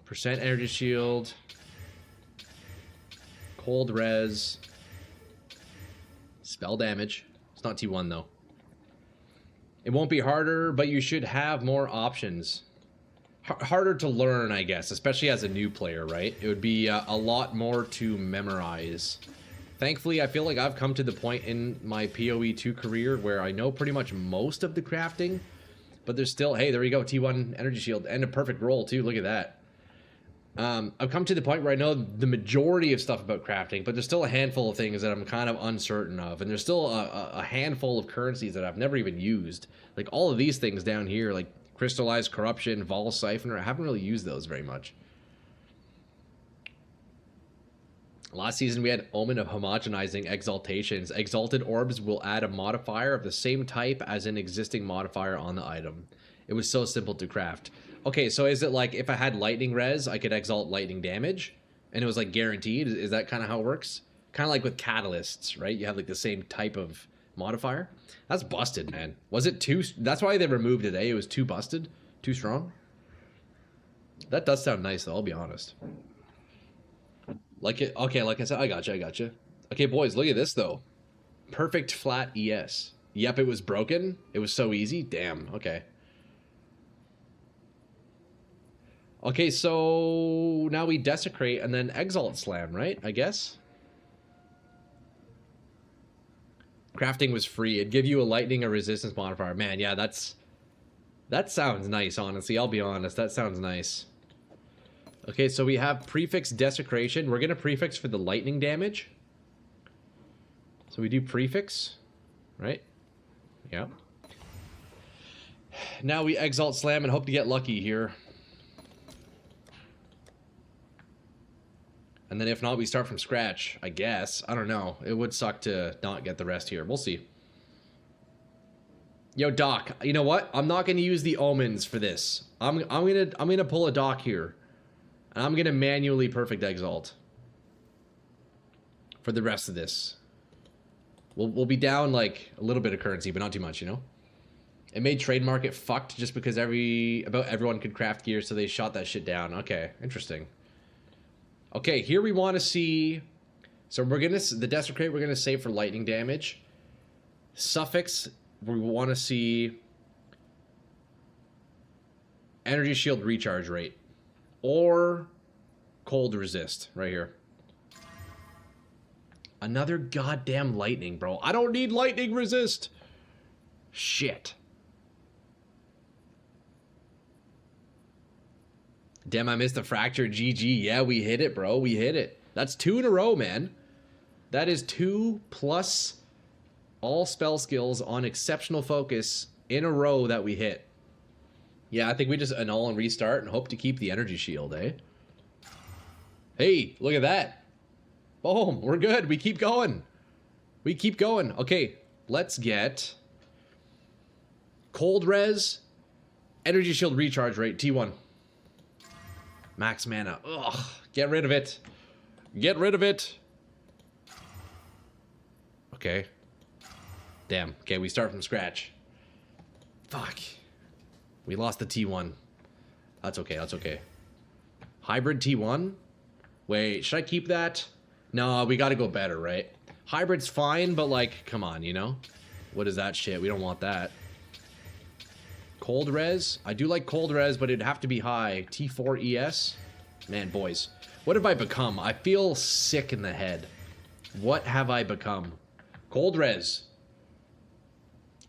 Percent energy shield. Cold res. Spell damage. It's not T1 though. It won't be harder, but you should have more options. Harder to learn, I guess, especially as a new player, right? It would be a lot more to memorize. Thankfully, I feel like I've come to the point in my PoE 2 career where I know pretty much most of the crafting, but there's still, hey, there you go, T1 energy shield, and a perfect roll too, look at that. I've come to the point where I know the majority of stuff about crafting, but there's still a handful of things that I'm kind of uncertain of, and there's still a handful of currencies that I've never even used. Like all of these things down here, like Crystallized Corruption, Vol Siphoner, I haven't really used those very much. Last season we had Omen of Homogenizing Exaltations. Exalted orbs will add a modifier of the same type as an existing modifier on the item. It was so simple to craft. Okay, so is it like if I had lightning res, I could exalt lightning damage? And it was like guaranteed? Is that kind of how it works? Kind of like with catalysts, right? You have like the same type of modifier? That's busted, man. Was it too... That's why they removed it, eh? It was too busted? Too strong? That does sound nice, though, I'll be honest. Like it, okay, like I said, I gotcha. Okay, boys, look at this, though. Perfect flat ES. Yep, it was broken. It was so easy. Damn, okay. Okay, so now we Desecrate and then Exalt Slam, right? I guess? Crafting was free. It'd give you a lightning or resistance modifier. Man, yeah, that sounds nice, honestly. I'll be honest. That sounds nice. Okay, so we have prefix Desecration. We're going to prefix for the lightning damage. So we do prefix, right? Yeah. Now we Exalt Slam and hope to get lucky here. And then if not, we start from scratch, I guess. I don't know. It would suck to not get the rest here. We'll see. Yo, Doc, you know what? I'm not going to use the omens for this. I'm gonna pull a Doc here. And I'm going to manually perfect Exalt for the rest of this. We'll be down like a little bit of currency, but not too much, you know? It made trade market fucked just because about everyone could craft gear, so they shot that shit down. Okay, interesting. Okay, here we want to see So we're gonna, the Desecrate we're gonna save for lightning damage. Suffix, we want to see energy shield recharge rate. Or cold resist, right here. Another goddamn lightning, bro. I don't need lightning resist. Shit. Damn, I missed the fracture. GG. Yeah, we hit it, bro. We hit it. That's 2 in a row, man. That is 2 plus all spell skills on exceptional focus in a row that we hit. Yeah, I think we just annul and restart and hope to keep the energy shield, eh? Hey, look at that. Boom, we're good. We keep going. We keep going. Okay, let's get cold res, energy shield recharge rate, T1. Max mana. Ugh, get rid of it. Get rid of it. Okay. Damn. Okay, we start from scratch. Fuck. We lost the T1. That's okay, that's okay. Hybrid T1? Wait, should I keep that? No, we gotta go better, right? Hybrid's fine, but like, come on, you know? What is that shit? We don't want that. Cold res? I do like cold res, but it'd have to be high. T4 ES? Man, boys. What have I become? I feel sick in the head. What have I become? Cold res.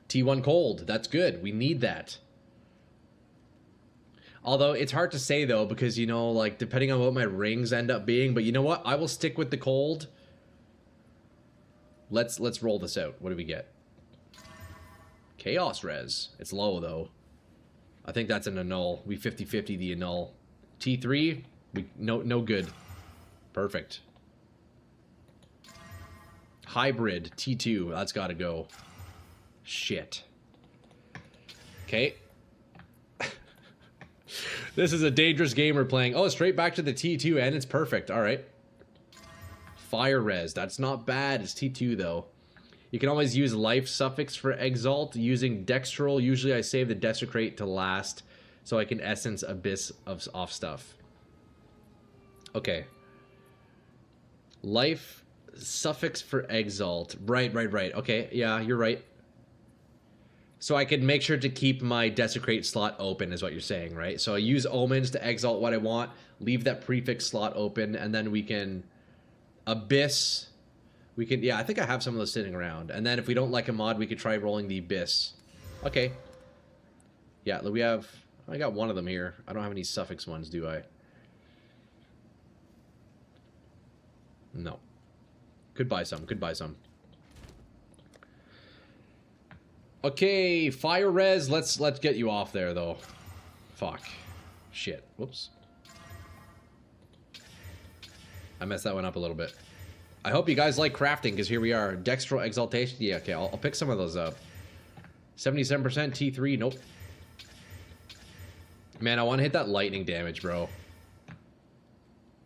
T1 cold. That's good. We need that. Although, it's hard to say, though, because, you know, like, depending on what my rings end up being. But you know what? I will stick with the cold. Let's roll this out. What do we get? Chaos res. It's low, though. I think that's an annul. We 50-50 the annul. T3, no good. Perfect. Hybrid, T2, that's gotta go. Shit. Okay. This is a dangerous game we're playing. Oh, straight back to the T2 and it's perfect. Alright. Fire res, that's not bad. It's T2 though. You can always use life suffix for Exalt using Dextral. Usually I save the Desecrate to last so I can Essence Abyss off stuff. Okay. Life suffix for Exalt. Right. Okay, yeah, you're right. So I can make sure to keep my Desecrate slot open is what you're saying, right? So I use Omens to Exalt what I want, leave that prefix slot open, and then we can Abyss... We can, yeah, I think I have some of those sitting around. And then if we don't like a mod, we could try rolling the Abyss. Okay. Yeah, we have... I got one of them here. I don't have any suffix ones, do I? No. Could buy some, could buy some. Okay, fire res. Let's get you off there, though. Fuck. Shit. Whoops. I messed that one up a little bit. I hope you guys like crafting, because here we are. Dextral Exaltation. Yeah, okay, I'll pick some of those up. 77% T3. Nope. Man, I want to hit that lightning damage, bro.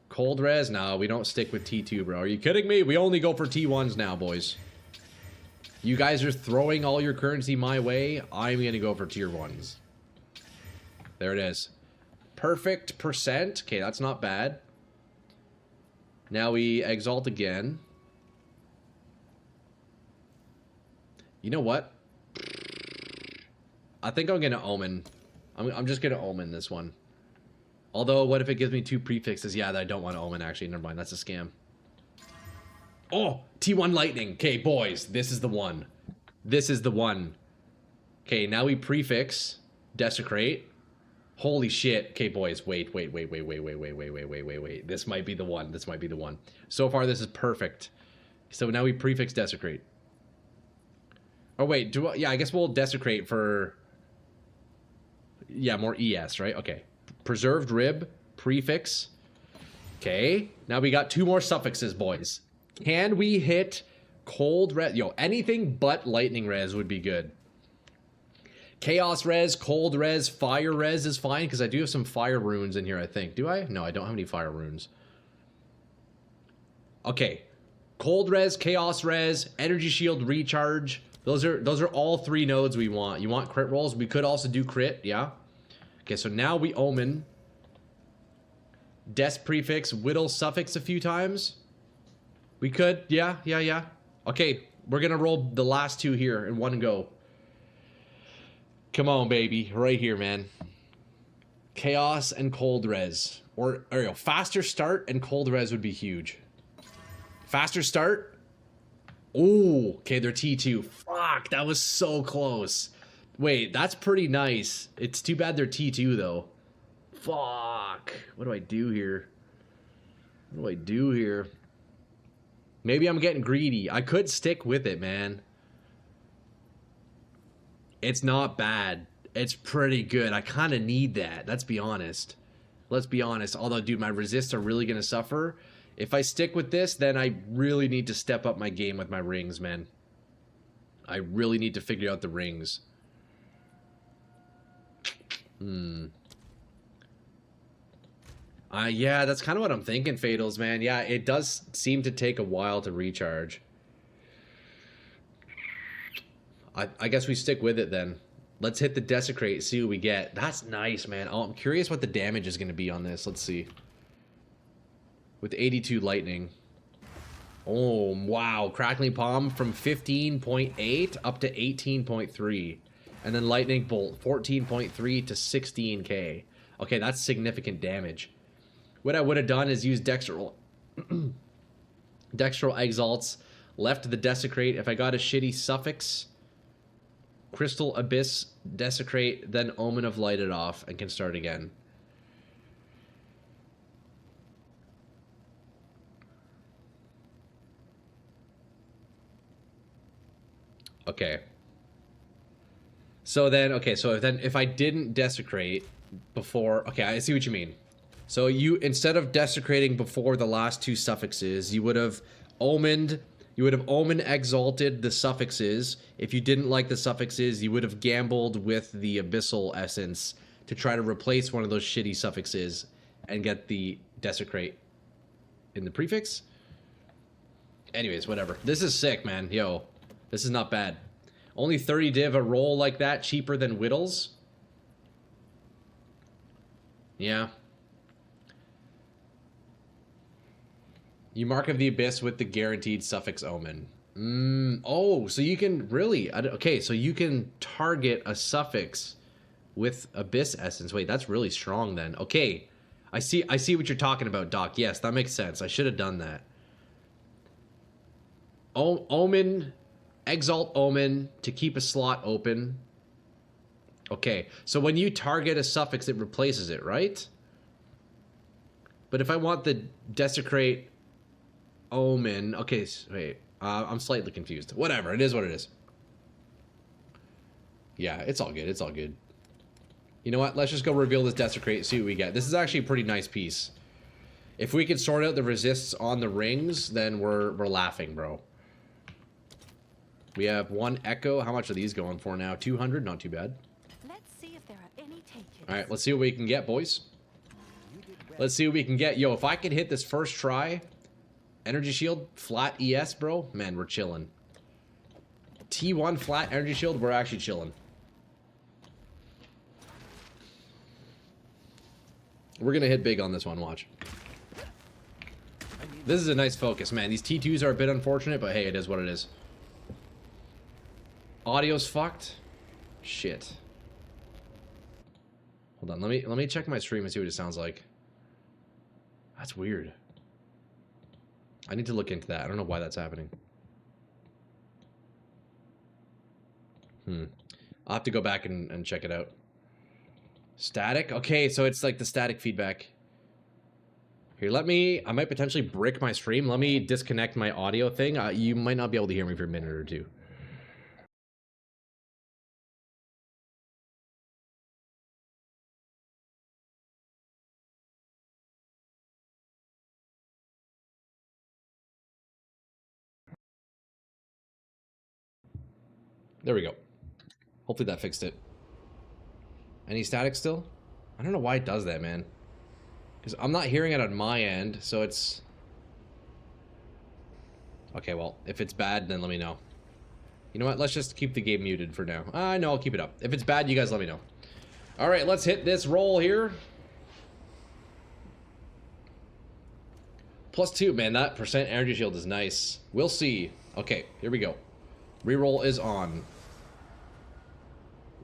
Cold res? No, we don't stick with T2, bro. Are you kidding me? We only go for T1s now, boys. You guys are throwing all your currency my way. I'm going to go for tier 1s. There it is. Perfect percent. Okay, that's not bad. Now we Exalt again. You know what? I think I'm going to Omen. I'm just going to Omen this one. Although, what if it gives me 2 prefixes? Yeah, I don't want to Omen, actually. Never mind, that's a scam. Oh, T1 Lightning. Okay, boys, this is the one. This is the one. Okay, now we prefix Desecrate. Holy shit. Okay, boys, wait. This might be the one. This might be the one. So far, this is perfect. So now we prefix Desecrate. Oh, wait, yeah, I guess we'll Desecrate for... Yeah, more ES, right? Okay. Preserved Rib, prefix. Okay, now we got 2 more suffixes, boys. Can we hit cold res? Yo, anything but lightning res would be good. Chaos res, cold res, fire res is fine, because I do have some fire runes in here, I think. Do I? No, I don't have any fire runes. Okay. Cold res, chaos res, energy shield recharge. Those are all 3 nodes we want. You want crit rolls? We could also do crit, yeah? Okay, so now we Omen. Des prefix, whittle suffix a few times. We could. Yeah, yeah, yeah. Okay, we're gonna roll the last two here in one go. Come on, baby. Right here, man. Chaos and cold res. Or you know, faster start and cold res would be huge. Faster start. Oh, okay, they're T2. Fuck, that was so close. Wait, that's pretty nice. It's too bad they're T2 though. Fuck. What do I do here? What do I do here? Maybe I'm getting greedy. I could stick with it, man. It's not bad. It's pretty good. I kind of need that. Let's be honest. Let's be honest. Although, dude, my resists are really going to suffer. If I stick with this, then I really need to step up my game with my rings, man. I really need to figure out the rings. Yeah, that's kind of what I'm thinking, Fatals, man. Yeah, it does seem to take a while to recharge. I guess we stick with it then. Let's hit the Desecrate, see what we get. That's nice, man. Oh, I'm curious what the damage is going to be on this. Let's see. With 82 Lightning. Oh, wow. Crackling Palm from 15.8 up to 18.3. And then Lightning Bolt, 14.3 to 16k. Okay, that's significant damage. What I would have done is use Dextral Exalts, left the Desecrate. If I got a shitty Suffix, Crystal Abyss, Desecrate, then Omen of Light it off, and can start again. Okay. So then, okay, so then if I didn't Desecrate before... Okay, I see what you mean. So you, instead of Desecrating before the last two suffixes, you would have Omened... You would have Omen Exalted the suffixes. If you didn't like the suffixes, you would have gambled with the Abyssal Essence to try to replace one of those shitty suffixes and get the Desecrate in the prefix. Anyways, whatever. This is sick, man. Yo, this is not bad. Only 30 div a roll like that, cheaper than Whittles. Yeah. You Mark of the Abyss with the guaranteed suffix Omen. Oh, so you can really... Okay, so you can target a suffix with Abyss Essence. Wait, that's really strong then. Okay, I see what you're talking about, Doc. Yes, that makes sense. I should have done that. Omen, Exalt Omen to keep a slot open. Okay, so when you target a suffix, it replaces it, right? But if I want the Desecrate... Omen. Okay, wait. I'm slightly confused. Whatever. It is what it is. Yeah, it's all good. It's all good. You know what? Let's just go reveal this Desecrate and see what we get. This is actually a pretty nice piece. If we could sort out the resists on the rings, then we're laughing, bro. We have one Echo. How much are these going for now? 200? Not too bad. Let's see if there are any takers. All right, let's see what we can get, boys. Let's see what we can get. Yo, if I can hit this first try... Energy Shield, flat ES, bro. Man, we're chilling. T1 flat Energy Shield, we're actually chilling. We're gonna hit big on this one, watch. This is a nice focus, man. These T2s are a bit unfortunate, but hey, it is what it is. Audio's fucked. Shit. Hold on, let me check my stream and see what it sounds like. That's weird. I need to look into that. I don't know why that's happening. I'll have to go back and check it out. Static? Okay, so it's like the static feedback. Here, I might potentially brick my stream. Let me disconnect my audio thing. You might not be able to hear me for a minute or two. There we go. Hopefully that fixed it. Any static still? I don't know why it does that, man. Because I'm not hearing it on my end, so it's... Okay, well, if it's bad, then let me know. You know what? Let's just keep the game muted for now. No, I'll keep it up. If it's bad, you guys let me know. Alright, let's hit this roll here. +2, man. That percent energy shield is nice. We'll see. Okay, here we go. Reroll is on.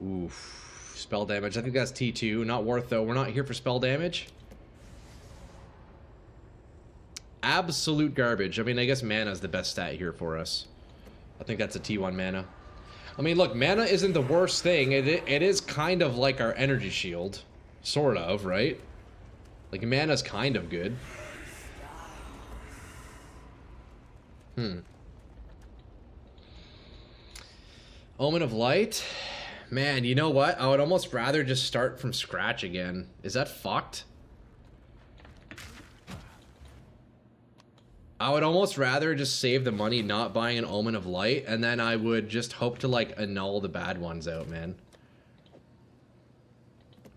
Oof. Spell damage. I think that's T2. Not worth, though. We're not here for spell damage. Absolute garbage. I mean, I guess mana is the best stat here for us. I think that's a T1 mana. I mean, look, mana isn't the worst thing. It is kind of like our energy shield. Sort of, right? Like, mana's kind of good. Omen of Light? Man, you know what? I would almost rather just start from scratch again. Is that fucked? I would almost rather just save the money not buying an Omen of Light, and then I would just hope to, like, annul the bad ones out, man.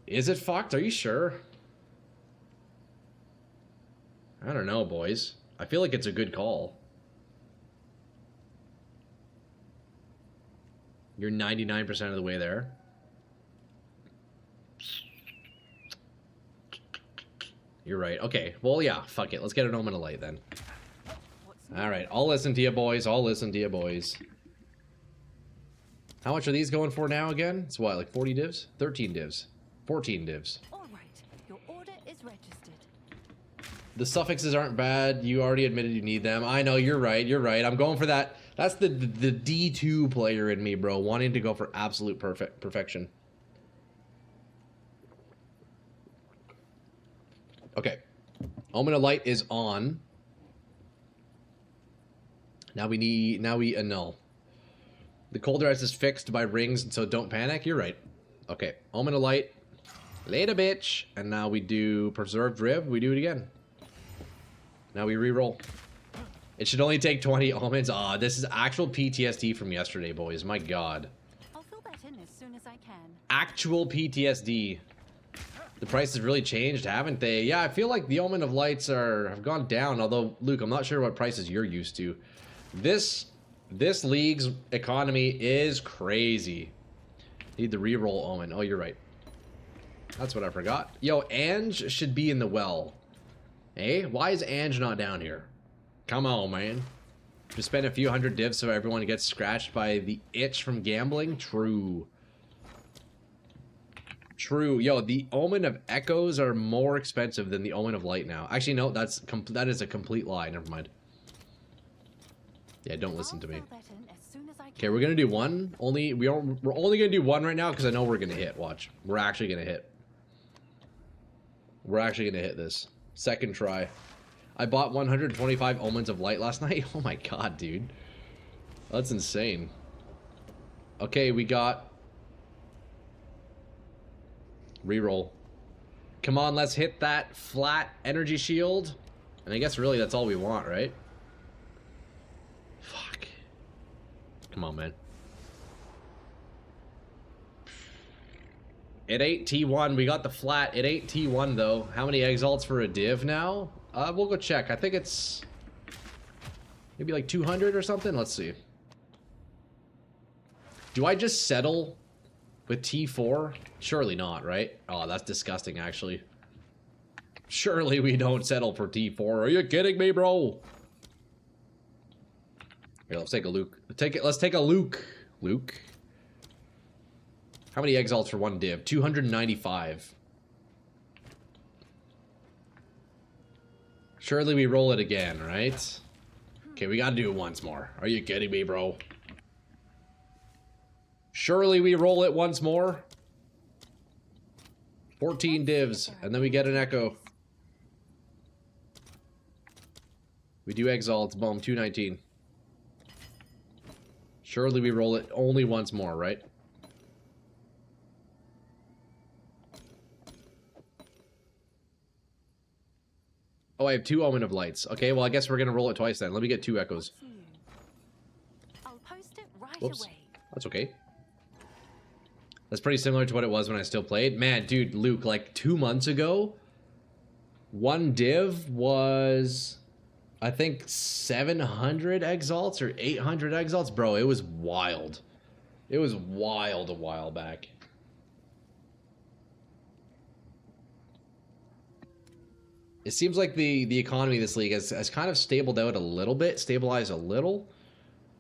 Is it fucked? Are you sure? I don't know, boys. I feel like it's a good call. You're 99% of the way there. You're right. Okay. Well, yeah. Fuck it. Let's get an Omen of Light then. Alright. I'll listen to you, boys. I'll listen to you, boys. How much are these going for now again? It's what, like 40 divs? 13 divs. 14 divs. All right, your order is registered. The suffixes aren't bad. You already admitted you need them. I know, you're right. You're right. I'm going for that. That's the D2 player in me, bro. Wanting to go for absolute perfection. Okay. Omen of Light is on. Now we annul. The colder ice is fixed by rings, so don't panic. You're right. Okay. Omen of Light. Later, bitch. And now we do Preserved Rib. We do it again. Now we re-roll. It should only take 20 omens. Ah, this is actual PTSD from yesterday, boys. My god. I'll fill that in as soon as I can. Actual PTSD. The prices really changed, haven't they? Yeah, I feel like the Omen of Lights have gone down. Although, Luke, I'm not sure what prices you're used to. This league's economy is crazy. Need the re-roll Omen. Oh, you're right. That's what I forgot. Yo, Ange should be in the well. Eh? Why is Ange not down here? Come on, man. Just spend a few hundred divs so everyone gets scratched by the itch from gambling? True. True. Yo, the Omen of Echoes are more expensive than the Omen of Light now. Actually, no, that is a complete lie. Never mind. Yeah, don't listen to me. Okay, we're gonna do one. We're only gonna do one right now because I know we're gonna hit. Watch. We're actually gonna hit. We're actually gonna hit this. Second try. I bought 125 Omens of Light last night. Oh my god, dude. That's insane. Okay, we got... Reroll. Come on, let's hit that flat energy shield. And I guess really that's all we want, right? Fuck. Come on, man. It ain't T1. We got the flat. It ain't T1, though. How many exalts for a div now? We'll go check. I think it's maybe like 200 or something. Let's see. Do I just settle with T4? Surely not, right? Oh, that's disgusting, actually. Surely we don't settle for T4. Are you kidding me, bro? Here, let's take a Luke. Let's take a Luke. Luke. How many exalts for one div? 295. Surely we roll it again, right? Okay, we gotta do it once more. Are you kidding me, bro? Surely we roll it once more. 14 divs, and then we get an echo. We do exalts, boom, 219. Surely we roll it only once more, right? Oh, I have 2 Omen of Lights. Okay, well, I guess we're gonna roll it twice then. Let me get 2 echoes. I'll post it right Whoops. away. That's okay. That's pretty similar to what it was when I still played. Man, dude, Luke, like 2 months ago, one div was, I think, 700 exalts or 800 exalts. Bro, it was wild. It was wild a while back. It seems like the economy of this league has kind of stabilized out a little bit, stabilized a little,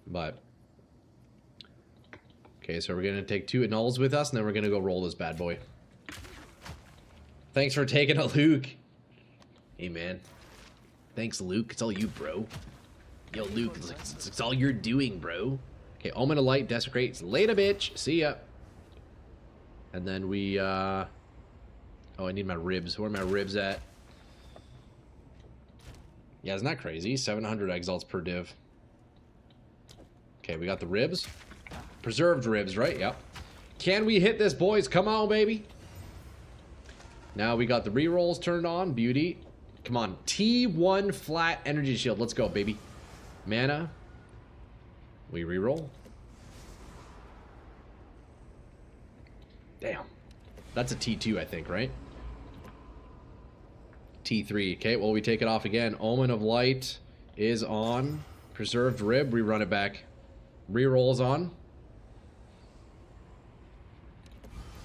but okay. So we're gonna take 2 annuls with us, and then we're gonna go roll this bad boy. Thanks for taking a Luke. Hey man, thanks Luke. It's all you, bro. Yo Luke, it's all you're doing, bro. Okay, Omen of Light, Desecrate. Later, bitch. See ya. And then we oh, I need my ribs. Where are my ribs at? Yeah, isn't that crazy? 700 exiles per div. Okay, we got the ribs. Preserved ribs, right? Yep. Can we hit this, boys? Come on, baby. Now we got the rerolls turned on. Beauty. Come on. T1 flat energy shield. Let's go, baby. Mana. We reroll. Damn. That's a T2, I think, right? T3. Okay, well, we take it off again. Omen of Light is on. Preserved Rib. We run it back. Rerolls on.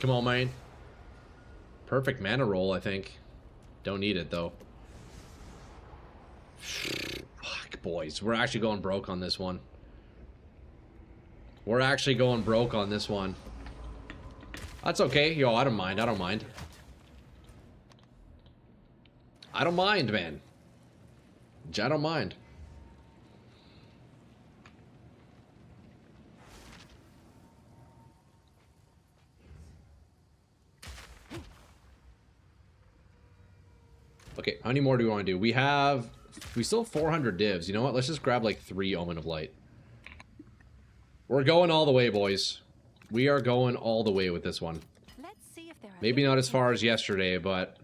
Come on, man. Perfect mana roll, I think. Don't need it, though. Fuck, boys. We're actually going broke on this one. We're actually going broke on this one. That's okay. Yo, I don't mind. I don't mind. I don't mind, man. I don't mind. Okay, how many more do we want to do? We still have 400 divs. You know what? Let's just grab like 3 Omen of Light. We're going all the way, boys. We are going all the way with this one. Let's see if there are Maybe not as far as yesterday, but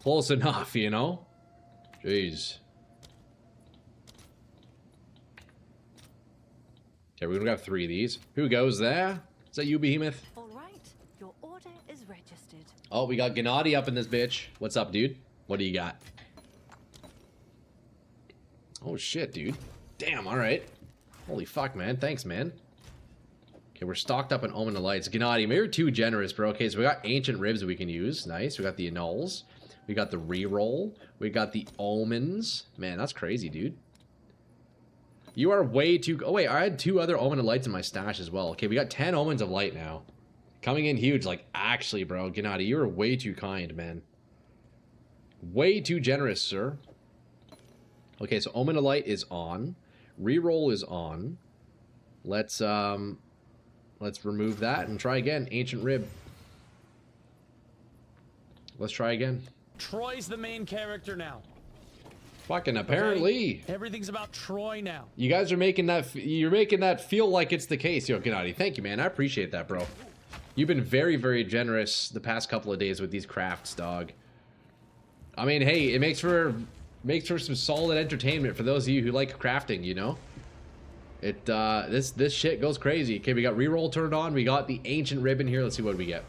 close enough, you know? Jeez. Okay, we're gonna grab 3 of these. Who goes there? Is that you, Behemoth? All right, your order is registered. Oh, we got Gennady up in this bitch. What's up, dude? What do you got? Oh, shit, dude. Damn, alright. Holy fuck, man. Thanks, man. Okay, we're stocked up in Omen of Lights. Gennady, maybe we're too generous, bro. Okay, so we got Ancient Ribs we can use. Nice. We got the Annuls. We got the Reroll. We got the Omens. Man, that's crazy, dude. You are way too... Oh, wait, I had 2 other Omen of Lights in my stash as well. Okay, we got 10 Omens of Light now. Coming in huge. Like, actually, bro. Gennady, you are way too kind, man. Way too generous, sir. Okay, so Omen of Light is on. Reroll is on. Let's remove that and try again. Ancient Rib. Let's try again. Troy's the main character now. Fucking apparently. Okay? Everything's about Troy now. You guys are making that, you're making that feel like it's the case. Yo, Gennady, thank you, man. I appreciate that, bro. You've been very, very generous the past couple of days with these crafts, dog. I mean, hey, it makes for some solid entertainment for those of you who like crafting, you know? It, this shit goes crazy. Okay, we got reroll turned on. We got the Ancient Ribbon here. Let's see what we get.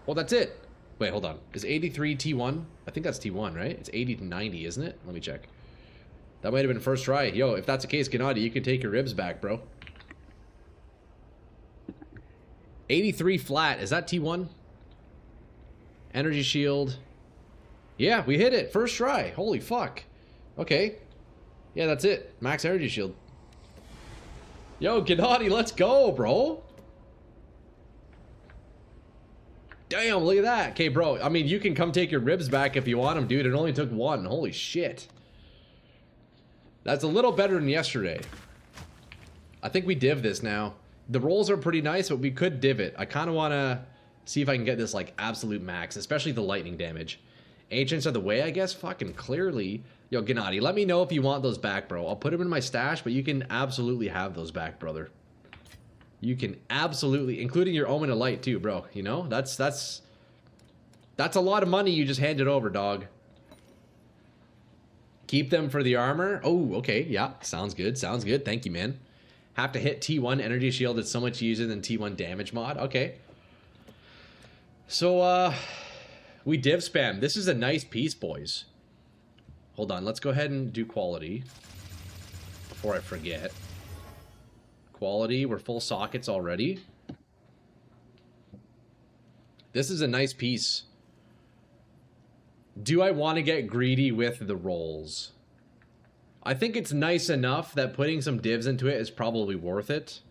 Well, that's it. Wait, hold on. Is 83 T1? I think that's T1, right? It's 80 to 90, isn't it? Let me check. That might have been first try. Yo, if that's the case, Gennady, you can take your ribs back, bro. 83 flat. Is that T1? Energy shield. Yeah, we hit it. First try. Holy fuck. Okay. Yeah, that's it. Max energy shield. Yo, Gennady, let's go, bro. Damn, look at that. Okay, bro. I mean, you can come take your ribs back if you want them, dude. It only took 1. Holy shit. That's a little better than yesterday. I think we div this now. The rolls are pretty nice, but we could div it. I kind of want to see if I can get this, like, absolute max, especially the lightning damage. Ancients are the way, I guess. Fucking clearly. Yo, Gennady, let me know if you want those back, bro. I'll put them in my stash, but you can absolutely have those back, brother. You can absolutely, including your Omen of Light too, bro. You know, that's a lot of money you just handed over, dog. Keep them for the armor. Oh, okay, yeah, sounds good. Sounds good. Thank you, man. Have to hit T1 energy shield. It's so much easier than T1 damage mod. Okay. So, we div spam. This is a nice piece, boys. Hold on, let's go ahead and do quality before I forget. Quality, we're full sockets already. This is a nice piece. Do I want to get greedy with the rolls? I think it's nice enough that putting some divs into it is probably worth it.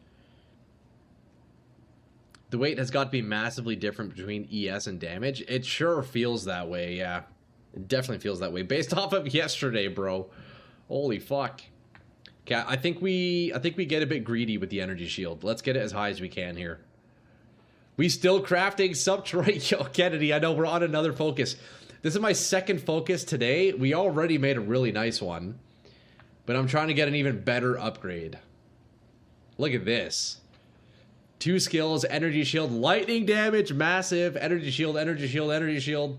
The weight has got to be massively different between ES and damage. It sure feels that way, yeah. It definitely feels that way. Based off of yesterday, bro. Holy fuck. Okay, I think we get a bit greedy with the energy shield. Let's get it as high as we can here. We still crafting sub-Troy. Yo, Kennedy, I know we're on another focus. This is my second focus today. We already made a really nice one. But I'm trying to get an even better upgrade. Look at this. 2 skills, energy shield, lightning damage, massive, energy shield, energy shield, energy shield.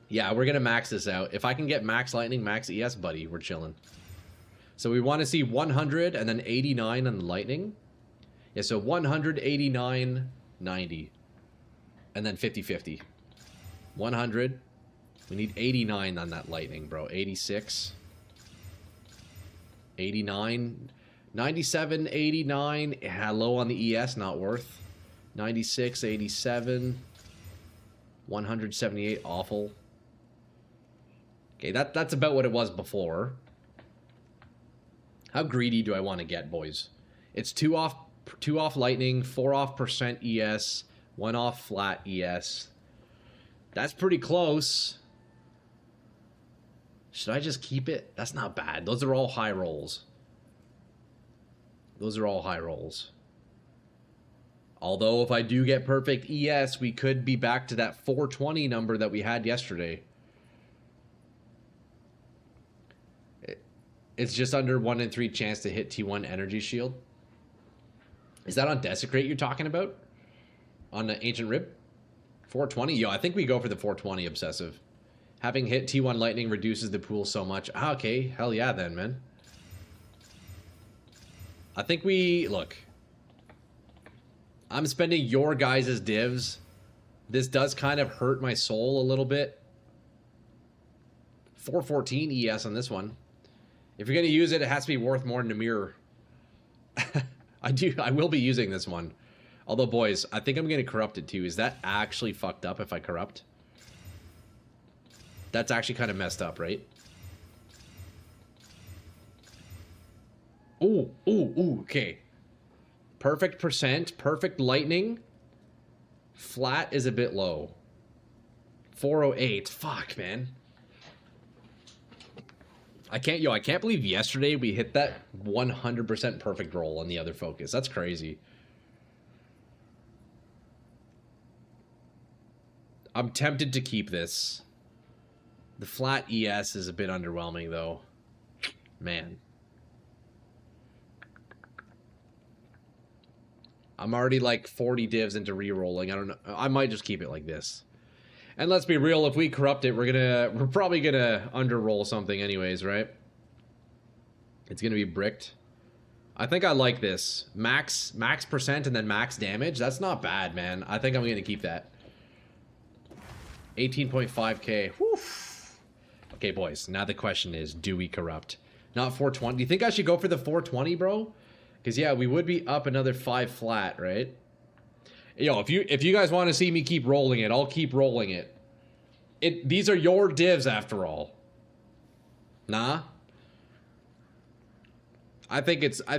Yeah, we're gonna max this out. If I can get max lightning, max ES, buddy, we're chilling. So we want to see 100 and then 89 on the lightning. Yeah, so 100, 89, 90. And then 50-50. 100. We need 89 on that lightning, bro. 86. 89. 97, 89. Yeah, low on the ES, not worth. 96, 87. 178, awful. Okay, that's about what it was before. How greedy do I want to get, boys? It's 2 off lightning, 4 off percent ES, 1 off flat ES. That's pretty close. Should I just keep it? That's not bad. Those are all high rolls. Those are all high rolls. Although if I do get perfect ES, we could be back to that 420 number that we had yesterday. It's just under 1 in 3 chance to hit T1 energy shield. Is that on Desecrate you're talking about? On the Ancient Rib? 420? Yo, I think we go for the 420 obsessive. Having hit T1 lightning reduces the pool so much. Ah, okay, hell yeah then, man. I think we... Look. I'm spending your guys' divs. This does kind of hurt my soul a little bit. 414 ES on this one. If you're going to use it, it has to be worth more than a mirror. I will be using this one. Although, boys, I think I'm going to corrupt it too. Is that actually fucked up if I corrupt? That's actually kind of messed up, right? Ooh, ooh, ooh, okay. Perfect percent, perfect lightning. Flat is a bit low. 408. Fuck, man. I can't believe yesterday we hit that 100% perfect roll on the other focus. That's crazy. I'm tempted to keep this. The flat ES is a bit underwhelming, though. Man. I'm already like 40 divs into re-rolling. I don't know. I might just keep it like this. And let's be real, if we corrupt it, we're probably gonna under-roll something anyways, right? It's gonna be bricked. I think I like this. Max percent and then max damage. That's not bad, man. I think I'm gonna keep that. 18.5k. Whew. Okay, boys. Now the question is, do we corrupt? Not 420. Do you think I should go for the 420, bro? Because yeah, we would be up another 5 flat, right? Yo, if you guys want to see me keep rolling it, I'll keep rolling it. These are your divs after all. Nah. I think it's decent.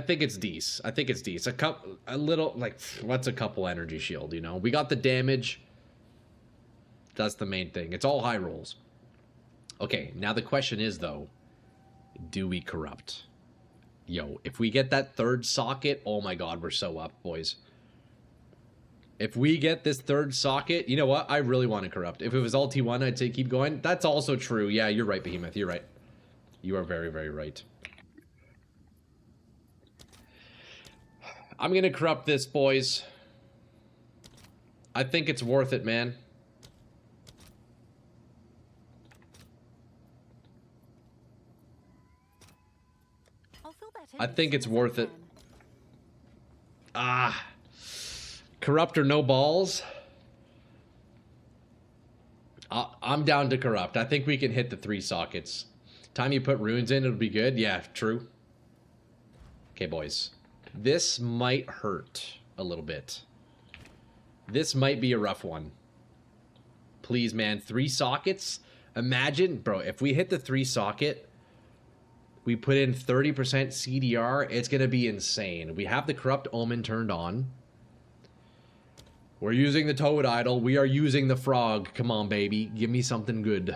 I think it's decent. A little like what's a couple energy shield, you know? We got the damage. That's the main thing. It's all high rolls. Okay, now the question is though, do we corrupt? Yo, if we get that 3rd socket, oh my god, we're so up, boys. If we get this 3rd socket, you know what? I really want to corrupt. If it was all T1, I'd say keep going. That's also true. Yeah, you're right, Behemoth. You're right. You are very, very right. I'm going to corrupt this, boys. I think it's worth it, man. I think it's worth it. Ah. Corrupt or no balls? I'm down to corrupt. I think we can hit the 3 sockets. Time you put runes in, it'll be good. Yeah, true. Okay, boys. This might hurt a little bit. This might be a rough one. Please, man. 3 sockets? Imagine, bro, if we hit the 3 socket, we put in 30% CDR, it's going to be insane. We have the Corrupt Omen turned on. We're using the Toad Idol. We are using the Frog. Come on, baby. Give me something good.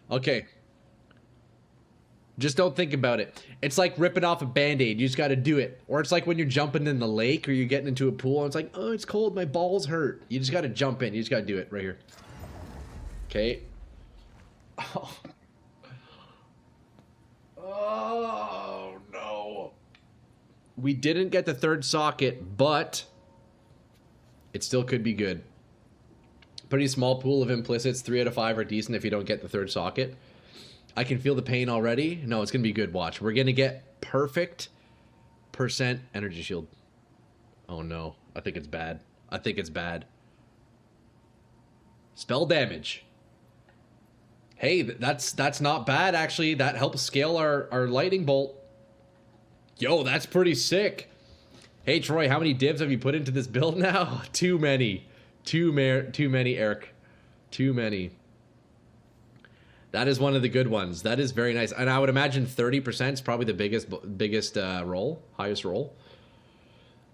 Okay. Just don't think about it. It's like ripping off a Band-Aid. You just got to do it. Or it's like when you're jumping in the lake or you're getting into a pool and it's like, oh, it's cold. My balls hurt. You just got to jump in. You just got to do it right here. Okay. Oh. Oh, no. We didn't get the 3rd socket, but it still could be good. Pretty small pool of implicits. 3 out of 5 are decent if you don't get the 3rd socket. I can feel the pain already. No, it's going to be good. Watch. We're going to get perfect percent energy shield. Oh, no. I think it's bad. I think it's bad. Spell damage. Hey, that's not bad, actually. That helps scale our lightning bolt. Yo, that's pretty sick. Hey, Troy, how many divs have you put into this build now? Too many. Too many, Eric. Too many. That is one of the good ones. That is very nice. And I would imagine 30% is probably the biggest roll, highest roll.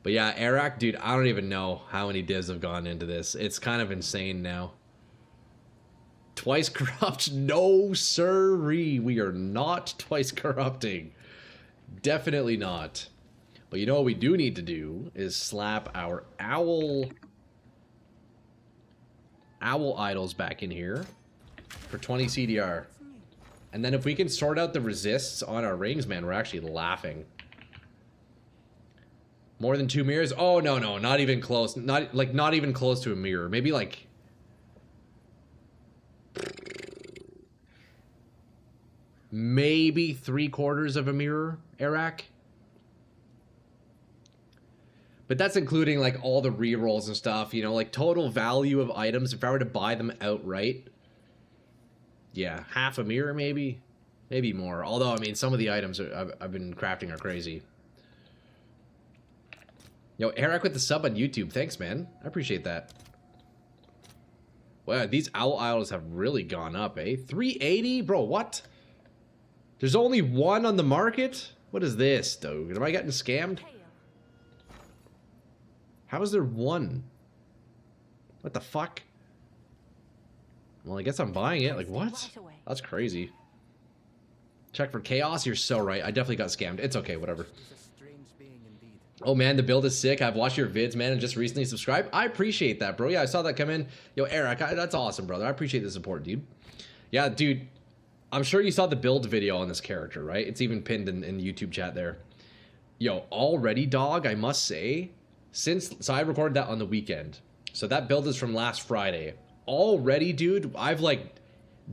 But yeah, Eric, dude, I don't even know how many divs have gone into this. It's kind of insane now. Twice corrupt? No, sirree. We are not twice corrupting. Definitely not. But you know what we do need to do is slap our owl idols back in here for 20 CDR. And then if we can sort out the resists on our rings, man, we're actually laughing. More than 2 mirrors? Oh, no, not even close. Not even close to a mirror. Maybe like... maybe 3/4 of a mirror, Eric. But that's including like all the rerolls and stuff, you know, like total value of items. If I were to buy them outright, yeah, half a mirror maybe more. Although, I mean, some of the items I've been crafting are crazy. Yo, Eric with the sub on YouTube. Thanks, man. I appreciate that. Wow, these owl idols have really gone up, eh? 380? Bro, what? There's only 1 on the market? What is this, dude? Am I getting scammed? How is there 1? What the fuck? Well, I guess I'm buying it. Like, what? That's crazy. Check for chaos? You're so right. I definitely got scammed. It's okay, whatever. Oh, man, the build is sick. I've watched your vids, man, and just recently subscribed. I appreciate that, bro. Yeah, I saw that come in. Yo, Eric, that's awesome, brother. I appreciate the support, dude. Yeah, dude. I'm sure you saw the build video on this character, right? It's even pinned in the YouTube chat there. Yo, already, dog, I must say, so I recorded that on the weekend. So that build is from last Friday. Already, dude, I've like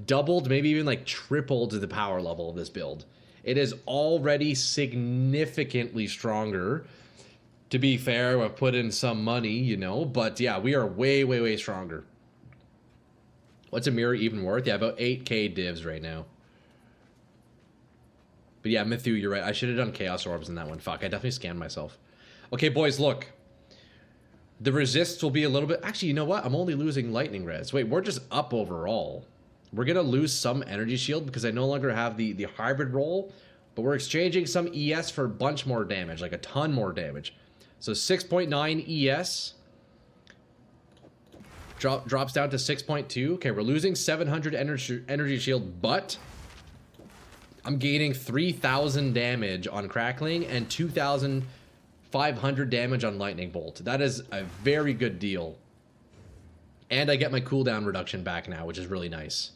doubled, maybe even like tripled the power level of this build. It is already significantly stronger. To be fair, I've put in some money, you know, but yeah, we are way, way, way stronger. What's a mirror even worth? Yeah, about 8k divs right now. But yeah, Mithu, you're right. I should have done Chaos Orbs in that one. Fuck, I definitely scanned myself. Okay, boys, look. The resists will be a little bit... Actually, you know what? I'm only losing lightning res. Wait, we're just up overall. We're going to lose some energy shield because I no longer have the hybrid roll. But we're exchanging some ES for a bunch more damage. Like a ton more damage. So 6.9 ES... drops down to 6.2. Okay, we're losing 700 energy shield, but I'm gaining 3,000 damage on Crackling and 2,500 damage on Lightning Bolt. That is a very good deal. And I get my cooldown reduction back now, which is really nice.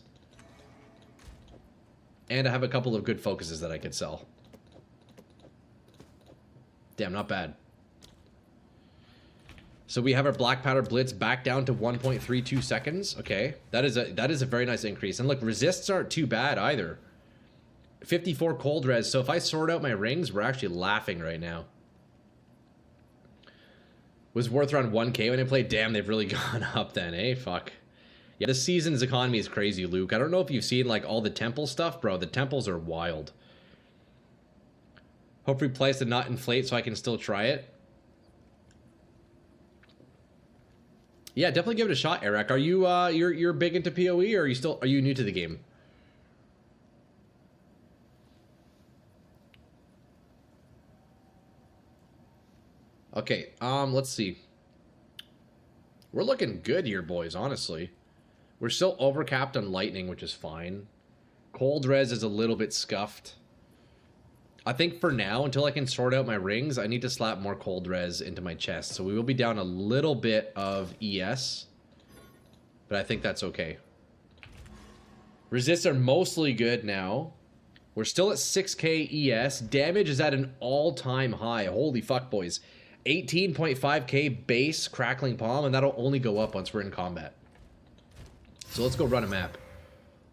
And I have a couple of good focuses that I could sell. Damn, not bad. So we have our Black Powder Blitz back down to 1.32 seconds. Okay, that is a very nice increase. And look, resists aren't too bad either. 54 cold res. So if I sort out my rings, we're actually laughing right now. Was worth around 1k when I played. Damn, they've really gone up then, eh? Fuck. Yeah, this season's economy is crazy, Luke. I don't know if you've seen like all the temple stuff, bro. The temples are wild. Hopefully price did not inflate so I can still try it. Yeah, definitely give it a shot, Eric. Are you you're big into PoE, or are you new to the game? Okay, let's see. We're looking good here, boys, honestly. We're still overcapped on lightning, which is fine. Cold res is a little bit scuffed. I think for now, until I can sort out my rings, I need to slap more cold res into my chest. So we will be down a little bit of ES. But I think that's okay. Resists are mostly good now. We're still at 6k ES. Damage is at an all-time high. Holy fuck, boys. 18.5k base crackling palm, and that'll only go up once we're in combat. So let's go run a map.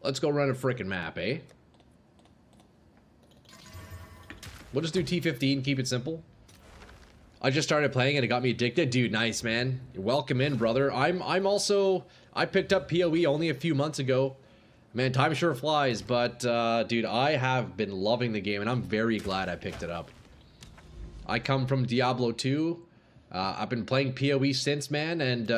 Let's go run a frickin' map, eh? We'll just do T15, keep it simple. I just started playing and it got me addicted. Dude, nice, man. Welcome in, brother. I'm also... I picked up PoE only a few months ago. Man, time sure flies, but, dude, I have been loving the game, and I'm very glad I picked it up. I come from Diablo 2. I've been playing PoE since, man, and,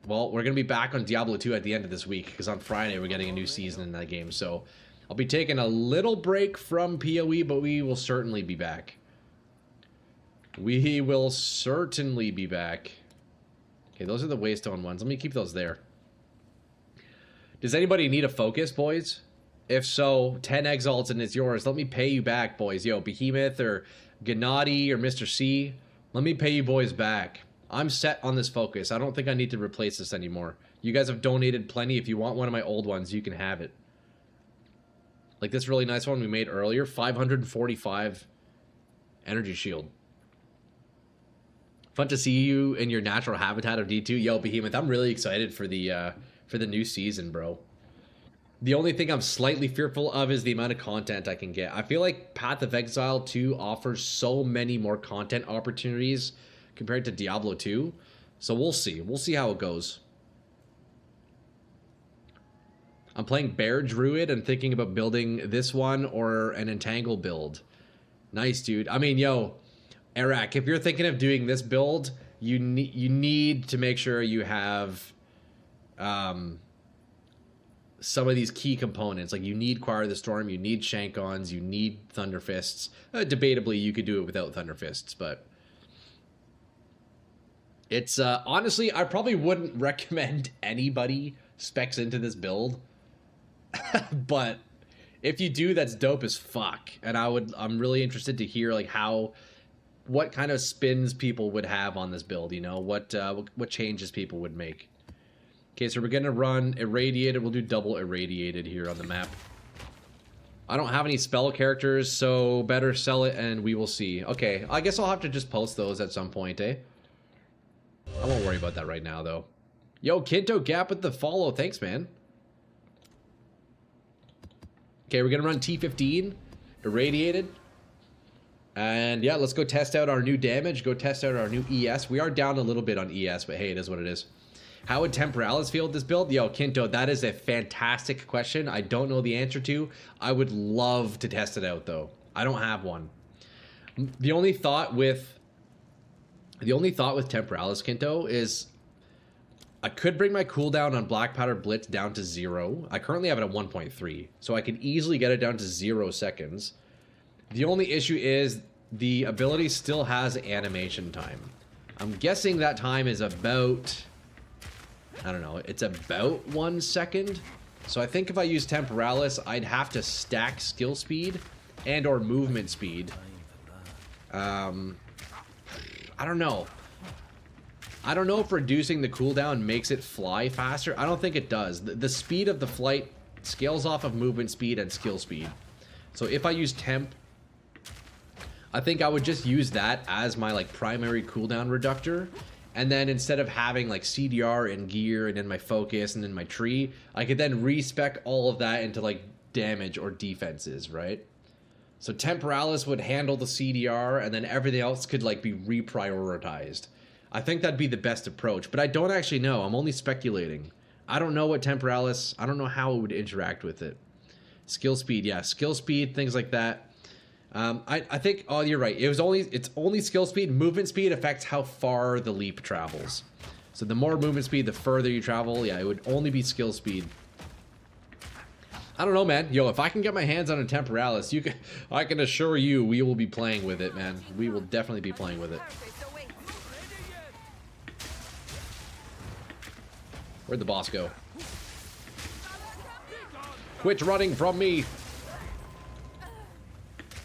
well, we're going to be back on Diablo 2 at the end of this week, because on Friday we're getting a new season in that game, so I'll be taking a little break from PoE, but we will certainly be back. We will certainly be back. Okay, those are the Waystone ones. Let me keep those there. Does anybody need a focus, boys? If so, 10 exalts and it's yours. Let me pay you back, boys. Yo, Behemoth or Gennady or Mr. C. Let me pay you boys back. I'm set on this focus. I don't think I need to replace this anymore. You guys have donated plenty. If you want one of my old ones, you can have it. Like this really nice one we made earlier. 545 energy shield. Fun to see you in your natural habitat of D2. Yo, Behemoth, I'm really excited for the new season, bro. The only thing I'm slightly fearful of is the amount of content I can get. I feel like Path of Exile 2 offers so many more content opportunities compared to Diablo 2. So we'll see. We'll see how it goes. I'm playing Bear Druid and thinking about building this one or an Entangle build. Nice, dude. I mean, yo, Eric, if you're thinking of doing this build, you need to make sure you have some of these key components. Like, you need Choir of the Storm, you need Shankons, you need Thunder Fists. Debatably, you could do it without Thunder Fists, but it's honestly, I probably wouldn't recommend anybody specs into this build. But if you do, that's dope as fuck. And I'm really interested to hear like what kind of spins people would have on this build, you know, what changes people would make. Okay, so we're gonna run Irradiated. We'll do double Irradiated here on the map. I don't have any spell characters, so better sell it and we will see. Okay, I guess I'll have to just post those at some point, eh? I won't worry about that right now, though. Yo, Kinto Gap with the follow. Thanks, man. Okay, we're gonna run T15, Irradiated. And yeah, let's go test out our new damage, go test out our new ES. We are down a little bit on ES, but hey, it is what it is. How would Temporalis feel with this build? Yo, Kinto, that is a fantastic question. I don't know the answer to. I would love to test it out, though. I don't have one. The only thought with Temporalis, Kinto, is I could bring my cooldown on Black Powder Blitz down to 0. I currently have it at 1.3, so I could easily get it down to 0 seconds. The only issue is the ability still has animation time. I'm guessing that time is about, I don't know, it's about 1 second. So I think if I use Temporalis, I'd have to stack skill speed and or movement speed. I don't know. I don't know if reducing the cooldown makes it fly faster. I don't think it does. The speed of the flight scales off of movement speed and skill speed. So if I use temp, I think I would just use that as my like primary cooldown reductor. And then instead of having like CDR and gear and then my focus and then my tree, I could then respec all of that into like damage or defenses, right? So Temporalis would handle the CDR and then everything else could like be reprioritized. I think that'd be the best approach, but I don't actually know. I'm only speculating. I don't know what I don't know how it would interact with it. Skill speed, yeah, skill speed, things like that. I think, oh, you're right. It's only skill speed. Movement speed affects how far the leap travels. So the more movement speed, the further you travel. Yeah, it would only be skill speed. I don't know, man. Yo, if I can get my hands on a Temporalis, I can assure you we will be playing with it, man. We will definitely be playing with it. Where'd the boss go? Quit running from me!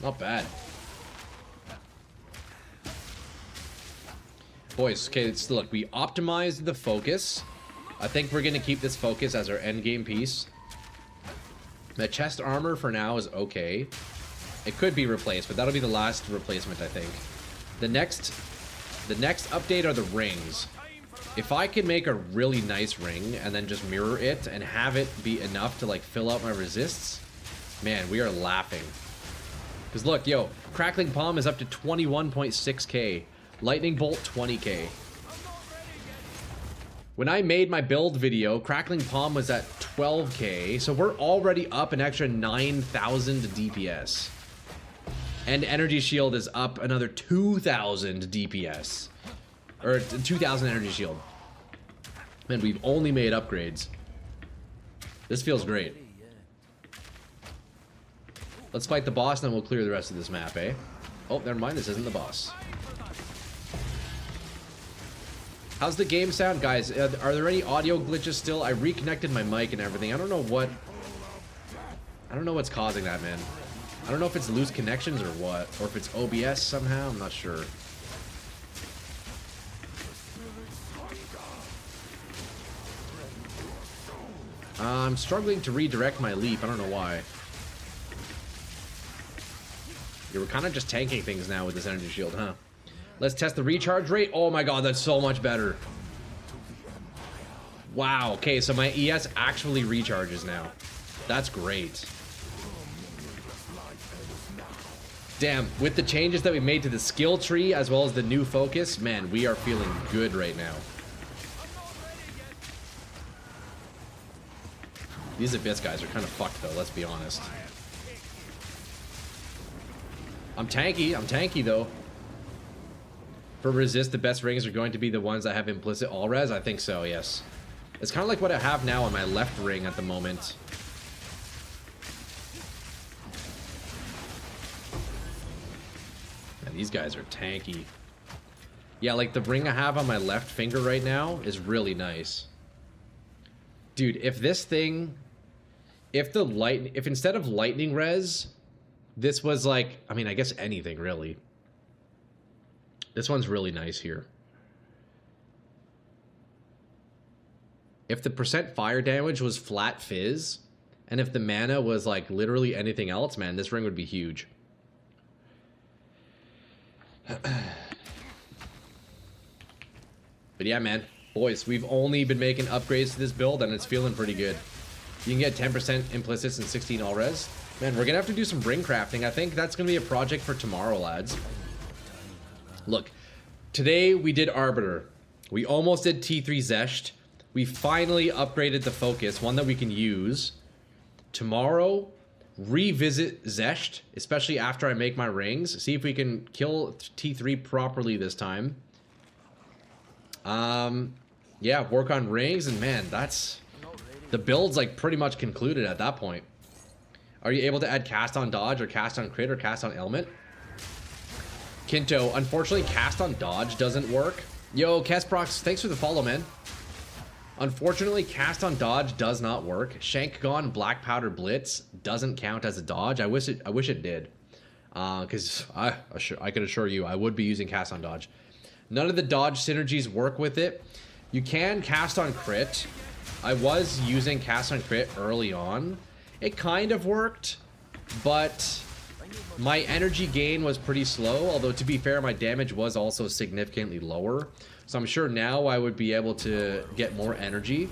Not bad. Boys, okay, look, we optimized the focus. I think we're gonna keep this focus as our end game piece. The chest armor for now is okay. It could be replaced, but that'll be the last replacement, I think. The next update are the rings. If I can make a really nice ring and then just mirror it and have it be enough to like fill out my resists, man, we are laughing. Because look, yo, Crackling Palm is up to 21.6k. Lightning Bolt, 20k. When I made my build video, Crackling Palm was at 12k, so we're already up an extra 9,000 DPS. And Energy Shield is up another 2,000 DPS. Or 2,000 Energy Shield. Man, we've only made upgrades. This feels great. Let's fight the boss, and then we'll clear the rest of this map, eh? Oh, never mind, this isn't the boss. How's the game sound, guys? Are there any audio glitches still? I reconnected my mic and everything. I don't know what's causing that, man. I don't know if it's loose connections or what, or if it's OBS somehow. I'm not sure. I'm struggling to redirect my leap. I don't know why. Yeah, we're kind of just tanking things now with this energy shield, huh? Let's test the recharge rate. Oh my god, that's so much better. Wow, okay, so my ES actually recharges now. That's great. Damn, with the changes that we made to the skill tree as well as the new focus, man, we are feeling good right now. These Abyss guys are kind of fucked though, let's be honest. I'm tanky though. For resist, the best rings are going to be the ones that have implicit all res? I think so, yes. It's kind of like what I have now on my left ring at the moment. Man, these guys are tanky. Yeah, like the ring I have on my left finger right now is really nice. Dude, if this thing... If instead of lightning res, this was like... I mean, I guess anything, really. This one's really nice here. If the percent fire damage was flat fizz, and if the mana was like literally anything else, man, this ring would be huge. But yeah, man, boys, we've only been making upgrades to this build, and it's feeling pretty good. You can get 10% implicits and 16 all res. Man, we're gonna have to do some ring crafting. I think that's gonna be a project for tomorrow, lads. Look, today we did Arbiter. We almost did T3 Zesht. We finally upgraded the focus, one that we can use. Tomorrow, revisit Zesht, especially after I make my rings. See if we can kill T3 properly this time. Yeah, work on rings, and man, that's... The build's like pretty much concluded at that point. Are you able to add cast on dodge or cast on crit or cast on element? Kinto, unfortunately, cast on dodge doesn't work. Yo, Kesprox, thanks for the follow, man. Unfortunately, cast on dodge does not work. Shank Gone Black Powder Blitz doesn't count as a dodge. I wish it did. Because I can assure you, I would be using cast on dodge. None of the dodge synergies work with it. You can cast on crit. I was using cast on crit early on. It kind of worked, but my energy gain was pretty slow, although to be fair, my damage was also significantly lower. So I'm sure now I would be able to get more energy.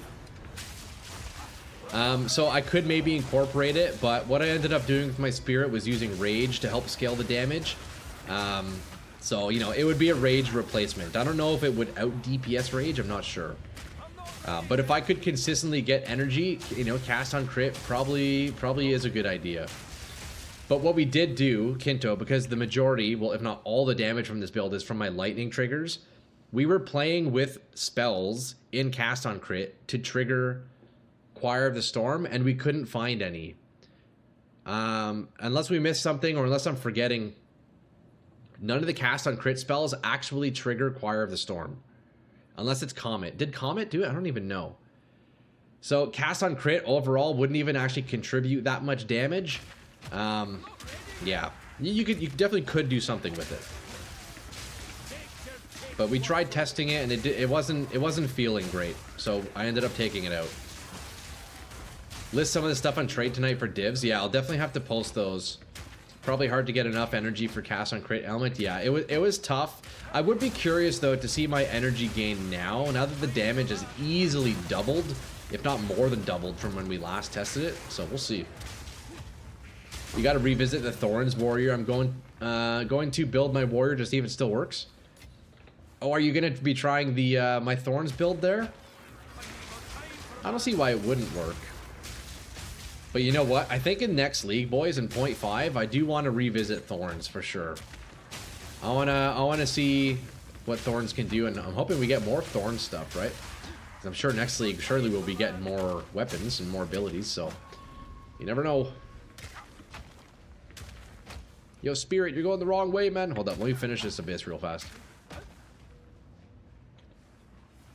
So I could maybe incorporate it, but what I ended up doing with my spirit was using rage to help scale the damage. So, you know, it would be a rage replacement. I don't know if it would out DPS rage, I'm not sure. But if I could consistently get energy, you know, cast on crit probably is a good idea. But what we did do, Kinto, because the majority, well, if not all the damage from this build is from my lightning triggers, we were playing with spells in Cast on Crit to trigger Choir of the Storm, and we couldn't find any. Unless we missed something, or unless I'm forgetting, none of the Cast on Crit spells actually trigger Choir of the Storm. Unless it's Comet. Did Comet do it? I don't even know. So Cast on Crit overall wouldn't even actually contribute that much damage. Yeah, you definitely could do something with it. But we tried testing it, and it wasn't feeling great. So I ended up taking it out. List some of the stuff on trade tonight for divs. Yeah, I'll definitely have to post those. Probably hard to get enough energy for Cast on Crit element. Yeah, it was tough. I would be curious though to see my energy gain now that the damage is easily doubled, if not more than doubled from when we last tested it. So we'll see. You got to revisit the Thorns warrior. I'm going to build my warrior to see if it still works. Oh, are you going to be trying the my Thorns build there? I don't see why it wouldn't work. But you know what? I think in next league, boys, in 0.5, I do want to revisit Thorns for sure. I wanna see what Thorns can do, and I'm hoping we get more Thorn stuff, right? 'Cause I'm sure next league, surely we'll be getting more weapons and more abilities, so you never know. Yo, Spirit, you're going the wrong way, man. Hold up, let me finish this abyss real fast.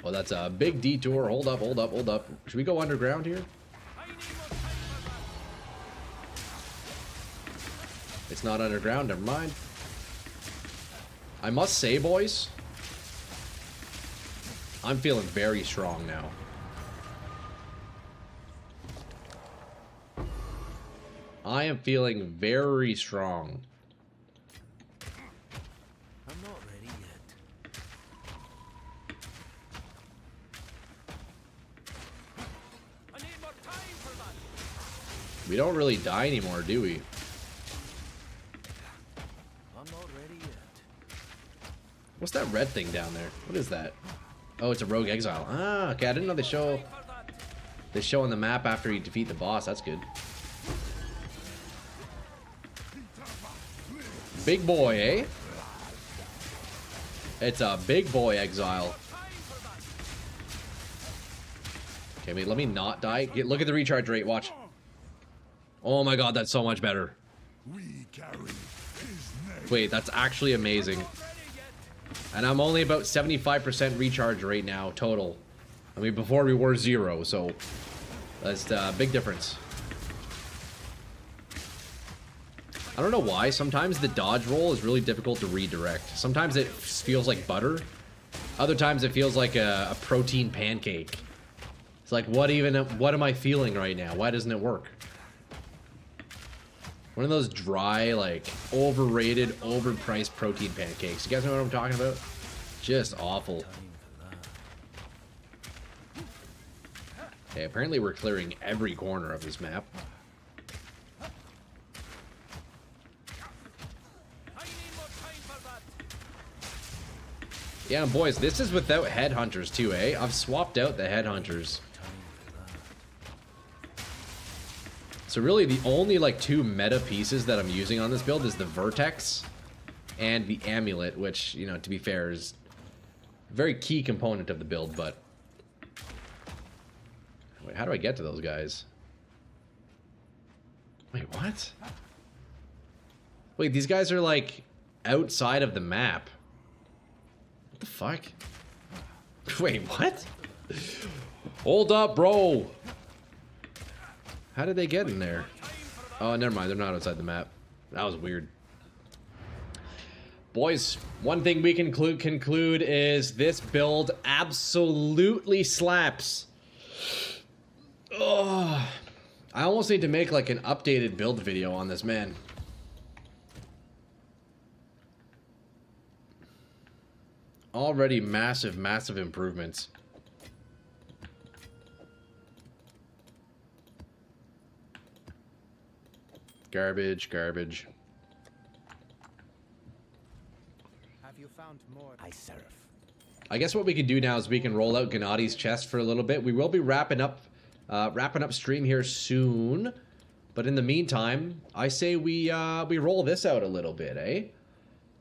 Oh, that's a big detour. Hold up, hold up, hold up. Should we go underground here? It's not underground, never mind. I must say, boys, I'm feeling very strong now. I am feeling very strong. I'm not ready yet. I need more time for that. We don't really die anymore, do we? I'm not ready yet. What's that red thing down there? What is that? Oh, it's a rogue exile. Ah, okay. I didn't know they show on the map after you defeat the boss. That's good. Big boy, eh? It's a big boy exile. Okay, wait, let me not die. Look at the recharge rate. Watch. Oh my god, that's so much better. Wait, that's actually amazing. And I'm only about 75% recharge rate now, total. I mean, before we were 0, so that's a big difference. I don't know why. Sometimes the dodge roll is really difficult to redirect. Sometimes it feels like butter. Other times it feels like a protein pancake. It's like, what am I feeling right now? Why doesn't it work? One of those dry, like, overrated, overpriced protein pancakes. You guys know what I'm talking about? Just awful. Okay, apparently we're clearing every corner of this map. Yeah, boys, this is without headhunters too, eh? I've swapped out the headhunters. So really the only like 2 meta pieces that I'm using on this build is the Vertex and the Amulet, which, you know, to be fair, is a very key component of the build, but... Wait, how do I get to those guys? Wait, what? Wait, these guys are like outside of the map. What the fuck? Wait, what? Hold up, bro. How did they get in there? Oh, never mind. They're not outside the map. That was weird. Boys, one thing we can conclude is this build absolutely slaps. Oh, I almost need to make like an updated build video on this, man. Already massive, massive improvements. Garbage, garbage. Have you found more? I serve. I guess what we can do now is we can roll out Gennadi's chest for a little bit. We will be wrapping up stream here soon. But in the meantime, I say we roll this out a little bit, eh?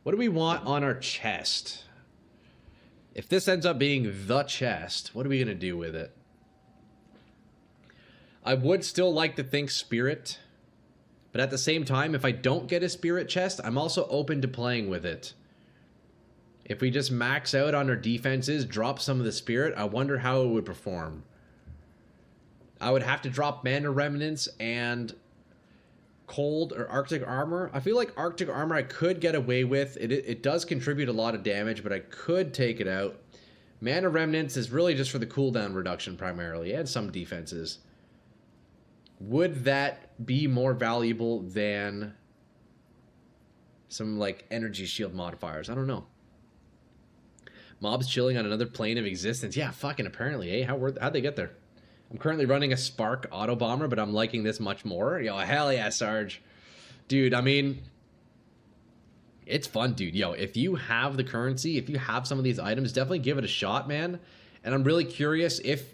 What do we want on our chest? If this ends up being the chest, what are we going to do with it? I would still like to think spirit. But at the same time, if I don't get a spirit chest, I'm also open to playing with it. If we just max out on our defenses, drop some of the spirit, I wonder how it would perform. I would have to drop mana remnants and cold or arctic armor. I feel like arctic armor I could get away with. It does contribute a lot of damage, but I could take it out. Mana remnants is really just for the cooldown reduction primarily, and some defenses. Would that be more valuable than some like energy shield modifiers? I don't know. Mobs chilling on another plane of existence. Yeah, fucking apparently, eh? How'd they get there? I'm currently running a Spark Auto Bomber, but I'm liking this much more. Yo, hell yeah, Sarge. Dude, I mean, it's fun, dude. Yo, if you have the currency, if you have some of these items, definitely give it a shot, man. And I'm really curious if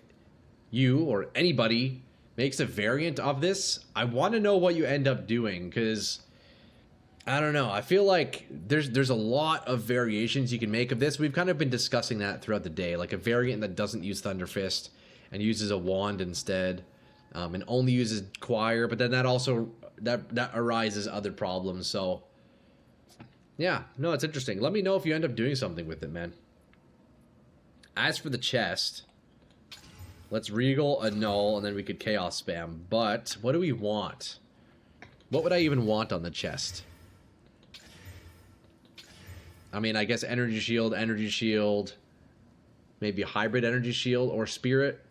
you or anybody makes a variant of this. I want to know what you end up doing, because I don't know. I feel like there's a lot of variations you can make of this. We've kind of been discussing that throughout the day, like a variant that doesn't use Thunder Fist and uses a wand instead, and only uses Choir. But then that also that arises other problems. So yeah, no, it's interesting. Let me know if you end up doing something with it, man. As for the chest, let's Regal, Annul, and then we could Chaos Spam. But what do we want? What would I even want on the chest? I mean, I guess energy shield, maybe a hybrid energy shield or spirit,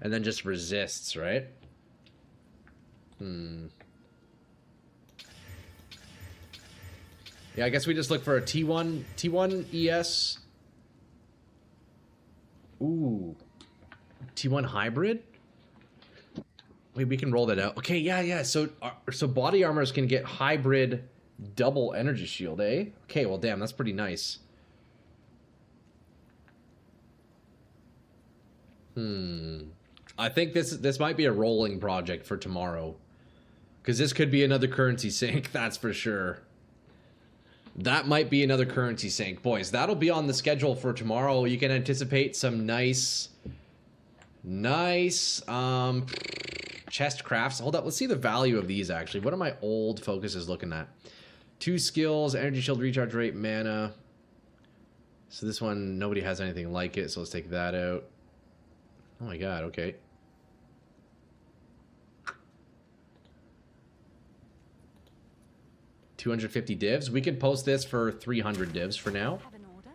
and then just resists, right? Yeah, I guess we just look for a T1 ES. Ooh. T1 hybrid? Wait, we can roll that out. Okay, yeah. So body armors can get hybrid double energy shield, eh? Okay, well, damn, that's pretty nice. I think this might be a rolling project for tomorrow, because this could be another currency sink, that's for sure. That might be another currency sink. Boys, that'll be on the schedule for tomorrow. You can anticipate some nice chest crafts. Hold up, let's see the value of these, actually. What are my old focuses looking at? 2 skills, energy shield, recharge rate, mana. So this one, nobody has anything like it, so let's take that out. Oh my god, okay. $250 divs. We can post this for 300 divs for now. Have an order?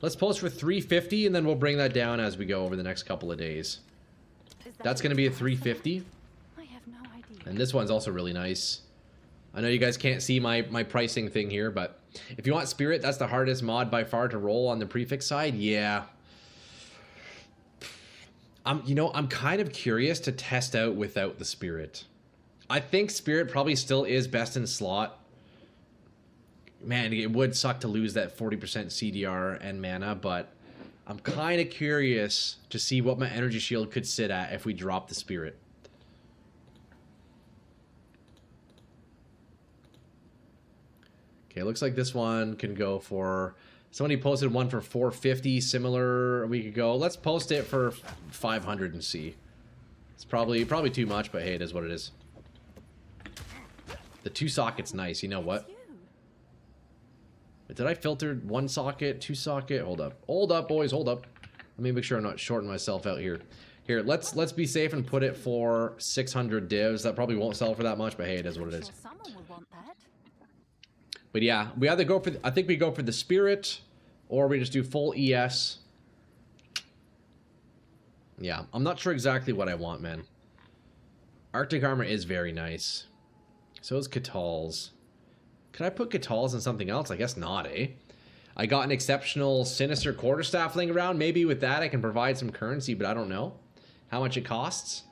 Let's post for 350, and then we'll bring that down as we go over the next couple of days. Is that That's what going to be a you have? 350. I have no idea. And this one's also really nice. I know you guys can't see my pricing thing here, but if you want Spirit, that's the hardest mod by far to roll on the prefix side. Yeah. I'm kind of curious to test out without the Spirit. I think Spirit probably still is best in slot. Man, it would suck to lose that 40% CDR and mana, but I'm kind of curious to see what my energy shield could sit at if we drop the Spirit. Okay, looks like this one can go for... Somebody posted one for 450, similar a week ago. Let's post it for 500 and see. It's probably too much, but hey, it is what it is. The 2 socket's nice, you know what? Did I filter 1 socket, 2 socket? Hold up. Hold up, boys, hold up. Let me make sure I'm not shorting myself out here. Here, let's be safe and put it for 600 divs. That probably won't sell for that much, but hey, it is what it is. Sure someone would want that. But yeah, we either go for... I think we go for the Spirit, or we just do full ES. Yeah, I'm not sure exactly what I want, man. Arctic Armor is very nice. So is Catal's. Could I put Catal's in something else? I guess not, eh? I got an exceptional Sinister Quarterstaff laying around. Maybe with that I can provide some currency, but I don't know how much it costs.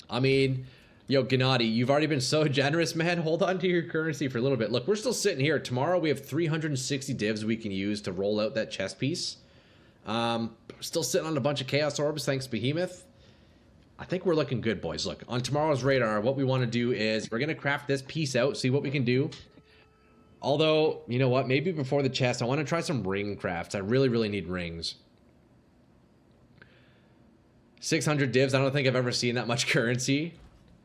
I mean... Yo, Gennady, you've already been so generous, man. Hold on to your currency for a little bit. Look, we're still sitting here. Tomorrow we have 360 divs we can use to roll out that chest piece. Still sitting on a bunch of Chaos Orbs, thanks Behemoth. I think we're looking good, boys. Look, on tomorrow's radar, what we want to do is we're going to craft this piece out, see what we can do. Although, you know what? Maybe before the chest, I want to try some ring crafts. I really, really need rings. 600 divs. I don't think I've ever seen that much currency.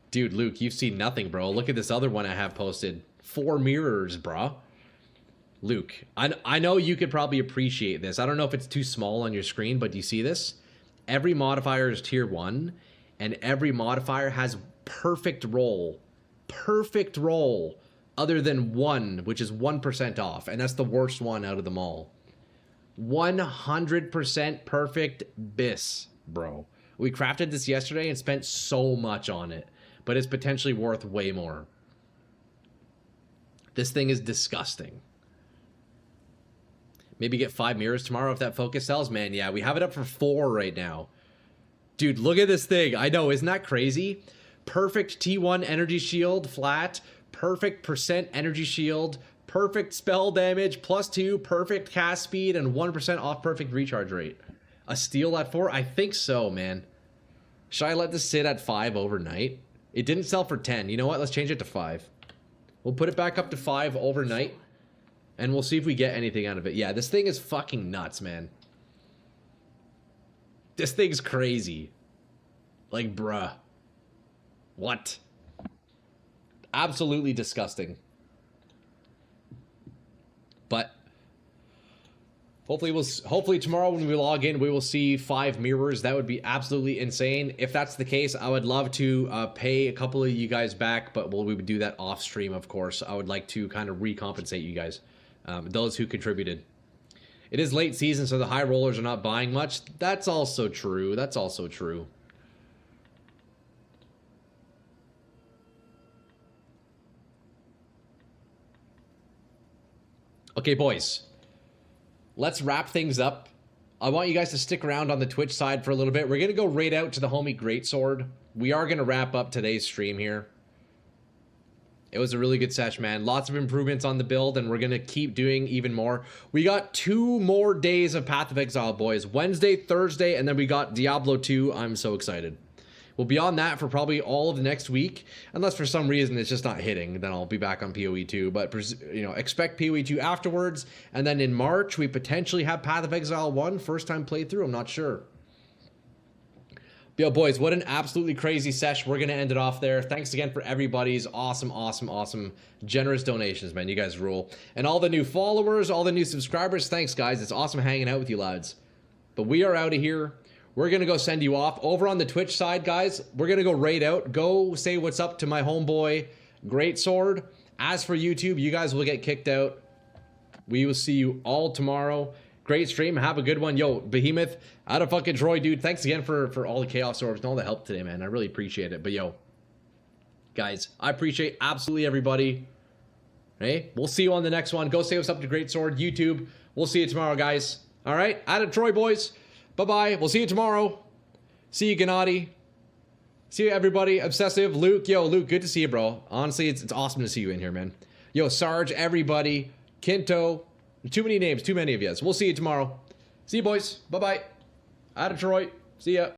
Dude, Luke, you've seen nothing, bro. Look at this other one I have posted. 4 mirrors, bro. Luke, I know you could probably appreciate this. I don't know if it's too small on your screen, but do you see this? Every modifier is tier 1, and every modifier has perfect roll. Perfect roll. Other than 1, which is 1% off, and that's the worst one out of them all. 100% perfect bis, bro. We crafted this yesterday and spent so much on it, but it's potentially worth way more. This thing is disgusting. Maybe get 5 mirrors tomorrow if that focus sells. Man, yeah, we have it up for 4 right now. Dude, look at this thing. I know, isn't that crazy? Perfect T1 energy shield, flat. Perfect percent energy shield. Perfect spell damage, +2. Perfect cast speed, and 1% off perfect recharge rate. A steal at 4? I think so, man. Should I let this sit at 5 overnight? It didn't sell for 10. You know what? Let's change it to 5. We'll put it back up to 5 overnight. And we'll see if we get anything out of it. Yeah, this thing is fucking nuts, man. This thing's crazy. Like, bruh. What? Absolutely disgusting. But hopefully tomorrow when we log in, we will see 5 mirrors. That would be absolutely insane. If that's the case, I would love to pay a couple of you guys back, but we would do that off stream, of course. I would like to kind of recompensate you guys. Those who contributed. It is late season, so the high rollers are not buying much. That's also true. That's also true. Okay, boys. Let's wrap things up. I want you guys to stick around on the Twitch side for a little bit. We're going to go raid out to the homie Greatsword. We are going to wrap up today's stream here. It was a really good sesh, man. Lots of improvements on the build, and we're going to keep doing even more. We got 2 more days of Path of Exile, boys. Wednesday, Thursday, and then we got Diablo 2. I'm so excited. We'll be on that for probably all of the next week. Unless for some reason it's just not hitting, then I'll be back on PoE 2. But, you know, expect PoE 2 afterwards. And then in March, we potentially have Path of Exile 1. First time playthrough, I'm not sure. Yo, boys, what an absolutely crazy sesh. We're going to end it off there. Thanks again for everybody's awesome, generous donations, man. You guys rule. And all the new followers, all the new subscribers, thanks, guys. It's awesome hanging out with you lads. But we are out of here. We're going to go send you off. Over on the Twitch side, guys, we're going to go raid out. Go say what's up to my homeboy, Greatsword. As for YouTube, you guys will get kicked out. We will see you all tomorrow. Great stream. Have a good one. Yo, Behemoth, out of fucking Troy, dude. Thanks again for all the Chaos Orbs and all the help today, man. I really appreciate it. But yo, guys, I appreciate absolutely everybody. Hey, we'll see you on the next one. Go say what's up to Greatsword, YouTube. We'll see you tomorrow, guys. All right? Out of Troy, boys. Bye-bye. We'll see you tomorrow. See you, Gennady. See you, everybody. Obsessive, Luke. Yo, Luke, good to see you, bro. Honestly, it's awesome to see you in here, man. Yo, Sarge, everybody. Kinto. Too many names, too many of you. We'll see you tomorrow. See you, boys. Bye-bye. Out of Troy. See ya.